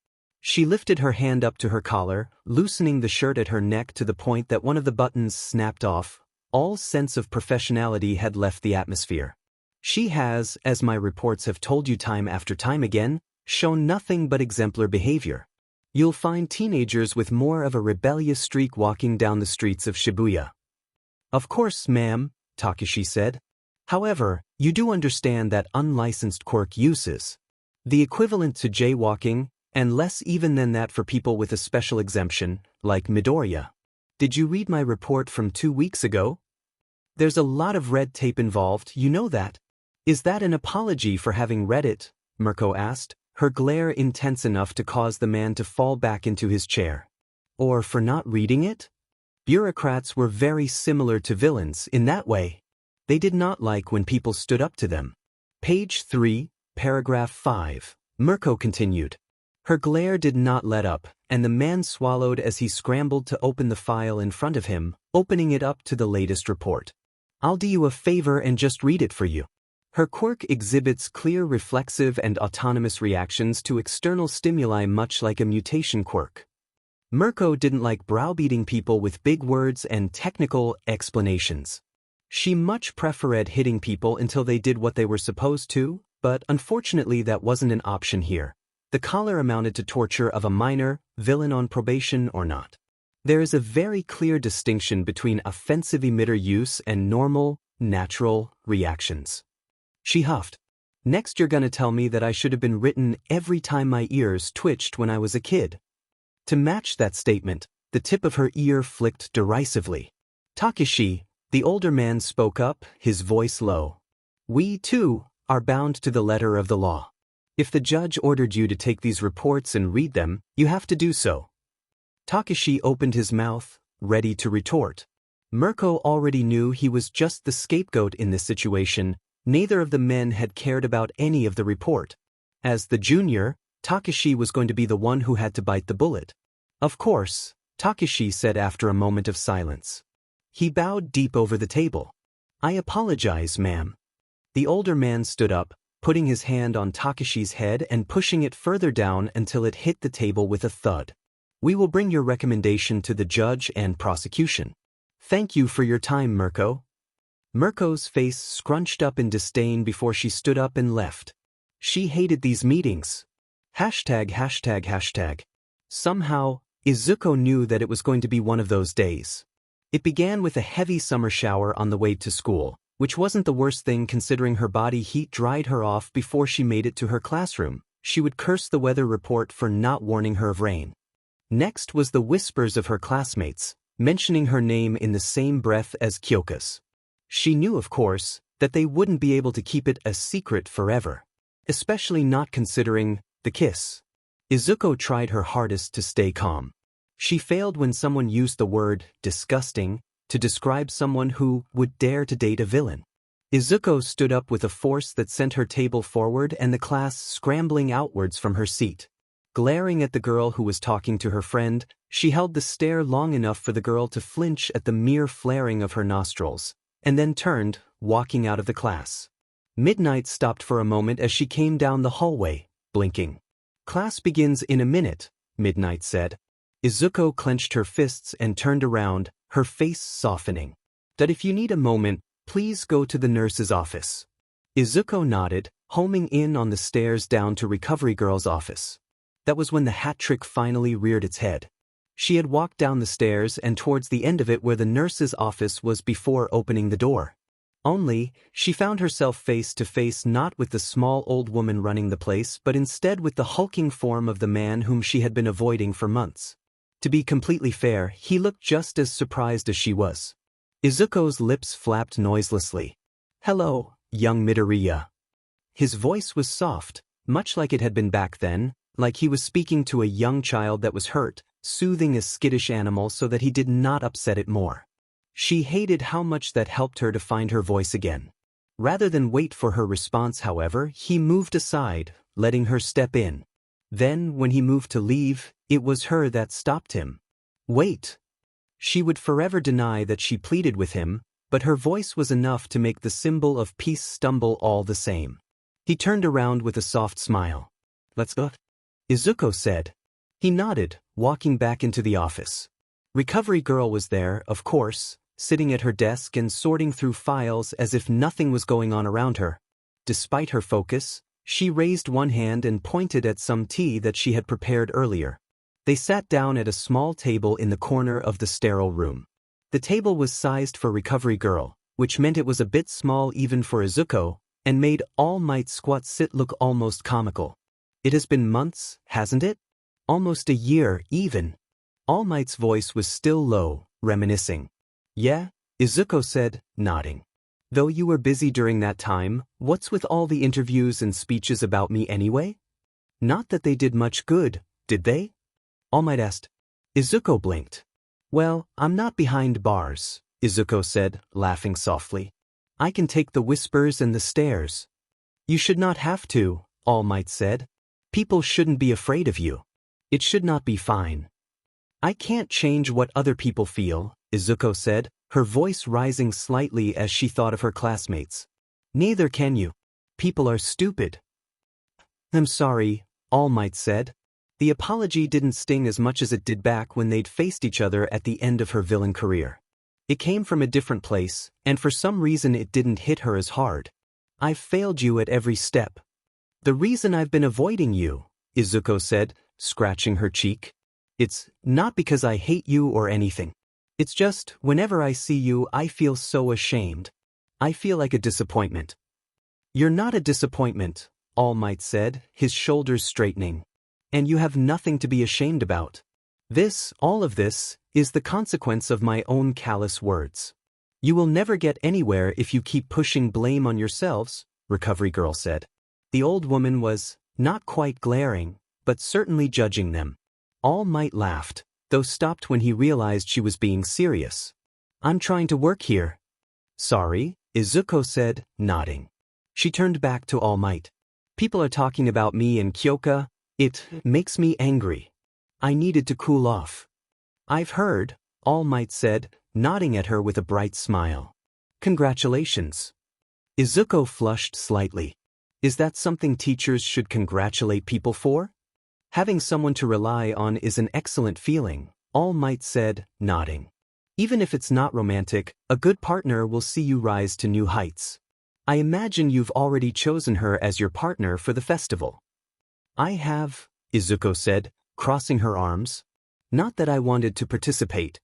She lifted her hand up to her collar, loosening the shirt at her neck to the point that one of the buttons snapped off. All sense of professionality had left the atmosphere. She has, as my reports have told you time after time again, shown nothing but exemplar behavior. You'll find teenagers with more of a rebellious streak walking down the streets of Shibuya. Of course, ma'am, Takashi said. However, you do understand that unlicensed quirk uses the equivalent to jaywalking, and less even than that for people with a special exemption, like Midoriya. Did you read my report from 2 weeks ago? There's a lot of red tape involved, you know that. Is that an apology for having read it? Mirko asked, her glare intense enough to cause the man to fall back into his chair. Or for not reading it? Bureaucrats were very similar to villains in that way. They did not like when people stood up to them. Page 3, paragraph 5, Mirko continued. Her glare did not let up, and the man swallowed as he scrambled to open the file in front of him, opening it up to the latest report. I'll do you a favor and just read it for you. Her quirk exhibits clear reflexive and autonomous reactions to external stimuli, much like a mutation quirk. Mirko didn't like browbeating people with big words and technical explanations. She much preferred hitting people until they did what they were supposed to, but unfortunately that wasn't an option here. The collar amounted to torture of a minor, villain on probation or not. There is a very clear distinction between offensive emitter use and normal, natural reactions. She huffed. Next you're gonna tell me that I should have been written every time my ears twitched when I was a kid. To match that statement, the tip of her ear flicked derisively. Takeshi, the older man, spoke up, his voice low. We, too, are bound to the letter of the law. If the judge ordered you to take these reports and read them, you have to do so. Takeshi opened his mouth, ready to retort. Mirko already knew he was just the scapegoat in this situation. Neither of the men had cared about any of the report. As the junior, Takeshi was going to be the one who had to bite the bullet. Of course, Takeshi said after a moment of silence. He bowed deep over the table. I apologize, ma'am. The older man stood up, putting his hand on Takeshi's head and pushing it further down until it hit the table with a thud. We will bring your recommendation to the judge and prosecution. Thank you for your time, Mirko. Mirko's face scrunched up in disdain before she stood up and left. She hated these meetings. ####. Somehow, Izuko knew that it was going to be one of those days. It began with a heavy summer shower on the way to school, which wasn't the worst thing considering her body heat dried her off before she made it to her classroom. She would curse the weather report for not warning her of rain. Next was the whispers of her classmates, mentioning her name in the same breath as Kyoka's. She knew, of course, that they wouldn't be able to keep it a secret forever, especially not considering the kiss. Izuko tried her hardest to stay calm. She failed when someone used the word disgusting to describe someone who would dare to date a villain. Izuko stood up with a force that sent her table forward and the class scrambling outwards from her seat. Glaring at the girl who was talking to her friend, she held the stare long enough for the girl to flinch at the mere flaring of her nostrils, and then turned, walking out of the class. Midnight stopped for a moment as she came down the hallway, blinking. Class begins in a minute, Midnight said. Izuko clenched her fists and turned around, her face softening. That if you need a moment, please go to the nurse's office. Izuko nodded, homing in on the stairs down to Recovery Girl's office. That was when the hat trick finally reared its head. She had walked down the stairs and towards the end of it where the nurse's office was before opening the door. Only, she found herself face to face not with the small old woman running the place but instead with the hulking form of the man whom she had been avoiding for months. To be completely fair, he looked just as surprised as she was. Izuko's lips flapped noiselessly. Hello, young Midoriya. His voice was soft, much like it had been back then, like he was speaking to a young child that was hurt, soothing a skittish animal so that he did not upset it more. She hated how much that helped her to find her voice again. Rather than wait for her response, however, he moved aside, letting her step in. Then, when he moved to leave, it was her that stopped him. Wait. She would forever deny that she pleaded with him, but her voice was enough to make the symbol of peace stumble all the same. He turned around with a soft smile. Let's go, Izuko said. He nodded, walking back into the office. Recovery Girl was there, of course, sitting at her desk and sorting through files as if nothing was going on around her. Despite her focus, she raised one hand and pointed at some tea that she had prepared earlier. They sat down at a small table in the corner of the sterile room. The table was sized for Recovery Girl, which meant it was a bit small even for Izuko, and made All Might's squat sit look almost comical. It has been months, hasn't it? Almost a year, even. All Might's voice was still low, reminiscing. Yeah, Izuko said, nodding. Though you were busy during that time, what's with all the interviews and speeches about me anyway? Not that they did much good, did they? All Might asked. Izuko blinked. Well, I'm not behind bars, Izuko said, laughing softly. I can take the whispers and the stares. You should not have to, All Might said. People shouldn't be afraid of you. It should not be fine. I can't change what other people feel, Izuko said, her voice rising slightly as she thought of her classmates. Neither can you. People are stupid. I'm sorry, All Might said. The apology didn't sting as much as it did back when they'd faced each other at the end of her villain career. It came from a different place, and for some reason it didn't hit her as hard. I've failed you at every step. The reason I've been avoiding you, Izuko said, scratching her cheek. It's not because I hate you or anything. It's just, whenever I see you I feel so ashamed. I feel like a disappointment. You're not a disappointment, All Might said, his shoulders straightening. And you have nothing to be ashamed about. All of this, is the consequence of my own callous words. You will never get anywhere if you keep pushing blame on yourselves, Recovery Girl said. The old woman was, not quite glaring, but certainly judging them. All Might laughed, though stopped when he realized she was being serious. I'm trying to work here. Sorry, Izuko said, nodding. She turned back to All Might. People are talking about me and Kyoka. It makes me angry. I needed to cool off. I've heard, All Might said, nodding at her with a bright smile. Congratulations. Izuko flushed slightly. Is that something teachers should congratulate people for? Having someone to rely on is an excellent feeling, All Might said, nodding. Even if it's not romantic, a good partner will see you rise to new heights. I imagine you've already chosen her as your partner for the festival. I have, Izuko said, crossing her arms. Not that I wanted to participate.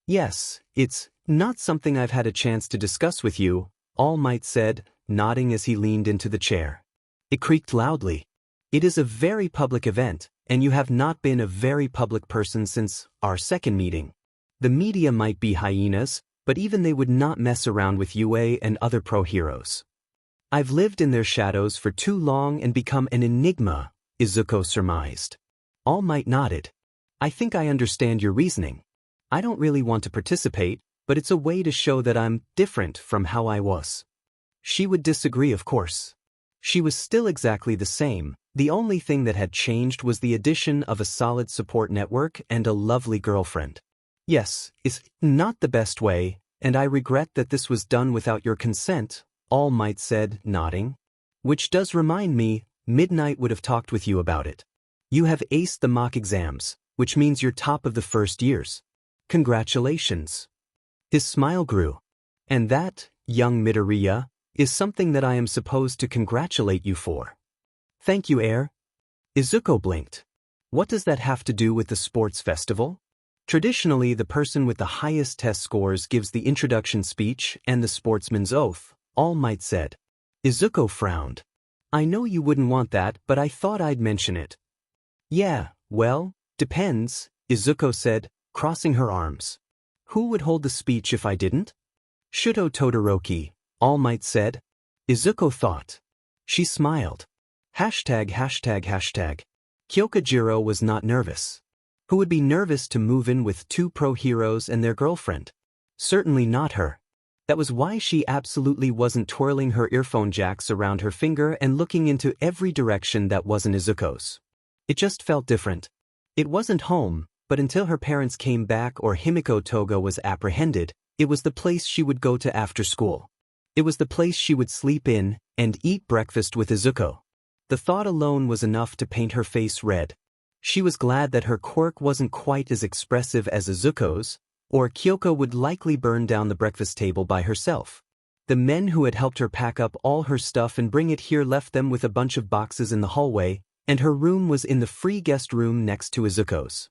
Yes, it's not something I've had a chance to discuss with you, All Might said, nodding as he leaned into the chair. It creaked loudly. It is a very public event, and you have not been a very public person since our second meeting. The media might be hyenas, but even they would not mess around with UA and other pro-heroes. I've lived in their shadows for too long and become an enigma, Izuko surmised. All Might nodded. I think I understand your reasoning. I don't really want to participate, but it's a way to show that I'm different from how I was. She would disagree, of course. She was still exactly the same. The only thing that had changed was the addition of a solid support network and a lovely girlfriend. Yes, it's not the best way, and I regret that this was done without your consent, All Might said, nodding. Which does remind me, Midnight would have talked with you about it. You have aced the mock exams, which means you're top of the first years. Congratulations. His smile grew. And that, young Midoriya, is something that I am supposed to congratulate you for. Thank you, Air. Izuko blinked. What does that have to do with the sports festival? Traditionally, the person with the highest test scores gives the introduction speech and the sportsman's oath, All Might said. Izuko frowned. I know you wouldn't want that, but I thought I'd mention it. Yeah, well, depends, Izuko said, crossing her arms. Who would hold the speech if I didn't? Shuto Todoroki, All Might said. Izuko thought. She smiled. Hashtag. Kyokajiro was not nervous. Who would be nervous to move in with two pro-heroes and their girlfriend? Certainly not her. That was why she absolutely wasn't twirling her earphone jacks around her finger and looking into every direction that wasn't Izuko's. It just felt different. It wasn't home, but until her parents came back or Himiko Toga was apprehended, it was the place she would go to after school. It was the place she would sleep in and eat breakfast with Izuko. The thought alone was enough to paint her face red. She was glad that her quirk wasn't quite as expressive as Izuko's, or Kyoko would likely burn down the breakfast table by herself. The men who had helped her pack up all her stuff and bring it here left them with a bunch of boxes in the hallway, and her room was in the free guest room next to Izuko's.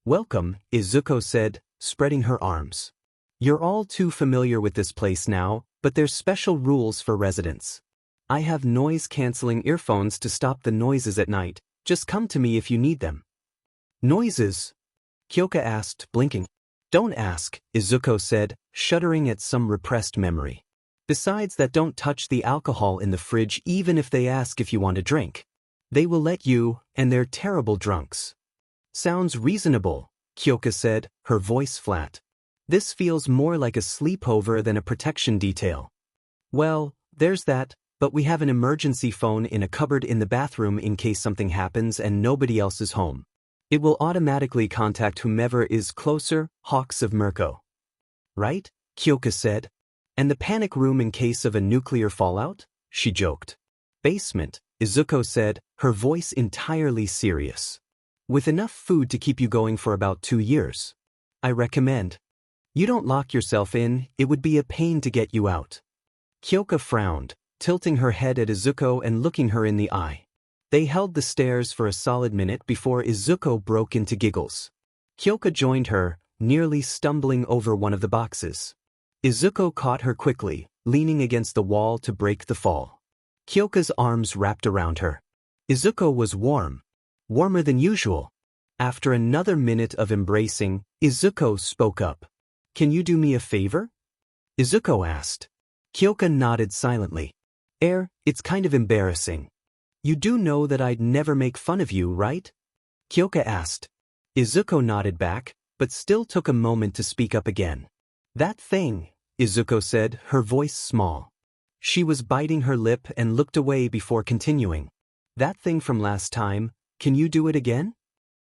Welcome, Izuko said, spreading her arms. You're all too familiar with this place now, but there's special rules for residents. I have noise-canceling earphones to stop the noises at night. Just come to me if you need them. Noises? Kyoka asked, blinking. Don't ask, Izuko said, shuddering at some repressed memory. Besides that, don't touch the alcohol in the fridge even if they ask if you want a drink. They will let you, and they're terrible drunks. Sounds reasonable, Kyoka said, her voice flat. This feels more like a sleepover than a protection detail. Well, there's that, but we have an emergency phone in a cupboard in the bathroom in case something happens and nobody else is home. It will automatically contact whomever is closer, Hawks of Mirko. Right? Kyoka said. And the panic room in case of a nuclear fallout? She joked. Basement, Izuko said, her voice entirely serious. With enough food to keep you going for about 2 years. I recommend. You don't lock yourself in, it would be a pain to get you out. Kyoka frowned, tilting her head at Izuko and looking her in the eye. They held the stairs for a solid minute before Izuko broke into giggles. Kyoka joined her, nearly stumbling over one of the boxes. Izuko caught her quickly, leaning against the wall to break the fall. Kyoka's arms wrapped around her. Izuko was warm. Warmer than usual. After another minute of embracing, Izuko spoke up. Can you do me a favor? Izuko asked. Kyoka nodded silently. It's kind of embarrassing. You do know that I'd never make fun of you, right? Kyoka asked. Izuko nodded back, but still took a moment to speak up again. That thing, Izuko said, her voice small. She was biting her lip and looked away before continuing. That thing from last time, can you do it again?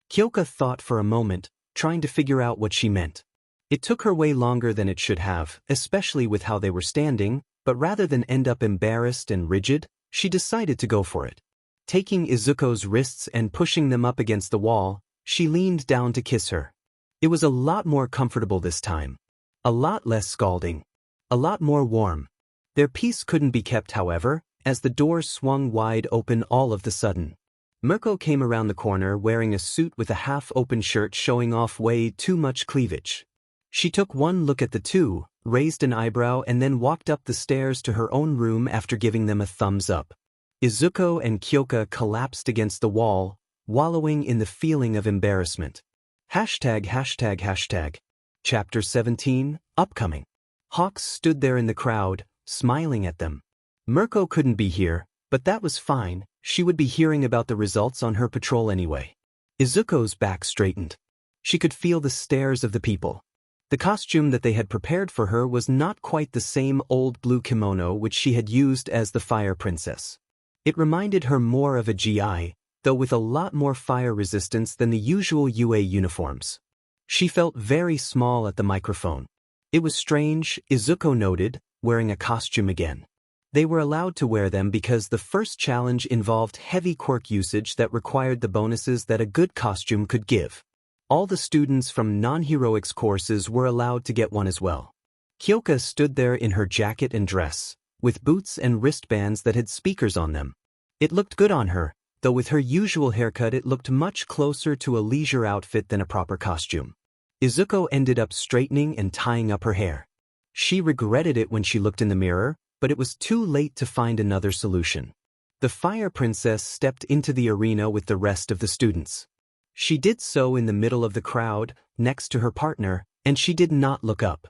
Kyoka thought for a moment, trying to figure out what she meant. It took her way longer than it should have, especially with how they were standing, but rather than end up embarrassed and rigid, she decided to go for it. Taking Izuko's wrists and pushing them up against the wall, she leaned down to kiss her. It was a lot more comfortable this time. A lot less scalding. A lot more warm. Their peace couldn't be kept, however, as the door swung wide open all of the sudden. Mirko came around the corner wearing a suit with a half-open shirt showing off way too much cleavage. She took one look at the two, raised an eyebrow and then walked up the stairs to her own room after giving them a thumbs up. Izuko and Kyoka collapsed against the wall, wallowing in the feeling of embarrassment. ###. Chapter 17, Upcoming. Hawks stood there in the crowd, smiling at them. Mirko couldn't be here, but that was fine, she would be hearing about the results on her patrol anyway. Izuko's back straightened. She could feel the stares of the people. The costume that they had prepared for her was not quite the same old blue kimono which she had used as the Fire Princess. It reminded her more of a GI, though with a lot more fire resistance than the usual UA uniforms. She felt very small at the microphone. It was strange, Izuko noted, wearing a costume again. They were allowed to wear them because the first challenge involved heavy quirk usage that required the bonuses that a good costume could give. All the students from non-heroics courses were allowed to get one as well. Kyoka stood there in her jacket and dress, with boots and wristbands that had speakers on them. It looked good on her, though with her usual haircut it looked much closer to a leisure outfit than a proper costume. Izuko ended up straightening and tying up her hair. She regretted it when she looked in the mirror, but it was too late to find another solution. The Fire Princess stepped into the arena with the rest of the students. She did so in the middle of the crowd, next to her partner, and she did not look up.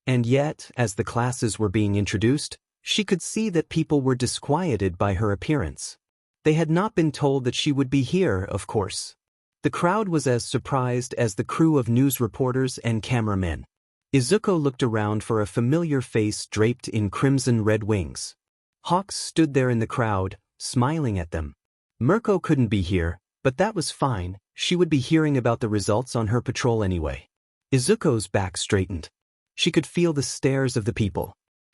And yet, as the classes were being introduced, she could see that people were disquieted by her appearance. They had not been told that she would be here, of course. The crowd was as surprised as the crew of news reporters and cameramen. Izuko looked around for a familiar face draped in crimson-red wings. Hawks stood there in the crowd, smiling at them. Mirko couldn't be here, but that was fine, she would be hearing about the results on her patrol anyway. Izuko's back straightened. She could feel the stares of the people.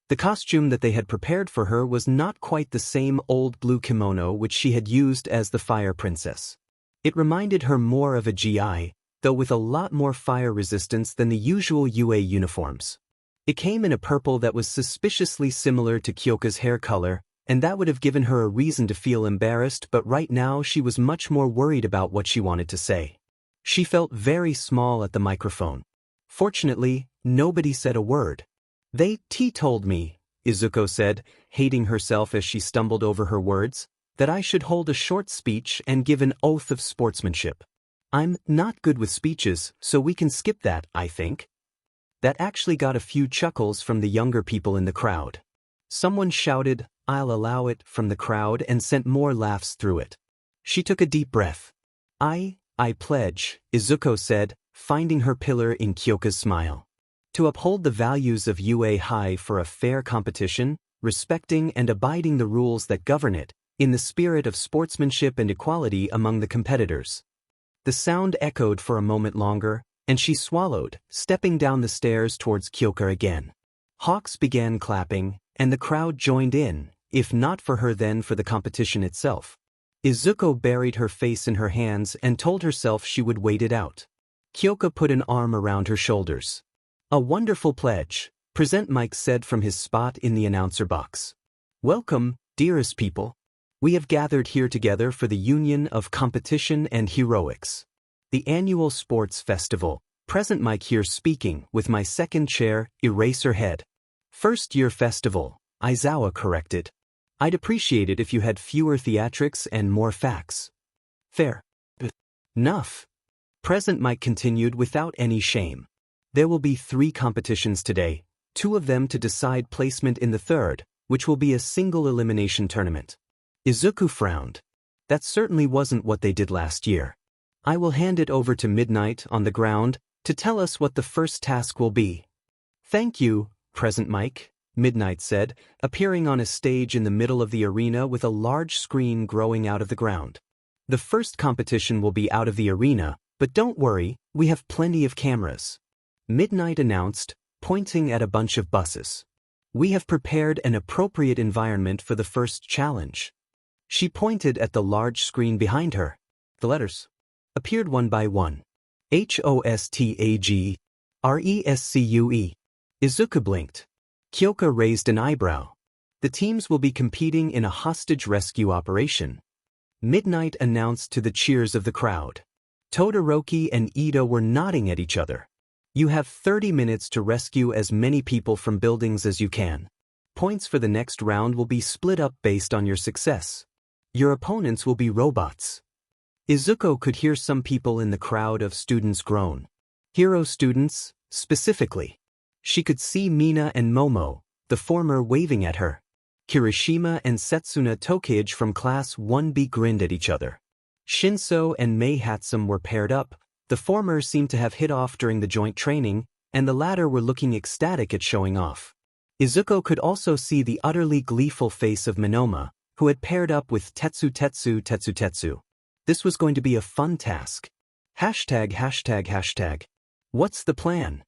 The costume that they had prepared for her was not quite the same old blue kimono which she had used as the Fire Princess. It reminded her more of a GI, though with a lot more fire resistance than the usual UA uniforms. It came in a purple that was suspiciously similar to Kyoka's hair color, and that would have given her a reason to feel embarrassed, but right now she was much more worried about what she wanted to say. She felt very small at the microphone. Fortunately, nobody said a word. They told me, Izuko said, hating herself as she stumbled over her words, that I should hold a short speech and give an oath of sportsmanship. I'm not good with speeches, so we can skip that, I think. That actually got a few chuckles from the younger people in the crowd. Someone shouted, "I'll allow it," from the crowd and sent more laughs through it. She took a deep breath. I pledge, Izuko said, finding her pillar in Kyoka's smile. To uphold the values of UA High for a fair competition, respecting and abiding the rules that govern it, in the spirit of sportsmanship and equality among the competitors. The sound echoed for a moment longer, and she swallowed, stepping down the stairs towards Kyoka again. Hawks began clapping, and the crowd joined in, if not for her then for the competition itself. Izuko buried her face in her hands and told herself she would wait it out. Kyoka put an arm around her shoulders. A wonderful pledge, Present Mike said from his spot in the announcer box. Welcome, dearest people. We have gathered here together for the union of competition and heroics. The annual sports festival. Present Mike here speaking with my second chair, Eraserhead. First year festival, Aizawa corrected. I'd appreciate it if you had fewer theatrics and more facts. Fair enough. Present Mike continued without any shame. There will be 3 competitions today, 2 of them to decide placement in the third, which will be a single elimination tournament. Izuku frowned. That certainly wasn't what they did last year. I will hand it over to Midnight on the ground to tell us what the first task will be. Thank you, Present Mike, Midnight said, appearing on a stage in the middle of the arena with a large screen growing out of the ground. The first competition will be out of the arena, but don't worry, we have plenty of cameras. Midnight announced, pointing at a bunch of buses. We have prepared an appropriate environment for the first challenge. She pointed at the large screen behind her. The letters appeared one by one. HOSTAG. RESCUE. Izuku blinked. Kyoka raised an eyebrow. The teams will be competing in a hostage rescue operation. Midnight announced to the cheers of the crowd. Todoroki and Ito were nodding at each other. You have 30 minutes to rescue as many people from buildings as you can. Points for the next round will be split up based on your success. Your opponents will be robots. Izuko could hear some people in the crowd of students groan. Hero students, specifically. She could see Mina and Momo, the former waving at her. Kirishima and Setsuna Tokage from Class 1B grinned at each other. Shinso and Mei Hatsum were paired up. The former seemed to have hit off during the joint training, and the latter were looking ecstatic at showing off. Izuko could also see the utterly gleeful face of Minoma, who had paired up with Tetsu. This was going to be a fun task. ####. What's the plan?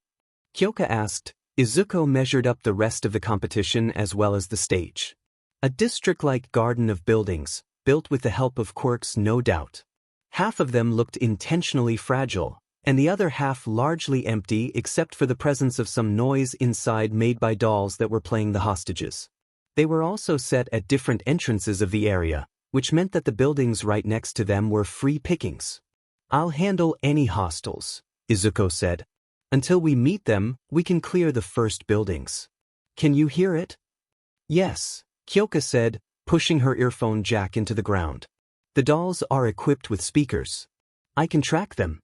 Kyoka asked. Izuko measured up the rest of the competition as well as the stage. A district-like garden of buildings, built with the help of quirks no doubt. Half of them looked intentionally fragile, and the other half largely empty except for the presence of some noise inside made by dolls that were playing the hostages. They were also set at different entrances of the area, which meant that the buildings right next to them were free pickings. I'll handle any hostiles, Izuko said. Until we meet them, we can clear the first buildings. Can you hear it? Yes, Kyoka said, pushing her earphone jack into the ground. The dolls are equipped with speakers. I can track them.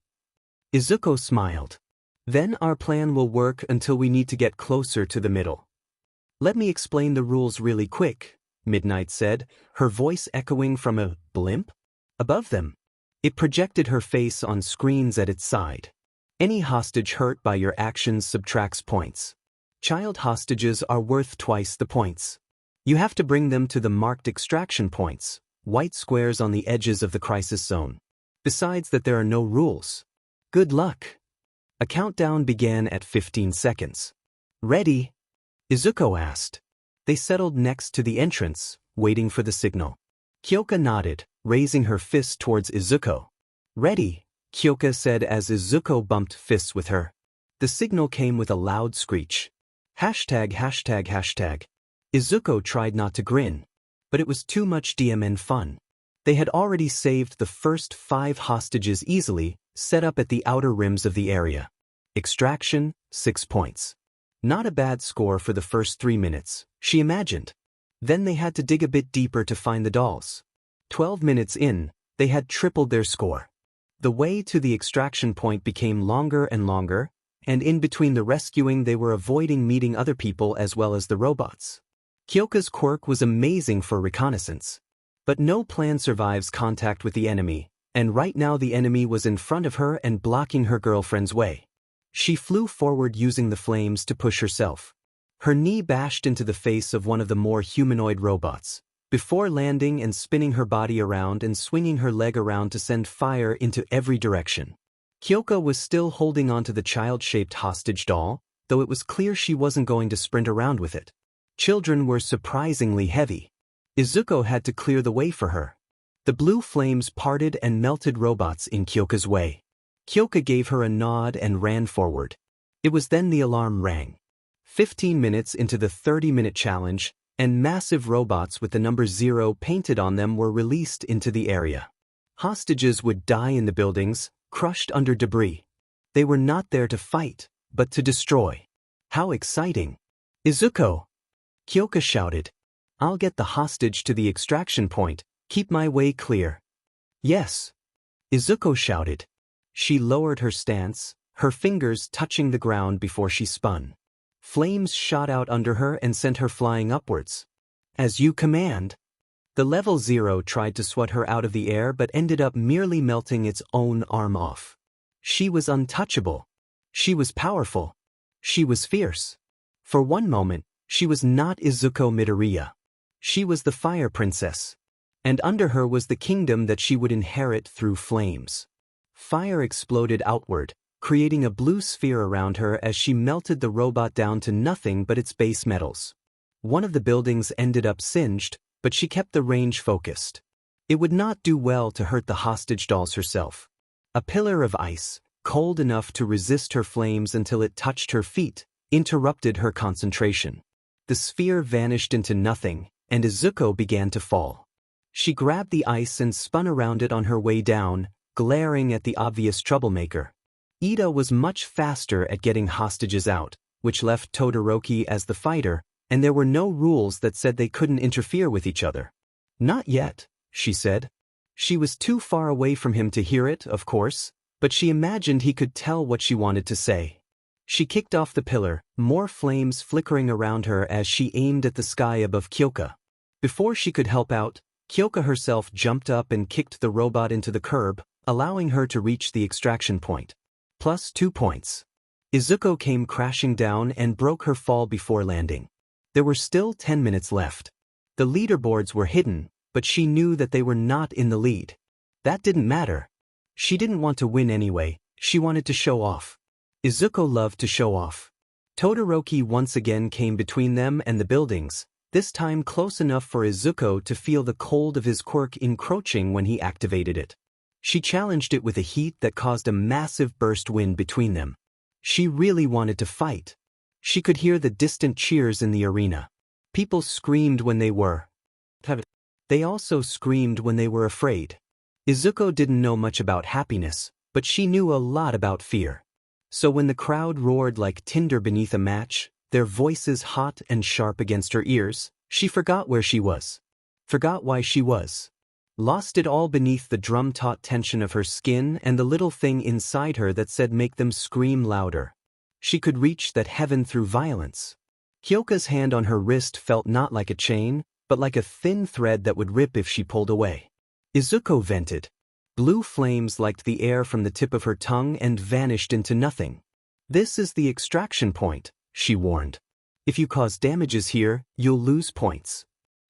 Izuko smiled. Then our plan will work until we need to get closer to the middle. Let me explain the rules really quick, Midnight said, her voice echoing from a blimp above them. It projected her face on screens at its side. Any hostage hurt by your actions subtracts points. Child hostages are worth twice the points. You have to bring them to the marked extraction points, white squares on the edges of the crisis zone. Besides that, there are no rules. Good luck. A countdown began at 15 seconds. Ready? Izuko asked. They settled next to the entrance, waiting for the signal. Kyoka nodded, raising her fist towards Izuko. Ready, Kyoka said as Izuko bumped fists with her. The signal came with a loud screech. ####. Izuko tried not to grin, but it was too much DMN fun. They had already saved the first 5 hostages easily, set up at the outer rims of the area. Extraction, 6 points. Not a bad score for the first 3 minutes, she imagined. Then they had to dig a bit deeper to find the dolls. 12 minutes in, they had tripled their score. The way to the extraction point became longer and longer, and in between the rescuing they were avoiding meeting other people as well as the robots. Kyoka's quirk was amazing for reconnaissance. But no plan survives contact with the enemy, and right now the enemy was in front of her and blocking her girlfriend's way. She flew forward using the flames to push herself. Her knee bashed into the face of one of the more humanoid robots, before landing and spinning her body around and swinging her leg around to send fire into every direction. Kyoka was still holding onto the child-shaped hostage doll, though it was clear she wasn't going to sprint around with it. Children were surprisingly heavy. Izuko had to clear the way for her. The blue flames parted and melted robots in Kyoka's way. Kyoka gave her a nod and ran forward. It was then the alarm rang. 15 minutes into the 30-minute challenge, and massive robots with the number 0 painted on them were released into the area. Hostages would die in the buildings, crushed under debris. They were not there to fight, but to destroy. How exciting! Izuko! Kyoka shouted. I'll get the hostage to the extraction point. Keep my way clear. Yes. Izuko shouted. She lowered her stance, her fingers touching the ground before she spun. Flames shot out under her and sent her flying upwards. As you command. The level 0 tried to swat her out of the air but ended up merely melting its own arm off. She was untouchable. She was powerful. She was fierce. For one moment, she was not Izuko Midoriya. She was the Fire Princess. And under her was the kingdom that she would inherit through flames. Fire exploded outward, creating a blue sphere around her as she melted the robot down to nothing but its base metals. One of the buildings ended up singed, but she kept the range focused. It would not do well to hurt the hostage dolls herself. A pillar of ice, cold enough to resist her flames until it touched her feet, interrupted her concentration. The sphere vanished into nothing, and Izuko began to fall. She grabbed the ice and spun around it on her way down, glaring at the obvious troublemaker. Ida was much faster at getting hostages out, which left Todoroki as the fighter, and there were no rules that said they couldn't interfere with each other. Not yet, she said. She was too far away from him to hear it, of course, but she imagined he could tell what she wanted to say. She kicked off the pillar, more flames flickering around her as she aimed at the sky above Kyoka. Before she could help out, Kyoka herself jumped up and kicked the robot into the curb, allowing her to reach the extraction point. Plus 2 points. Izuko came crashing down and broke her fall before landing. There were still 10 minutes left. The leaderboards were hidden, but she knew that they were not in the lead. That didn't matter. She didn't want to win anyway, she wanted to show off. Izuko loved to show off. Todoroki once again came between them and the buildings, this time close enough for Izuko to feel the cold of his quirk encroaching when he activated it. She challenged it with a heat that caused a massive burst wind between them. She really wanted to fight. She could hear the distant cheers in the arena. People screamed when they were. They also screamed when they were afraid. Izuko didn't know much about happiness, but she knew a lot about fear. So when the crowd roared like tinder beneath a match, their voices hot and sharp against her ears, she forgot where she was. Forgot why she was. Lost it all beneath the drum-taut tension of her skin and the little thing inside her that said make them scream louder. She could reach that heaven through violence. Kyoka's hand on her wrist felt not like a chain, but like a thin thread that would rip if she pulled away. Izuko vented. Blue flames licked the air from the tip of her tongue and vanished into nothing. This is the extraction point, she warned. If you cause damages here, you'll lose points.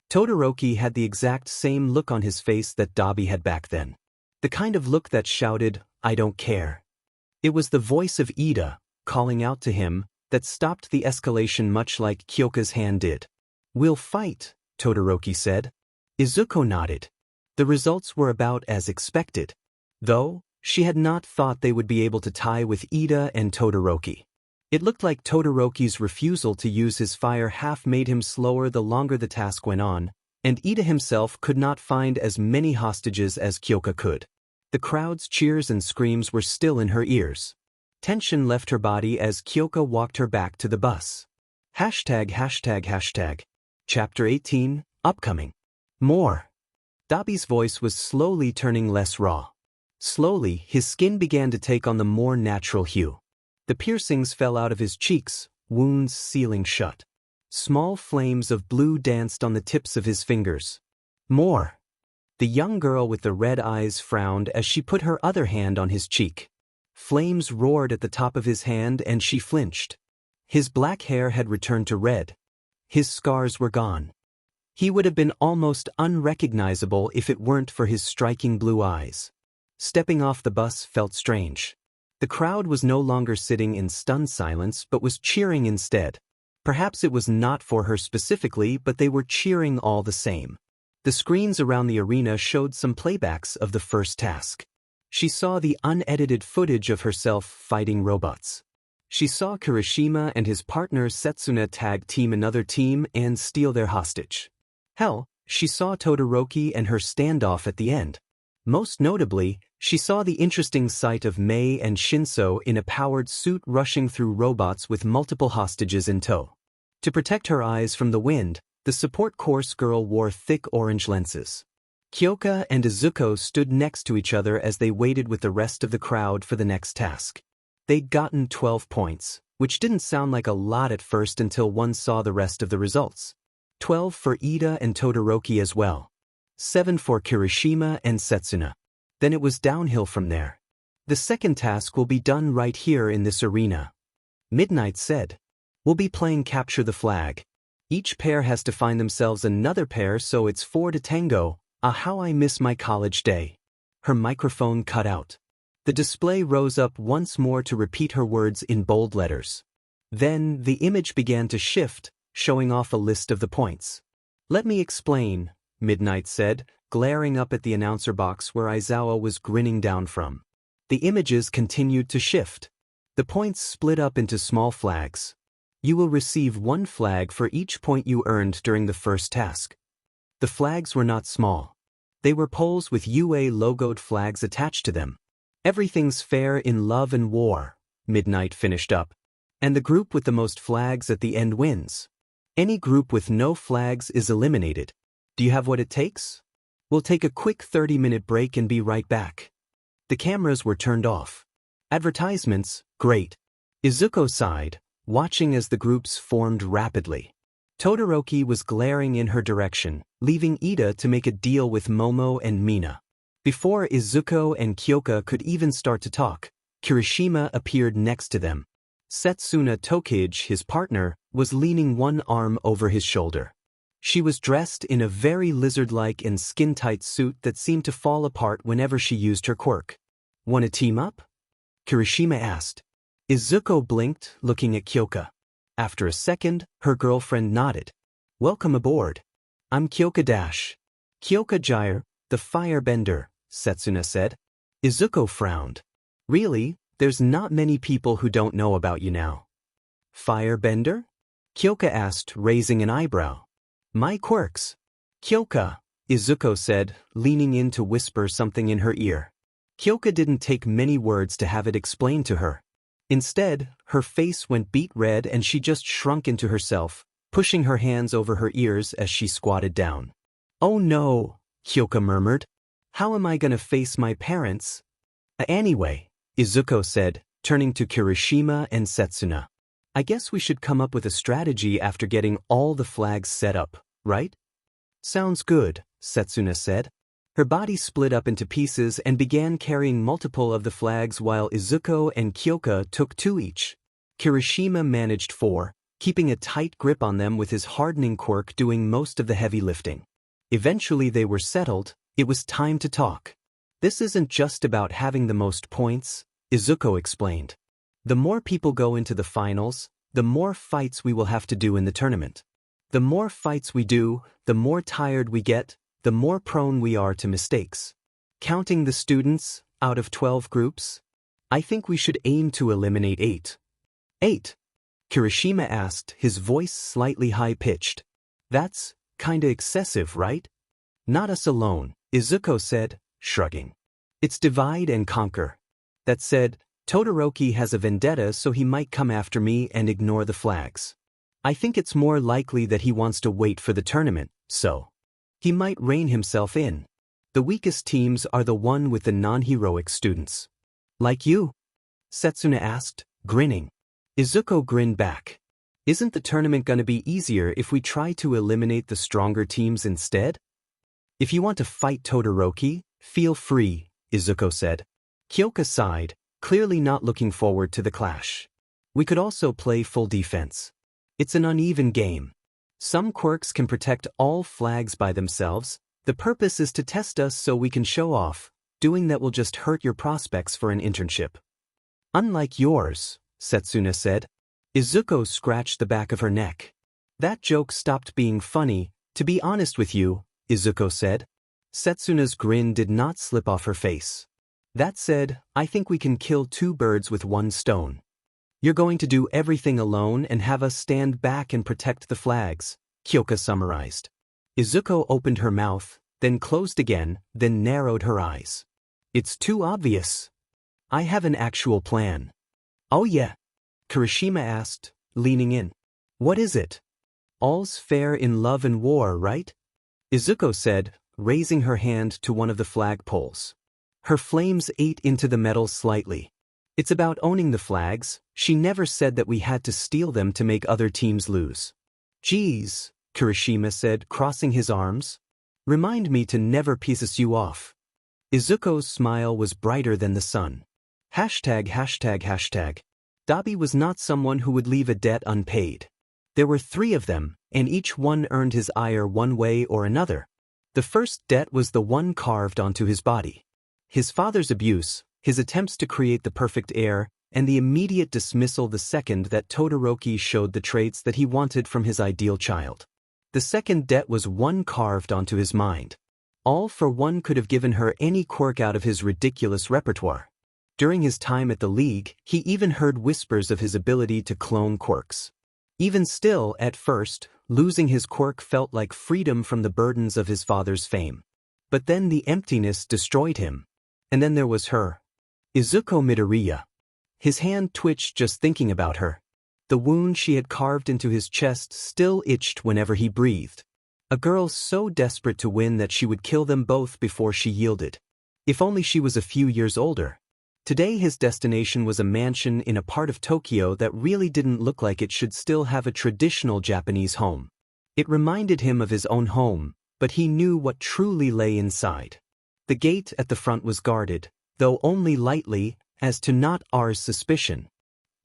Todoroki had the exact same look on his face that Dabi had back then. The kind of look that shouted, I don't care. It was the voice of Ida, calling out to him, that stopped the escalation much like Kyoka's hand did. We'll fight, Todoroki said. Izuko nodded. The results were about as expected. Though, she had not thought they would be able to tie with Ida and Todoroki. It looked like Todoroki's refusal to use his fire half made him slower the longer the task went on, and Ida himself could not find as many hostages as Kyoka could. The crowd's cheers and screams were still in her ears. Tension left her body as Kyoka walked her back to the bus. ####. Chapter 18, upcoming. More. Dabi's voice was slowly turning less raw. Slowly, his skin began to take on the more natural hue. The piercings fell out of his cheeks, wounds sealing shut. Small flames of blue danced on the tips of his fingers. More. The young girl with the red eyes frowned as she put her other hand on his cheek. Flames roared at the top of his hand and she flinched. His black hair had returned to red. His scars were gone. He would have been almost unrecognizable if it weren't for his striking blue eyes. Stepping off the bus felt strange. The crowd was no longer sitting in stunned silence but was cheering instead. Perhaps it was not for her specifically, but they were cheering all the same. The screens around the arena showed some playbacks of the first task. She saw the unedited footage of herself fighting robots. She saw Kirishima and his partner Setsuna tag team another team and steal their hostage. Hell, she saw Todoroki and her standoff at the end. Most notably, she saw the interesting sight of Mei and Shinso in a powered suit rushing through robots with multiple hostages in tow. To protect her eyes from the wind, the support course girl wore thick orange lenses. Kyoka and Izuko stood next to each other as they waited with the rest of the crowd for the next task. They'd gotten 12 points, which didn't sound like a lot at first until one saw the rest of the results. 12 for Ida and Todoroki as well. 7 for Kirishima and Setsuna. Then it was downhill from there. The second task will be done right here in this arena. Midnight said. We'll be playing Capture the Flag. Each pair has to find themselves another pair, so it's 4 to tango. Ah, how I miss my college day. Her microphone cut out. The display rose up once more to repeat her words in bold letters. Then the image began to shift, showing off a list of the points. Let me explain, Midnight said, glaring up at the announcer box where Aizawa was grinning down from. The images continued to shift. The points split up into small flags. You will receive 1 flag for each point you earned during the first task. The flags were not small. They were poles with UA logoed flags attached to them. Everything's fair in love and war, Midnight finished up. And the group with the most flags at the end wins. Any group with no flags is eliminated. Do you have what it takes? We'll take a quick 30-minute break and be right back. The cameras were turned off. Advertisements, great. Izuko sighed, watching as the groups formed rapidly. Todoroki was glaring in her direction, leaving Ida to make a deal with Momo and Mina. Before Izuko and Kyoka could even start to talk, Kirishima appeared next to them. Setsuna Tokage, his partner, was leaning one arm over his shoulder. She was dressed in a very lizard-like and skin-tight suit that seemed to fall apart whenever she used her quirk. "Want to team up?" Kirishima asked. Izuko blinked, looking at Kyoka. After a second, her girlfriend nodded. "Welcome aboard. I'm Kyoka Dash." "Kyoka Gyre, the firebender," Setsuna said. Izuko frowned. "Really? There's not many people who don't know about you now." "Firebender?" Kyoka asked, raising an eyebrow. "My quirks." "Kyoka," Izuko said, leaning in to whisper something in her ear. Kyoka didn't take many words to have it explained to her. Instead, her face went beet red and she just shrunk into herself, pushing her hands over her ears as she squatted down. "Oh no," Kyoka murmured. "How am I gonna face my parents?" "Anyway," Izuko said, turning to Kirishima and Setsuna. "I guess we should come up with a strategy after getting all the flags set up, right?" "Sounds good," Setsuna said. Her body split up into pieces and began carrying multiple of the flags while Izuko and Kyoka took 2 each. Kirishima managed 4, keeping a tight grip on them with his hardening quirk doing most of the heavy lifting. Eventually they were settled. It was time to talk. "This isn't just about having the most points," Izuko explained. "The more people go into the finals, the more fights we will have to do in the tournament. The more fights we do, the more tired we get, the more prone we are to mistakes. Counting the students, out of 12 groups, I think we should aim to eliminate 8. 8? Kirishima asked, his voice slightly high-pitched. "That's kinda excessive, right?" "Not us alone," Izuko said, shrugging. "It's divide and conquer. That said, Todoroki has a vendetta, so he might come after me and ignore the flags. I think it's more likely that he wants to wait for the tournament, so he might rein himself in. The weakest teams are the one with the non-heroic students." "Like you?" Setsuna asked, grinning. Izuko grinned back. "Isn't the tournament gonna be easier if we try to eliminate the stronger teams instead?" "If you want to fight Todoroki, feel free," Izuko said. Kyoka sighed, clearly not looking forward to the clash. "We could also play full defense. It's an uneven game. Some quirks can protect all flags by themselves. The purpose is to test us so we can show off. Doing that will just hurt your prospects for an internship." Unlike yours, Setsuna said. Izuko scratched the back of her neck. That joke stopped being funny, to be honest with you, Izuko said. Setsuna's grin did not slip off her face. That said, I think we can kill two birds with one stone. You're going to do everything alone and have us stand back and protect the flags, Kyoka summarized. Izuko opened her mouth, then closed again, then narrowed her eyes. It's too obvious. I have an actual plan. Oh yeah? Kirishima asked, leaning in. What is it? All's fair in love and war, right? Izuko said, raising her hand to one of the flagpoles. Her flames ate into the metal slightly. It's about owning the flags. She never said that we had to steal them to make other teams lose. Geez, Kirishima said, crossing his arms. Remind me to never piss you off. Izuko's smile was brighter than the sun. Hashtag. Dabi was not someone who would leave a debt unpaid. There were 3 of them, and each one earned his ire one way or another. The first debt was the one carved onto his body. His father's abuse, his attempts to create the perfect heir, and the immediate dismissal the second that Todoroki showed the traits that he wanted from his ideal child. The second debt was one carved onto his mind. All for one could have given her any quirk out of his ridiculous repertoire. During his time at the League, he even heard whispers of his ability to clone quirks. Even still, at first, losing his quirk felt like freedom from the burdens of his father's fame. But then the emptiness destroyed him. And then there was her. Izuko Midoriya. His hand twitched just thinking about her. The wound she had carved into his chest still itched whenever he breathed. A girl so desperate to win that she would kill them both before she yielded. If only she was a few years older. Today his destination was a mansion in a part of Tokyo that really didn't look like it should still have a traditional Japanese home. It reminded him of his own home, but he knew what truly lay inside. The gate at the front was guarded, though only lightly, as to not R's suspicion.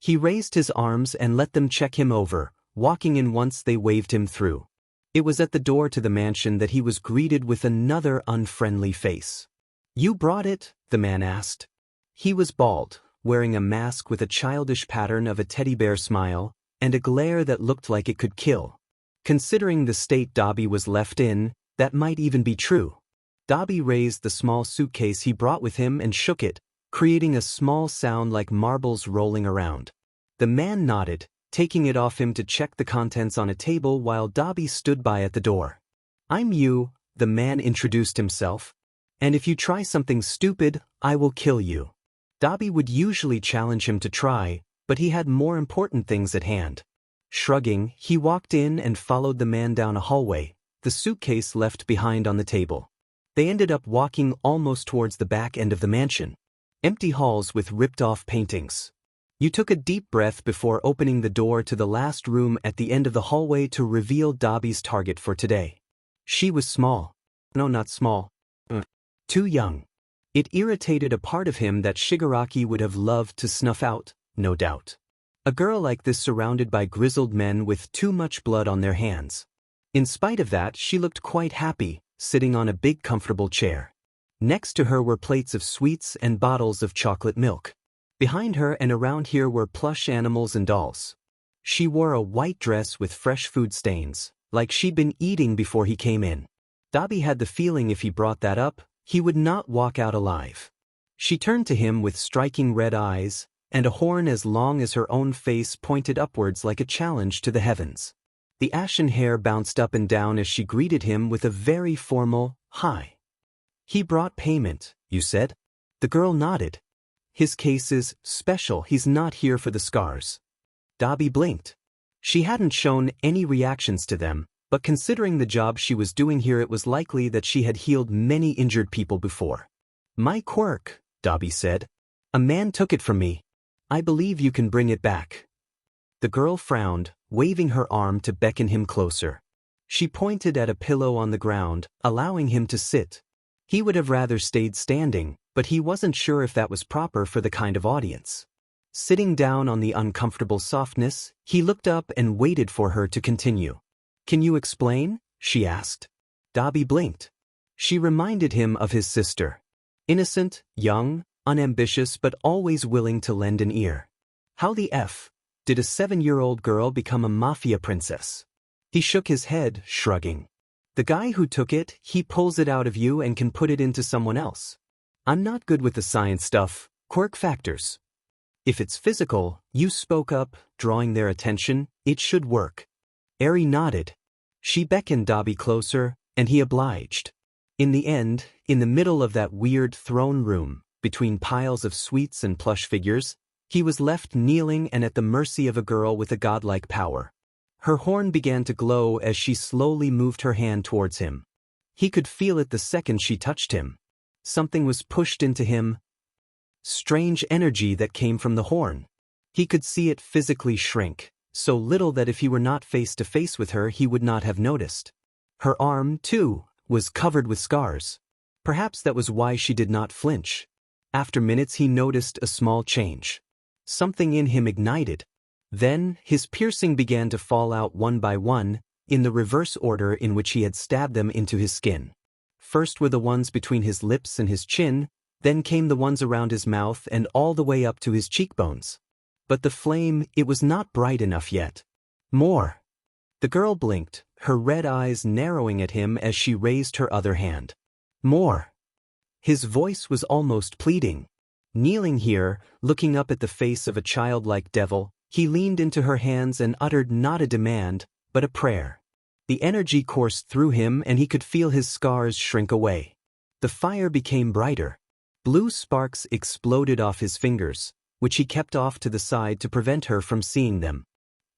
He raised his arms and let them check him over, walking in once they waved him through. It was at the door to the mansion that he was greeted with another unfriendly face. You brought it? The man asked. He was bald, wearing a mask with a childish pattern of a teddy bear smile, and a glare that looked like it could kill. Considering the state Dabi was left in, that might even be true. Dabi raised the small suitcase he brought with him and shook it, creating a small sound like marbles rolling around. The man nodded, taking it off him to check the contents on a table while Dabi stood by at the door. I'm you, the man introduced himself. And if you try something stupid, I will kill you. Dabi would usually challenge him to try, but he had more important things at hand. Shrugging, he walked in and followed the man down a hallway, the suitcase left behind on the table. They ended up walking almost towards the back end of the mansion. Empty halls with ripped-off paintings. You took a deep breath before opening the door to the last room at the end of the hallway to reveal Dabi's target for today. She was small. No, not small. Too young. It irritated a part of him that Shigaraki would have loved to snuff out, no doubt. A girl like this surrounded by grizzled men with too much blood on their hands. In spite of that, she looked quite happy, sitting on a big comfortable chair. Next to her were plates of sweets and bottles of chocolate milk. Behind her and around here were plush animals and dolls. She wore a white dress with fresh food stains, like she'd been eating before he came in. Dabi had the feeling if he brought that up, he would not walk out alive. She turned to him with striking red eyes, and a horn as long as her own face pointed upwards like a challenge to the heavens. The ashen hair bounced up and down as she greeted him with a very formal, hi. He brought payment, you said? The girl nodded. His case is special, he's not here for the scars. Dabi blinked. She hadn't shown any reactions to them, but considering the job she was doing here it was likely that she had healed many injured people before. My quirk, Dabi said. A man took it from me. I believe you can bring it back. The girl frowned, waving her arm to beckon him closer. She pointed at a pillow on the ground, allowing him to sit. He would have rather stayed standing, but he wasn't sure if that was proper for the kind of audience. Sitting down on the uncomfortable softness, he looked up and waited for her to continue. Can you explain? She asked. Dabi blinked. She reminded him of his sister. Innocent, young, unambitious but always willing to lend an ear. How the F did a 7-year-old girl become a mafia princess? He shook his head, shrugging. The guy who took it, he pulls it out of you and can put it into someone else. I'm not good with the science stuff, quirk factors. If it's physical, you spoke up, drawing their attention, it should work. Eri nodded. She beckoned Dabi closer, and he obliged. In the end, in the middle of that weird throne room, between piles of sweets and plush figures, he was left kneeling and at the mercy of a girl with a godlike power. Her horn began to glow as she slowly moved her hand towards him. He could feel it the second she touched him. Something was pushed into him. Strange energy that came from the horn. He could see it physically shrink, so little that if he were not face to face with her he would not have noticed. Her arm, too, was covered with scars. Perhaps that was why she did not flinch. After minutes he noticed a small change. Something in him ignited. Then, his piercing began to fall out one by one, in the reverse order in which he had stabbed them into his skin. First were the ones between his lips and his chin, then came the ones around his mouth and all the way up to his cheekbones. But the flame, it was not bright enough yet. More. The girl blinked, her red eyes narrowing at him as she raised her other hand. More. His voice was almost pleading. Kneeling here, looking up at the face of a childlike devil, he leaned into her hands and uttered not a demand, but a prayer. The energy coursed through him and he could feel his scars shrink away. The fire became brighter. Blue sparks exploded off his fingers, which he kept off to the side to prevent her from seeing them.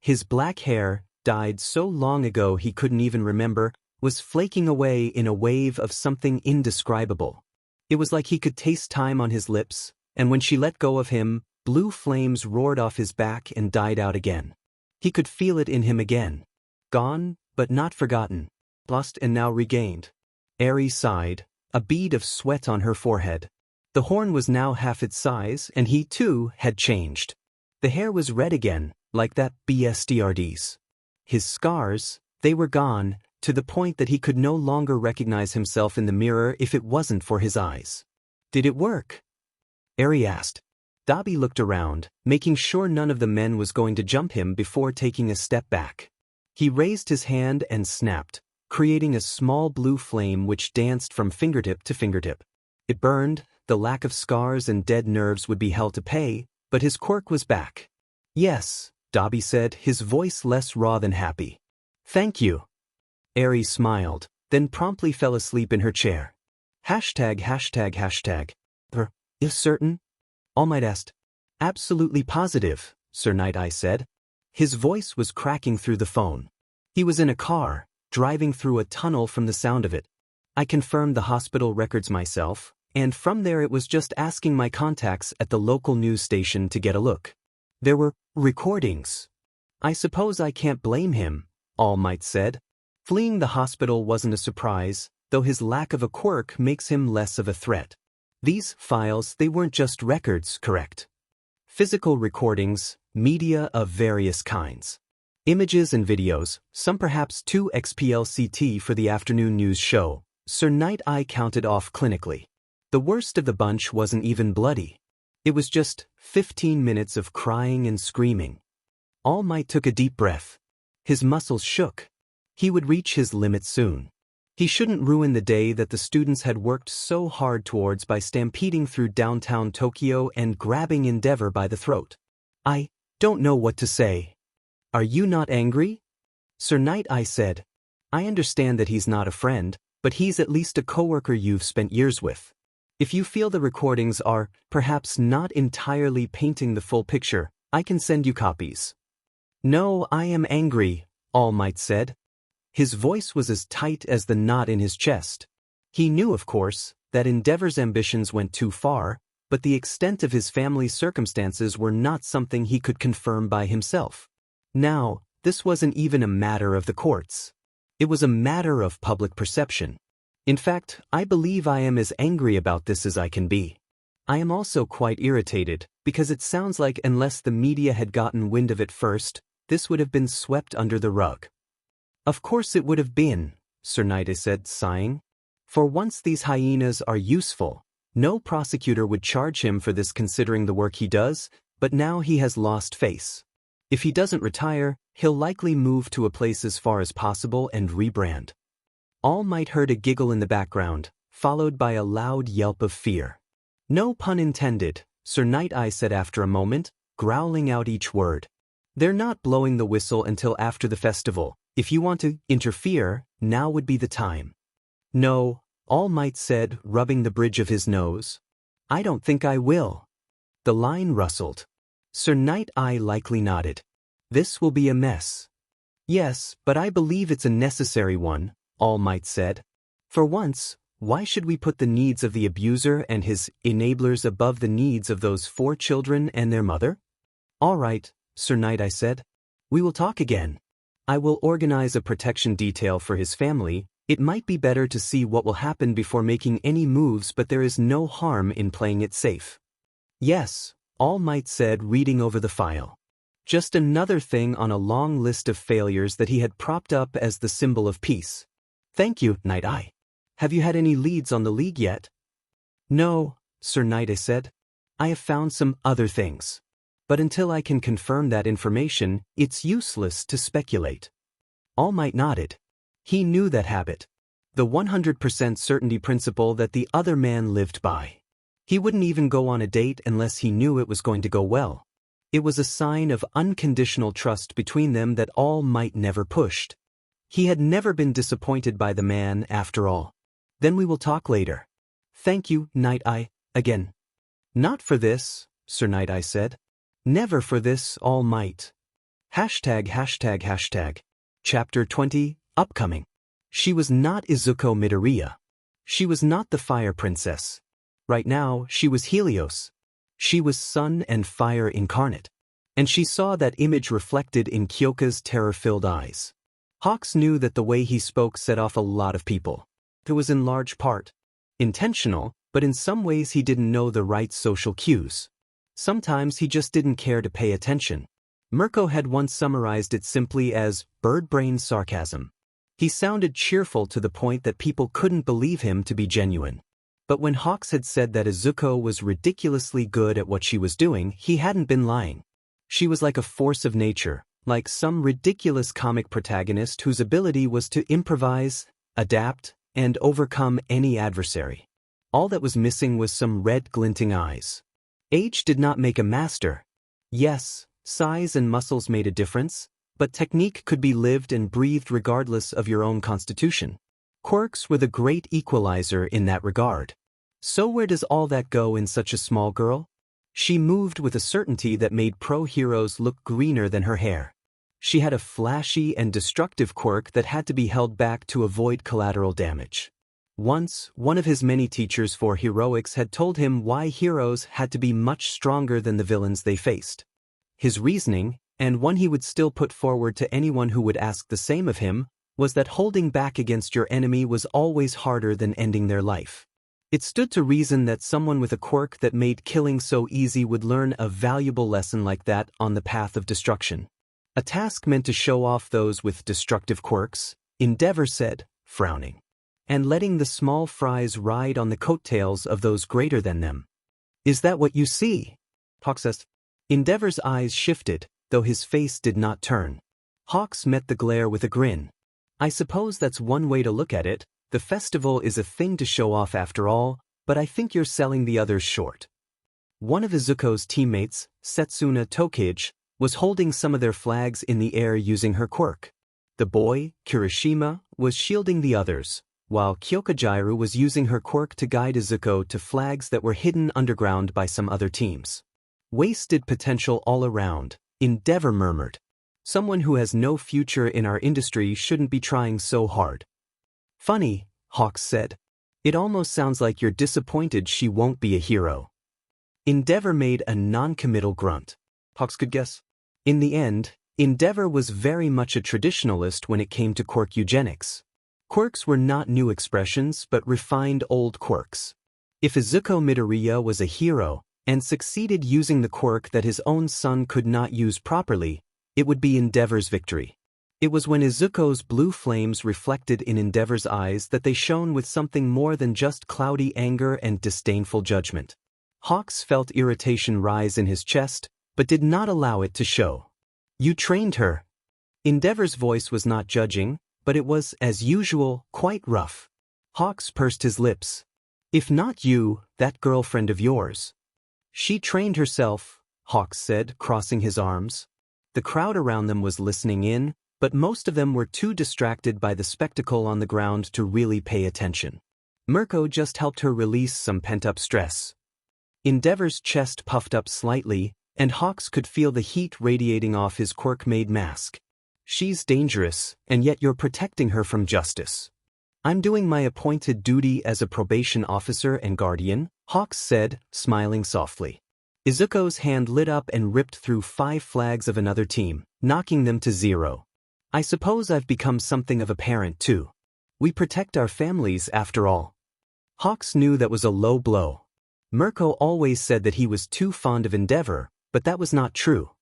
His black hair, dyed so long ago he couldn't even remember, was flaking away in a wave of something indescribable. It was like he could taste time on his lips, and when she let go of him, blue flames roared off his back and died out again. He could feel it in him again. Gone, but not forgotten. Lost and now regained. Eri sighed, a bead of sweat on her forehead. The horn was now half its size, and he, too, had changed. The hair was red again, like that BSDRD's. His scars, they were gone, to the point that he could no longer recognize himself in the mirror if it wasn't for his eyes. Did it work? Eri asked. Dabi looked around, making sure none of the men was going to jump him before taking a step back. He raised his hand and snapped, creating a small blue flame which danced from fingertip to fingertip. It burned, the lack of scars and dead nerves would be hell to pay, but his quirk was back. Yes, Dabi said, his voice less raw than happy. Thank you. Eri smiled, then promptly fell asleep in her chair. ####. Is certain? All Might asked. Absolutely positive, Sir Night Eye said. His voice was cracking through the phone. He was in a car, driving through a tunnel from the sound of it. I confirmed the hospital records myself, and from there it was just asking my contacts at the local news station to get a look. There were recordings. I suppose I can't blame him, All Might said. Fleeing the hospital wasn't a surprise, though his lack of a quirk makes him less of a threat. These files, they weren't just records, correct? Physical recordings, media of various kinds. Images and videos, some perhaps 2 XPLCT for the afternoon news show, Sir Night Eye counted off clinically. The worst of the bunch wasn't even bloody. It was just 15 minutes of crying and screaming. All Might took a deep breath. His muscles shook. He would reach his limit soon. He shouldn't ruin the day that the students had worked so hard towards by stampeding through downtown Tokyo and grabbing Endeavor by the throat. I don't know what to say. Are you not angry? Sir Night Eye said. I understand that he's not a friend, but he's at least a coworker you've spent years with. If you feel the recordings are, perhaps not entirely painting the full picture, I can send you copies. No, I am angry, All Might said. His voice was as tight as the knot in his chest. He knew, of course, that Endeavor's ambitions went too far, but the extent of his family's circumstances were not something he could confirm by himself. Now, this wasn't even a matter of the courts. It was a matter of public perception. In fact, I believe I am as angry about this as I can be. I am also quite irritated, because it sounds like unless the media had gotten wind of it first, this would have been swept under the rug. Of course it would have been, Sir Night Eye said, sighing. For once these hyenas are useful, No prosecutor would charge him for this considering the work he does, but now he has lost face. If he doesn't retire, he'll likely move to a place as far as possible and rebrand. All Might heard a giggle in the background, followed by a loud yelp of fear. No pun intended, Sir Night-Eye said after a moment, growling out each word. They're not blowing the whistle until after the festival. If you want to interfere, now would be the time. No, All Might said, rubbing the bridge of his nose. I don't think I will. The line rustled. Sir Night-Eye likely nodded. This will be a mess. Yes, but I believe it's a necessary one, All Might said. For once, why should we put the needs of the abuser and his enablers above the needs of those 4 children and their mother? All right, Sir Night-Eye said. We will talk again. I will organize a protection detail for his family. It might be better to see what will happen before making any moves, but there is no harm in playing it safe. Yes, All Might said, reading over the file. Just another thing on a long list of failures that he had propped up as the symbol of peace. Thank you, Night-Eye. Have you had any leads on the League yet? No, Sir Night-Eye said. I have found some other things. But until I can confirm that information, it's useless to speculate. All Might nodded. He knew that habit. The 100% certainty principle that the other man lived by. He wouldn't even go on a date unless he knew it was going to go well. It was a sign of unconditional trust between them that All Might never pushed. He had never been disappointed by the man after all. Then we will talk later. Thank you, Night-Eye, again. Not for this, Sir Night-Eye said. Never for this, All Might. ####. Chapter 20, upcoming. She was not Izuko Midoriya. She was not the Fire Princess. Right now, she was Helios. She was sun and fire incarnate. And she saw that image reflected in Kyoka's terror-filled eyes. Hawks knew that the way he spoke set off a lot of people. It was in large part intentional, but in some ways he didn't know the right social cues. Sometimes he just didn't care to pay attention. Mirko had once summarized it simply as bird-brain sarcasm. He sounded cheerful to the point that people couldn't believe him to be genuine. But when Hawks had said that Izuko was ridiculously good at what she was doing, he hadn't been lying. She was like a force of nature, like some ridiculous comic protagonist whose ability was to improvise, adapt, and overcome any adversary. All that was missing was some red glinting eyes. Age did not make a master. Yes, size and muscles made a difference, but technique could be lived and breathed regardless of your own constitution. Quirks were the great equalizer in that regard. So where does all that go in such a small girl? She moved with a certainty that made pro-heroes look greener than her hair. She had a flashy and destructive quirk that had to be held back to avoid collateral damage. Once, one of his many teachers for heroics had told him why heroes had to be much stronger than the villains they faced. His reasoning, and one he would still put forward to anyone who would ask the same of him, was that holding back against your enemy was always harder than ending their life. It stood to reason that someone with a quirk that made killing so easy would learn a valuable lesson like that on the path of destruction. A task meant to show off those with destructive quirks, Endeavor said, frowning. And letting the small fries ride on the coattails of those greater than them. Is that what you see? Hawks says. Endeavor's eyes shifted, though his face did not turn. Hawks met the glare with a grin. I suppose that's one way to look at it. The festival is a thing to show off after all, but I think you're selling the others short. One of Izuko's teammates, Setsuna Tokage, was holding some of their flags in the air using her quirk. The boy, Kirishima, was shielding the others, while Kyokajairu was using her quirk to guide Izuko to flags that were hidden underground by some other teams. Wasted potential all around, Endeavor murmured. Someone who has no future in our industry shouldn't be trying so hard. Funny, Hawks said. It almost sounds like you're disappointed she won't be a hero. Endeavor made a non-committal grunt. Hawks could guess. In the end, Endeavor was very much a traditionalist when it came to quirk eugenics. Quirks were not new expressions but refined old quirks. If Izuko Midoriya was a hero and succeeded using the quirk that his own son could not use properly, it would be Endeavor's victory. It was when Izuko's blue flames reflected in Endeavor's eyes that they shone with something more than just cloudy anger and disdainful judgment. Hawks felt irritation rise in his chest, but did not allow it to show. "You trained her." Endeavor's voice was not judging, but it was, as usual, quite rough. Hawks pursed his lips. "If not you, that girlfriend of yours." "She trained herself," Hawks said, crossing his arms. The crowd around them was listening in, but most of them were too distracted by the spectacle on the ground to really pay attention. Mirko just helped her release some pent-up stress. Endeavor's chest puffed up slightly, and Hawks could feel the heat radiating off his quirk-made mask. "She's dangerous, and yet you're protecting her from justice." "I'm doing my appointed duty as a probation officer and guardian," Hawks said, smiling softly. Izuko's hand lit up and ripped through 5 flags of another team, knocking them to 0. "I suppose I've become something of a parent too. We protect our families after all." Hawks knew that was a low blow. Mirko always said that he was too fond of Endeavor, but that was not true.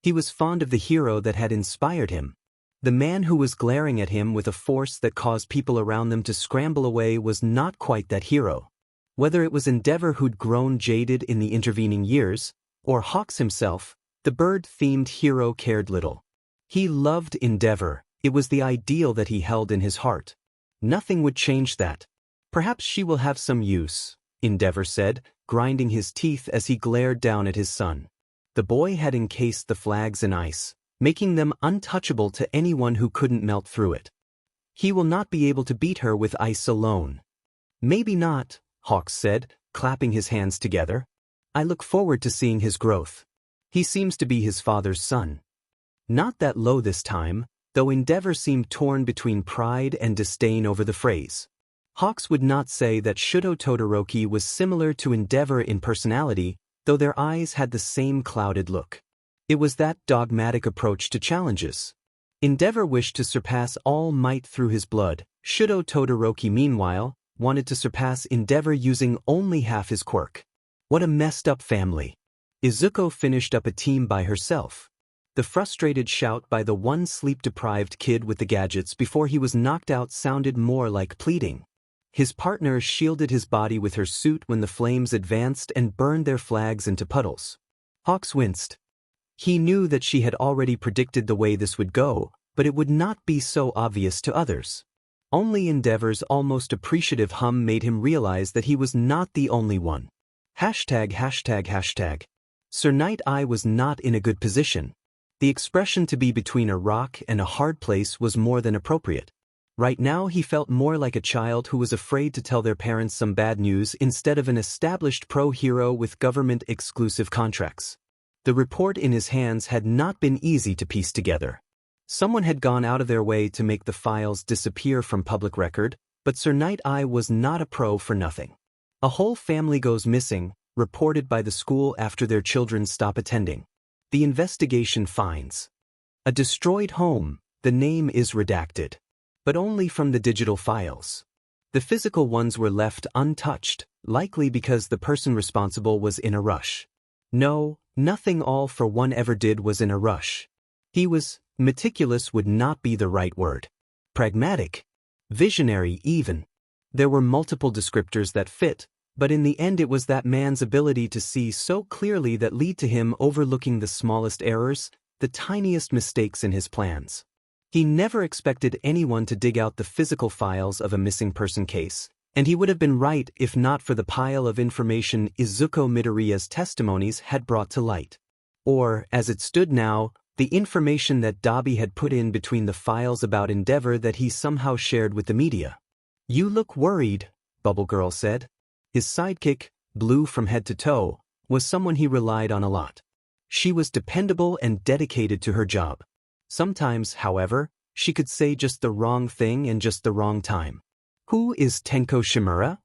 He was fond of the hero that had inspired him. The man who was glaring at him with a force that caused people around them to scramble away was not quite that hero. Whether it was Endeavor who'd grown jaded in the intervening years, or Hawks himself, the bird-themed hero cared little. He loved Endeavor. It was the ideal that he held in his heart. Nothing would change that. "Perhaps she will have some use," Endeavor said, grinding his teeth as he glared down at his son. The boy had encased the flags in ice, making them untouchable to anyone who couldn't melt through it. "He will not be able to beat her with ice alone." "Maybe not," Hawks said, clapping his hands together. "I look forward to seeing his growth. He seems to be his father's son." Not that low this time, though Endeavor seemed torn between pride and disdain over the phrase. Hawks would not say that Shudo Todoroki was similar to Endeavor in personality, though their eyes had the same clouded look. It was that dogmatic approach to challenges. Endeavor wished to surpass All Might through his blood. Shudo Todoroki, meanwhile, wanted to surpass Endeavor using only half his quirk. What a messed up family. Izuko finished up a team by herself. The frustrated shout by the one sleep-deprived kid with the gadgets before he was knocked out sounded more like pleading. His partner shielded his body with her suit when the flames advanced and burned their flags into puddles. Hawks winced. He knew that she had already predicted the way this would go, but it would not be so obvious to others. Only Endeavor's almost appreciative hum made him realize that he was not the only one. ####. Sir Night Eye was not in a good position. The expression "to be between a rock and a hard place" was more than appropriate. Right now he felt more like a child who was afraid to tell their parents some bad news instead of an established pro-hero with government-exclusive contracts. The report in his hands had not been easy to piece together. Someone had gone out of their way to make the files disappear from public record, but Sir Night Eye was not a pro for nothing. A whole family goes missing, reported by the school after their children stop attending. The investigation finds a destroyed home. The name is redacted, but only from the digital files. The physical ones were left untouched, likely because the person responsible was in a rush. No, nothing All for One ever did was in a rush. He was, meticulous would not be the right word. Pragmatic. Visionary even. There were multiple descriptors that fit, but in the end it was that man's ability to see so clearly that lead to him overlooking the smallest errors, the tiniest mistakes in his plans. He never expected anyone to dig out the physical files of a missing person case, and he would have been right if not for the pile of information Izuko Midoriya's testimonies had brought to light. Or, as it stood now, the information that Dabi had put in between the files about Endeavor that he somehow shared with the media. "You look worried," Bubble Girl said. His sidekick, blue from head to toe, was someone he relied on a lot. She was dependable and dedicated to her job. Sometimes, however, she could say just the wrong thing and just the wrong time. "Who is Tenko Shimura?"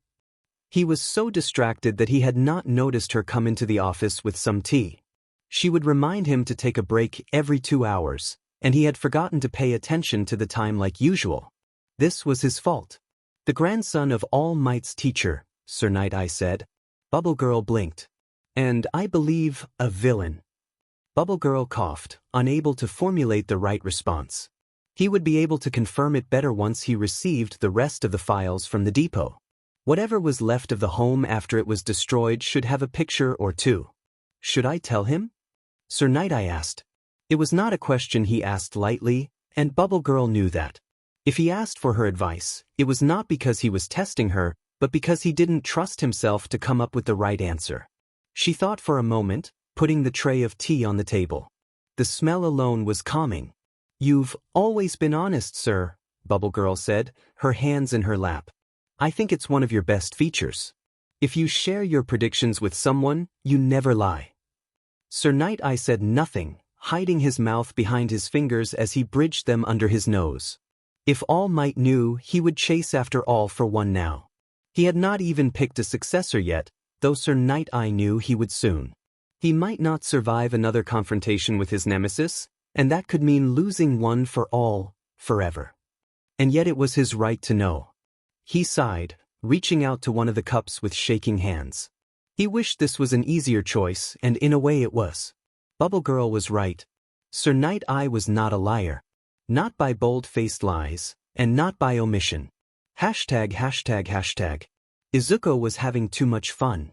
He was so distracted that he had not noticed her come into the office with some tea. She would remind him to take a break every 2 hours, and he had forgotten to pay attention to the time like usual. This was his fault. "The grandson of All Might's teacher," Sir Night Eye said. Bubble Girl blinked. "And I believe a villain." Bubble Girl coughed, unable to formulate the right response. He would be able to confirm it better once he received the rest of the files from the depot. Whatever was left of the home after it was destroyed should have a picture or two. Should I tell him? Sir Knight I asked. It was not a question he asked lightly, and Bubble Girl knew that. If he asked for her advice, it was not because he was testing her, but because he didn't trust himself to come up with the right answer. She thought for a moment, putting the tray of tea on the table. The smell alone was calming. You've always been honest, sir, Bubble Girl said, her hands in her lap. I think it's one of your best features. If you share your predictions with someone, you never lie. Sir Knight I said nothing, hiding his mouth behind his fingers as he bridged them under his nose. If All Might knew, he would chase after All for one now. He had not even picked a successor yet, though Sir Knight I knew he would soon. He might not survive another confrontation with his nemesis, and that could mean losing one for all, forever. And yet it was his right to know. He sighed, reaching out to one of the cups with shaking hands. He wished this was an easier choice, and in a way it was. Bubble Girl was right. Sir Knight I was not a liar. Not by bold-faced lies, and not by omission. Hashtag. Izuko was having too much fun.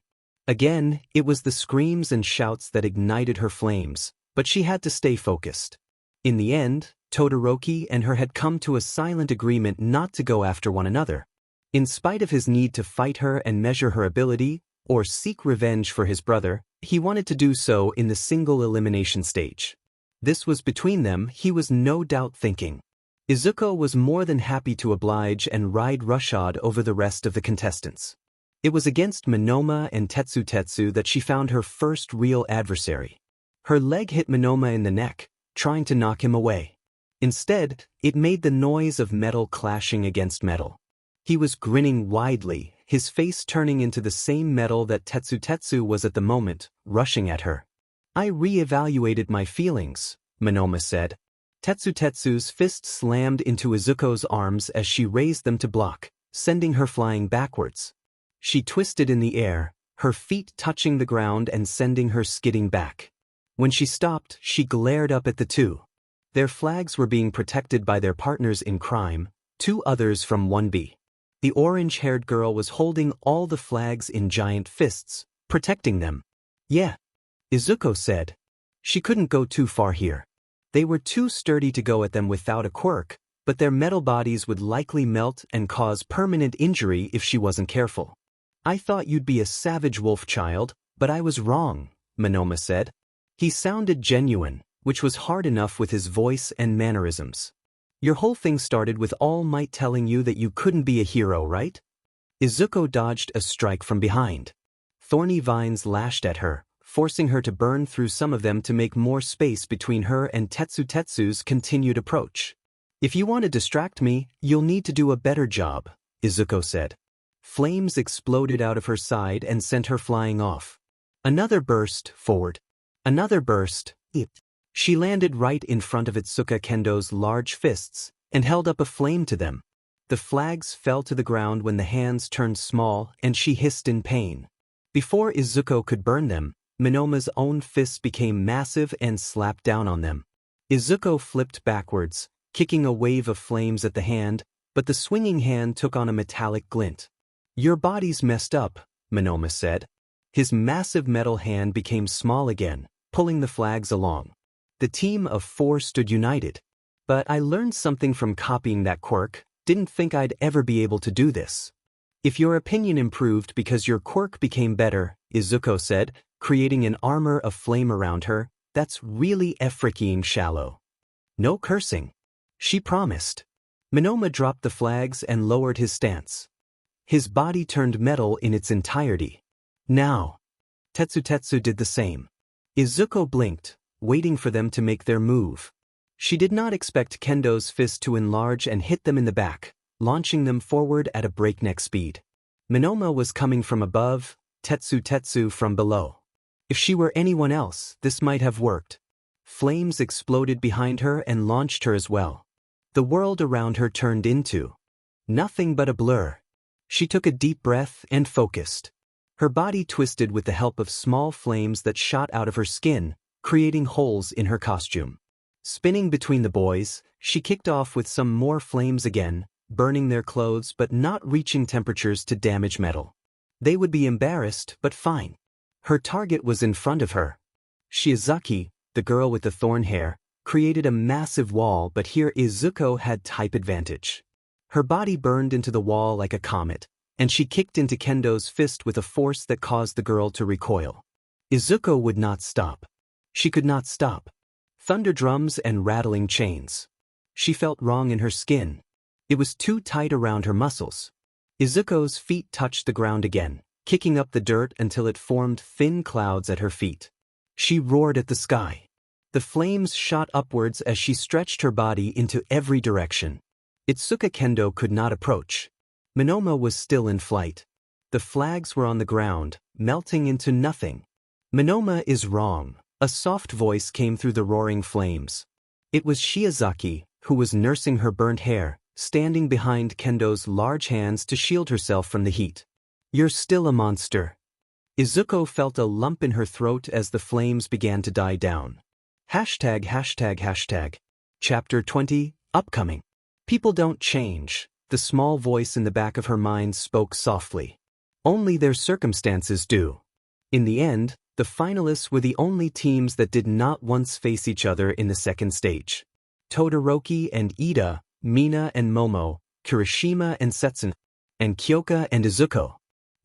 Again, it was the screams and shouts that ignited her flames, but she had to stay focused. In the end, Todoroki and her had come to a silent agreement not to go after one another. In spite of his need to fight her and measure her ability, or seek revenge for his brother, he wanted to do so in the single elimination stage. This was between them, he was no doubt thinking. Izuko was more than happy to oblige and ride roughshod over the rest of the contestants. It was against Monoma and Tetsu that she found her first real adversary. Her leg hit Monoma in the neck, trying to knock him away. Instead, it made the noise of metal clashing against metal. He was grinning widely, his face turning into the same metal that Tetsu was at the moment, rushing at her. I re-evaluated my feelings, Monoma said. Tetsu's fist slammed into Izuko's arms as she raised them to block, sending her flying backwards. She twisted in the air, her feet touching the ground and sending her skidding back. When she stopped, she glared up at the two. Their flags were being protected by their partners in crime, two others from 1B. The orange-haired girl was holding all the flags in giant fists, protecting them. Yeah, Izuko said. She couldn't go too far here. They were too sturdy to go at them without a quirk, but their metal bodies would likely melt and cause permanent injury if she wasn't careful. I thought you'd be a savage wolf child, but I was wrong, Monoma said. He sounded genuine, which was hard enough with his voice and mannerisms. Your whole thing started with All Might telling you that you couldn't be a hero, right? Izuko dodged a strike from behind. Thorny vines lashed at her, forcing her to burn through some of them to make more space between her and Tetsu's continued approach. If you want to distract me, you'll need to do a better job, Izuko said. Flames exploded out of her side and sent her flying off. Another burst, forward. Another burst, it. She landed right in front of Itsuka Kendo's large fists, and held up a flame to them. The flags fell to the ground when the hands turned small and she hissed in pain. Before Izuko could burn them, Monoma's own fists became massive and slapped down on them. Izuko flipped backwards, kicking a wave of flames at the hand, but the swinging hand took on a metallic glint. Your body's messed up, Monoma said. His massive metal hand became small again, pulling the flags along. The team of 4 stood united. But I learned something from copying that quirk, didn't think I'd ever be able to do this. If your opinion improved because your quirk became better, Izuko said, creating an armor of flame around her, that's really freaking shallow. No cursing. She promised. Monoma dropped the flags and lowered his stance. His body turned metal in its entirety. Now. Tetsu did the same. Izuko blinked, waiting for them to make their move. She did not expect Kendo's fist to enlarge and hit them in the back, launching them forward at a breakneck speed. Monoma was coming from above, Tetsu from below. If she were anyone else, this might have worked. Flames exploded behind her and launched her as well. The world around her turned into nothing but a blur. She took a deep breath and focused. Her body twisted with the help of small flames that shot out of her skin, creating holes in her costume. Spinning between the boys, she kicked off with some more flames again, burning their clothes but not reaching temperatures to damage metal. They would be embarrassed, but fine. Her target was in front of her. Shiozaki, the girl with the thorn hair, created a massive wall, but here Izuko had type advantage. Her body burned into the wall like a comet, and she kicked into Kendo's fist with a force that caused the girl to recoil. Izuko would not stop. She could not stop. Thunder drums and rattling chains. She felt wrong in her skin. It was too tight around her muscles. Izuko's feet touched the ground again, kicking up the dirt until it formed thin clouds at her feet. She roared at the sky. The flames shot upwards as she stretched her body into every direction. Itsuka Kendo could not approach. Monoma was still in flight. The flags were on the ground, melting into nothing. Monoma is wrong. A soft voice came through the roaring flames. It was Shiozaki, who was nursing her burnt hair, standing behind Kendo's large hands to shield herself from the heat. "You're still a monster." Izuko felt a lump in her throat as the flames began to die down. ####. Chapter 20, upcoming. People don't change, the small voice in the back of her mind spoke softly. Only their circumstances do. In the end, the finalists were the only teams that did not once face each other in the second stage. Todoroki and Ida, Mina and Momo, Kirishima and Setsun, and Kyoka and Izuko.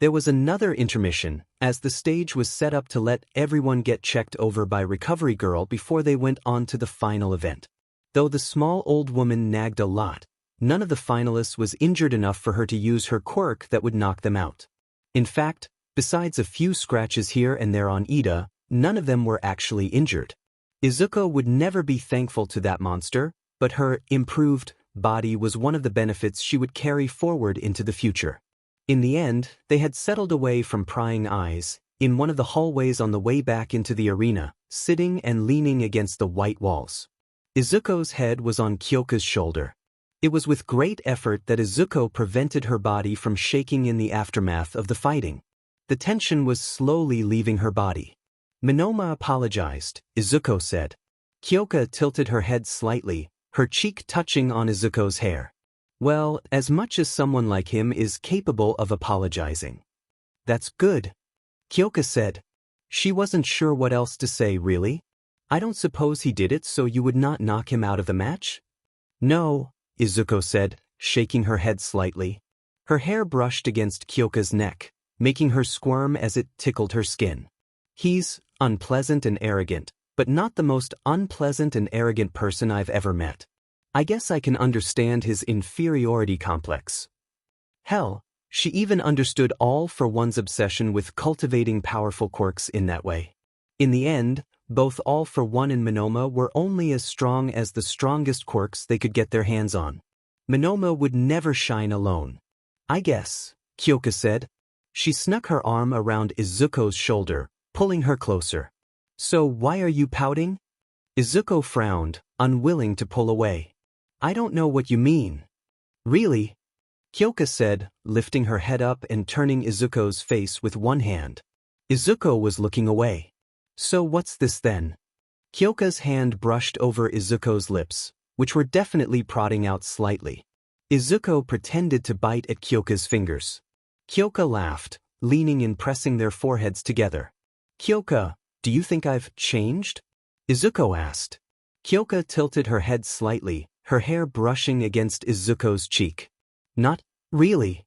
There was another intermission, as the stage was set up to let everyone get checked over by Recovery Girl before they went on to the final event. Though the small old woman nagged a lot, none of the finalists was injured enough for her to use her quirk that would knock them out. In fact, besides a few scratches here and there on Ida, none of them were actually injured. Izuko would never be thankful to that monster, but her improved body was one of the benefits she would carry forward into the future. In the end, they had settled away from prying eyes, in one of the hallways on the way back into the arena, sitting and leaning against the white walls. Izuko's head was on Kyoka's shoulder. It was with great effort that Izuko prevented her body from shaking in the aftermath of the fighting. The tension was slowly leaving her body. "Monoma apologized," Izuko said. Kyoka tilted her head slightly, her cheek touching on Izuko's hair. "Well, as much as someone like him is capable of apologizing." "That's good," Kyoka said. She wasn't sure what else to say, really. "I don't suppose he did it so you would not knock him out of the match?" "No," Izuko said, shaking her head slightly. Her hair brushed against Kyoka's neck, making her squirm as it tickled her skin. "He's unpleasant and arrogant, but not the most unpleasant and arrogant person I've ever met. I guess I can understand his inferiority complex." Hell, she even understood All for One's obsession with cultivating powerful quirks in that way. In the end, both All for One and Monoma were only as strong as the strongest quirks they could get their hands on. Monoma would never shine alone. "I guess," Kyoka said. She snuck her arm around Izuko's shoulder, pulling her closer. "So why are you pouting?" Izuko frowned, unwilling to pull away. "I don't know what you mean." "Really?" Kyoka said, lifting her head up and turning Izuko's face with one hand. Izuko was looking away. "So what's this then?" Kyoka's hand brushed over Izuko's lips, which were definitely prodding out slightly. Izuko pretended to bite at Kyoka's fingers. Kyoka laughed, leaning and pressing their foreheads together. "Kyoka, do you think I've changed?" Izuko asked. Kyoka tilted her head slightly, her hair brushing against Izuko's cheek. "Not really,"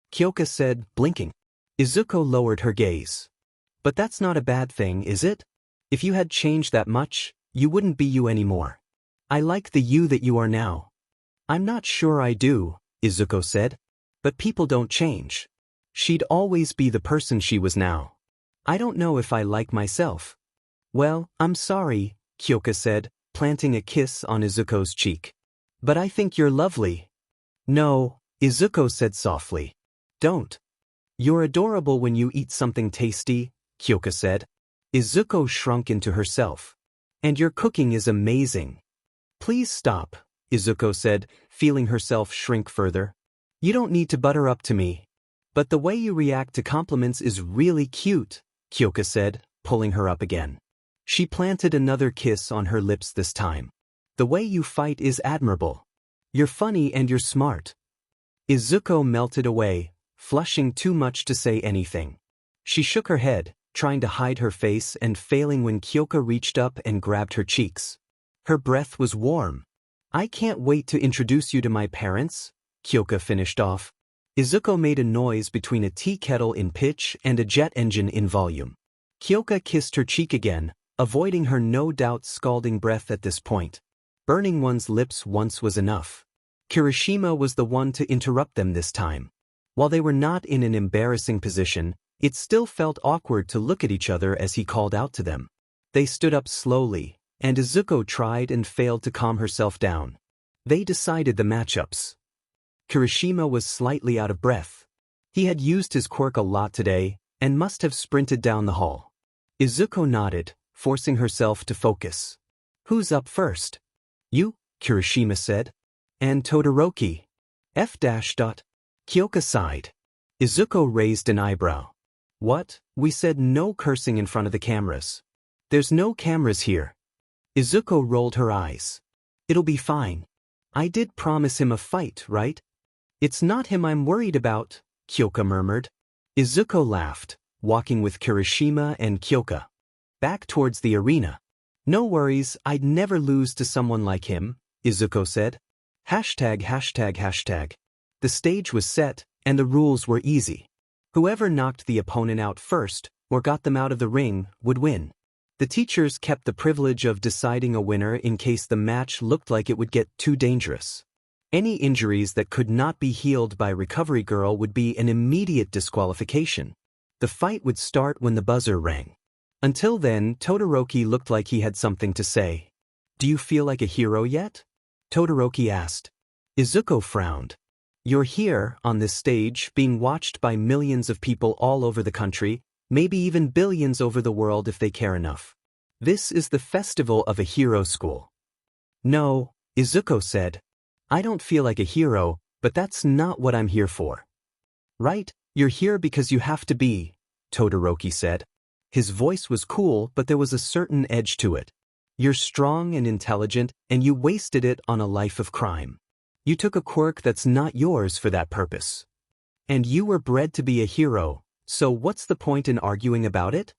Kyoka said, blinking. Izuko lowered her gaze. "But that's not a bad thing, is it? If you had changed that much, you wouldn't be you anymore. I like the you that you are now." "I'm not sure I do," Izuko said. "But people don't change. She'd always be the person she was now. I don't know if I like myself." "Well, I'm sorry," Kyoka said, planting a kiss on Izuko's cheek. "But I think you're lovely." "No," Izuko said softly. "Don't. You're adorable when you eat something tasty," Kyoka said. Izuko shrunk into herself. "And your cooking is amazing." "Please stop," Izuko said, feeling herself shrink further. "You don't need to butter up to me. But the way you react to compliments is really cute," Kyoka said, pulling her up again. She planted another kiss on her lips this time. The way you fight is admirable. You're funny and you're smart. Izuko melted away, flushing too much to say anything. She shook her head, trying to hide her face and failing when Kyoka reached up and grabbed her cheeks. Her breath was warm. I can't wait to introduce you to my parents, Kyoka finished off. Izuko made a noise between a tea kettle in pitch and a jet engine in volume. Kyoka kissed her cheek again, avoiding her no-doubt scalding breath at this point. Burning one's lips once was enough. Kirishima was the one to interrupt them this time. While they were not in an embarrassing position, it still felt awkward to look at each other as he called out to them. They stood up slowly, and Izuko tried and failed to calm herself down. They decided the matchups. Kirishima was slightly out of breath. He had used his quirk a lot today, and must have sprinted down the hall. Izuko nodded, forcing herself to focus. Who's up first? You, Kirishima said. And Todoroki. Kyoka sighed. Izuko raised an eyebrow. What? We said no cursing in front of the cameras. There's no cameras here. Izuko rolled her eyes. It'll be fine. I did promise him a fight, right? It's not him I'm worried about, Kyoka murmured. Izuko laughed, walking with Kirishima and Kyoka back towards the arena. No worries, I'd never lose to someone like him, Izuko said. ####. The stage was set, and the rules were easy. Whoever knocked the opponent out first, or got them out of the ring, would win. The teachers kept the privilege of deciding a winner in case the match looked like it would get too dangerous. Any injuries that could not be healed by Recovery Girl would be an immediate disqualification. The fight would start when the buzzer rang. Until then, Todoroki looked like he had something to say. Do you feel like a hero yet? Todoroki asked. Izuko frowned. You're here, on this stage, being watched by millions of people all over the country, maybe even billions over the world if they care enough. This is the festival of a hero school. No, Izuko said. I don't feel like a hero, but that's not what I'm here for. Right, you're here because you have to be, Todoroki said. His voice was cool, but there was a certain edge to it. You're strong and intelligent, and you wasted it on a life of crime. You took a quirk that's not yours for that purpose. And you were bred to be a hero, so what's the point in arguing about it?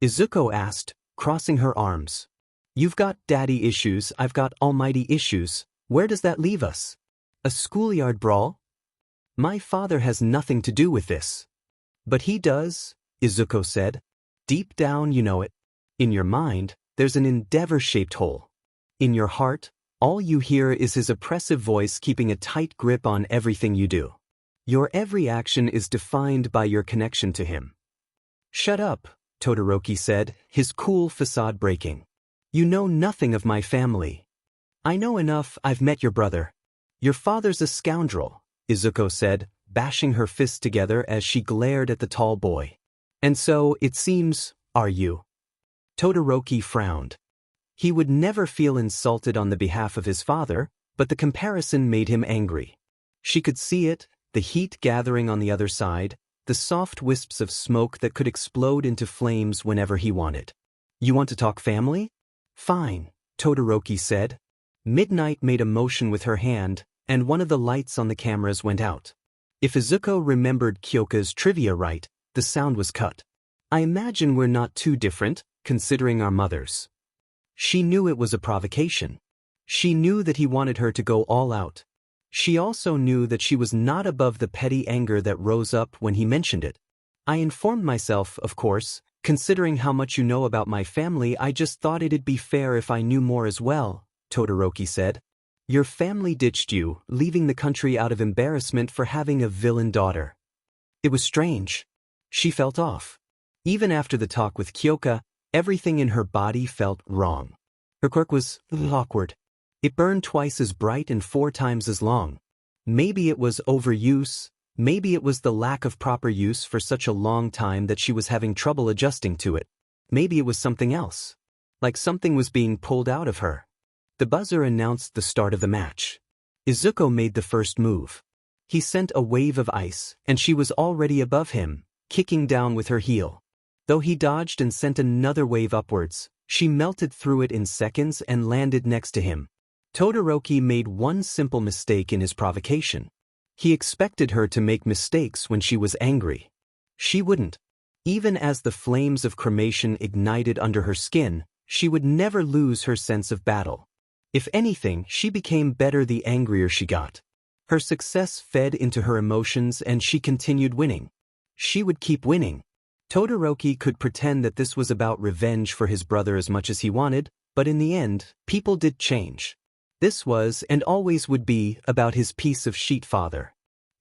Izuko asked, crossing her arms. You've got daddy issues, I've got almighty issues. Where does that leave us? A schoolyard brawl? My father has nothing to do with this. But he does, Izuko said. Deep down you know it. In your mind, there's an endeavor-shaped hole. In your heart, all you hear is his oppressive voice keeping a tight grip on everything you do. Your every action is defined by your connection to him. Shut up, Todoroki said, his cool facade breaking. You know nothing of my family. I know enough, I've met your brother. Your father's a scoundrel, Izuko said, bashing her fists together as she glared at the tall boy. And so, it seems, are you? Todoroki frowned. He would never feel insulted on the behalf of his father, but the comparison made him angry. She could see it, the heat gathering on the other side, the soft wisps of smoke that could explode into flames whenever he wanted. You want to talk family? Fine, Todoroki said. Midnight made a motion with her hand, and one of the lights on the cameras went out. If Izuko remembered Kyoka's trivia right, the sound was cut. I imagine we're not too different, considering our mothers. She knew it was a provocation. She knew that he wanted her to go all out. She also knew that she was not above the petty anger that rose up when he mentioned it. I informed myself, of course, considering how much you know about my family, I just thought it'd be fair if I knew more as well, Todoroki said. Your family ditched you, leaving the country out of embarrassment for having a villain daughter. It was strange. She felt off. Even after the talk with Kyoka, everything in her body felt wrong. Her quirk was awkward. It burned twice as bright and 4 times as long. Maybe it was overuse, maybe it was the lack of proper use for such a long time that she was having trouble adjusting to it. Maybe it was something else. Like something was being pulled out of her. The buzzer announced the start of the match. Izuko made the first move. He sent a wave of ice, and she was already above him, kicking down with her heel. Though he dodged and sent another wave upwards, she melted through it in seconds and landed next to him. Todoroki made one simple mistake in his provocation. He expected her to make mistakes when she was angry. She wouldn't. Even as the flames of cremation ignited under her skin, she would never lose her sense of battle. If anything, she became better the angrier she got. Her success fed into her emotions and she continued winning. She would keep winning. Todoroki could pretend that this was about revenge for his brother as much as he wanted, but in the end, people did change. This was, and always would be, about his piece of sheet father.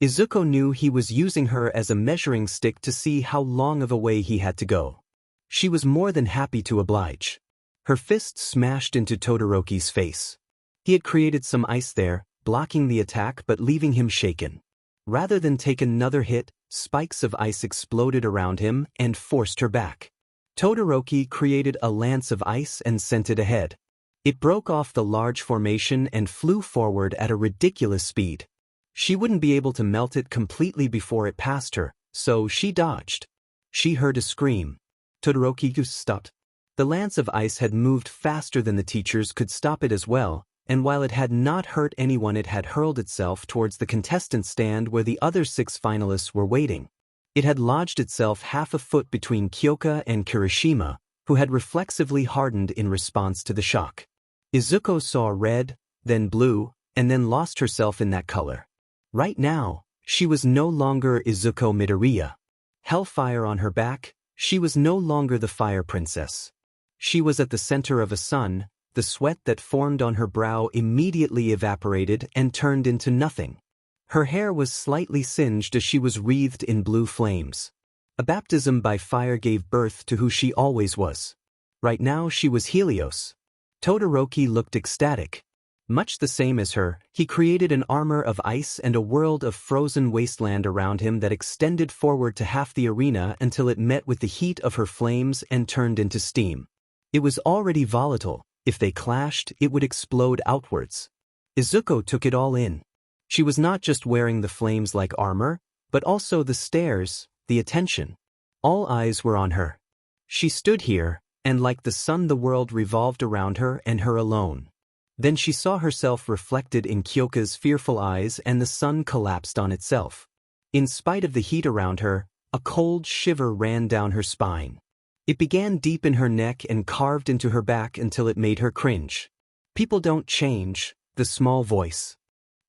Izuko knew he was using her as a measuring stick to see how long of a way he had to go. She was more than happy to oblige. Her fist smashed into Todoroki's face. He had created some ice there, blocking the attack but leaving him shaken. Rather than take another hit, spikes of ice exploded around him and forced her back. Todoroki created a lance of ice and sent it ahead. It broke off the large formation and flew forward at a ridiculous speed. She wouldn't be able to melt it completely before it passed her, so she dodged. She heard a scream. Todoroki stopped. The lance of ice had moved faster than the teachers could stop it as well, and while it had not hurt anyone, it had hurled itself towards the contestant stand where the other 6 finalists were waiting. It had lodged itself half a foot between Kyoka and Kirishima, who had reflexively hardened in response to the shock. Izuko saw red, then blue, and then lost herself in that color. Right now, she was no longer Izuko Midoriya. Hellfire on her back, she was no longer the fire princess. She was at the center of a sun. The sweat that formed on her brow immediately evaporated and turned into nothing. Her hair was slightly singed as she was wreathed in blue flames. A baptism by fire gave birth to who she always was. Right now she was Helios. Todoroki looked ecstatic. Much the same as her, he created an armor of ice and a world of frozen wasteland around him that extended forward to half the arena until it met with the heat of her flames and turned into steam. It was already volatile. If they clashed, it would explode outwards. Izuko took it all in. She was not just wearing the flames like armor, but also the stares, the attention. All eyes were on her. She stood here, and like the sun the world revolved around her and her alone. Then she saw herself reflected in Kyoka's fearful eyes and the sun collapsed on itself. In spite of the heat around her, a cold shiver ran down her spine. It began deep in her neck and carved into her back until it made her cringe. People don't change, the small voice.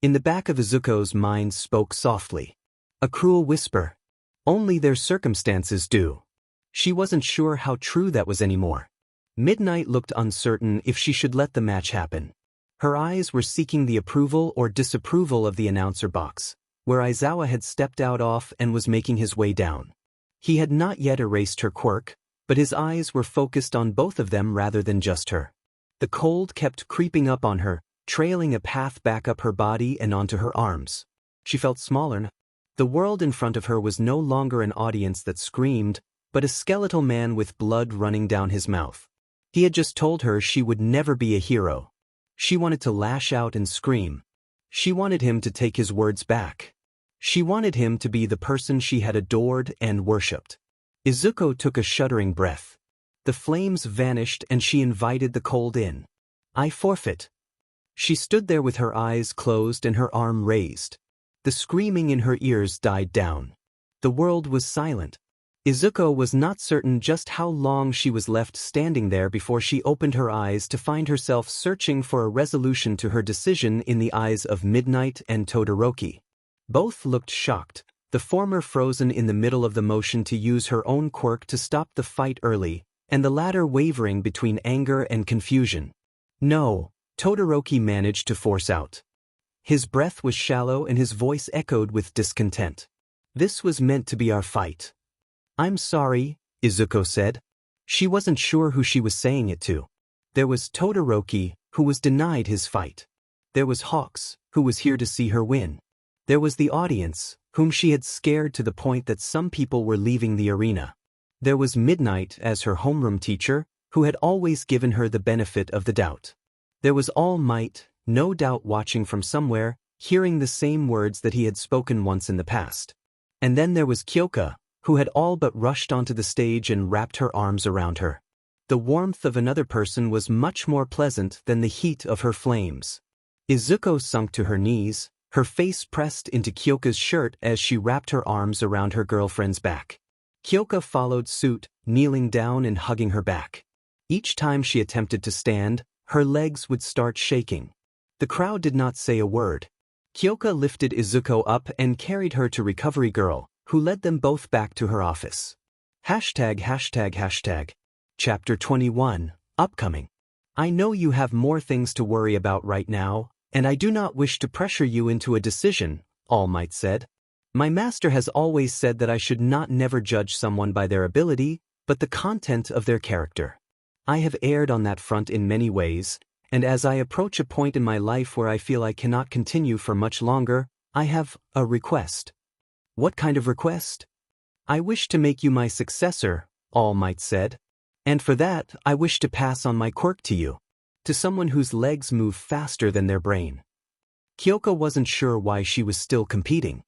In the back of Izuko's mind spoke softly. A cruel whisper. Only their circumstances do. She wasn't sure how true that was anymore. Midnight looked uncertain if she should let the match happen. Her eyes were seeking the approval or disapproval of the announcer box, where Aizawa had stepped out off and was making his way down. He had not yet erased her quirk, but his eyes were focused on both of them rather than just her. The cold kept creeping up on her, trailing a path back up her body and onto her arms. She felt smaller now. The world in front of her was no longer an audience that screamed, but a skeletal man with blood running down his mouth. He had just told her she would never be a hero. She wanted to lash out and scream. She wanted him to take his words back. She wanted him to be the person she had adored and worshipped. Izuko took a shuddering breath. The flames vanished and she invited the cold in. I forfeit. She stood there with her eyes closed and her arm raised. The screaming in her ears died down. The world was silent. Izuko was not certain just how long she was left standing there before she opened her eyes to find herself searching for a resolution to her decision in the eyes of Midnight and Todoroki. Both looked shocked. The former frozen in the middle of the motion to use her own quirk to stop the fight early, and the latter wavering between anger and confusion. No, Todoroki managed to force out. His breath was shallow and his voice echoed with discontent. This was meant to be our fight. I'm sorry, Izuko said. She wasn't sure who she was saying it to. There was Todoroki, who was denied his fight. There was Hawks, who was here to see her win. There was the audience, whom she had scared to the point that some people were leaving the arena. There was Midnight as her homeroom teacher, who had always given her the benefit of the doubt. There was All Might, no doubt watching from somewhere, hearing the same words that he had spoken once in the past. And then there was Kyoka, who had all but rushed onto the stage and wrapped her arms around her. The warmth of another person was much more pleasant than the heat of her flames. Izuko sunk to her knees, her face pressed into Kyoka's shirt as she wrapped her arms around her girlfriend's back. Kyoka followed suit, kneeling down and hugging her back. Each time she attempted to stand, her legs would start shaking. The crowd did not say a word. Kyoka lifted Izuko up and carried her to Recovery Girl, who led them both back to her office. ####. Chapter 21, upcoming. I know you have more things to worry about right now, and I do not wish to pressure you into a decision, All Might said. My master has always said that I should not never judge someone by their ability, but the content of their character. I have erred on that front in many ways, and as I approach a point in my life where I feel I cannot continue for much longer, I have a request. What kind of request? I wish to make you my successor, All Might said. And for that, I wish to pass on my quirk to you. To someone whose legs move faster than their brain. Kyoka wasn't sure why she was still competing.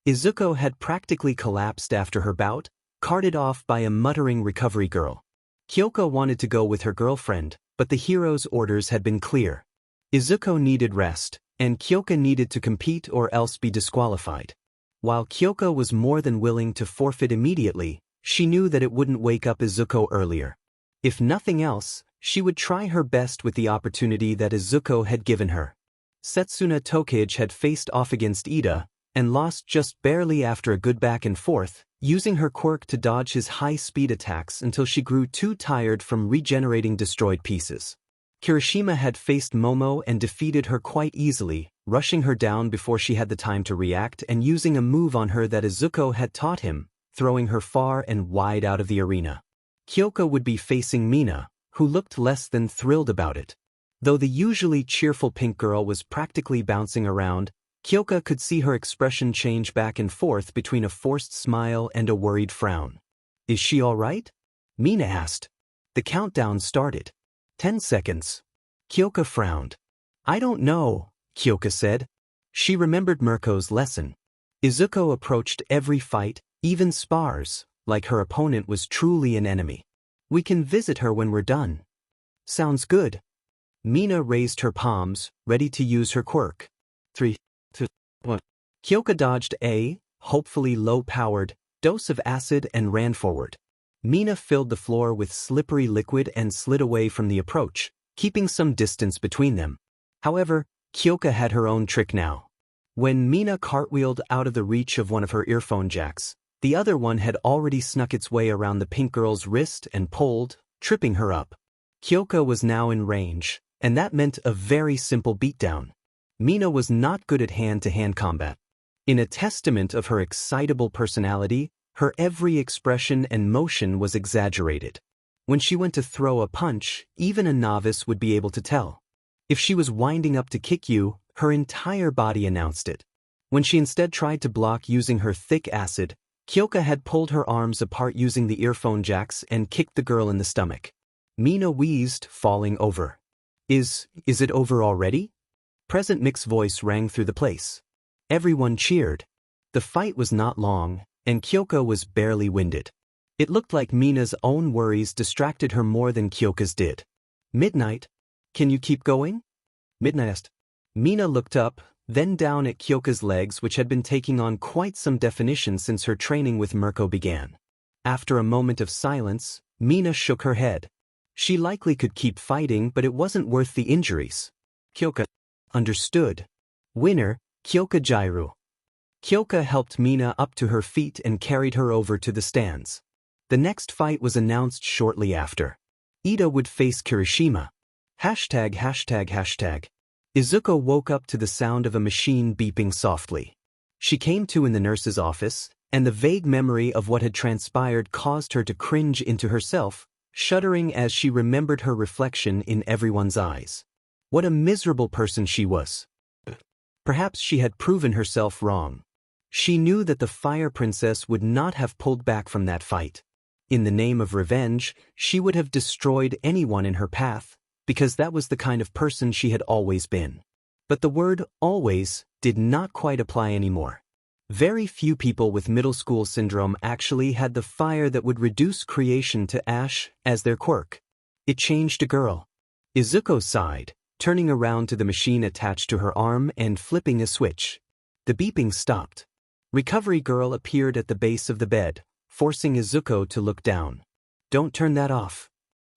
Izuko had practically collapsed after her bout, carted off by a muttering Recovery Girl. Kyoka wanted to go with her girlfriend, but the hero's orders had been clear. Izuko needed rest, and Kyoka needed to compete or else be disqualified. While Kyoka was more than willing to forfeit immediately, she knew that it wouldn't wake up Izuko earlier. If nothing else, she would try her best with the opportunity that Izuko had given her. Setsuna Tokage had faced off against Ida, and lost just barely after a good back and forth, using her quirk to dodge his high-speed attacks until she grew too tired from regenerating destroyed pieces. Kirishima had faced Momo and defeated her quite easily, rushing her down before she had the time to react and using a move on her that Izuko had taught him, throwing her far and wide out of the arena. Kyoka would be facing Mina, who looked less than thrilled about it. Though the usually cheerful pink girl was practically bouncing around, Kyoka could see her expression change back and forth between a forced smile and a worried frown. Is she all right? Mina asked. The countdown started. 10 seconds. Kyoka frowned. I don't know, Kyoka said. She remembered Mirko's lesson. Izuko approached every fight, even spars, like her opponent was truly an enemy. We can visit her when we're done. Sounds good. Mina raised her palms, ready to use her quirk. 3, 2, 1. Kyoka dodged a, hopefully low-powered, dose of acid and ran forward. Mina filled the floor with slippery liquid and slid away from the approach, keeping some distance between them. However, Kyoka had her own trick now. When Mina cartwheeled out of the reach of one of her earphone jacks, the other one had already snuck its way around the pink girl's wrist and pulled, tripping her up. Kyoka was now in range, and that meant a very simple beatdown. Mina was not good at hand-to-hand combat. In a testament of her excitable personality, her every expression and motion was exaggerated. When she went to throw a punch, even a novice would be able to tell. If she was winding up to kick you, her entire body announced it. When she instead tried to block using her thick acid, Kyoka had pulled her arms apart using the earphone jacks and kicked the girl in the stomach. Mina wheezed, falling over. Is it over already? Present Mick's voice rang through the place. Everyone cheered. The fight was not long, and Kyoka was barely winded. It looked like Mina's own worries distracted her more than Kyoka's did. Midnight? Can you keep going? Midnight asked. Mina looked up, then down at Kyoka's legs, which had been taking on quite some definition since her training with Mirko began. After a moment of silence, Mina shook her head. She likely could keep fighting, but it wasn't worth the injuries. Kyoka understood. Winner, Kyoka Jairu. Kyoka helped Mina up to her feet and carried her over to the stands. The next fight was announced shortly after. Ida would face Kirishima. ####. Izuko woke up to the sound of a machine beeping softly. She came to in the nurse's office, and the vague memory of what had transpired caused her to cringe into herself, shuddering as she remembered her reflection in everyone's eyes. What a miserable person she was. Perhaps she had proven herself wrong. She knew that the Fire Princess would not have pulled back from that fight. In the name of revenge, she would have destroyed anyone in her path, because that was the kind of person she had always been. But the word always did not quite apply anymore. Very few people with middle school syndrome actually had the fire that would reduce creation to ash as their quirk. It changed a girl. Izuko sighed, turning around to the machine attached to her arm and flipping a switch. The beeping stopped. Recovery Girl appeared at the base of the bed, forcing Izuko to look down. "Don't turn that off."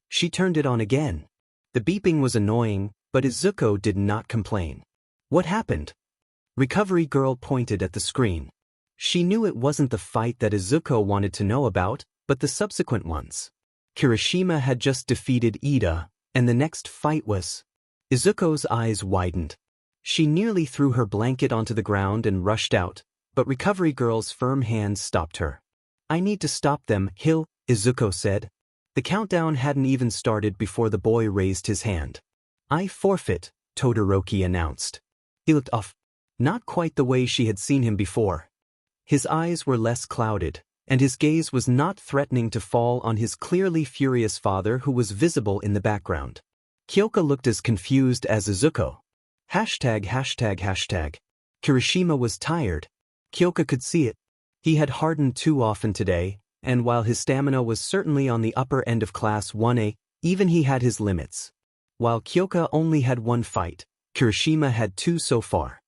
She turned it on again. The beeping was annoying, but Izuko did not complain. "What happened?" Recovery Girl pointed at the screen. She knew it wasn't the fight that Izuko wanted to know about, but the subsequent ones. Kirishima had just defeated Ida, and the next fight was... Izuko's eyes widened. She nearly threw her blanket onto the ground and rushed out, but Recovery Girl's firm hands stopped her. "I need to stop them, Izuko said. The countdown hadn't even started before the boy raised his hand. "I forfeit," Todoroki announced. He looked off. Not quite the way she had seen him before. His eyes were less clouded, and his gaze was not threatening to fall on his clearly furious father who was visible in the background. Kyoka looked as confused as Izuko. ####. Kirishima was tired. Kyoka could see it. He had hardened too often today, and while his stamina was certainly on the upper end of Class 1A, even he had his limits. While Kyoka only had one fight, Kirishima had two so far.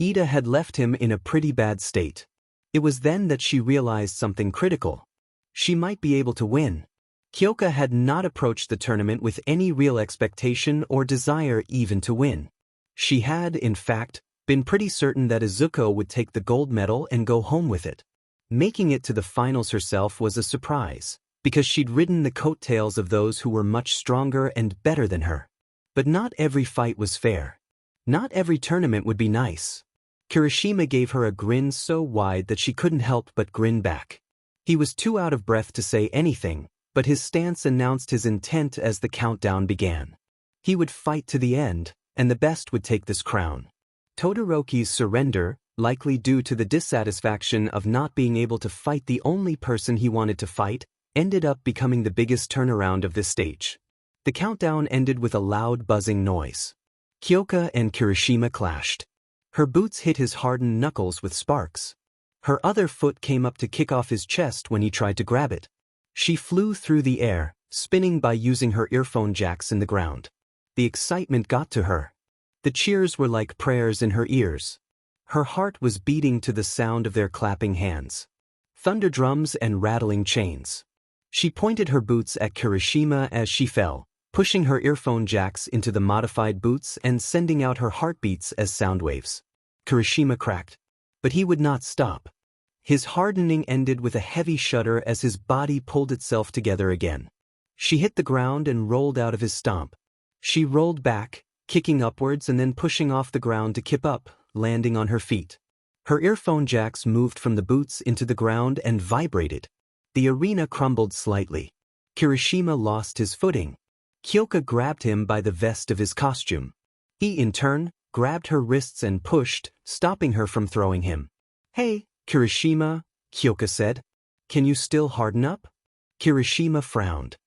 Ida had left him in a pretty bad state. It was then that she realized something critical. She might be able to win. Kyoka had not approached the tournament with any real expectation or desire even to win. She had, in fact, been pretty certain that Izuko would take the gold medal and go home with it. Making it to the finals herself was a surprise, because she'd ridden the coattails of those who were much stronger and better than her. But not every fight was fair. Not every tournament would be nice. Kirishima gave her a grin so wide that she couldn't help but grin back. He was too out of breath to say anything, but his stance announced his intent as the countdown began. He would fight to the end, and the best would take this crown. Todoroki's surrender, likely due to the dissatisfaction of not being able to fight the only person he wanted to fight, ended up becoming the biggest turnaround of this stage. The countdown ended with a loud buzzing noise. Kyoka and Kirishima clashed. Her boots hit his hardened knuckles with sparks. Her other foot came up to kick off his chest when he tried to grab it. She flew through the air, spinning by using her earphone jacks in the ground. The excitement got to her. The cheers were like prayers in her ears. Her heart was beating to the sound of their clapping hands. Thunder drums and rattling chains. She pointed her boots at Kirishima as she fell, pushing her earphone jacks into the modified boots and sending out her heartbeats as sound waves. Kirishima cracked. But he would not stop. His hardening ended with a heavy shudder as his body pulled itself together again. She hit the ground and rolled out of his stomp. She rolled back, kicking upwards and then pushing off the ground to kip up, landing on her feet. Her earphone jacks moved from the boots into the ground and vibrated. The arena crumbled slightly. Kirishima lost his footing. Kyoka grabbed him by the vest of his costume. He, in turn, grabbed her wrists and pushed, stopping her from throwing him. "Hey, Kirishima," Kyoka said. "Can you still harden up?" Kirishima frowned.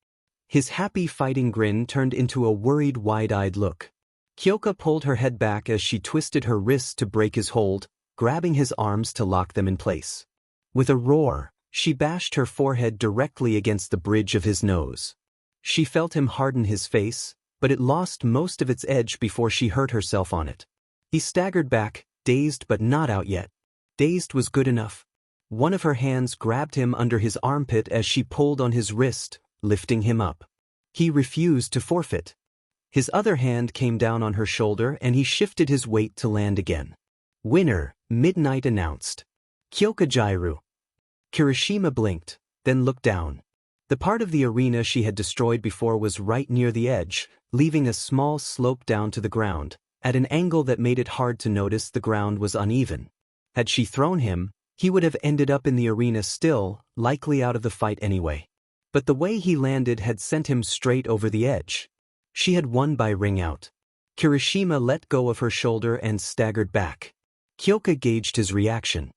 His happy fighting grin turned into a worried wide-eyed look. Kyoka pulled her head back as she twisted her wrists to break his hold, grabbing his arms to lock them in place. With a roar, she bashed her forehead directly against the bridge of his nose. She felt him harden his face, but it lost most of its edge before she hurt herself on it. He staggered back, dazed but not out yet. Dazed was good enough. One of her hands grabbed him under his armpit as she pulled on his wrist, lifting him up. He refused to forfeit. His other hand came down on her shoulder and he shifted his weight to land again. "Winner," Midnight announced. "Kyoka Jairu." Kirishima blinked, then looked down. The part of the arena she had destroyed before was right near the edge, leaving a small slope down to the ground, at an angle that made it hard to notice the ground was uneven. Had she thrown him, he would have ended up in the arena still, likely out of the fight anyway. But the way he landed had sent him straight over the edge. She had won by ring out. Kirishima let go of her shoulder and staggered back. Kyoka gauged his reaction.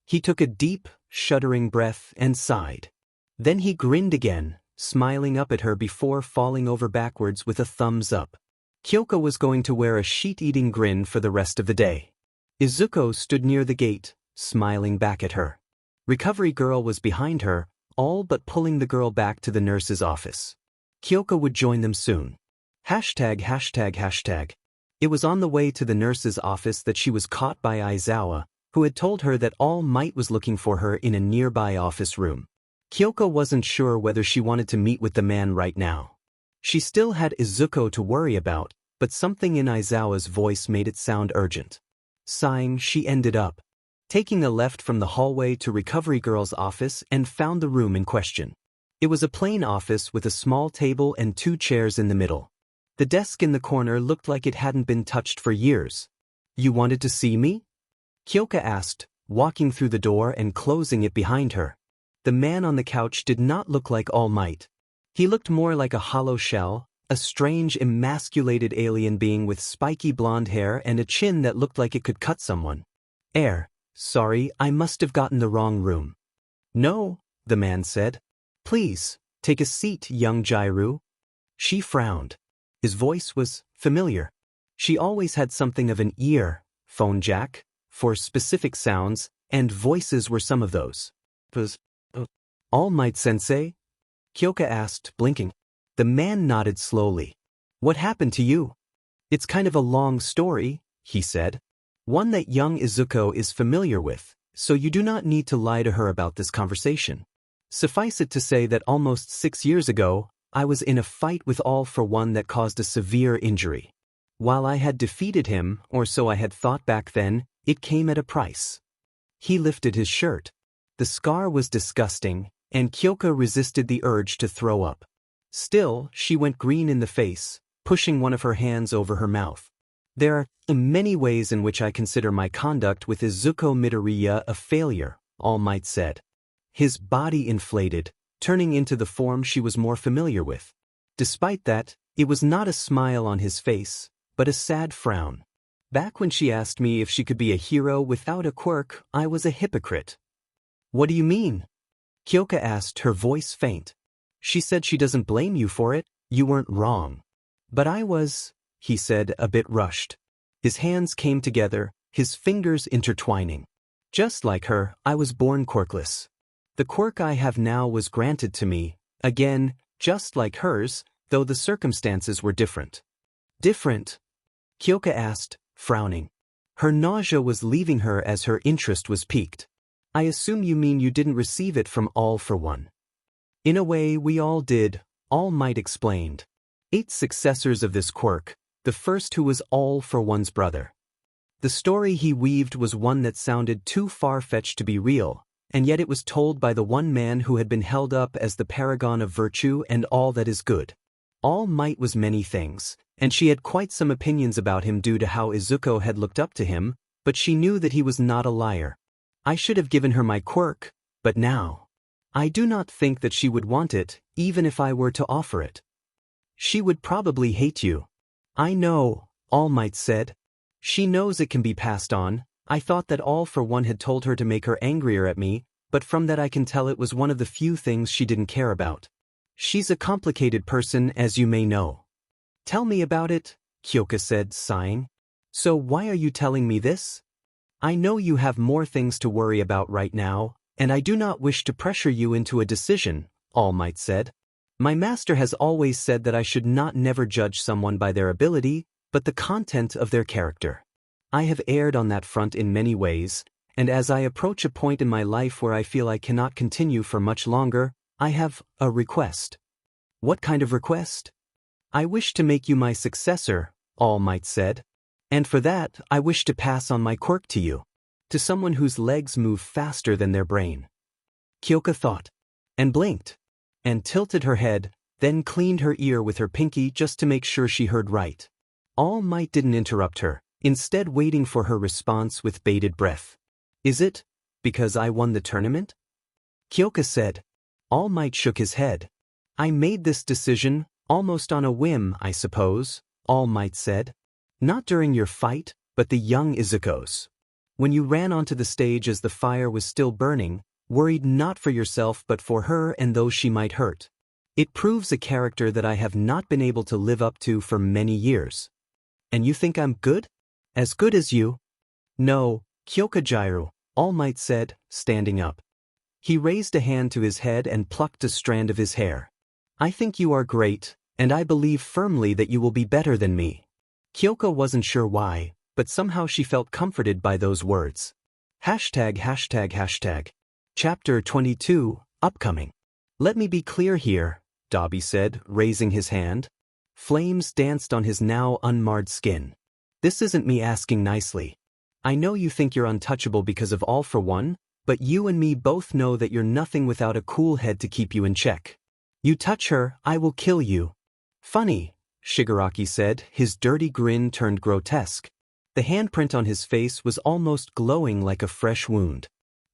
He took a deep, shuddering breath and sighed. Then he grinned again, smiling up at her before falling over backwards with a thumbs up. Kyoka was going to wear a sheet-eating grin for the rest of the day. Izuko stood near the gate, smiling back at her. Recovery Girl was behind her, all but pulling the girl back to the nurse's office. Kyoka would join them soon. ####. It was on the way to the nurse's office that she was caught by Aizawa, who had told her that All Might was looking for her in a nearby office room. Kyoko wasn't sure whether she wanted to meet with the man right now. She still had Izuko to worry about, but something in Aizawa's voice made it sound urgent. Sighing, she ended up taking a left from the hallway to Recovery Girl's office and found the room in question. It was a plain office with a small table and 2 chairs in the middle. The desk in the corner looked like it hadn't been touched for years. "You wanted to see me?" Kyoka asked, walking through the door and closing it behind her. The man on the couch did not look like All Might. He looked more like a hollow shell, a strange emasculated alien being with spiky blonde hair and a chin that looked like it could cut someone. Sorry, I must have gotten the wrong room." "No," the man said. "Please, take a seat, young Jairu." She frowned. His voice was familiar. She always had something of an ear-phone jack for specific sounds, and voices were some of those. "All Might Sensei?" Kyoka asked, blinking. The man nodded slowly. "What happened to you?" "It's kind of a long story," he said. "One that young Izuko is familiar with, so you do not need to lie to her about this conversation. Suffice it to say that almost 6 years ago, I was in a fight with All for One that caused a severe injury. While I had defeated him, or so I had thought back then, it came at a price." He lifted his shirt. The scar was disgusting, and Kyoka resisted the urge to throw up. Still, she went green in the face, pushing one of her hands over her mouth. "There are many ways in which I consider my conduct with Izuko Midoriya a failure," All Might said. His body inflated, turning into the form she was more familiar with. Despite that, it was not a smile on his face, but a sad frown. "Back when she asked me if she could be a hero without a quirk, I was a hypocrite." "What do you mean?" Kyoka asked, her voice faint. "She said she doesn't blame you for it, you weren't wrong." "But I was," he said, a bit rushed. His hands came together, his fingers intertwining. "Just like her, I was born quirkless. The quirk I have now was granted to me, again, just like hers, though the circumstances were different." "Different?" Kyoka asked, frowning. Her nausea was leaving her as her interest was piqued. "I assume you mean you didn't receive it from All for One." "In a way, we all did," All Might explained. 8 successors of this quirk, the first who was All for One's brother. The story he weaved was one that sounded too far-fetched to be real, and yet it was told by the one man who had been held up as the paragon of virtue and all that is good. All Might was many things, and she had quite some opinions about him due to how Izuko had looked up to him, but she knew that he was not a liar. "I should have given her my quirk, but now. I do not think that she would want it, even if I were to offer it." "She would probably hate you." "I know," All Might said. "She knows it can be passed on. I thought that All for One had told her to make her angrier at me, but from that I can tell it was one of the few things she didn't care about. She's a complicated person, as you may know." "Tell me about it," Kyoka said, sighing. "So why are you telling me this?" "I know you have more things to worry about right now, and I do not wish to pressure you into a decision," All Might said. "My master has always said that I should not never judge someone by their ability, but the content of their character. I have erred on that front in many ways, and as I approach a point in my life where I feel I cannot continue for much longer, I have a request." "What kind of request?" "I wish to make you my successor," All Might said. "And for that, I wish to pass on my quirk to you. To someone whose legs move faster than their brain." Kyoka thought, and blinked, and tilted her head, then cleaned her ear with her pinky just to make sure she heard right. All Might didn't interrupt her, instead waiting for her response with bated breath. "Is it because I won the tournament?" Kyoka said. All Might shook his head. "I made this decision, almost on a whim, I suppose," All Might said. "Not during your fight, but the young Izuko's. When you ran onto the stage as the fire was still burning, worried not for yourself but for her and those she might hurt. It proves a character that I have not been able to live up to for many years." "And you think I'm good? As good as you?" "No, Kyoka Jairu," All Might said, standing up. He raised a hand to his head and plucked a strand of his hair. "I think you are great, and I believe firmly that you will be better than me." Kyoko wasn't sure why, but somehow she felt comforted by those words. ####. Chapter 22, Upcoming. Let me be clear here, Dobby said, raising his hand. Flames danced on his now unmarred skin. This isn't me asking nicely. I know you think you're untouchable because of All for One, but you and me both know that you're nothing without a cool head to keep you in check. You touch her, I will kill you. Funny, Shigaraki said, his dirty grin turned grotesque. The handprint on his face was almost glowing like a fresh wound.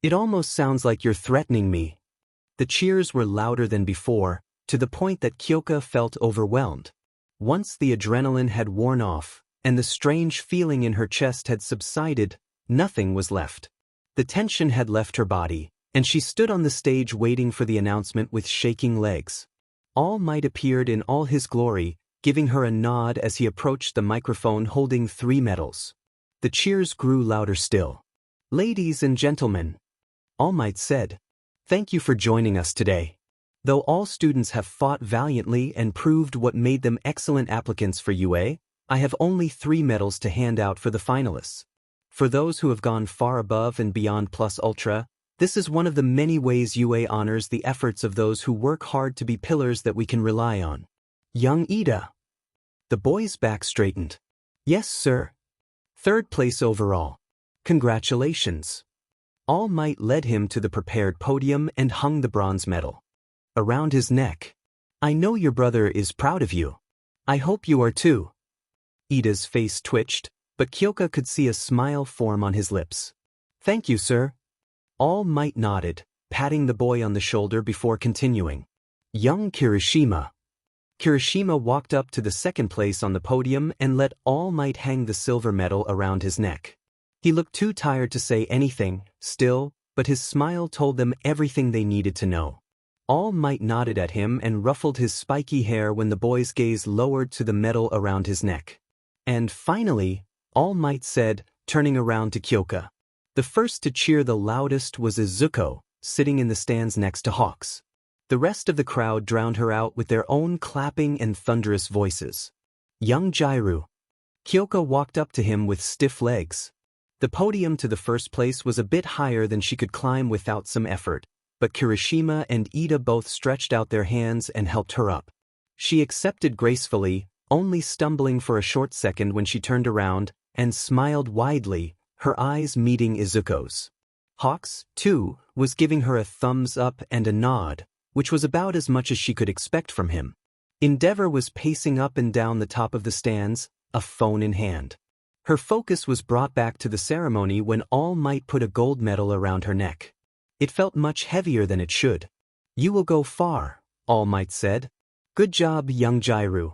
It almost sounds like you're threatening me. The cheers were louder than before, to the point that Kyoko felt overwhelmed. Once the adrenaline had worn off, and the strange feeling in her chest had subsided, nothing was left. The tension had left her body, and she stood on the stage waiting for the announcement with shaking legs. All Might appeared in all his glory, giving her a nod as he approached the microphone holding 3 medals. The cheers grew louder still. Ladies and gentlemen, All Might said, thank you for joining us today. Though all students have fought valiantly and proved what made them excellent applicants for UA, I have only 3 medals to hand out for the finalists. For those who have gone far above and beyond Plus Ultra, this is one of the many ways UA honors the efforts of those who work hard to be pillars that we can rely on. Young Ida. The boy's back straightened. Yes, sir. 3rd place overall. Congratulations. All Might led him to the prepared podium and hung the bronze medal around his neck. I know your brother is proud of you. I hope you are too. Ida's face twitched, but Kyoko could see a smile form on his lips. Thank you, sir. All Might nodded, patting the boy on the shoulder before continuing. Young Kirishima. Kirishima walked up to the 2nd place on the podium and let All Might hang the silver medal around his neck. He looked too tired to say anything, still, but his smile told them everything they needed to know. All Might nodded at him and ruffled his spiky hair when the boy's gaze lowered to the medal around his neck. And finally, All Might said, turning around to Kyoko. The first to cheer the loudest was Izuko, sitting in the stands next to Hawks. The rest of the crowd drowned her out with their own clapping and thunderous voices. Young Jairu. Kyoko walked up to him with stiff legs. The podium to the 1st place was a bit higher than she could climb without some effort, but Kirishima and Ida both stretched out their hands and helped her up. She accepted gracefully, only stumbling for a short second when she turned around and smiled widely, her eyes meeting Izuko's. Hawks, too, was giving her a thumbs up and a nod, which was about as much as she could expect from him. Endeavor was pacing up and down the top of the stands, a phone in hand. Her focus was brought back to the ceremony when All Might put a gold medal around her neck. It felt much heavier than it should. You will go far, All Might said. Good job, young Jairu.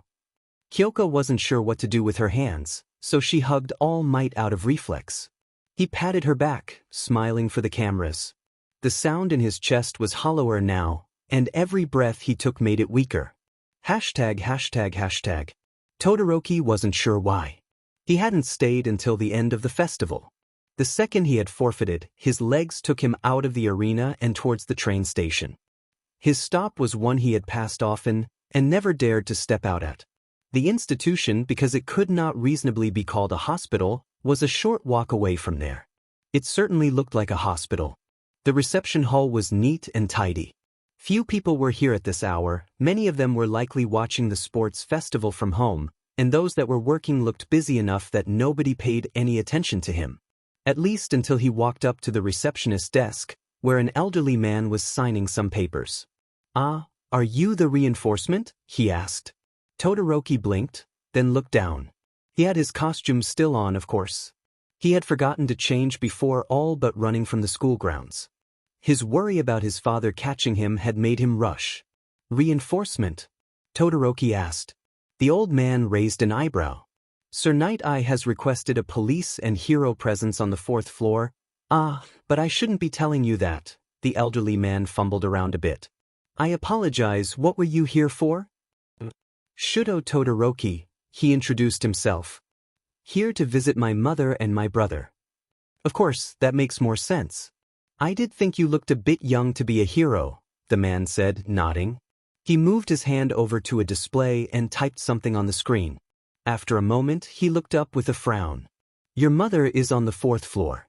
Kyoko wasn't sure what to do with her hands, so she hugged All Might out of reflex. He patted her back, smiling for the cameras. The sound in his chest was hollower now, and every breath he took made it weaker. ####. Todoroki wasn't sure why. He hadn't stayed until the end of the festival. The second he had forfeited, his legs took him out of the arena and towards the train station. His stop was one he had passed often and never dared to step out at. The institution, because it could not reasonably be called a hospital, was a short walk away from there. It certainly looked like a hospital. The reception hall was neat and tidy. Few people were here at this hour, many of them were likely watching the sports festival from home, and those that were working looked busy enough that nobody paid any attention to him. At least until he walked up to the receptionist's desk, where an elderly man was signing some papers. Ah, are you the reinforcement? He asked. Todoroki blinked, then looked down. He had his costume still on, of course. He had forgotten to change before all but running from the school grounds. His worry about his father catching him had made him rush. Reinforcement? Todoroki asked. The old man raised an eyebrow. Sir Night Eye has requested a police and hero presence on the 4th floor. Ah, but I shouldn't be telling you that. The elderly man fumbled around a bit. I apologize, what were you here for? Shudo Todoroki, he introduced himself. Here to visit my mother and my brother. Of course, that makes more sense. I did think you looked a bit young to be a hero, the man said, nodding. He moved his hand over to a display and typed something on the screen. After a moment, he looked up with a frown. Your mother is on the 4th floor.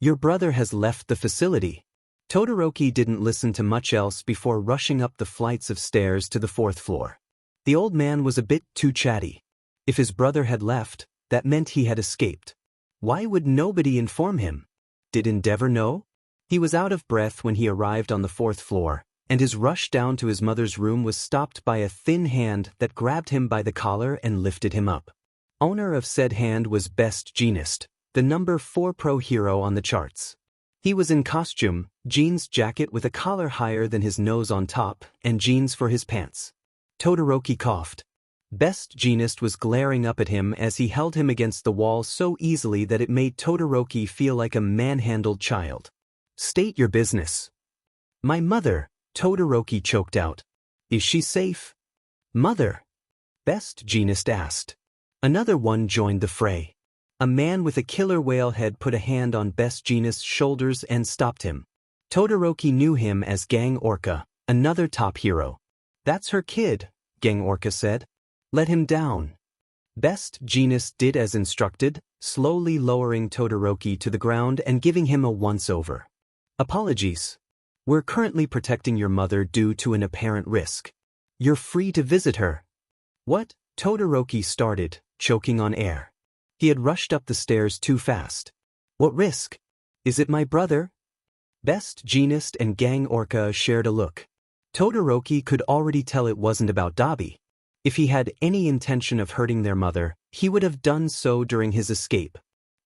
Your brother has left the facility. Todoroki didn't listen to much else before rushing up the flights of stairs to the 4th floor. The old man was a bit too chatty. If his brother had left, that meant he had escaped. Why would nobody inform him? Did Endeavor know? He was out of breath when he arrived on the 4th floor, and his rush down to his mother's room was stopped by a thin hand that grabbed him by the collar and lifted him up. Owner of said hand was Best Jeanist, the number 4 pro hero on the charts. He was in costume, jeans jacket with a collar higher than his nose on top, and jeans for his pants. Todoroki coughed. Best Jeanist was glaring up at him as he held him against the wall so easily that it made Todoroki feel like a manhandled child. State your business. My mother, Todoroki choked out. Is she safe? Mother? Best Jeanist asked. Another one joined the fray. A man with a killer whale head put a hand on Best Jeanist's shoulders and stopped him. Todoroki knew him as Gang Orca, another top hero. That's her kid, Gang Orca said. Let him down. Best Jeanist did as instructed, slowly lowering Todoroki to the ground and giving him a once-over. Apologies. We're currently protecting your mother due to an apparent risk. You're free to visit her. What? Todoroki started, choking on air. He had rushed up the stairs too fast. What risk? Is it my brother? Best Jeanist and Gang Orca shared a look. Todoroki could already tell it wasn't about Dabi. If he had any intention of hurting their mother, he would have done so during his escape.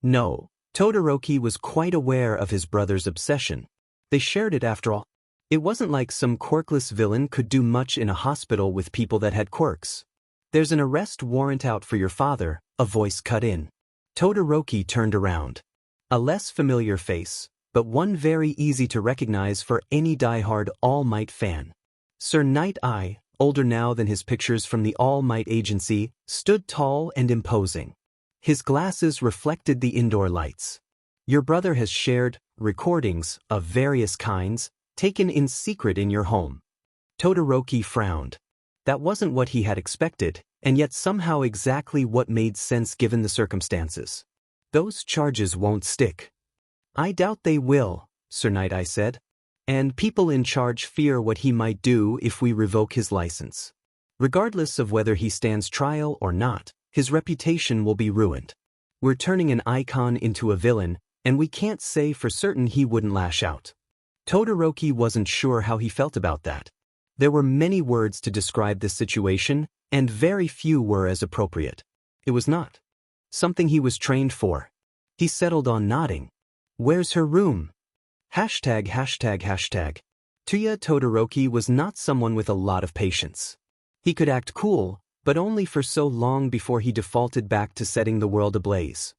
No, Todoroki was quite aware of his brother's obsession. They shared it after all. It wasn't like some quirkless villain could do much in a hospital with people that had quirks. There's an arrest warrant out for your father, a voice cut in. Todoroki turned around. A less familiar face, but one very easy to recognize for any die-hard All Might fan. Sir Night Eye, older now than his pictures from the All Might Agency, stood tall and imposing. His glasses reflected the indoor lights. Your brother has shared recordings of various kinds, taken in secret in your home. Todoroki frowned. That wasn't what he had expected, and yet somehow exactly what made sense given the circumstances. Those charges won't stick. I doubt they will, Sir Night Eye said. And people in charge fear what he might do if we revoke his license. Regardless of whether he stands trial or not, his reputation will be ruined. We're turning an icon into a villain, and we can't say for certain he wouldn't lash out. Todoroki wasn't sure how he felt about that. There were many words to describe this situation, and very few were as appropriate. It was not something he was trained for. He settled on nodding. Where's her room? ####. Tuya Todoroki was not someone with a lot of patience. He could act cool, but only for so long before he defaulted back to setting the world ablaze.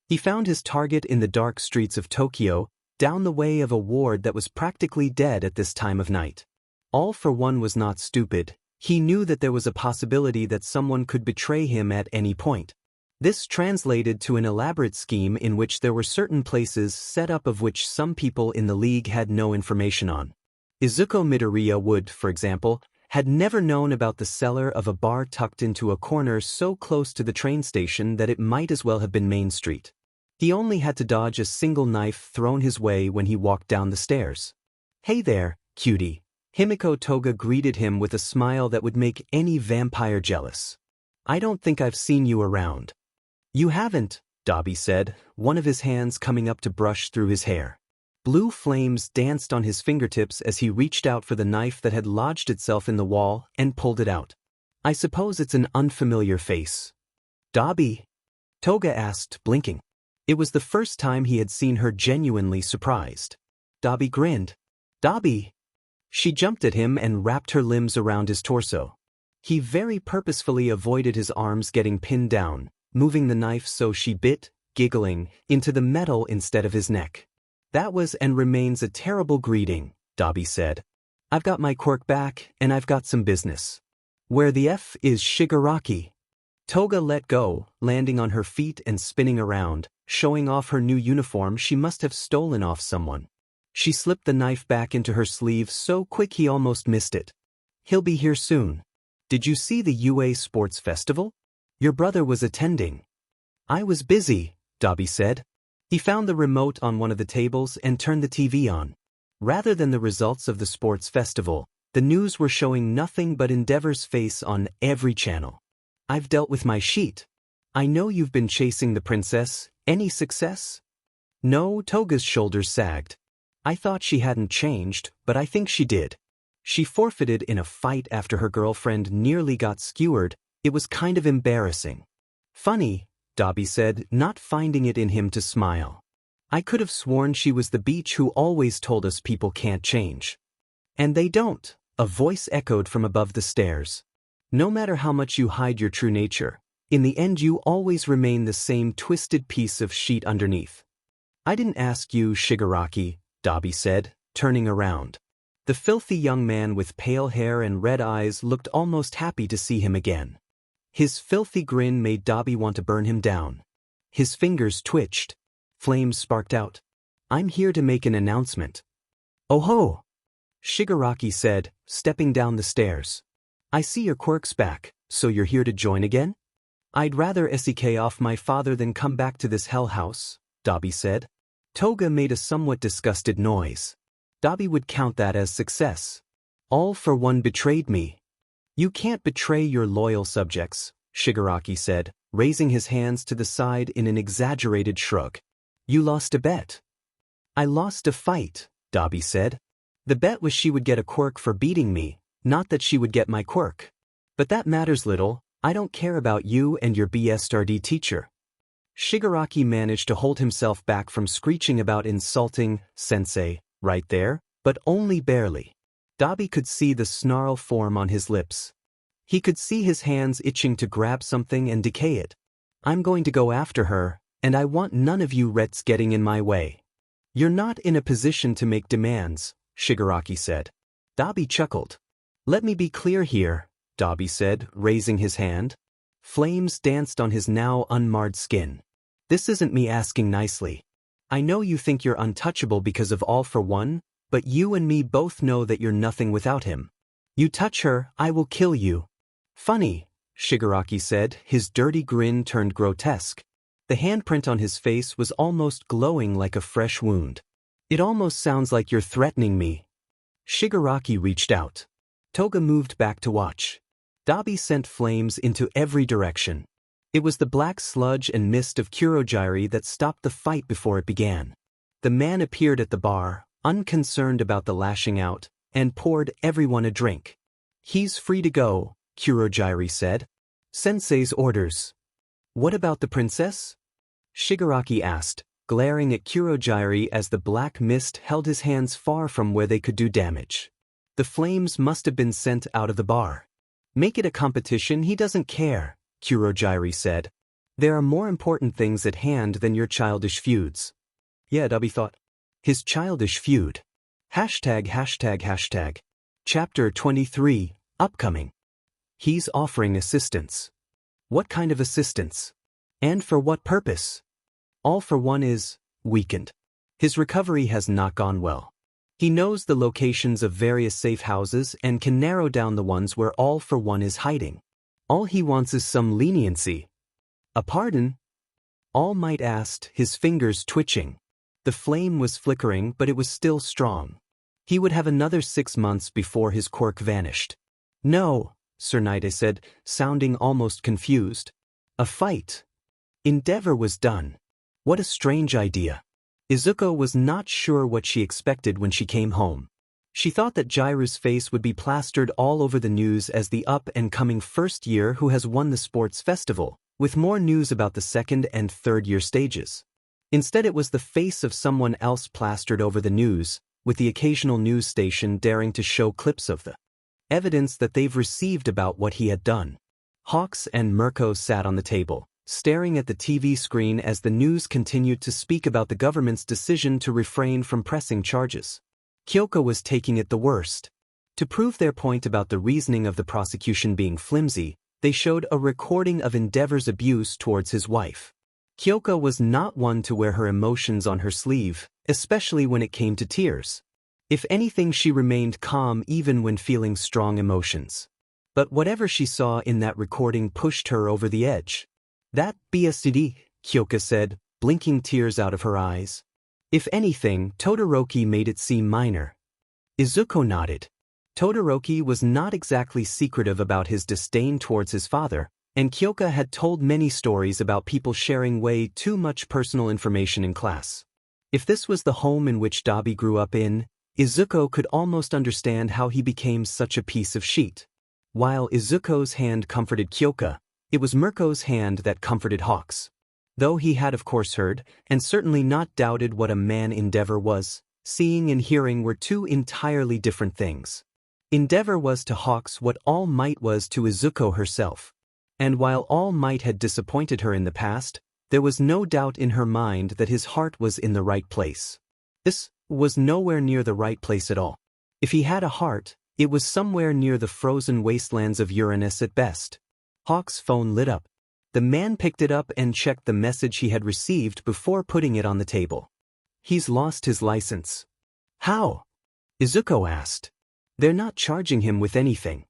He found his target in the dark streets of Tokyo, down the way of a ward that was practically dead at this time of night. All for One was not stupid. He knew that there was a possibility that someone could betray him at any point. This translated to an elaborate scheme in which there were certain places set up of which some people in the League had no information on. Izuko Midoriya would, for example, had never known about the cellar of a bar tucked into a corner so close to the train station that it might as well have been Main Street. He only had to dodge a single knife thrown his way when he walked down the stairs. Hey there, cutie. Himiko Toga greeted him with a smile that would make any vampire jealous. I don't think I've seen you around. You haven't, Dabi said, one of his hands coming up to brush through his hair. Blue flames danced on his fingertips as he reached out for the knife that had lodged itself in the wall and pulled it out. I suppose it's an unfamiliar face. Dabi? Toga asked, blinking. It was the first time he had seen her genuinely surprised. Dabi grinned. Dabi! She jumped at him and wrapped her limbs around his torso. He very purposefully avoided his arms getting pinned down, moving the knife so she bit, giggling, into the metal instead of his neck. That was and remains a terrible greeting, Dabi said. I've got my quirk back, and I've got some business. Where the F is Shigaraki? Toga let go, landing on her feet and spinning around, showing off her new uniform she must have stolen off someone. She slipped the knife back into her sleeve so quick he almost missed it. He'll be here soon. Did you see the UA Sports Festival? Your brother was attending. I was busy, Dobby said. He found the remote on one of the tables and turned the TV on. Rather than the results of the sports festival, the news were showing nothing but Endeavor's face on every channel. I've dealt with my sheet. I know you've been chasing the princess. Any success? No, Toga's shoulders sagged. I thought she hadn't changed, but I think she did. She forfeited in a fight after her girlfriend nearly got skewered. It was kind of embarrassing. Funny, Dobby said, not finding it in him to smile. I could have sworn she was the beach who always told us people can't change. And they don't, a voice echoed from above the stairs. No matter how much you hide your true nature, in the end you always remain the same twisted piece of sheet underneath. I didn't ask you, Shigaraki, Dobby said, turning around. The filthy young man with pale hair and red eyes looked almost happy to see him again. His filthy grin made Dobby want to burn him down. His fingers twitched. Flames sparked out. I'm here to make an announcement. Oh ho! Shigaraki said, stepping down the stairs. I see your quirk's back, so you're here to join again? I'd rather SEK off my father than come back to this hell house, Dobby said. Toga made a somewhat disgusted noise. Dobby would count that as success. All for one betrayed me. You can't betray your loyal subjects, Shigaraki said, raising his hands to the side in an exaggerated shrug. You lost a bet. I lost a fight, Dobby said. The bet was she would get a quirk for beating me, not that she would get my quirk. But that matters little. I don't care about you and your BSRD teacher. Shigaraki managed to hold himself back from screeching about insulting Sensei right there, but only barely. Dobby could see the snarl form on his lips. He could see his hands itching to grab something and decay it. I'm going to go after her, and I want none of you rets getting in my way. You're not in a position to make demands, Shigaraki said. Dobby chuckled. Let me be clear here, Dobby said, raising his hand. Flames danced on his now unmarred skin. This isn't me asking nicely. I know you think you're untouchable because of All for One, but you and me both know that you're nothing without him. You touch her, I will kill you. Funny, Shigaraki said, his dirty grin turned grotesque. The handprint on his face was almost glowing like a fresh wound. It almost sounds like you're threatening me. Shigaraki reached out. Toga moved back to watch. Dobby sent flames into every direction. It was the black sludge and mist of Kurogiri that stopped the fight before it began. The man appeared at the bar, unconcerned about the lashing out, and poured everyone a drink. He's free to go, Kurogiri said. Sensei's orders. What about the princess? Shigaraki asked, glaring at Kurogiri as the black mist held his hands far from where they could do damage. The flames must have been sent out of the bar. Make it a competition, he doesn't care, Kurogiri said. There are more important things at hand than your childish feuds. Yeah, Dobby thought. His childish feud. ####. Chapter 23, upcoming. He's offering assistance. What kind of assistance? And for what purpose? All for One is weakened. His recovery has not gone well. He knows the locations of various safe houses and can narrow down the ones where All for One is hiding. All he wants is some leniency. A pardon? All Might asked, his fingers twitching. The flame was flickering, but it was still strong. He would have another 6 months before his quirk vanished. No, Sir Nide said, sounding almost confused. A fight. Endeavor was done. What a strange idea. Izuko was not sure what she expected when she came home. She thought that Jiru's face would be plastered all over the news as the up-and-coming first year who has won the sports festival, with more news about the second and third year stages. Instead it was the face of someone else plastered over the news, with the occasional news station daring to show clips of the evidence that they've received about what he had done. Hawks and Mirko sat on the table, staring at the TV screen as the news continued to speak about the government's decision to refrain from pressing charges. Kyoko was taking it the worst. To prove their point about the reasoning of the prosecution being flimsy, they showed a recording of Endeavor's abuse towards his wife. Kyoko was not one to wear her emotions on her sleeve, especially when it came to tears. If anything, she remained calm even when feeling strong emotions. But whatever she saw in that recording pushed her over the edge. That BSD, Kyoka said, blinking tears out of her eyes. If anything, Todoroki made it seem minor. Izuko nodded. Todoroki was not exactly secretive about his disdain towards his father, and Kyoka had told many stories about people sharing way too much personal information in class. If this was the home in which Dabi grew up in, Izuko could almost understand how he became such a piece of shit. While Izuko's hand comforted Kyoka, it was Mirko's hand that comforted Hawks. Though he had of course heard, and certainly not doubted what a man Endeavor was, seeing and hearing were two entirely different things. Endeavor was to Hawks what All Might was to Izuko herself. And while All Might had disappointed her in the past, there was no doubt in her mind that his heart was in the right place. This was nowhere near the right place at all. If he had a heart, it was somewhere near the frozen wastelands of Uranus at best. Hawk's phone lit up. The man picked it up and checked the message he had received before putting it on the table. He's lost his license. How? Izuko asked. They're not charging him with anything.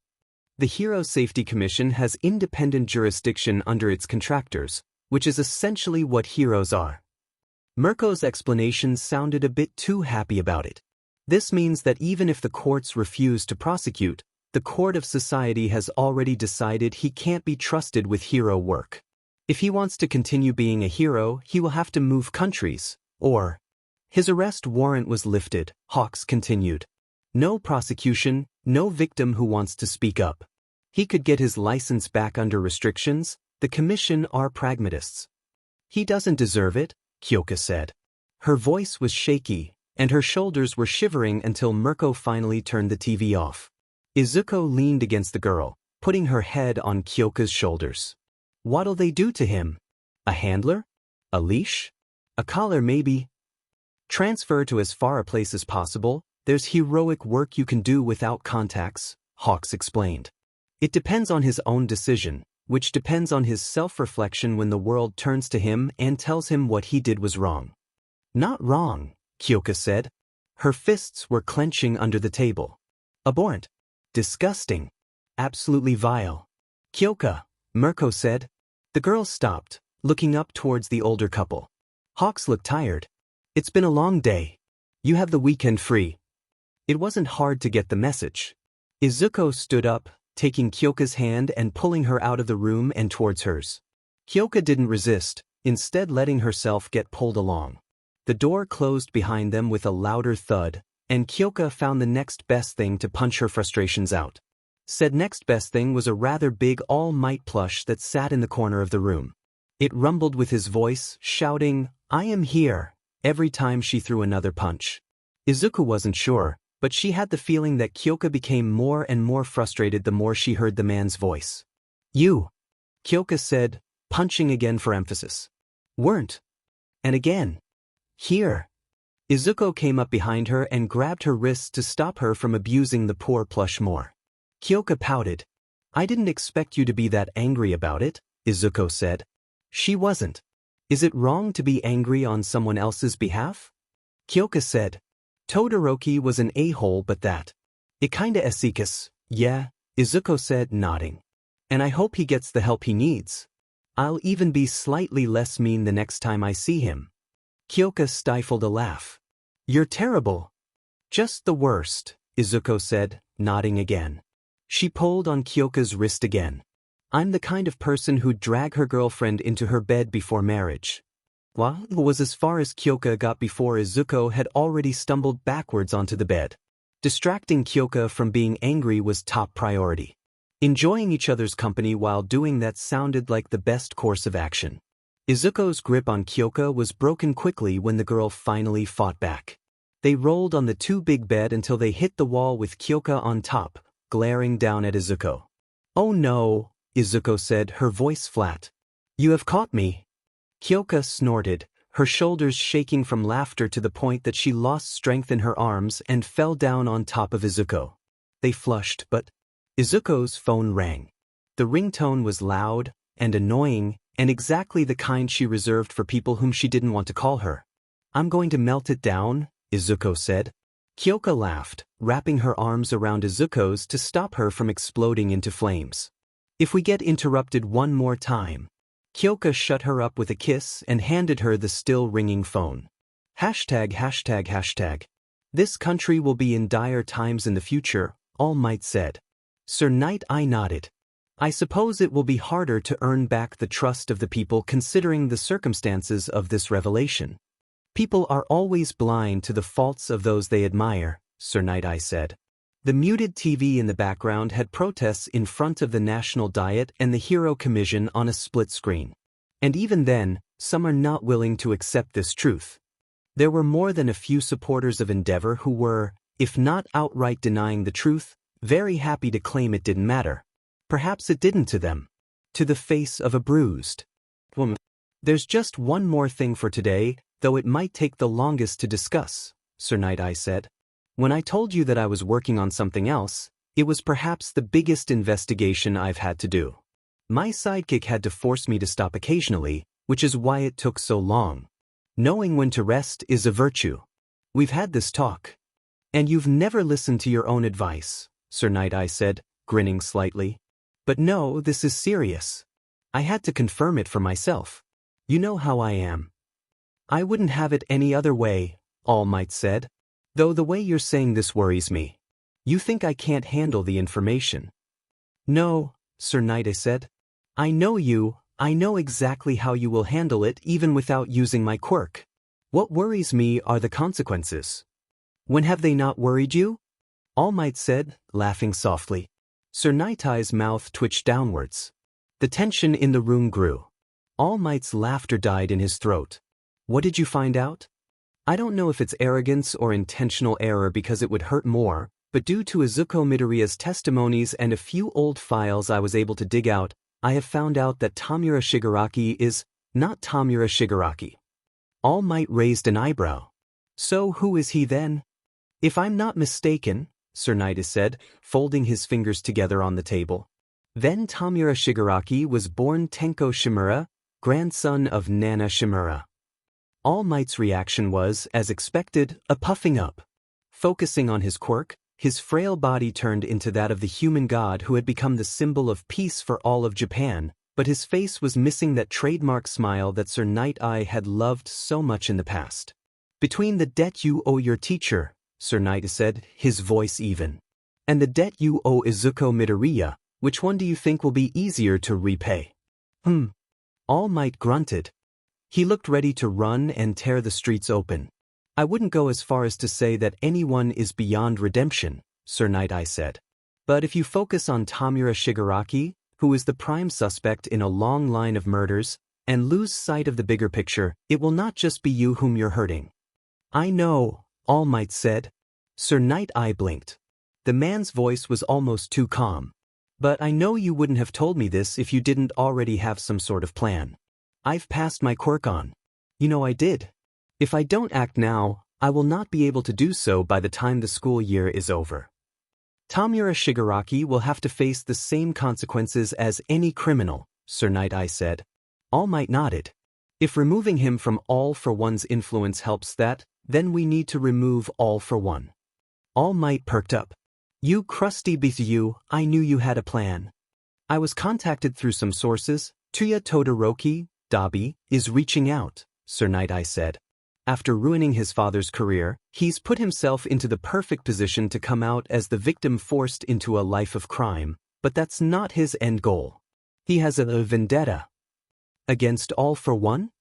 The Hero Safety Commission has independent jurisdiction under its contractors, which is essentially what heroes are. Mirko's explanation sounded a bit too happy about it. This means that even if the courts refuse to prosecute, the court of society has already decided he can't be trusted with hero work. If he wants to continue being a hero, he will have to move countries, or... His arrest warrant was lifted, Hawks continued. No prosecution, no victim who wants to speak up. He could get his license back under restrictions. The commission are pragmatists. He doesn't deserve it, Kyoka said. Her voice was shaky, and her shoulders were shivering until Mirko finally turned the TV off. Izuko leaned against the girl, putting her head on Kyoka's shoulders. What'll they do to him? A handler? A leash? A collar maybe? Transfer to as far a place as possible. There's heroic work you can do without contacts, Hawks explained. It depends on his own decision, which depends on his self-reflection when the world turns to him and tells him what he did was wrong. Not wrong, Kyoka said. Her fists were clenching under the table. Abhorrent. Disgusting. Absolutely vile. Kyoka, Mirko said. The girl stopped, looking up towards the older couple. Hawks looked tired. It's been a long day. You have the weekend free. It wasn't hard to get the message. Izuko stood up, taking Kyoka's hand and pulling her out of the room and towards hers. Kyoka didn't resist, instead letting herself get pulled along. The door closed behind them with a louder thud, and Kyoka found the next best thing to punch her frustrations out. Said next best thing was a rather big All Might plush that sat in the corner of the room. It rumbled with his voice, shouting, "I am here," every time she threw another punch. Izuku wasn't sure, but she had the feeling that Kyoka became more and more frustrated the more she heard the man's voice. You, Kyoka said, punching again for emphasis. Weren't. And again. Here. Izuko came up behind her and grabbed her wrists to stop her from abusing the poor plush more. Kyoka pouted. I didn't expect you to be that angry about it, Izuko said. She wasn't. Is it wrong to be angry on someone else's behalf? Kyoka said. Todoroki was an a-hole but that. It kinda esikas, yeah, Izuko said, nodding. And I hope he gets the help he needs. I'll even be slightly less mean the next time I see him. Kyoka stifled a laugh. You're terrible. Just the worst, Izuko said, nodding again. She pulled on Kyoka's wrist again. I'm the kind of person who'd drag her girlfriend into her bed before marriage. Well, it was as far as Kyoka got before Izuko had already stumbled backwards onto the bed. Distracting Kyoka from being angry was top priority. Enjoying each other's company while doing that sounded like the best course of action. Izuko's grip on Kyoka was broken quickly when the girl finally fought back. They rolled on the too big bed until they hit the wall with Kyoka on top, glaring down at Izuko. Oh no, Izuko said, her voice flat. You have caught me. Kyoka snorted, her shoulders shaking from laughter to the point that she lost strength in her arms and fell down on top of Izuko. They flushed, but Izuko's phone rang. The ringtone was loud and annoying and exactly the kind she reserved for people whom she didn't want to call her. I'm going to melt it down, Izuko said. Kyoka laughed, wrapping her arms around Izuko's to stop her from exploding into flames. If we get interrupted one more time. Kyoka shut her up with a kiss and handed her the still ringing phone. ####. This country will be in dire times in the future, All Might said. Sir Knight I nodded. I suppose it will be harder to earn back the trust of the people considering the circumstances of this revelation. People are always blind to the faults of those they admire, Sir Knight I said. The muted TV in the background had protests in front of the National Diet and the Hero Commission on a split screen. And even then, some are not willing to accept this truth. There were more than a few supporters of Endeavor who were, if not outright denying the truth, very happy to claim it didn't matter. Perhaps it didn't to them. To the face of a bruised woman. There's just one more thing for today, though it might take the longest to discuss, Sir Knight I said. When I told you that I was working on something else, it was perhaps the biggest investigation I've had to do. My sidekick had to force me to stop occasionally, which is why it took so long. Knowing when to rest is a virtue. We've had this talk. And you've never listened to your own advice, Sir Knight I said, grinning slightly. But no, this is serious. I had to confirm it for myself. You know how I am. I wouldn't have it any other way, All Might said. Though the way you're saying this worries me. You think I can't handle the information. No, Sir Knight I said. I know you, I know exactly how you will handle it even without using my quirk. What worries me are the consequences. When have they not worried you? All Might said, laughing softly. Sir Knight I's mouth twitched downwards. The tension in the room grew. All Might's laughter died in his throat. What did you find out? I don't know if it's arrogance or intentional error because it would hurt more, but due to Izuko Midoriya's testimonies and a few old files I was able to dig out, I have found out that Tamura Shigaraki is not Tamura Shigaraki. All Might raised an eyebrow. So who is he then? If I'm not mistaken, Sir Knight said, folding his fingers together on the table. Then Tamura Shigaraki was born Tenko Shimura, grandson of Nana Shimura. All Might's reaction was, as expected, a puffing up. Focusing on his quirk, his frail body turned into that of the human god who had become the symbol of peace for all of Japan, but his face was missing that trademark smile that Sir Knight I had loved so much in the past. Between the debt you owe your teacher, Sir Knight said, his voice even, and the debt you owe Izuko Midoriya, which one do you think will be easier to repay? All Might grunted. He looked ready to run and tear the streets open. I wouldn't go as far as to say that anyone is beyond redemption, Sir Knight I said. But if you focus on Tamura Shigaraki, who is the prime suspect in a long line of murders, and lose sight of the bigger picture, it will not just be you whom you're hurting. I know, All Might said. Sir Knight I blinked. The man's voice was almost too calm. But I know you wouldn't have told me this if you didn't already have some sort of plan. I've passed my quirk on. You know I did. If I don't act now, I will not be able to do so by the time the school year is over. Tamura Shigaraki will have to face the same consequences as any criminal, Sir Knight I said. All Might nodded. If removing him from All for One's influence helps that, then we need to remove All for One. All Might perked up. You crusty beast you, I knew you had a plan. I was contacted through some sources. Tuya Todoroki, Dabi, is reaching out, Sir Knight I said. After ruining his father's career, he's put himself into the perfect position to come out as the victim forced into a life of crime, but that's not his end goal. He has a vendetta. Against All for One?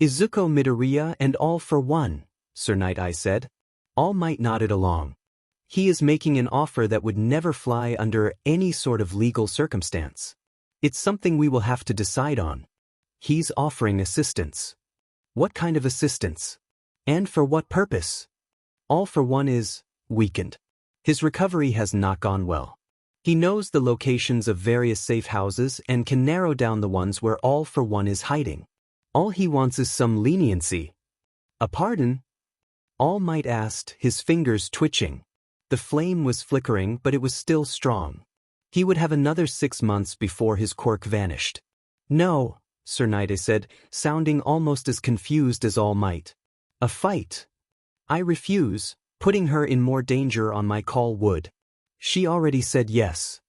Izuko Midoriya and All for One, Sir Knight I said. All Might nodded along. He is making an offer that would never fly under any sort of legal circumstance. It's something we will have to decide on. He's offering assistance. What kind of assistance? And for what purpose? All for One is weakened. His recovery has not gone well. He knows the locations of various safe houses and can narrow down the ones where All for One is hiding. All he wants is some leniency. A pardon? All Might asked, his fingers twitching. The flame was flickering, but it was still strong. He would have another 6 months before his quirk vanished. No, Sir Knight said, sounding almost as confused as All Might. A fight. I refuse, Putting her in more danger on my call would. She already said yes.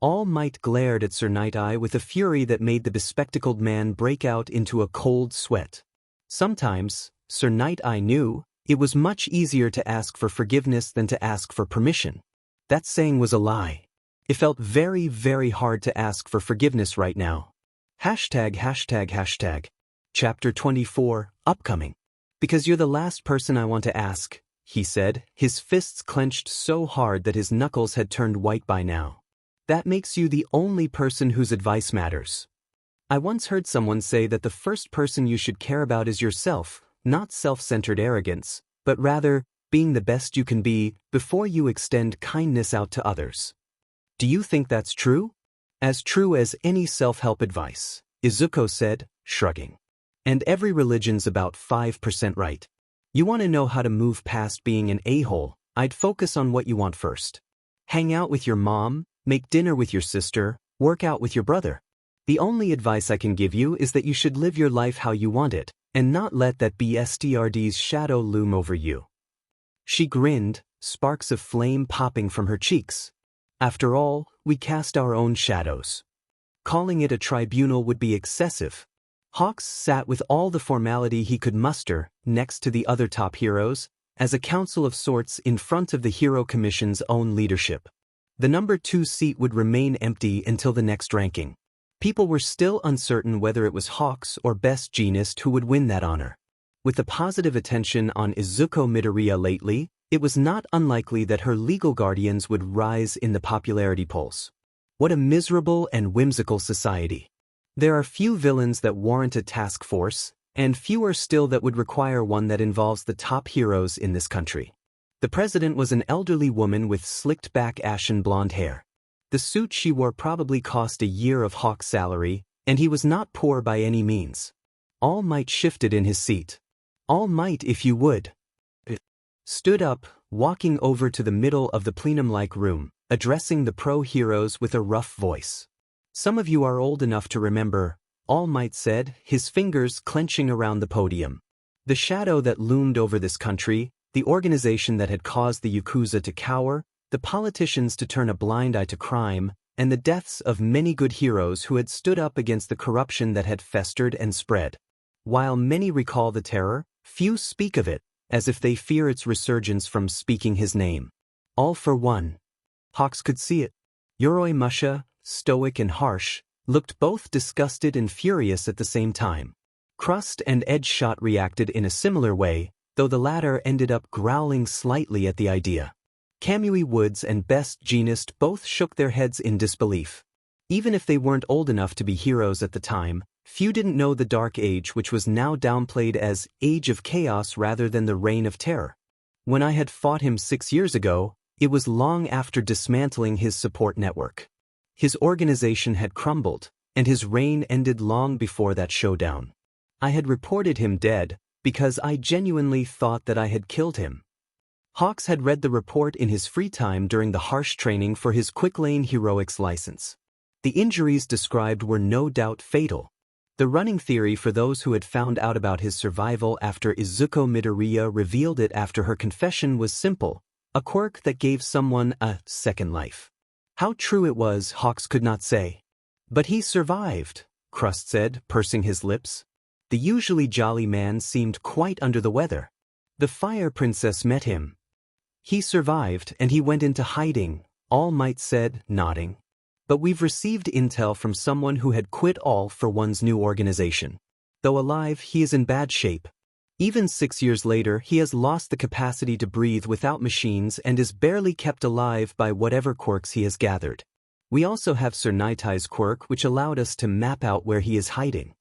All Might glared at Sir Night-Eye with a fury that made the bespectacled man break out into a cold sweat. Sometimes, Sir Night-Eye knew, it was much easier to ask for forgiveness than to ask for permission. That saying was a lie. It felt very, very hard to ask for forgiveness right now. ####. Chapter 24, Upcoming. Because you're the last person I want to ask, he said, his fists clenched so hard that his knuckles had turned white by now. That makes you the only person whose advice matters. I once heard someone say that the first person you should care about is yourself, not self-centered arrogance, but rather, being the best you can be before you extend kindness out to others. Do you think that's true? As true as any self-help advice, Izuko said, shrugging. And every religion's about 5% right. You want to know how to move past being an a-hole, I'd focus on what you want first. Hang out with your mom, make dinner with your sister, work out with your brother. The only advice I can give you is that you should live your life how you want it, and not let that BSTRD's shadow loom over you. She grinned, sparks of flame popping from her cheeks. After all, we cast our own shadows. Calling it a tribunal would be excessive. Hawks sat with all the formality he could muster, next to the other top heroes, as a council of sorts in front of the Hero Commission's own leadership. The number 2 seat would remain empty until the next ranking. People were still uncertain whether it was Hawks or Best Jeanist who would win that honor. With the positive attention on Izuko Midoriya lately, it was not unlikely that her legal guardians would rise in the popularity polls. What a miserable and whimsical society. There are few villains that warrant a task force, and fewer still that would require one that involves the top heroes in this country. The president was an elderly woman with slicked-back ashen blonde hair. The suit she wore probably cost a year of Hawk's salary, and he was not poor by any means. All Might shifted in his seat. All Might, if you would. Stood up, walking over to the middle of the plenum-like room, addressing the pro-heroes with a rough voice. Some of you are old enough to remember, All Might said, his fingers clenching around the podium. The shadow that loomed over this country, the organization that had caused the Yakuza to cower, the politicians to turn a blind eye to crime, and the deaths of many good heroes who had stood up against the corruption that had festered and spread. While many recall the terror, few speak of it, as if they fear its resurgence from speaking his name. All for one. Hawks could see it. Yoroi Musha, stoic and harsh, looked both disgusted and furious at the same time. Crust and Edgeshot reacted in a similar way, though the latter ended up growling slightly at the idea. Kamui Woods and Best Jeanist both shook their heads in disbelief. Even if they weren't old enough to be heroes at the time, few didn't know the Dark Age, which was now downplayed as Age of Chaos rather than the Reign of Terror. When I had fought him 6 years ago, it was long after dismantling his support network. His organization had crumbled, and his reign ended long before that showdown. I had reported him dead, because I genuinely thought that I had killed him. Hawks had read the report in his free time during the harsh training for his Quick Lane Heroics license. The injuries described were no doubt fatal. The running theory for those who had found out about his survival after Izuko Midoriya revealed it after her confession was simple, a quirk that gave someone a second life. How true it was, Hawks could not say. But he survived, Crust said, pursing his lips. The usually jolly man seemed quite under the weather. The Fire Princess met him. He survived and he went into hiding, All Might said, nodding. But we've received intel from someone who had quit all for one's new organization. Though alive, he is in bad shape. Even 6 years later, he has lost the capacity to breathe without machines and is barely kept alive by whatever quirks he has gathered. We also have Sir Night-Eye's quirk, which allowed us to map out where he is hiding.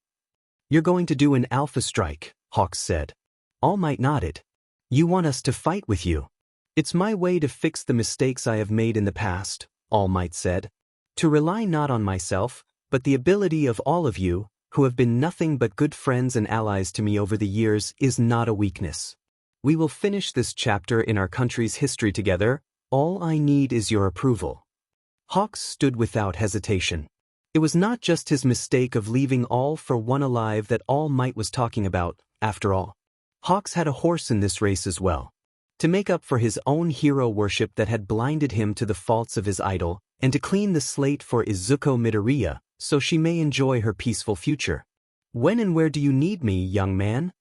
You're going to do an alpha strike, Hawks said. All Might nodded. You want us to fight with you? It's my way to fix the mistakes I have made in the past, All Might said. To rely not on myself, but the ability of all of you, who have been nothing but good friends and allies to me over the years, is not a weakness. We will finish this chapter in our country's history together. All I need is your approval. Hawks stood without hesitation. It was not just his mistake of leaving All for One alive that All Might was talking about, after all. Hawks had a horse in this race as well. To make up for his own hero worship that had blinded him to the faults of his idol, and to clean the slate for Izuko Midoriya, so she may enjoy her peaceful future. When and where do you need me, young man?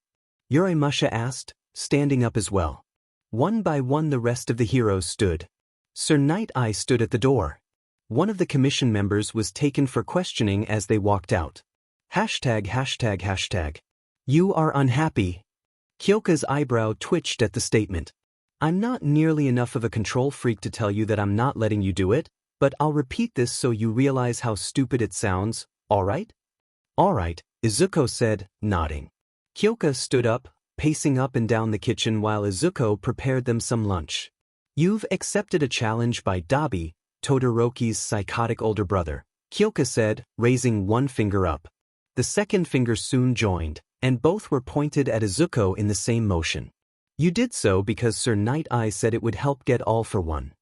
Urimusha asked, standing up as well. One by one the rest of the heroes stood. Sir Night Eye stood at the door. One of the commission members was taken for questioning as they walked out. ####. You are unhappy. Kyoka's eyebrow twitched at the statement. I'm not nearly enough of a control freak to tell you that I'm not letting you do it, but I'll repeat this so you realize how stupid it sounds, alright? Alright, Izuko said, nodding. Kyoka stood up, pacing up and down the kitchen while Izuko prepared them some lunch. You've accepted a challenge by Dabi, Todoroki's psychotic older brother, Kyoka said, raising one finger up. The second finger soon joined, and both were pointed at Izuko in the same motion. You did so because Sir Night Eye said it would help get all for one.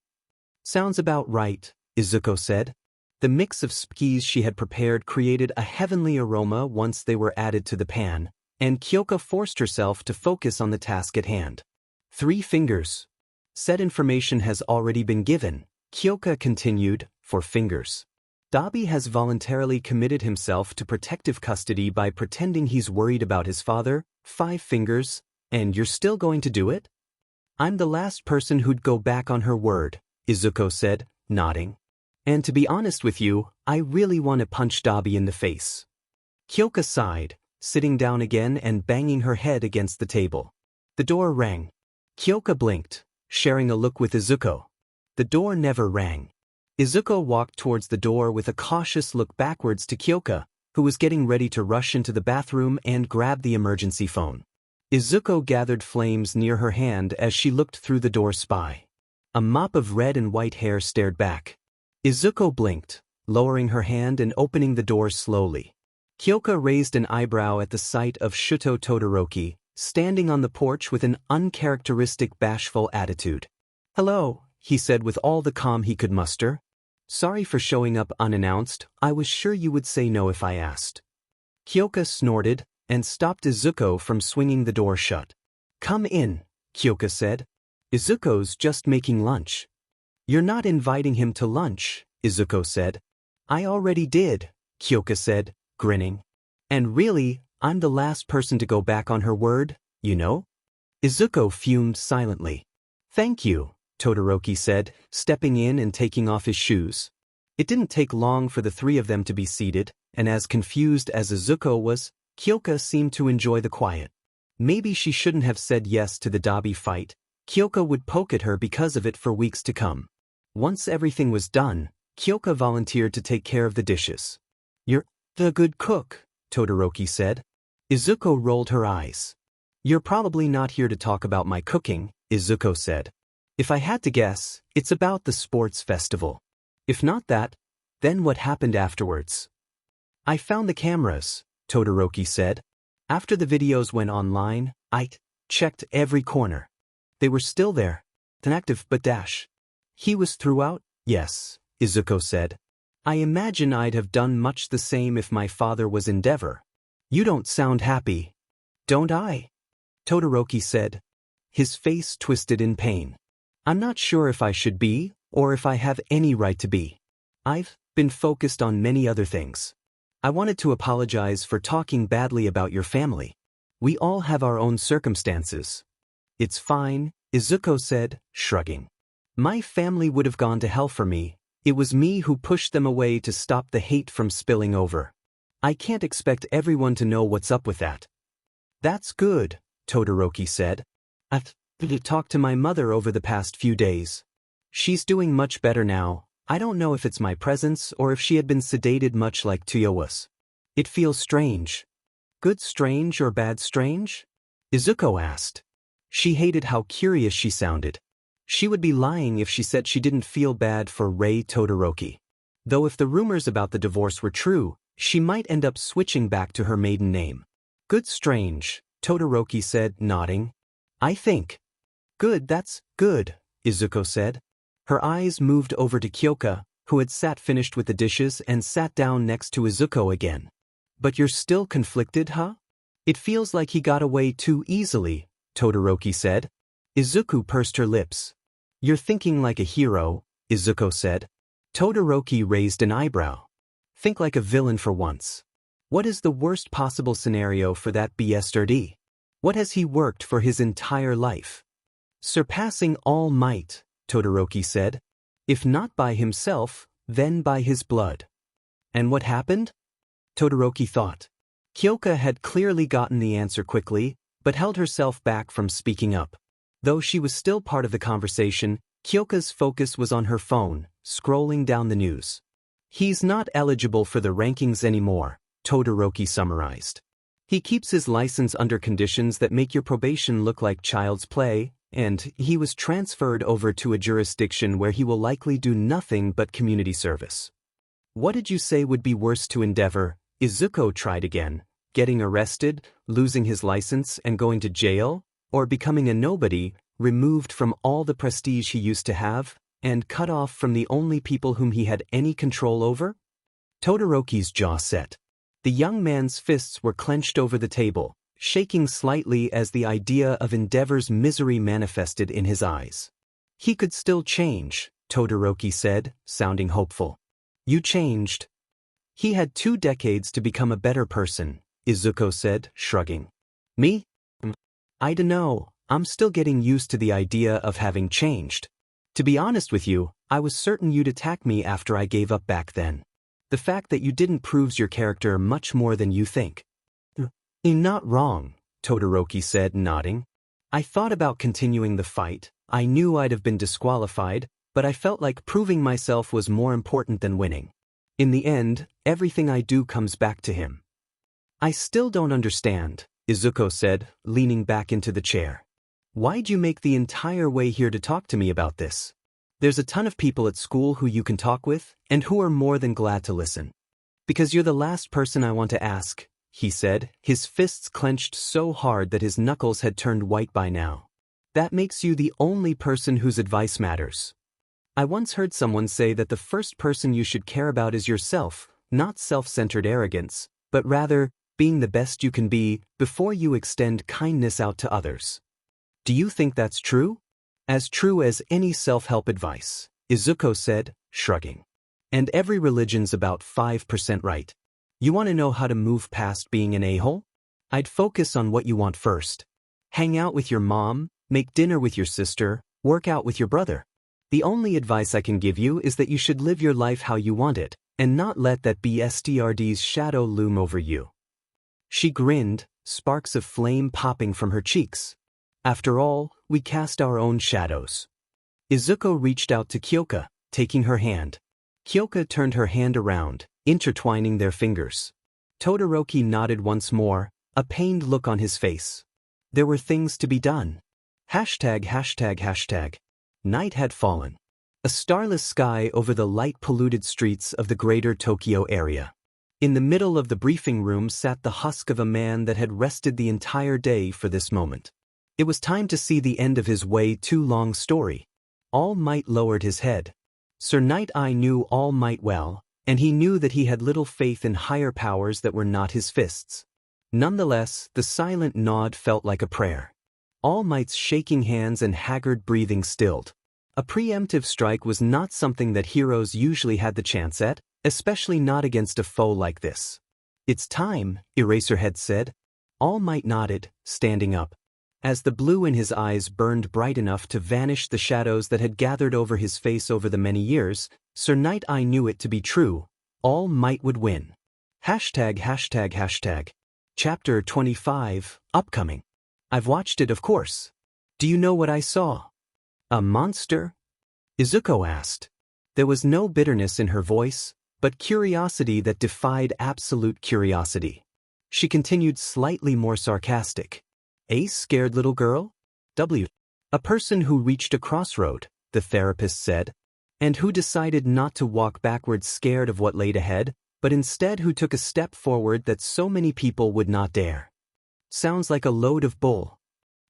Sounds about right, Izuko said. The mix of skis she had prepared created a heavenly aroma once they were added to the pan, and Kyoka forced herself to focus on the task at hand. 3 fingers. Said information has already been given, Kyoka continued, for fingers. Dabi has voluntarily committed himself to protective custody by pretending he's worried about his father, 5 fingers, and you're still going to do it? I'm the last person who'd go back on her word, Izuko said, nodding. And to be honest with you, I really want to punch Dabi in the face. Kyoka sighed, sitting down again and banging her head against the table. The door rang. Kyoka blinked, sharing a look with Izuko. The door never rang. Izuko walked towards the door with a cautious look backwards to Kyoka, who was getting ready to rush into the bathroom and grab the emergency phone. Izuko gathered flames near her hand as she looked through the door spy. A mop of red and white hair stared back. Izuko blinked, lowering her hand and opening the door slowly. Kyoka raised an eyebrow at the sight of Shuto Todoroki, standing on the porch with an uncharacteristic bashful attitude. Hello, he said with all the calm he could muster. Sorry for showing up unannounced, I was sure you would say no if I asked. Kyoka snorted, and stopped Izuko from swinging the door shut. Come in, Kyoka said. Izuko's just making lunch. You're not inviting him to lunch, Izuko said. I already did, Kyoka said, grinning. And really, I'm the last person to go back on her word, you know? Izuko fumed silently. Thank you, Todoroki said, stepping in and taking off his shoes. It didn't take long for the 3 of them to be seated, and as confused as Izuko was, Kyoka seemed to enjoy the quiet. Maybe she shouldn't have said yes to the Dabi fight. Kyoka would poke at her because of it for weeks to come. Once everything was done, Kyoka volunteered to take care of the dishes. You're the good cook, Todoroki said. Izuko rolled her eyes. You're probably not here to talk about my cooking, Izuko said. If I had to guess, it's about the sports festival. If not that, then what happened afterwards? I found the cameras, Todoroki said. After the videos went online, I checked every corner. They were still there. Inactive but dash. He was throughout? Yes, Izuko said. I imagine I'd have done much the same if my father was Endeavor. You don't sound happy. Don't I? Todoroki said. His face twisted in pain. I'm not sure if I should be, or if I have any right to be. I've been focused on many other things. I wanted to apologize for talking badly about your family. We all have our own circumstances. It's fine, Izuko said, shrugging. My family would have gone to hell for me. It was me who pushed them away to stop the hate from spilling over. I can't expect everyone to know what's up with that. That's good, Todoroki said. I've talked to my mother over the past few days. She's doing much better now. I don't know if it's my presence or if she had been sedated much like Tuyo was. It feels strange. Good strange or bad strange? Izuko asked. She hated how curious she sounded. She would be lying if she said she didn't feel bad for Rei Todoroki. Though if the rumors about the divorce were true, she might end up switching back to her maiden name. Good strange, Todoroki said, nodding. I think. Good, that's good, Izuko said. Her eyes moved over to Kyoka, who had sat finished with the dishes and sat down next to Izuko again. But you're still conflicted, huh? It feels like he got away too easily, Todoroki said. Izuku pursed her lips. You're thinking like a hero, Izuko said. Todoroki raised an eyebrow. Think like a villain for once. What is the worst possible scenario for that bastard? What has he worked for his entire life? Surpassing all might, Todoroki said. If not by himself, then by his blood. And what happened? Todoroki thought. Kyoka had clearly gotten the answer quickly, but held herself back from speaking up. Though she was still part of the conversation, Kyoka's focus was on her phone, scrolling down the news. He's not eligible for the rankings anymore, Todoroki summarized. He keeps his license under conditions that make your probation look like child's play, and he was transferred over to a jurisdiction where he will likely do nothing but community service. What did you say would be worse to endeavor? Izuko tried again. Getting arrested, losing his license and going to jail, or becoming a nobody, removed from all the prestige he used to have, and cut off from the only people whom he had any control over? Todoroki's jaw set. The young man's fists were clenched over the table, shaking slightly as the idea of Endeavor's misery manifested in his eyes. He could still change, Todoroki said, sounding hopeful. You changed. He had 2 decades to become a better person, Izuko said, shrugging. Me? I dunno, I'm still getting used to the idea of having changed. To be honest with you, I was certain you'd attack me after I gave up back then. The fact that you didn't proves your character much more than you think. You're not wrong, Todoroki said, nodding. I thought about continuing the fight. I knew I'd have been disqualified, but I felt like proving myself was more important than winning. In the end, everything I do comes back to him. I still don't understand, Izuko said, leaning back into the chair. Why'd you make the entire way here to talk to me about this? There's a ton of people at school who you can talk with, and who are more than glad to listen. Because you're the last person I want to ask, he said, his fists clenched so hard that his knuckles had turned white by now. That makes you the only person whose advice matters. I once heard someone say that the first person you should care about is yourself, not self-centered arrogance, but rather, being the best you can be, before you extend kindness out to others. Do you think that's true? As true as any self-help advice, Izuko said, shrugging. And every religion's about 5% right. You want to know how to move past being an a-hole? I'd focus on what you want first. Hang out with your mom, make dinner with your sister, work out with your brother. The only advice I can give you is that you should live your life how you want it, and not let that BSTRD's shadow loom over you. She grinned, sparks of flame popping from her cheeks. After all, we cast our own shadows. Izuko reached out to Kyoka, taking her hand. Kyoka turned her hand around, intertwining their fingers. Todoroki nodded once more, a pained look on his face. There were things to be done. ####. Night had fallen. A starless sky over the light-polluted streets of the greater Tokyo area. In the middle of the briefing room sat the husk of a man that had rested the entire day for this moment. It was time to see the end of his way too long story. All Might lowered his head. Sir Night-Eye knew All Might well, and he knew that he had little faith in higher powers that were not his fists. Nonetheless, the silent nod felt like a prayer. All Might's shaking hands and haggard breathing stilled. A preemptive strike was not something that heroes usually had the chance at, especially not against a foe like this. It's time, Eraserhead said. All Might nodded, standing up. As the blue in his eyes burned bright enough to vanish the shadows that had gathered over his face over the many years, Sir Night-Eye knew it to be true. All Might would win. ####. Chapter 25, upcoming. I've watched it, of course. Do you know what I saw? A monster? Izuko asked. There was no bitterness in her voice, but curiosity that defied absolute curiosity. She continued slightly more sarcastic. A scared little girl? A person who reached a crossroad, the therapist said, and who decided not to walk backwards scared of what laid ahead, but instead who took a step forward that so many people would not dare. Sounds like a load of bull.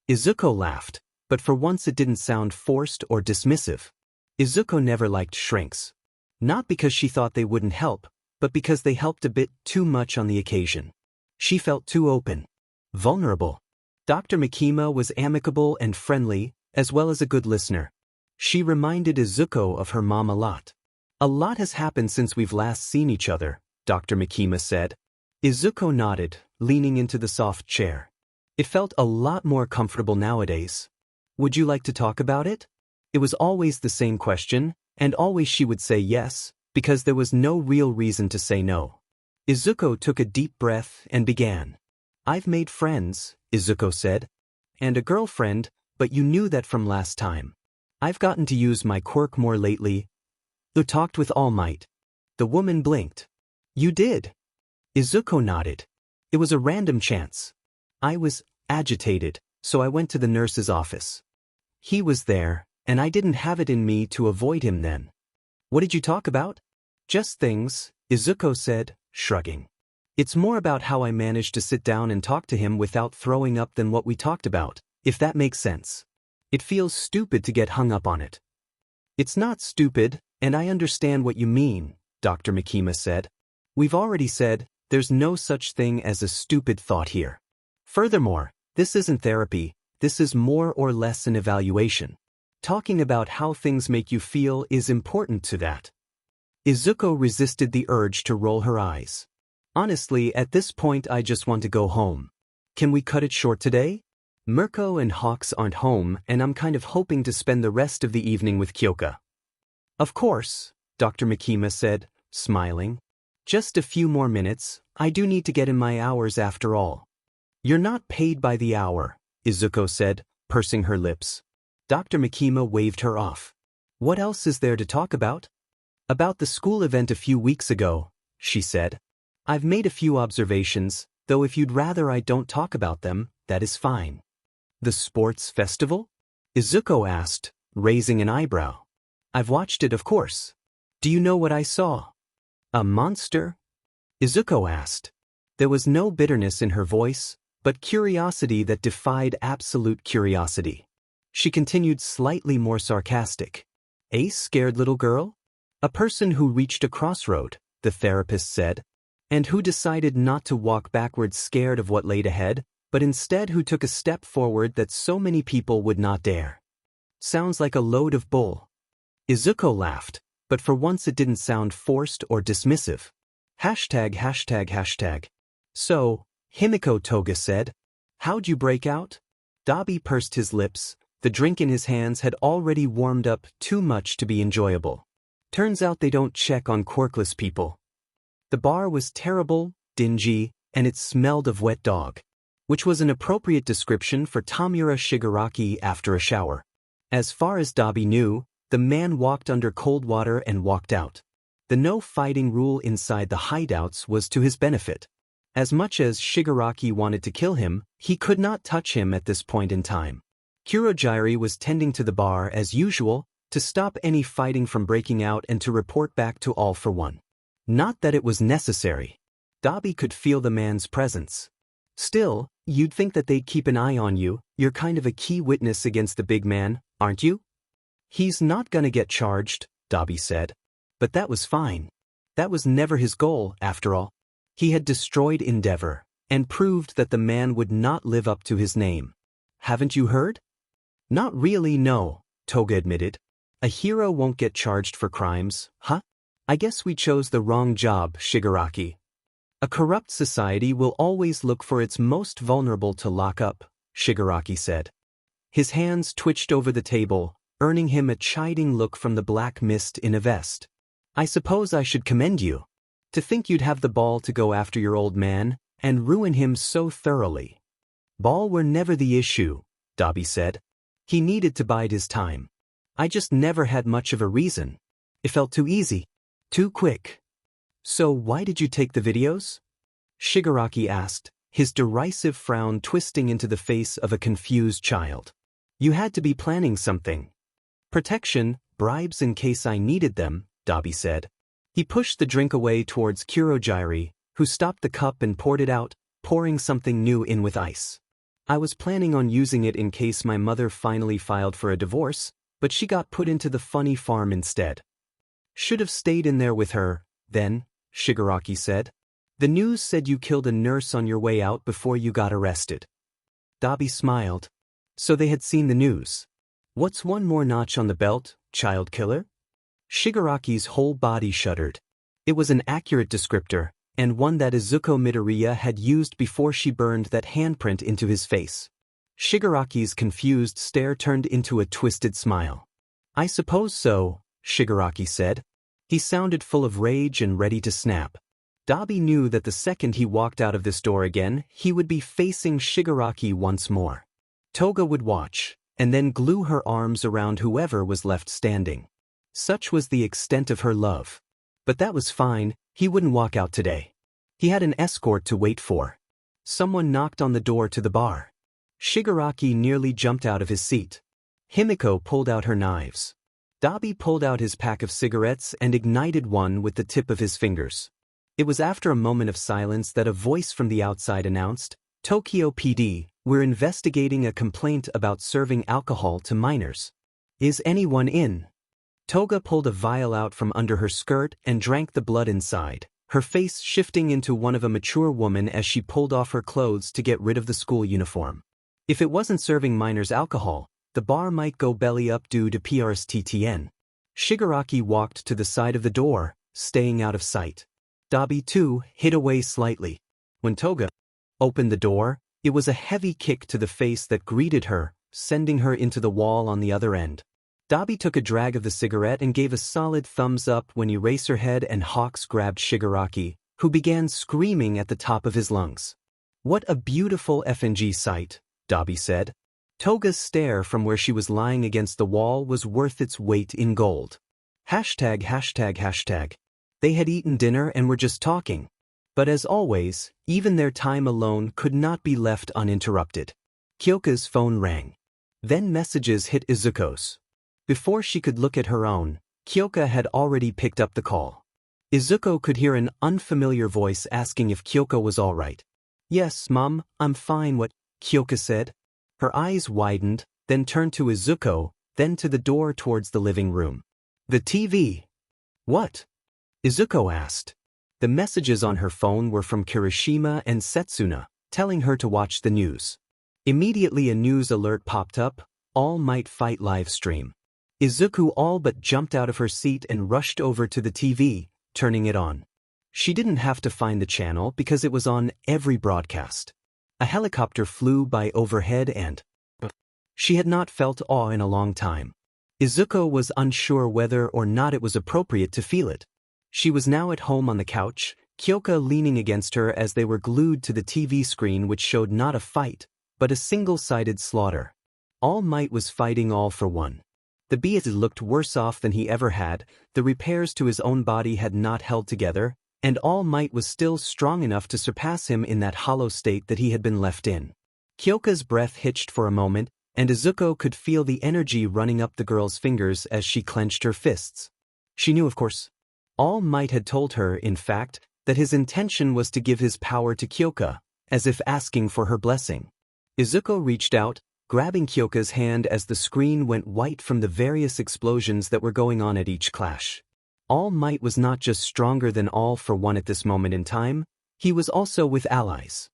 Izuko laughed, but for once it didn't sound forced or dismissive. Izuko never liked shrinks. Not because she thought they wouldn't help, but because they helped a bit too much on the occasion. She felt too open. Vulnerable. Dr. Mikima was amicable and friendly, as well as a good listener. She reminded Izuko of her mom a lot. A lot has happened since we've last seen each other, Dr. Mikima said. Izuko nodded, leaning into the soft chair. It felt a lot more comfortable nowadays. Would you like to talk about it? It was always the same question, and always she would say yes, because there was no real reason to say no. Izuko took a deep breath and began. I've made friends, Izuko said. And a girlfriend, but you knew that from last time. I've gotten to use my quirk more lately. You talked with All Might. The woman blinked. You did. Izuko nodded. It was a random chance. I was agitated, so I went to the nurse's office. He was there, and I didn't have it in me to avoid him then. What did you talk about? Just things, Izuko said, shrugging. It's more about how I managed to sit down and talk to him without throwing up than what we talked about, if that makes sense. It feels stupid to get hung up on it. It's not stupid, and I understand what you mean, Dr. Mikima said. We've already said, there's no such thing as a stupid thought here. Furthermore, this isn't therapy, this is more or less an evaluation. Talking about how things make you feel is important to that. Izuko resisted the urge to roll her eyes. Honestly, at this point I just want to go home. Can we cut it short today? Mirko and Hawks aren't home, and I'm kind of hoping to spend the rest of the evening with Kyoka. Of course, Dr. Mikima said, smiling. Just a few more minutes, I do need to get in my hours after all. You're not paid by the hour, Izuko said, pursing her lips. Dr. Mikima waved her off. What else is there to talk about? About the school event a few weeks ago, she said. I've made a few observations, though if you'd rather I don't talk about them, that is fine. The sports festival? Izuko asked, raising an eyebrow. I've watched it, of course. Do you know what I saw? A monster? Izuko asked. There was no bitterness in her voice, but curiosity that defied absolute curiosity. She continued slightly more sarcastic. A scared little girl? A person who reached a crossroad, the therapist said, and who decided not to walk backwards scared of what laid ahead, but instead who took a step forward that so many people would not dare. Sounds like a load of bull. Izuko laughed, but for once it didn't sound forced or dismissive. ####. So, Himiko Toga said, how'd you break out? Dabi pursed his lips. The drink in his hands had already warmed up too much to be enjoyable. Turns out they don't check on quirkless people. The bar was terrible, dingy, and it smelled of wet dog, which was an appropriate description for Tamura Shigaraki after a shower. As far as Dabi knew, the man walked under cold water and walked out. The no fighting rule inside the hideouts was to his benefit. As much as Shigaraki wanted to kill him, he could not touch him at this point in time. Kurojairi was tending to the bar as usual, to stop any fighting from breaking out and to report back to All for One. Not that it was necessary. Dabi could feel the man's presence. Still, you'd think that they'd keep an eye on you. You're kind of a key witness against the big man, aren't you? He's not gonna get charged, Dabi said. But that was fine. That was never his goal, after all. He had destroyed Endeavor, and proved that the man would not live up to his name. Haven't you heard? Not really, no, Toga admitted. A hero won't get charged for crimes, huh? I guess we chose the wrong job, Shigaraki. A corrupt society will always look for its most vulnerable to lock up, Shigaraki said. His hands twitched over the table, earning him a chiding look from the black mist in a vest. I suppose I should commend you. To think you'd have the ball to go after your old man, and ruin him so thoroughly. Ball were never the issue, Dabi said. He needed to bide his time. I just never had much of a reason. It felt too easy. Too quick. So why did you take the videos? Shigaraki asked, his derisive frown twisting into the face of a confused child. You had to be planning something. Protection, bribes in case I needed them, Dabi said. He pushed the drink away towards Kurojairi, who stopped the cup and poured it out, pouring something new in with ice. I was planning on using it in case my mother finally filed for a divorce, but she got put into the funny farm instead. Should have stayed in there with her, then, Shigaraki said. The news said you killed a nurse on your way out before you got arrested. Dabi smiled. So they had seen the news. What's one more notch on the belt, child killer? Shigaraki's whole body shuddered. It was an accurate descriptor, and one that Izuko Midoriya had used before she burned that handprint into his face. Shigaraki's confused stare turned into a twisted smile. I suppose so, Shigaraki said. He sounded full of rage and ready to snap. Dabi knew that the second he walked out of this door again, he would be facing Shigaraki once more. Toga would watch, and then glue her arms around whoever was left standing. Such was the extent of her love. But that was fine, he wouldn't walk out today. He had an escort to wait for. Someone knocked on the door to the bar. Shigaraki nearly jumped out of his seat. Himiko pulled out her knives. Dabi pulled out his pack of cigarettes and ignited one with the tip of his fingers. It was after a moment of silence that a voice from the outside announced, Tokyo PD, we're investigating a complaint about serving alcohol to minors. Is anyone in? Toga pulled a vial out from under her skirt and drank the blood inside, her face shifting into one of a mature woman as she pulled off her clothes to get rid of the school uniform. If it wasn't serving minors alcohol, the bar might go belly up due to PRSTTN. Shigaraki walked to the side of the door, staying out of sight. Dabi too hid away slightly. When Toga opened the door, it was a heavy kick to the face that greeted her, sending her into the wall on the other end. Dabi took a drag of the cigarette and gave a solid thumbs up when Eraserhead and Hawks grabbed Shigaraki, who began screaming at the top of his lungs. What a beautiful FNG sight, Dabi said. Toga's stare from where she was lying against the wall was worth its weight in gold. ####. They had eaten dinner and were just talking. But as always, even their time alone could not be left uninterrupted. Kyoka's phone rang. Then messages hit Izuko's. Before she could look at her own, Kyoka had already picked up the call. Izuko could hear an unfamiliar voice asking if Kyoka was all right. Yes, Mom, I'm fine, what Kyoka said. Her eyes widened, then turned to Izuko, then to the door towards the living room. The TV. What? Izuko asked. The messages on her phone were from Kirishima and Setsuna, telling her to watch the news. Immediately a news alert popped up, All Might Fight live stream. Izuku all but jumped out of her seat and rushed over to the TV, turning it on. She didn't have to find the channel because it was on every broadcast. A helicopter flew by overhead and she had not felt awe in a long time. Izuko was unsure whether or not it was appropriate to feel it. She was now at home on the couch, Kyoka leaning against her as they were glued to the TV screen which showed not a fight, but a single-sided slaughter. All Might was fighting all for one. The Beast looked worse off than he ever had, the repairs to his own body had not held together, and All Might was still strong enough to surpass him in that hollow state that he had been left in. Kyoka's breath hitched for a moment, and Izuko could feel the energy running up the girl's fingers as she clenched her fists. She knew, of course. All Might had told her, in fact, that his intention was to give his power to Kyoka, as if asking for her blessing. Izuko reached out, grabbing Kyoka's hand as the screen went white from the various explosions that were going on at each clash. All Might was not just stronger than All for One at this moment in time, he was also with allies.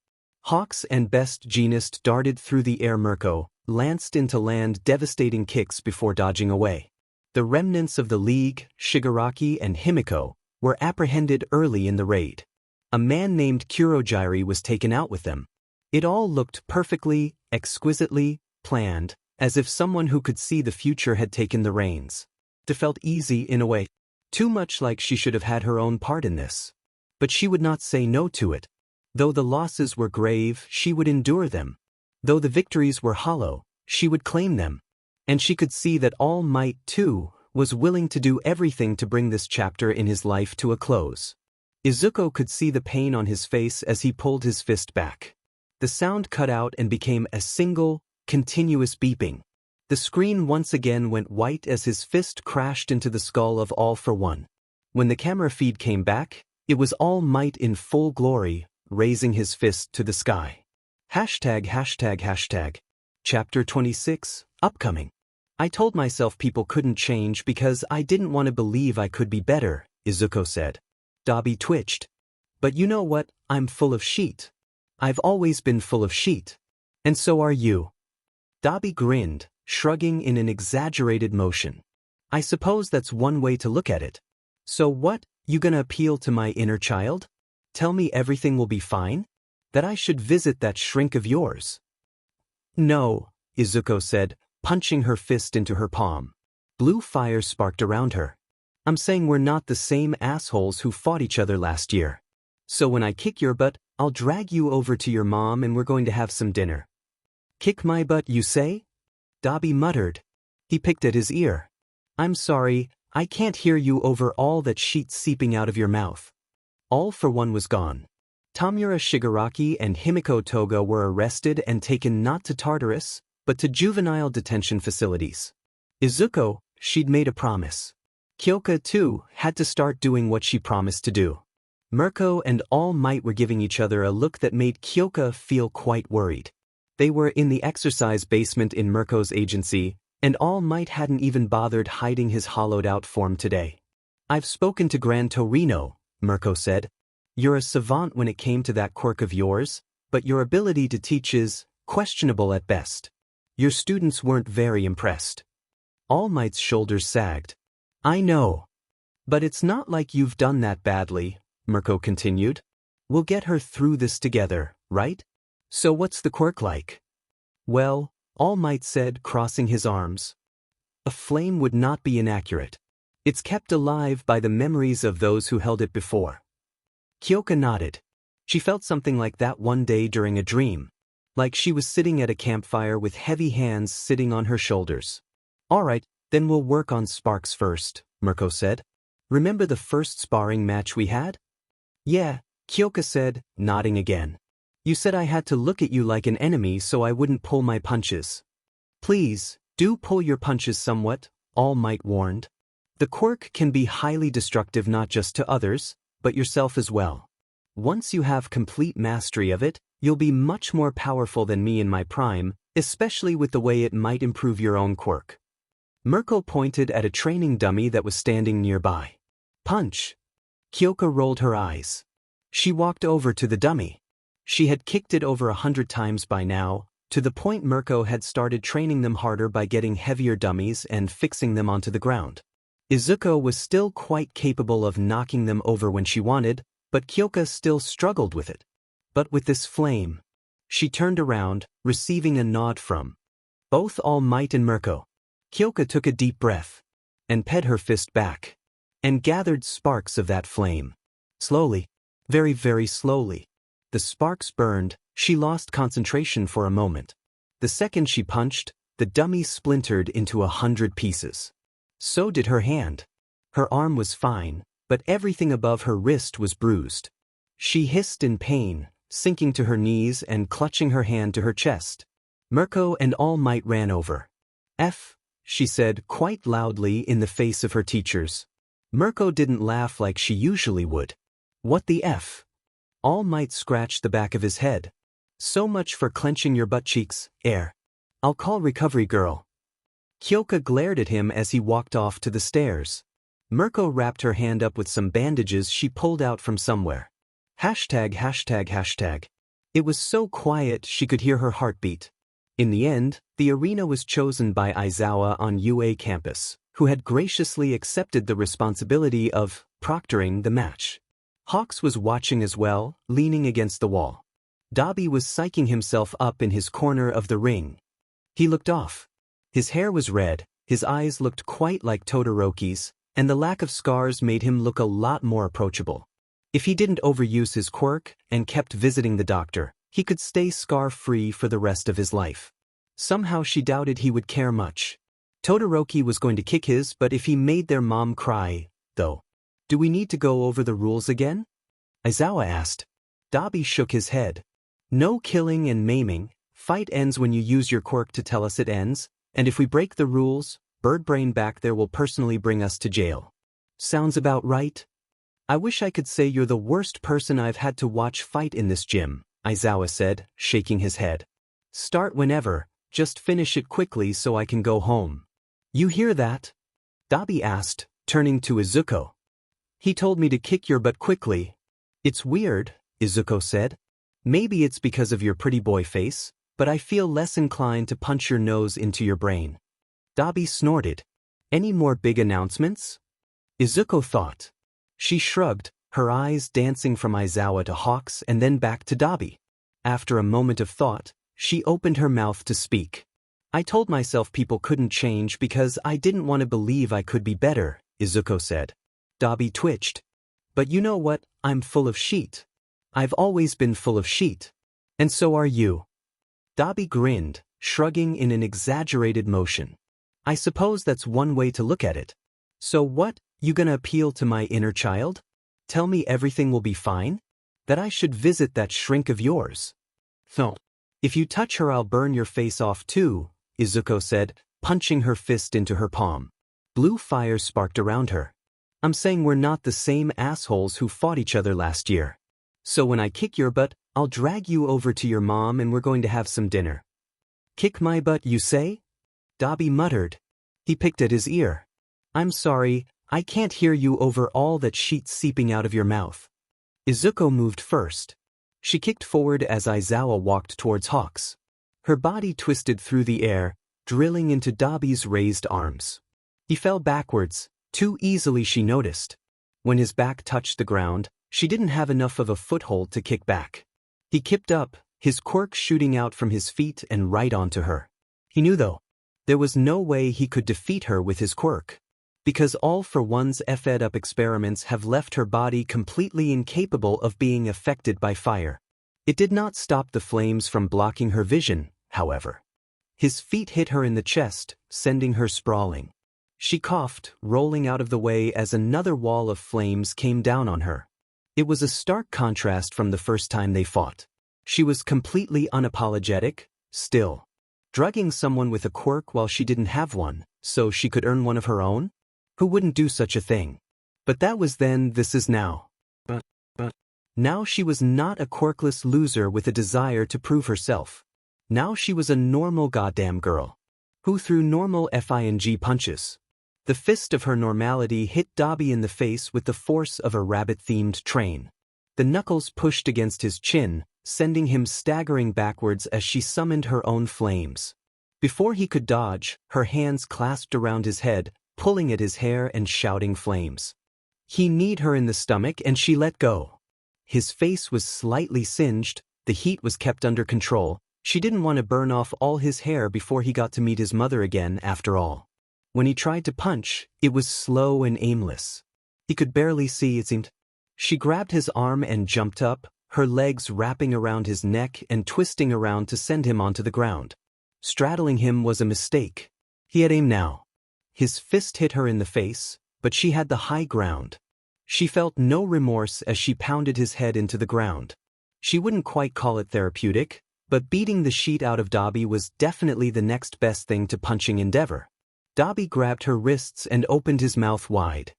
Hawks and Best Jeanist darted through the air Mirko, lanced into land devastating kicks before dodging away. The remnants of the League, Shigaraki and Himiko, were apprehended early in the raid. A man named Kurojiri was taken out with them. It all looked perfectly, exquisitely planned, as if someone who could see the future had taken the reins. It felt easy in a way. Too much like she should have had her own part in this. But she would not say no to it. Though the losses were grave, she would endure them. Though the victories were hollow, she would claim them. And she could see that All Might, too, was willing to do everything to bring this chapter in his life to a close. Izuko could see the pain on his face as he pulled his fist back. The sound cut out and became a single, continuous beeping. The screen once again went white as his fist crashed into the skull of All for One. When the camera feed came back, it was All Might in full glory, raising his fist to the sky. ####. Chapter 26, upcoming. I told myself people couldn't change because I didn't want to believe I could be better, Izuko said. Dabi twitched. But you know what, I'm full of shit. I've always been full of shit. And so are you. Dabi grinned, shrugging in an exaggerated motion. I suppose that's one way to look at it. So what, you gonna appeal to my inner child? Tell me everything will be fine? That I should visit that shrink of yours? No, Izuko said, punching her fist into her palm. Blue fire sparked around her. I'm saying we're not the same assholes who fought each other last year. So when I kick your butt, I'll drag you over to your mom and we're going to have some dinner. Kick my butt, you say? Dabi muttered. He picked at his ear. I'm sorry, I can't hear you over all that sheet seeping out of your mouth. All for one was gone. Tamura Shigaraki and Himiko Toga were arrested and taken not to Tartarus, but to juvenile detention facilities. Izuko, she'd made a promise. Kyoka, too, had to start doing what she promised to do. Mirko and All Might were giving each other a look that made Kyoka feel quite worried. They were in the exercise basement in Mirko's agency, and All Might hadn't even bothered hiding his hollowed-out form today. I've spoken to Gran Torino, Mirko said. You're a savant when it came to that quirk of yours, but your ability to teach is questionable at best. Your students weren't very impressed. All Might's shoulders sagged. I know. But it's not like you've done that badly, Mirko continued. We'll get her through this together, right? So what's the quirk like? Well, All Might said, crossing his arms. A flame would not be inaccurate. It's kept alive by the memories of those who held it before. Kyoka nodded. She felt something like that one day during a dream. Like she was sitting at a campfire with heavy hands sitting on her shoulders. All right, then we'll work on sparks first, Mirko said. Remember the first sparring match we had? Yeah, Kyoka said, nodding again. You said I had to look at you like an enemy so I wouldn't pull my punches. Please, do pull your punches somewhat, All Might warned. The quirk can be highly destructive not just to others, but yourself as well. Once you have complete mastery of it, you'll be much more powerful than me in my prime, especially with the way it might improve your own quirk. Mirko pointed at a training dummy that was standing nearby. Punch! Kyoka rolled her eyes. She walked over to the dummy. She had kicked it over 100 times by now, to the point Mirko had started training them harder by getting heavier dummies and fixing them onto the ground. Izuko was still quite capable of knocking them over when she wanted, but Kyoka still struggled with it. But with this flame. She turned around, receiving a nod from both All Might and Mirko. Kyoka took a deep breath and ped her fist back and gathered sparks of that flame. Slowly, very, very slowly. The sparks burned. She lost concentration for a moment. The second she punched, the dummy splintered into 100 pieces. So did her hand. Her arm was fine, but everything above her wrist was bruised. She hissed in pain, sinking to her knees and clutching her hand to her chest. Mirko and All Might ran over. F, she said quite loudly in the face of her teachers. Mirko didn't laugh like she usually would. What the F? All Might scratched the back of his head. So much for clenching your butt cheeks, Air. I'll call recovery girl. Kyoka glared at him as he walked off to the stairs. Mirko wrapped her hand up with some bandages she pulled out from somewhere. ####. It was so quiet she could hear her heartbeat. In the end, the arena was chosen by Aizawa on UA campus, who had graciously accepted the responsibility of proctoring the match. Hawks was watching as well, leaning against the wall. Dabi was psyching himself up in his corner of the ring. He looked off. His hair was red, his eyes looked quite like Todoroki's, and the lack of scars made him look a lot more approachable. If he didn't overuse his quirk and kept visiting the doctor, he could stay scar-free for the rest of his life. Somehow she doubted he would care much. Todoroki was going to kick his butt if he made their mom cry, though. Do we need to go over the rules again? Aizawa asked. Dabi shook his head. No killing and maiming. Fight ends when you use your quirk to tell us it ends, and if we break the rules, Birdbrain back there will personally bring us to jail. Sounds about right? I wish I could say you're the worst person I've had to watch fight in this gym, Aizawa said, shaking his head. Start whenever, just finish it quickly so I can go home. You hear that? Dabi asked, turning to Izuko. He told me to kick your butt quickly. It's weird, Izuko said. Maybe it's because of your pretty boy face, but I feel less inclined to punch your nose into your brain. Dabi snorted. Any more big announcements? Izuko thought. She shrugged, her eyes dancing from Aizawa to Hawks and then back to Dabi. After a moment of thought, she opened her mouth to speak. I told myself people couldn't change because I didn't want to believe I could be better, Izuko said. Dabi twitched. But you know what, I'm full of shit. I've always been full of shit. And so are you. Dabi grinned, shrugging in an exaggerated motion. I suppose that's one way to look at it. So what, you gonna appeal to my inner child? Tell me everything will be fine? That I should visit that shrink of yours? No. If you touch her I'll burn your face off too, Izuko said, punching her fist into her palm. Blue fire sparked around her. I'm saying we're not the same assholes who fought each other last year. So when I kick your butt, I'll drag you over to your mom and we're going to have some dinner. Kick my butt, you say? Dabi muttered. He picked at his ear. I'm sorry, I can't hear you over all that shit seeping out of your mouth. Izuko moved first. She kicked forward as Aizawa walked towards Hawks. Her body twisted through the air, drilling into Dabi's raised arms. He fell backwards, too easily she noticed. When his back touched the ground, she didn't have enough of a foothold to kick back. He kipped up, his quirk shooting out from his feet and right onto her. He knew though, there was no way he could defeat her with his quirk. Because all for one's fed up experiments have left her body completely incapable of being affected by fire. It did not stop the flames from blocking her vision, however. His feet hit her in the chest, sending her sprawling. She coughed, rolling out of the way as another wall of flames came down on her. It was a stark contrast from the first time they fought. She was completely unapologetic, still. Drugging someone with a quirk while she didn't have one, so she could earn one of her own? Who wouldn't do such a thing? But that was then, this is now. But now she was not a quirkless loser with a desire to prove herself. Now she was a normal goddamn girl. Who threw normal FING punches. The fist of her normality hit Dabi in the face with the force of a rabbit-themed train. The knuckles pushed against his chin, sending him staggering backwards as she summoned her own flames. Before he could dodge, her hands clasped around his head, pulling at his hair and shouting flames. He kneed her in the stomach and she let go. His face was slightly singed, the heat was kept under control. She didn't want to burn off all his hair before he got to meet his mother again after all. When he tried to punch, it was slow and aimless. He could barely see, it seemed. She grabbed his arm and jumped up, her legs wrapping around his neck and twisting around to send him onto the ground. Straddling him was a mistake. He had aim now. His fist hit her in the face, but she had the high ground. She felt no remorse as she pounded his head into the ground. She wouldn't quite call it therapeutic, but beating the shit out of Dabi was definitely the next best thing to punching endeavor. Dabi grabbed her wrists and opened his mouth wide.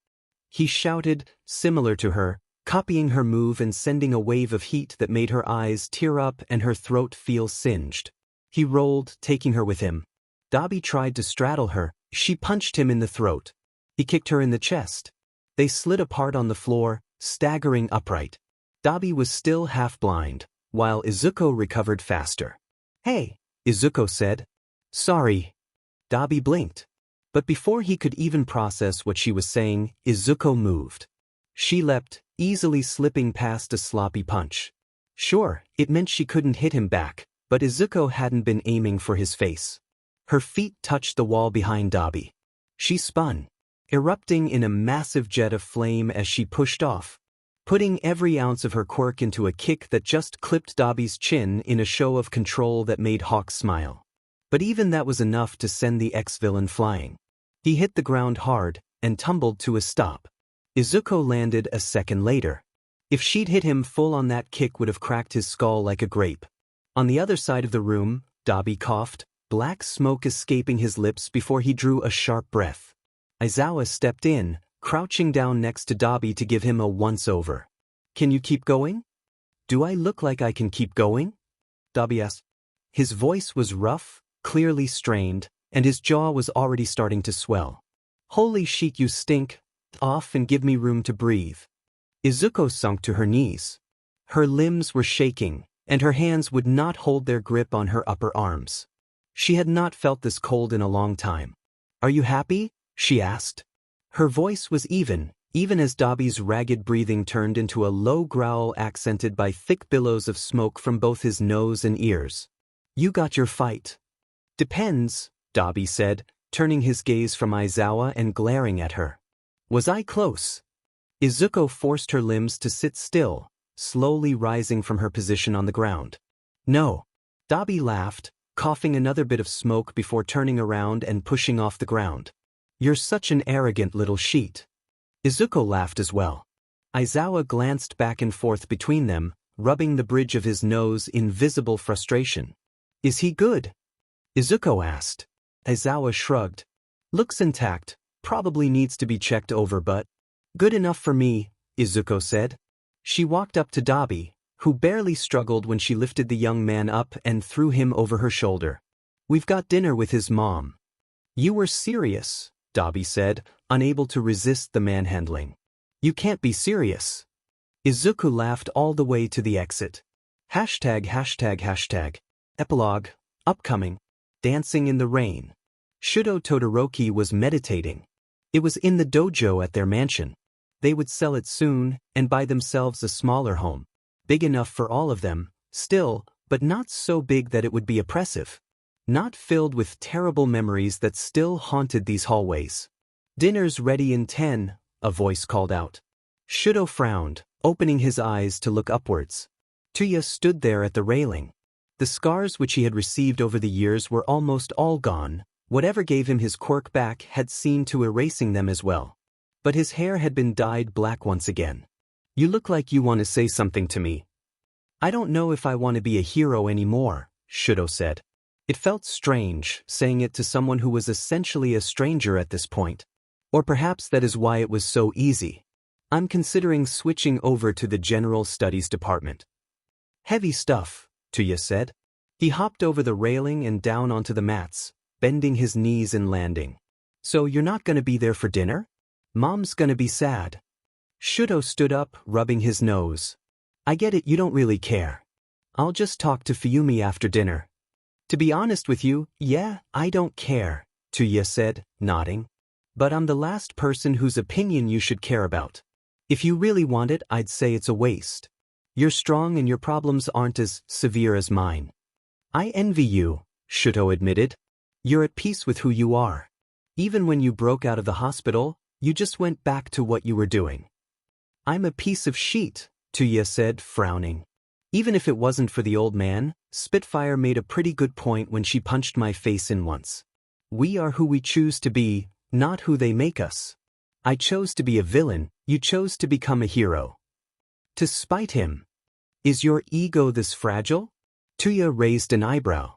He shouted, similar to her, copying her move and sending a wave of heat that made her eyes tear up and her throat feel singed. He rolled, taking her with him. Dabi tried to straddle her. She punched him in the throat. He kicked her in the chest. They slid apart on the floor, staggering upright. Dabi was still half blind, while Izuko recovered faster. Hey, Izuko said. Sorry. Dabi blinked. But before he could even process what she was saying, Izuko moved. She leapt, easily slipping past a sloppy punch. Sure, it meant she couldn't hit him back, but Izuko hadn't been aiming for his face. Her feet touched the wall behind Dabi. She spun, erupting in a massive jet of flame as she pushed off, putting every ounce of her quirk into a kick that just clipped Dabi's chin in a show of control that made Hawk smile. But even that was enough to send the ex-villain flying. He hit the ground hard and tumbled to a stop. Izuko landed a second later. If she'd hit him full on, that kick would have cracked his skull like a grape. On the other side of the room, Dabi coughed, black smoke escaping his lips before he drew a sharp breath. Aizawa stepped in, crouching down next to Dabi to give him a once-over. Can you keep going? Do I look like I can keep going? Dabi asked. His voice was rough, clearly strained, and his jaw was already starting to swell. Holy shit, you stink. Off and give me room to breathe. Izuko sunk to her knees. Her limbs were shaking, and her hands would not hold their grip on her upper arms. She had not felt this cold in a long time. "Are you happy?" she asked. Her voice was even as Dobby's ragged breathing turned into a low growl accented by thick billows of smoke from both his nose and ears. "You got your fight." "Depends," Dobby said, turning his gaze from Aizawa and glaring at her. "Was I close?" Izuko forced her limbs to sit still, slowly rising from her position on the ground. "No." Dobby laughed, coughing another bit of smoke before turning around and pushing off the ground. "You're such an arrogant little sheet." Izuko laughed as well. Aizawa glanced back and forth between them, rubbing the bridge of his nose in visible frustration. "Is he good?" Izuko asked. Aizawa shrugged. "Looks intact, probably needs to be checked over but—" "Good enough for me," Izuko said. She walked up to Dobby, who barely struggled when she lifted the young man up and threw him over her shoulder. "We've got dinner with his mom." "You were serious," Dobby said, unable to resist the manhandling. "You can't be serious." Izuku laughed all the way to the exit. ####. Epilogue. Upcoming. Dancing in the rain. Shudo Todoroki was meditating. It was in the dojo at their mansion. They would sell it soon and buy themselves a smaller home. Big enough for all of them, still, but not so big that it would be oppressive. Not filled with terrible memories that still haunted these hallways. "Dinner's ready in 10, a voice called out. Shudo frowned, opening his eyes to look upwards. Tuya stood there at the railing. The scars which he had received over the years were almost all gone. Whatever gave him his quirk back had seen to erasing them as well. But his hair had been dyed black once again. "You look like you want to say something to me." "I don't know if I want to be a hero anymore," Shudo said. It felt strange, saying it to someone who was essentially a stranger at this point. Or perhaps that is why it was so easy. "I'm considering switching over to the General Studies Department." "Heavy stuff," Tuya said. He hopped over the railing and down onto the mats, bending his knees and landing. "So you're not going to be there for dinner? Mom's going to be sad." Shudo stood up, rubbing his nose. "I get it, you don't really care. I'll just talk to Fuyumi after dinner." "To be honest with you, yeah, I don't care," Tuya said, nodding. "But I'm the last person whose opinion you should care about. If you really want it, I'd say it's a waste. You're strong and your problems aren't as severe as mine." "I envy you," Shudo admitted. "You're at peace with who you are. Even when you broke out of the hospital, you just went back to what you were doing." "I'm a piece of sheet," Tuya said, frowning. "Even if it wasn't for the old man, Spitfire made a pretty good point when she punched my face in once. We are who we choose to be, not who they make us. I chose to be a villain, you chose to become a hero. To spite him. Is your ego this fragile?" Tuya raised an eyebrow.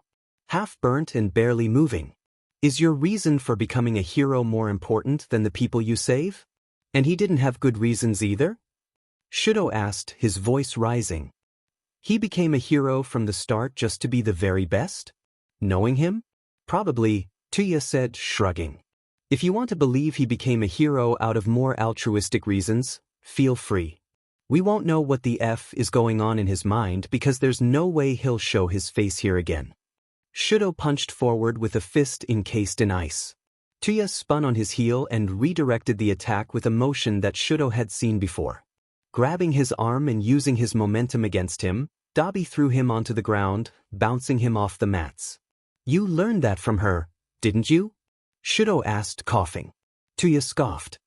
Half-burnt and barely moving. "Is your reason for becoming a hero more important than the people you save? And he didn't have good reasons either?" Shudo asked, his voice rising. "He became a hero from the start just to be the very best? Knowing him? Probably," Tuya said, shrugging. "If you want to believe he became a hero out of more altruistic reasons, feel free. We won't know what the F is going on in his mind because there's no way he'll show his face here again." Shudo punched forward with a fist encased in ice. Tuya spun on his heel and redirected the attack with a motion that Shudo had seen before. Grabbing his arm and using his momentum against him, Dobby threw him onto the ground, bouncing him off the mats. "You learned that from her, didn't you?" Shudo asked, coughing. Tuya scoffed.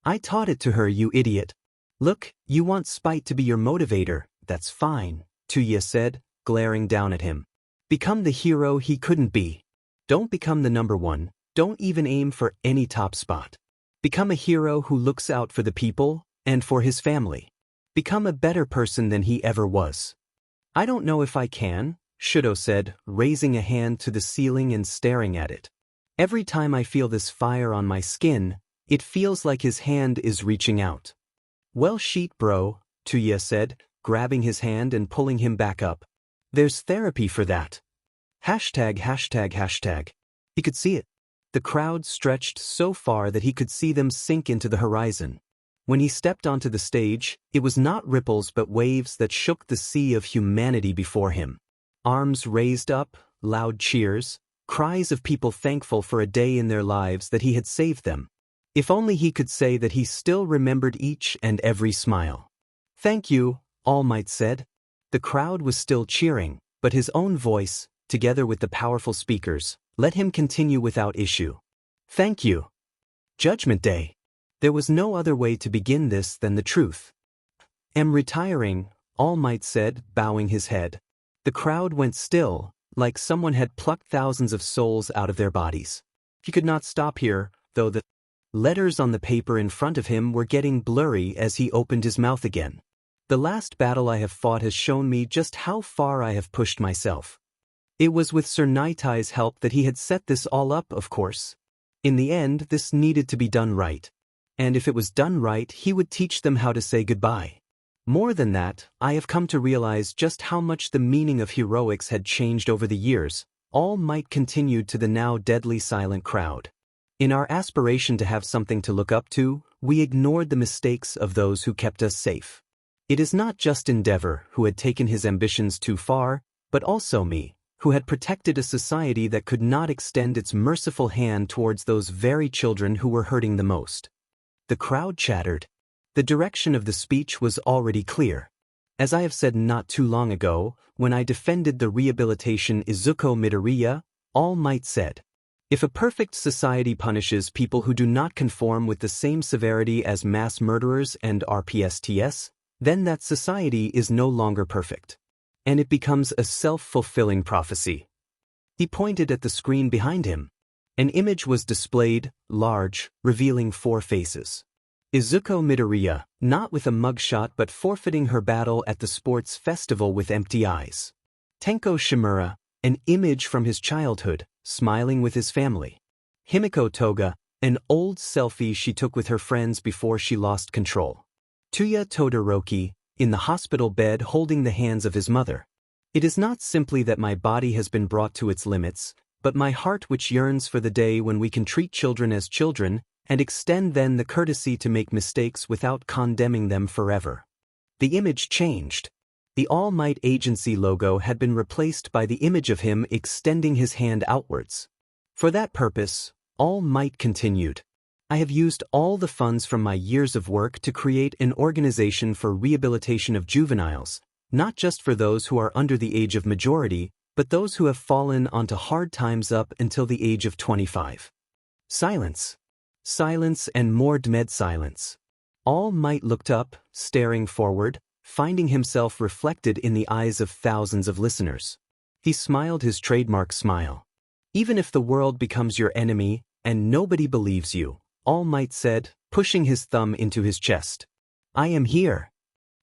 "I taught it to her, you idiot." "Look, you want spite to be your motivator, that's fine," Tuya said, glaring down at him. "Become the hero he couldn't be. Don't become the number one, don't even aim for any top spot. Become a hero who looks out for the people, and for his family. Become a better person than he ever was." "I don't know if I can," Shudo said, raising a hand to the ceiling and staring at it. "Every time I feel this fire on my skin, it feels like his hand is reaching out." "Well, sheet bro," Tuya said, grabbing his hand and pulling him back up. "There's therapy for that." ####. He could see it. The crowd stretched so far that he could see them sink into the horizon. When he stepped onto the stage, it was not ripples but waves that shook the sea of humanity before him. Arms raised up, loud cheers, cries of people thankful for a day in their lives that he had saved them. If only he could say that he still remembered each and every smile. "Thank you," All Might said. The crowd was still cheering, but his own voice, together with the powerful speakers, let him continue without issue. "Thank you." Judgment Day. There was no other way to begin this than the truth. "Am retiring," All Might said, bowing his head. The crowd went still, like someone had plucked thousands of souls out of their bodies. He could not stop here, though the letters on the paper in front of him were getting blurry as he opened his mouth again. "The last battle I have fought has shown me just how far I have pushed myself." It was with Sir Nightie's help that he had set this all up, of course. In the end, this needed to be done right. And if it was done right, he would teach them how to say goodbye. More than that, I have come to realize just how much the meaning of heroics had changed over the years. All Might continued to the now deadly silent crowd. In our aspiration to have something to look up to, we ignored the mistakes of those who kept us safe. It is not just Endeavor who had taken his ambitions too far, but also me, who had protected a society that could not extend its merciful hand towards those very children who were hurting the most. The crowd chattered. The direction of the speech was already clear. As I have said not too long ago, when I defended the rehabilitation Izuko Midoriya, All Might said, "If a perfect society punishes people who do not conform with the same severity as mass murderers and RPSTS, then that society is no longer perfect. And it becomes a self-fulfilling prophecy." He pointed at the screen behind him. An image was displayed, large, revealing 4 faces. Izuko Midoriya, not with a mugshot but forfeiting her battle at the sports festival with empty eyes. Tenko Shimura, an image from his childhood, smiling with his family. Himiko Toga, an old selfie she took with her friends before she lost control. Tuya Todoroki, in the hospital bed holding the hands of his mother. "It is not simply that my body has been brought to its limits, but my heart which yearns for the day when we can treat children as children, and extend then the courtesy to make mistakes without condemning them forever." The image changed. The All Might Agency logo had been replaced by the image of him extending his hand outwards. For that purpose, All Might continued, "I have used all the funds from my years of work to create an organization for rehabilitation of juveniles, not just for those who are under the age of majority, but those who have fallen onto hard times up until the age of 25. Silence. Silence and more dead silence. All Might looked up, staring forward, finding himself reflected in the eyes of thousands of listeners. He smiled his trademark smile. "Even if the world becomes your enemy, and nobody believes you," All Might said, pushing his thumb into his chest, "I am here."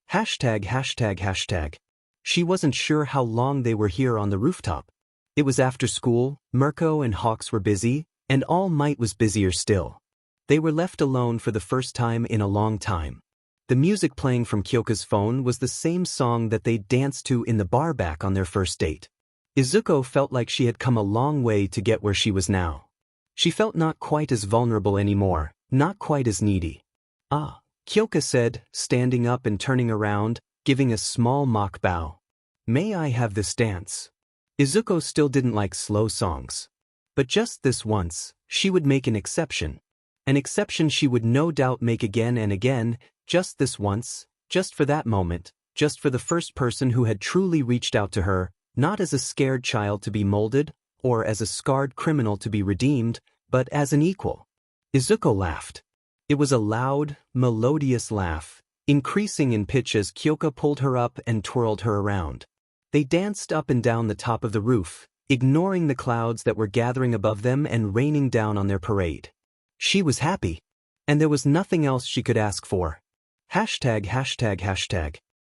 ####. She wasn't sure how long they were here on the rooftop. It was after school, Mirko and Hawks were busy, and All Might was busier still. They were left alone for the first time in a long time. The music playing from Kyoka's phone was the same song that they danced to in the bar back on their first date. Izuko felt like she had come a long way to get where she was now. She felt not quite as vulnerable anymore, not quite as needy. "Ah," Kyoka said, standing up and turning around, giving a small mock bow. "May I have this dance?" Izuko still didn't like slow songs. But just this once, she would make an exception. An exception she would no doubt make again and again, just this once, just for that moment, just for the first person who had truly reached out to her, not as a scared child to be molded, or as a scarred criminal to be redeemed, but as an equal. Izuko laughed. It was a loud, melodious laugh, increasing in pitch as Kyoka pulled her up and twirled her around. They danced up and down the top of the roof, ignoring the clouds that were gathering above them and raining down on their parade. She was happy. And there was nothing else she could ask for. ####.